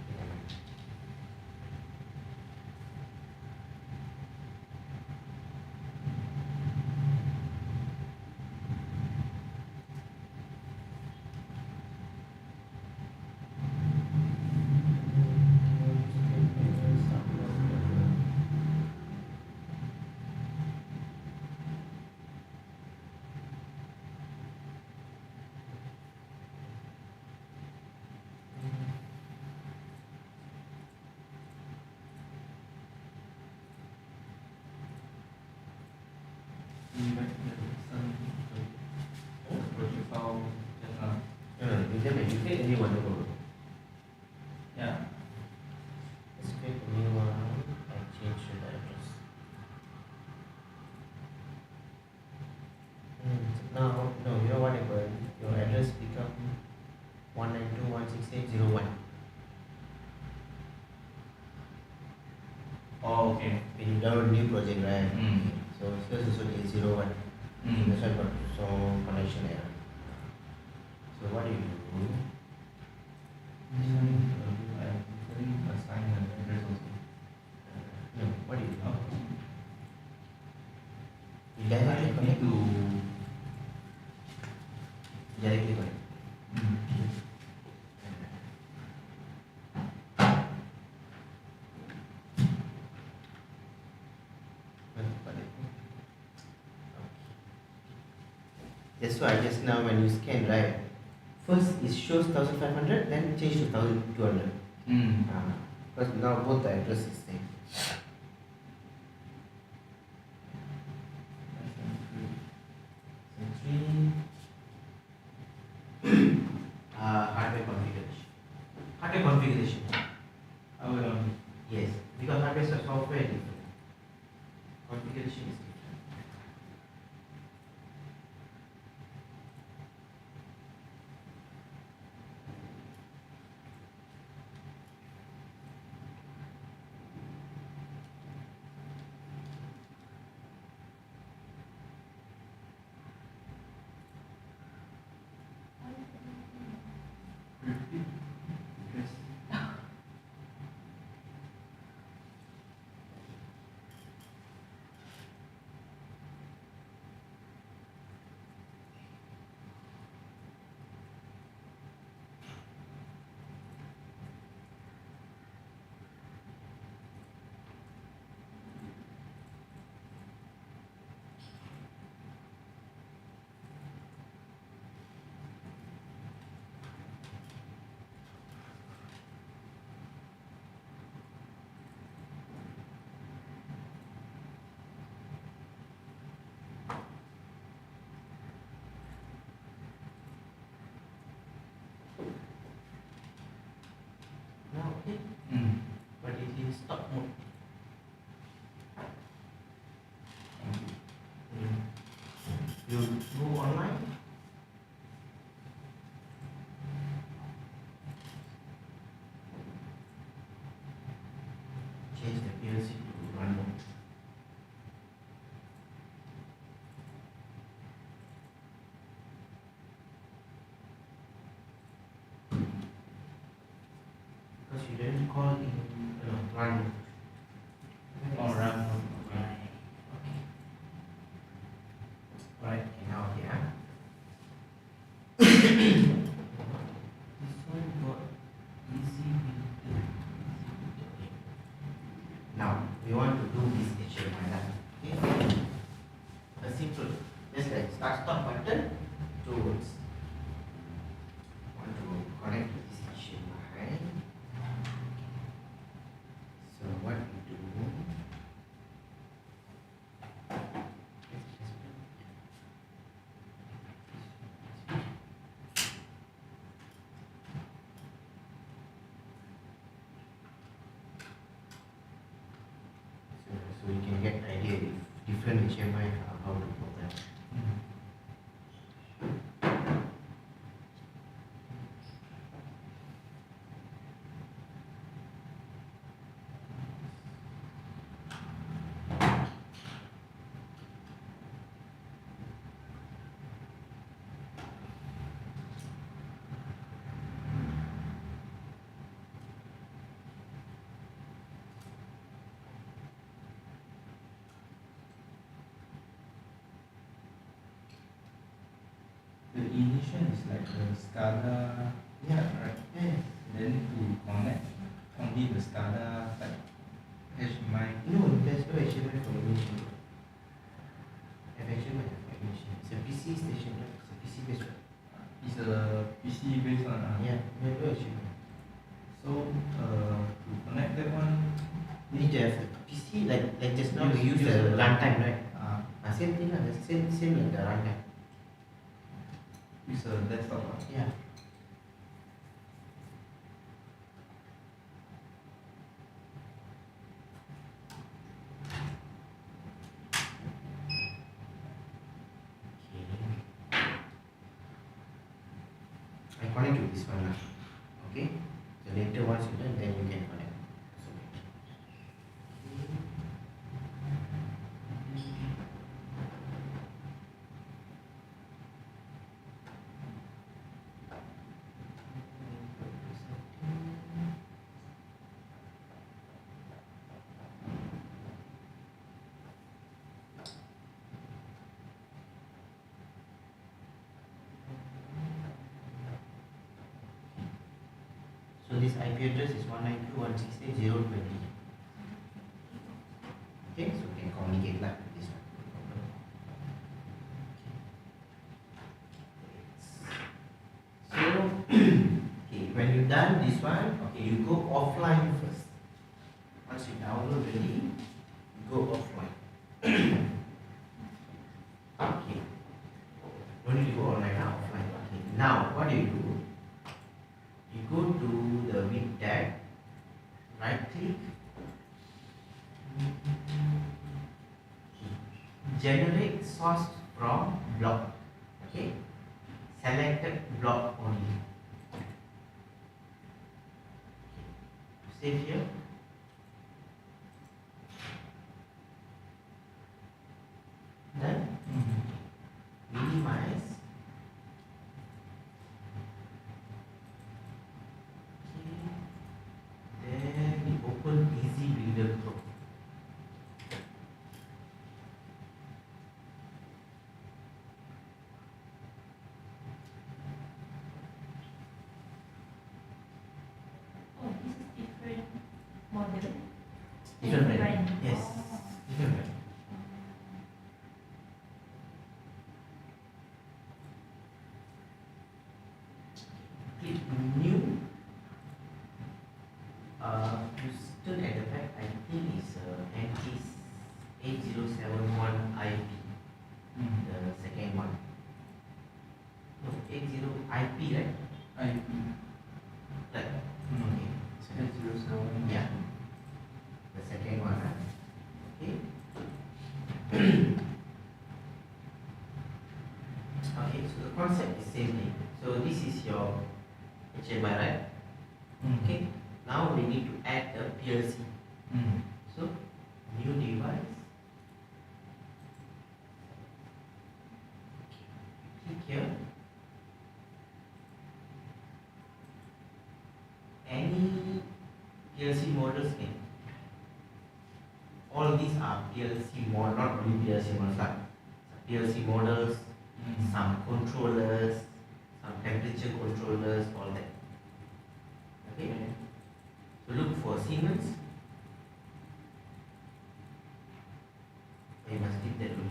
Project file just now. You create a new one. Yeah. Let's create a new one and change the address. Now, no, you know what happened? Your address become 192.168.0.1. Oh, okay. When you download a new project, right? Mm. So it's also A01. That's why I got some connection error. So what do you do? I assign an address also. No, what do you do? Oh. You directly I connect. need to. Directly connect. That's why just now when you scan, right? First it shows 1500, then change to 1200. Because now both the address is same. Hardware configuration. Hardware configuration. I will. Yes, because hardware is a software different. Configuration is different. Now okay, but it is stop mode. You go online. Change the PLC to run mode. Because you didn't call in run mode. Oh, run. Okay. Right. Okay, now here. This one got easy builder. Now we want to do this HMI. Okay. A simple, just like start stop button, 2 words. Want to connect to this HMI. So what we do? So you can get idea if different HMI how to program. the ignition is like the SCADA, Yeah. right? Yes. Then to connect only the SCADA type HMI. No, there's no HMI for ignition. HMI for ignition. It's a PC station, right? It's a PC based one. It's a PC based one. Yeah, no HMI. So to connect that one, You need to have a PC, like just now we Use use the the- runtime, right? uh, Same thing, same like the runtime. it's a desktop. Yeah. I connect to this one now. Okay? So later once you done, then you can connect. So this IP address is 192.168.0.20. Okay, so we can communicate like this one. So okay, when you done this one, okay, you go offline first. Once you download ready, you go offline. Okay. No need to go online now, offline. Okay. Now what do? You go to the Win tab, right click, generate source from block. Okay, selected block only. Save here. Then minimize. Then we open Easy Builder Pro. Oh, this is different model. Different brand. Brand. Yes. Oh. Different brand. Click new. You still at the back. I think it's NT 8071 IP. The second one. No, 80 IP, right? IP. Right. Okay. Okay. 807. Yeah. The second one. Okay. Okay, so the concept is same thing. So this is your HMI, right? Okay. Now we need to add a PLC. So new device. Click here. Any PLC models in. All these are PLC models, not only PLC models, like PLC models, some controllers, some temperature controllers, all that. Okay. So look for Siemens. You must click that one.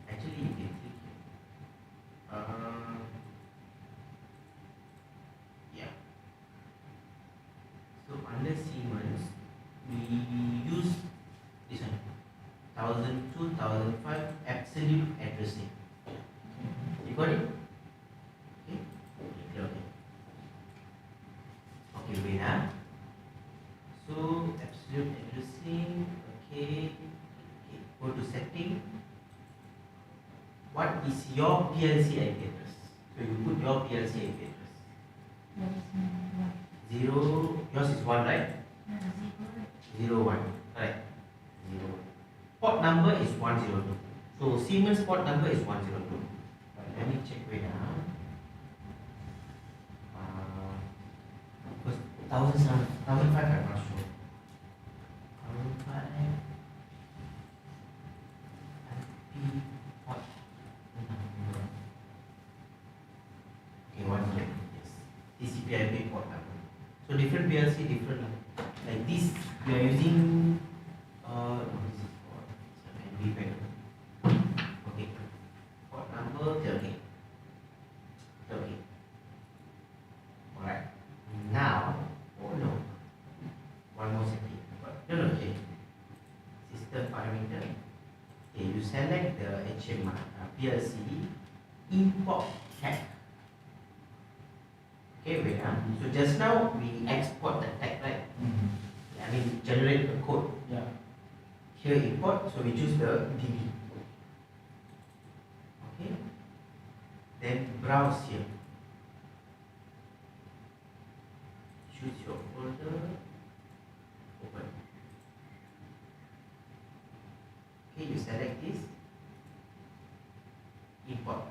Actually, you can click here. Yeah. So under Siemens, we use this one. 1002, 1005 absolute addressing. You got it? Okay. Okay. Okay, wait now. So absolute addressing. Okay. Go to setting. What is your PLC IP address? So you put your PLC IP address. That is one. 0. Yours is 1, right? No, 0 0. 1. Right. 0 1. Port number is 102. So Siemens port number is 102. Let me check wait now. Because 1005 I'm not sure. 1005 IP So different PLC different lah. Like this, we are using. No, this is for NV panel. Okay. Port number 30. 30. Alright. Now, oh no. One more setting. No, okay. System parameter. Okay, you select the HMI PLC import tag. Okay, wait. So just now we export the tag, right? I mean, generate the code. Yeah. Here import, so we choose the DB. Okay. Then browse here. Choose your folder. Open. Okay, you select this. Import.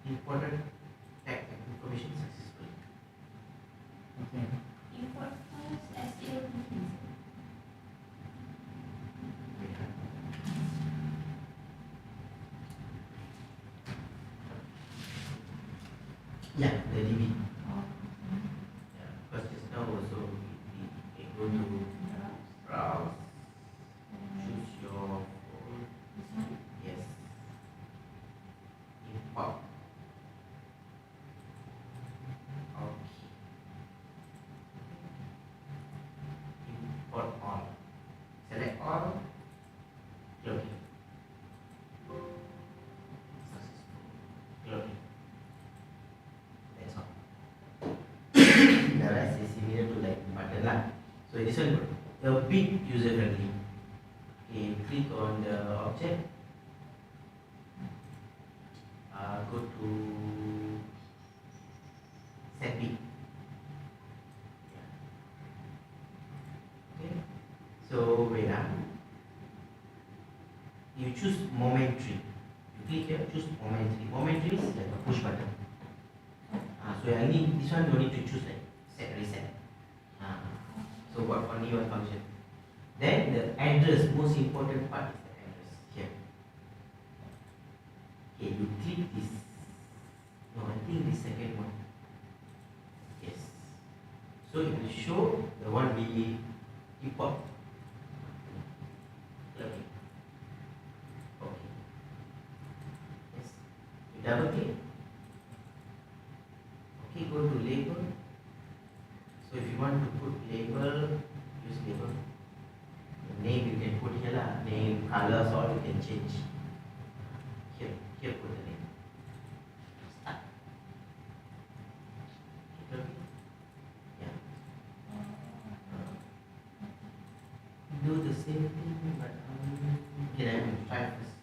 Imported tag information successfully. Okay. Import files S7-1500. Yeah, the DB. Oh, Yeah, because just now also we go to browse, choose your folder. this one. Yes. Import. Okay. Import all. Select all. Close it. Successful. Close it. That's all. The rest is similar to like button lah. So this one a bit user friendly. Okay, click on the object. Go to setting. Okay. So wait you choose momentary. You click here, choose momentary. Momentary is like a push button. So I need this one. You need to choose like set reset. So what only one function. Then the address, most important part is the address here. Okay, you click this. No, I think the second one. Yes. So it will show the one we import. Okay. Okay. Yes. You double click. Okay, go to label. So if you want to put label, use label. The name you can put here lah. Name, colors, all you can change. Here put the name. Start. Okay. Yeah. Do the same thing, but okay, I will try first.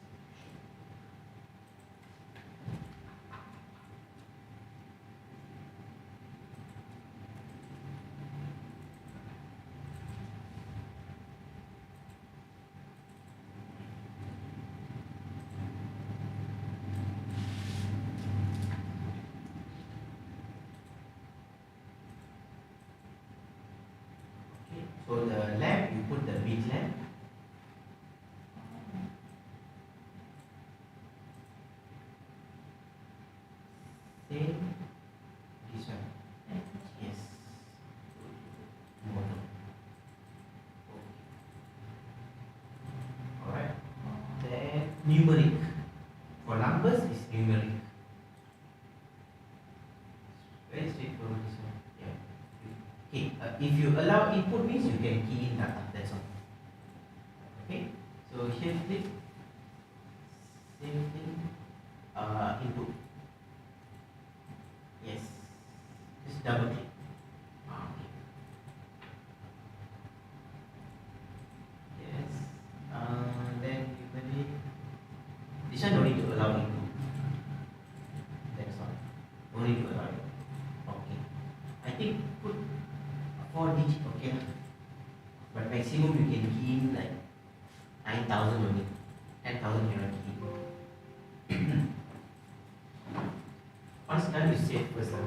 So the lamp, you put the big lamp. Same. This one. Yes. Mono. Alright. Then numeric. For numbers is numeric. Very straightforward this one. Yeah. Okay, if you allow input means you can key in data, that's all. Okay, so here click, same thing, input. Yes, just double click. Okay. Yes, then usually this one don't need to allow input. That's all. Don't need to allow it. Okay. I think put 4 digit, okay lah. But maximum you can key in like 9,000 only. 10,000 you cannot key in. Once done, you save first lah.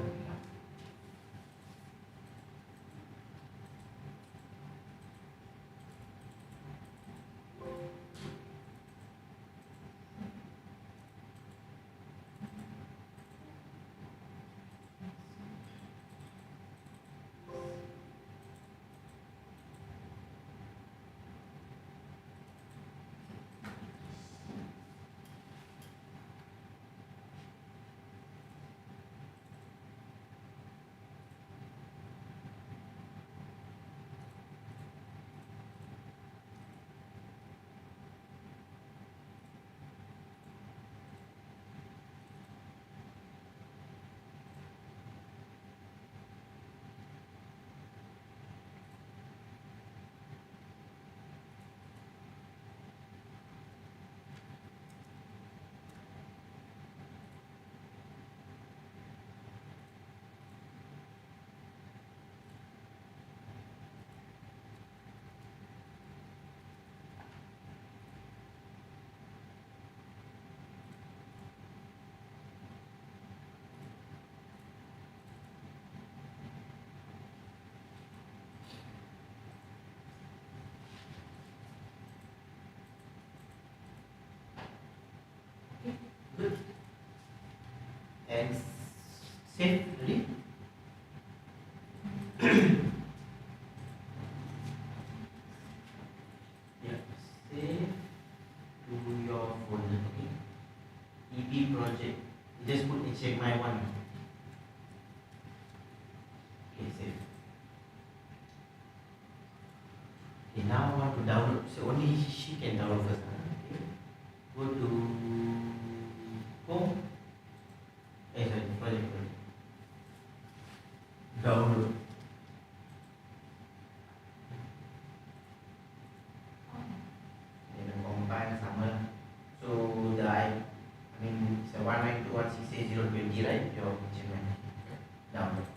B project. You just put HMI 1. Okay, save. Okay, now I want to download. So only she can download first. Okay. Go to home. Sorry, project. Download. And combine sama. So the I mean it's a 192.168.0.20, right? Your HMI. Download.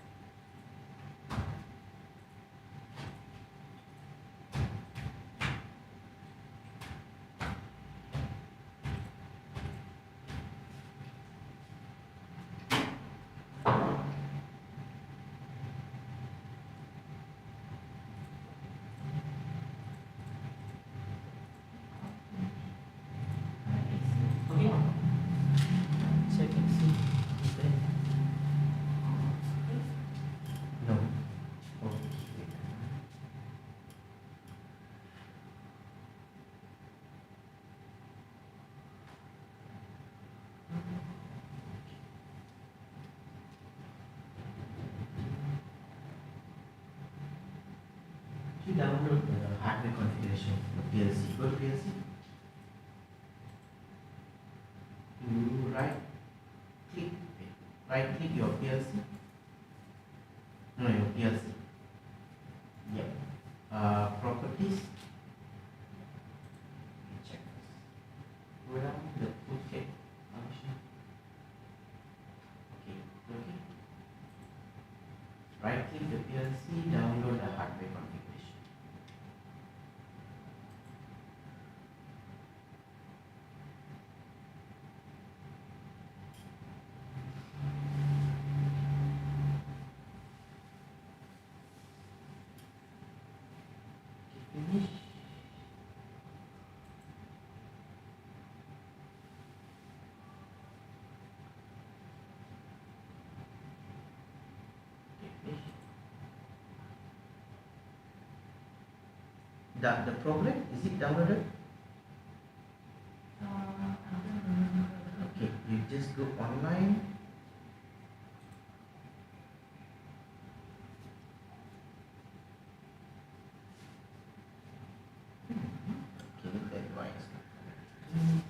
Okay. Check and see. Okay. No. Okay. You download the hardware configuration for PLC. Go to PLC. You right click your PLC. No, your PLC. Yep. Properties. Check this. Go down to the toolkit function. Okay. Right click the PLC, download the hardware configuration. Finish. Finish. The program, is it downloaded? Okay, you just go online. Okay, that why it's not connected.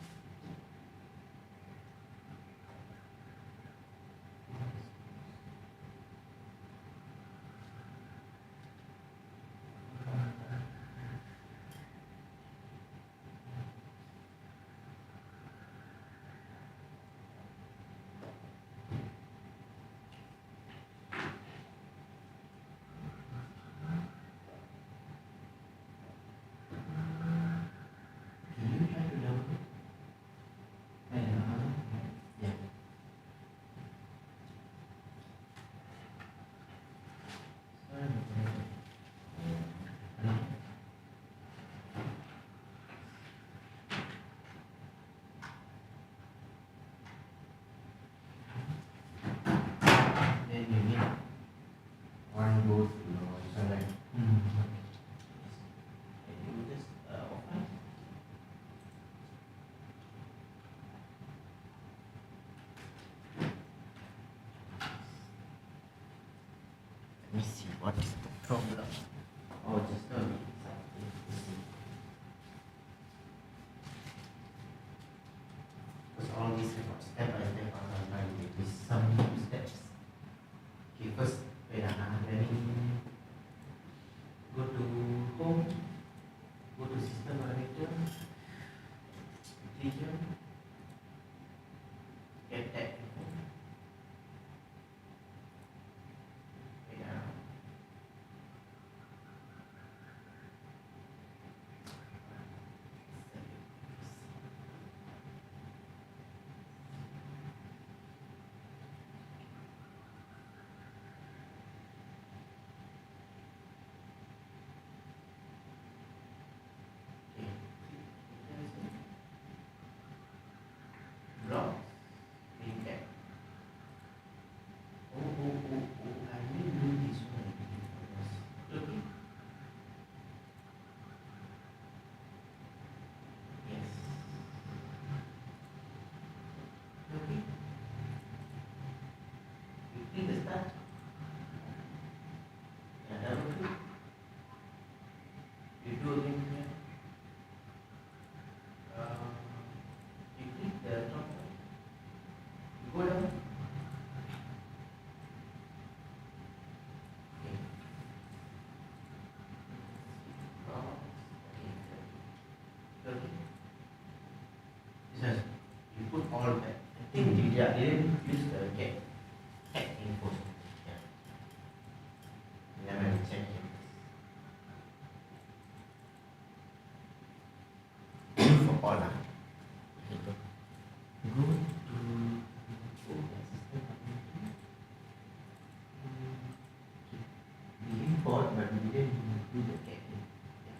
Can you try to download? Yeah. Then you need one go to your select. Can you just open? Let me see what is the problem. Oh, just now because all these step by step online with some steps. Okay, first wait, let me go to home, go to system manager, click here, get that info. Wait, Okay. This one, you put all back. I think they didn't use the cat info. Yeah. Never mind, check it. Do for all lah. Okay, go. Go to we import, but we didn't do the cat. Yeah.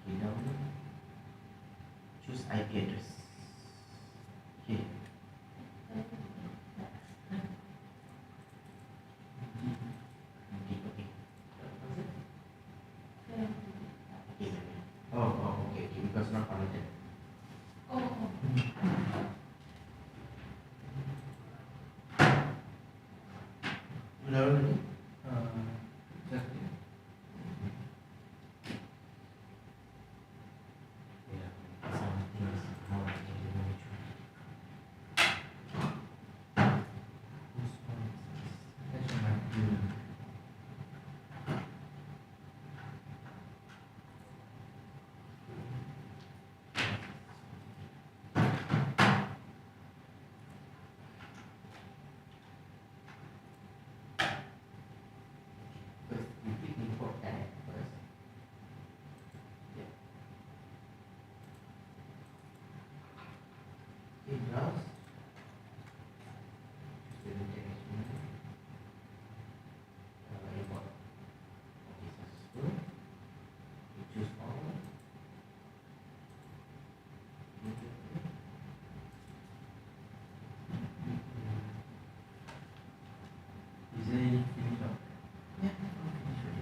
Okay, now choose IP address. Okay. Okay. Okay, because not connected. Udah lagi? Exactly. Yeah, something is more like a remote. Whose one is this? HMI. First, you click import tag first. Yeah. Okay, browse. Choose the tag HMI. Import. Okay, successful. You choose all. Is there any finish up? Yeah, okay, sure.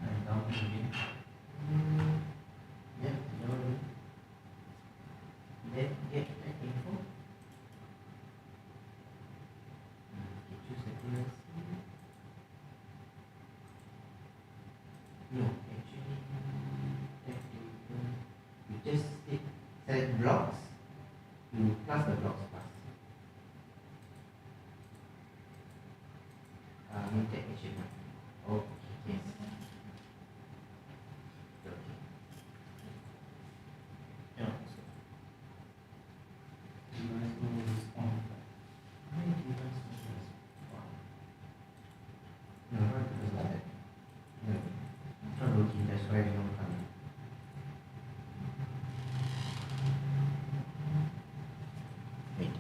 And down again. Yeah, download. Then get that info. Okay, choose the PLC. No, actually, you just select blocks. You plus the blocks plus. Take HMI. Okay, yes. Okay. Yeah. Device mode is on. Why device mode is on? No, not because of that. No, it's not working. That's why it's not coming. Wait.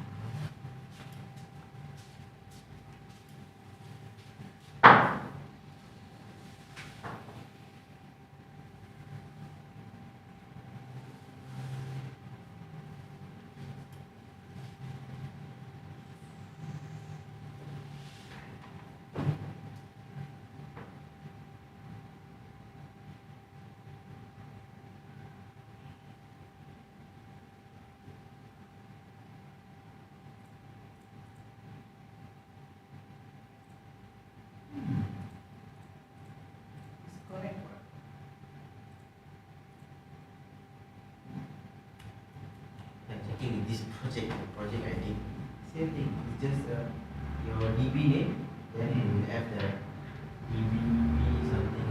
It's correct. I'm checking with this project, the project I did. Same thing, it's just your DB name, then you will have the DB something,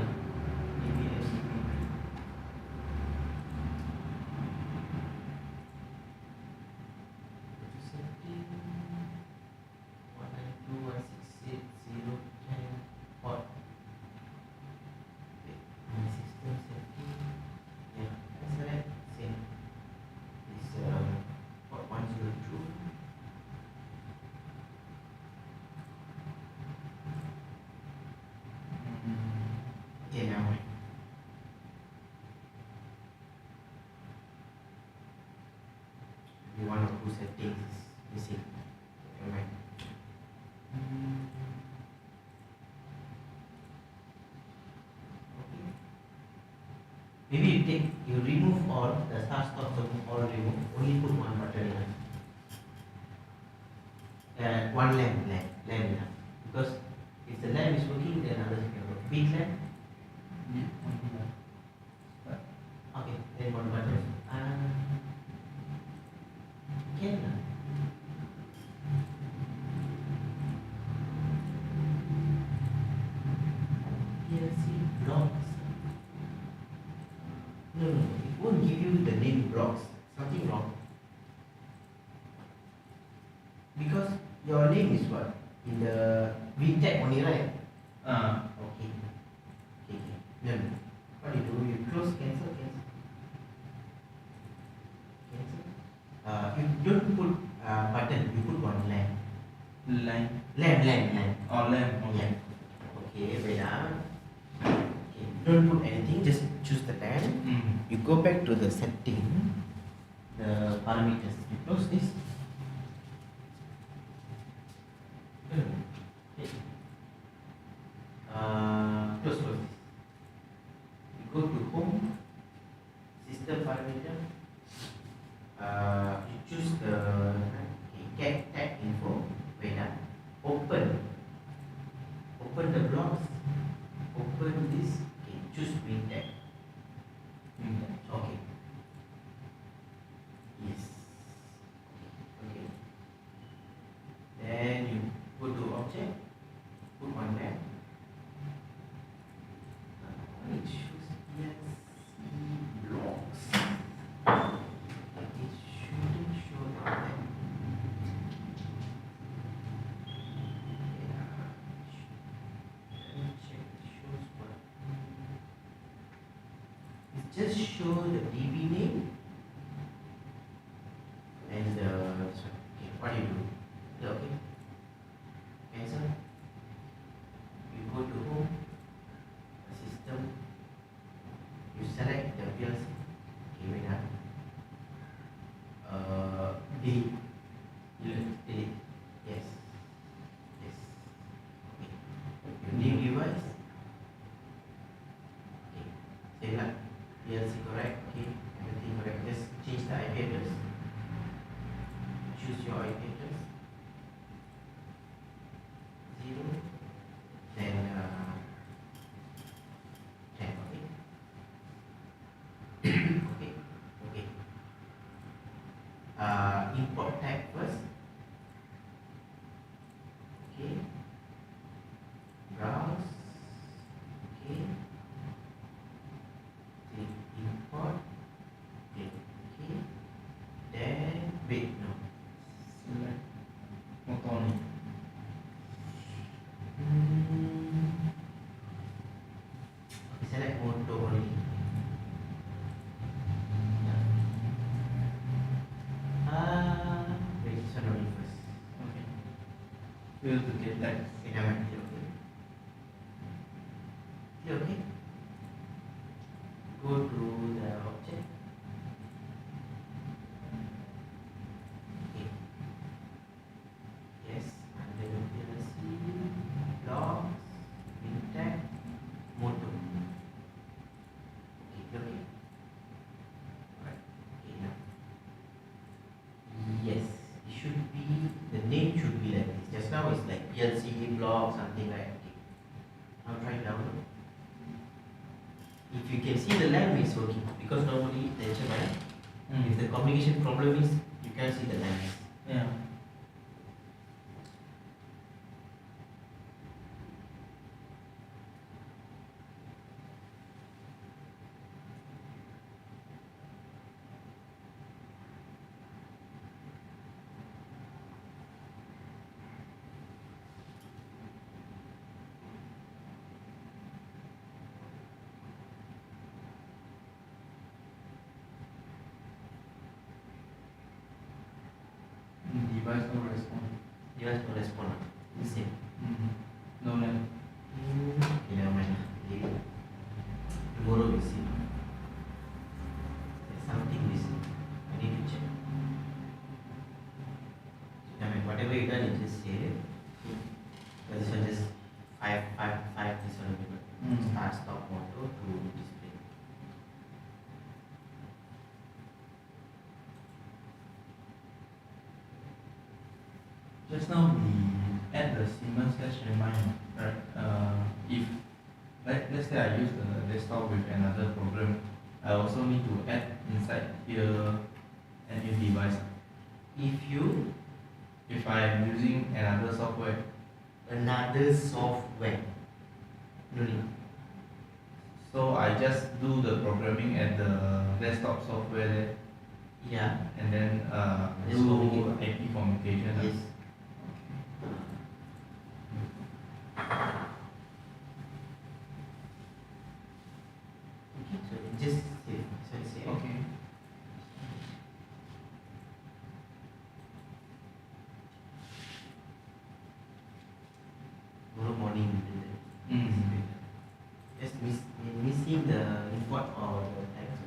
DB SCP. Setting 192.168.0.10 port. Okay, my system setting. Yeah, that's right. Same. It's port 102. Okay, now one or two settings is missing. Never mind. Okay. Maybe you remove all the start stop all remove. Only put one button in. One lamp. PLC blocks. No, it won't give you the name blocks. Something wrong. Because your name is what? In the VTech only, right? Okay. Okay. No. What do? You close, cancel. You don't put button, you put one lamp. Line. Lamp. Oh, lamp. Okay. Okay, wait ah. Okay, don't put anything, just choose the lamp. You go back to the setting, the parameters. You close this. Okay. Close this. You go to home, system parameter. You choose the get tag info. Wait ah. Open the blocks. Open this. Okay, choose WinTech. Okay. Yes. Okay. Then you go to object. Put one there. It shows PLC blocks. It shouldn't show that. Just show the DB name and the okay, what do you do? Okay, cancel. You go to home, system. You select the PLC. Okay, wait ah. Delete. Yes. Okay. Your name device. Okay. Save lah. PLC correct, okay, everything correct. Just change the IP address. Choose your IP address. 0. Then 10, okay. Okay. Import tag first. Okay. Browse. Okay. Import. Okay. Then wait, no. Select motor only. Okay, select motor only. Wait, this one only first. Okay. Fill the get tag. Okay, now I'm clear, okay. Clear, okay. Go to the object. Okay. Yes, under the PLC, blocks, WinTech, motor. Okay. Alright. Okay, now. Yes, it should be, the name should be like this. Just now it's like PLC, block, something like that. Okay. Now try download. If you can see the lamp is working, because normally the HMI, if the communication problem is, you can't see the lamps. Yeah. Device no response. Device no respond. The same. No lamp. Okay, never mind. Tomorrow we'll see. There's something missing. I need to check. I mean, whatever you done, you just save it. But this one just 5 this one will start stop motor to display. Just now we add the Siemens HMI, right? If let's say I use the desktop with another program, I also need to add inside here a new device. If I am using another software, Another software. No need. So I just do the programming at the desktop software there, Yeah. and then Just do communicate. IP communication. Yes. Okay, so just say. Okay. Tomorrow morning we do that. Mm. Just missing the import or the text.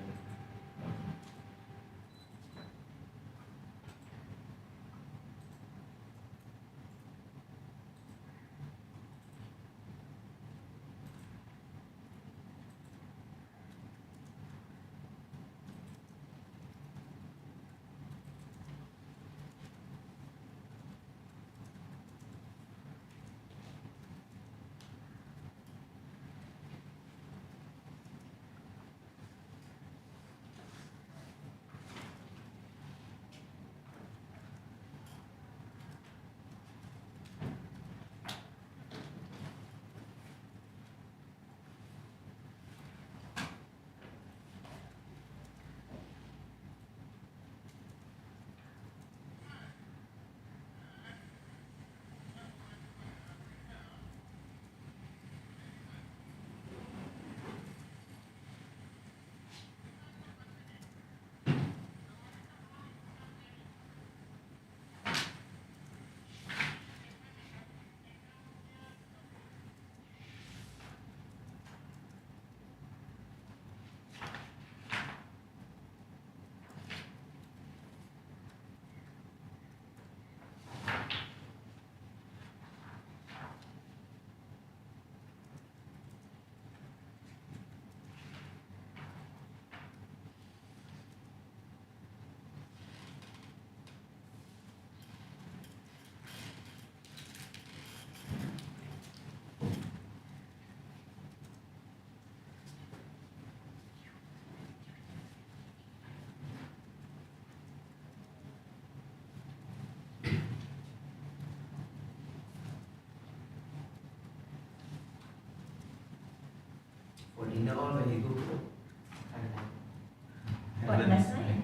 For dinner all where you go bro? What, last night?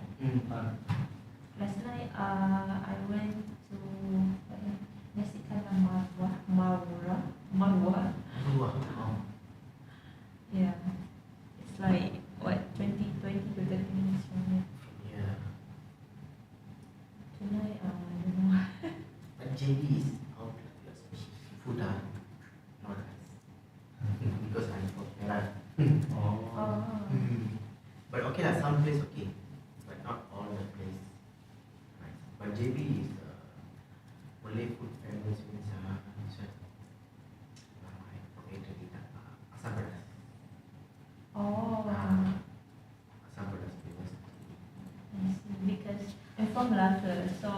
Last Last night, I went to nasi kandar marwah. Yeah, it's like what 20 to 30 minutes from here. Yeah. Tonight, I don't know. But JB is out like food not nice. Because I'm from Perak. Oh. But okay lah, some place okay. But not all the place. Right. But JB is Malay food famous means this one. I forget already that. Asam pedas. Oh, Asam pedas famous. I see. Because I'm from Malacca, so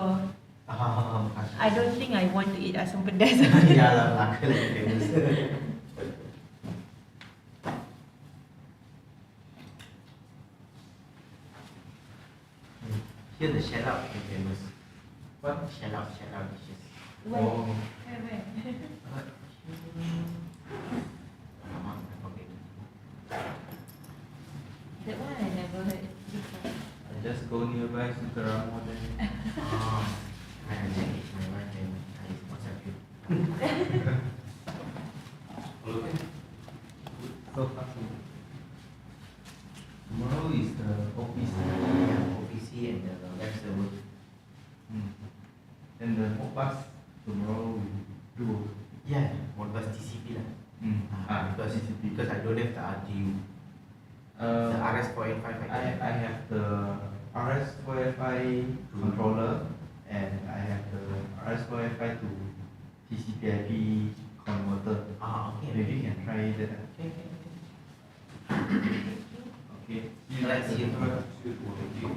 Ah, I don't think I want to eat asam pedas. yeah lah, Malacca lah famous. Here the shell out is famous. What? Shell out dishes. Where? Oh. Where? I forget. That one I never heard before. I just go nearby Sukaramo then. I check it, my wife and I WhatsApp you. Okay. So fast. Tomorrow is the OPC. Yeah, OPC and the web server. And the Modbus tomorrow we do. Yeah, Modbus TCP lah. Because I don't have the RGU. The RS485 I have the RS485 controller and I have the RS485 to TCP/IP converter. Okay. Maybe you can try that. Okay. Okay. Let's see. See you.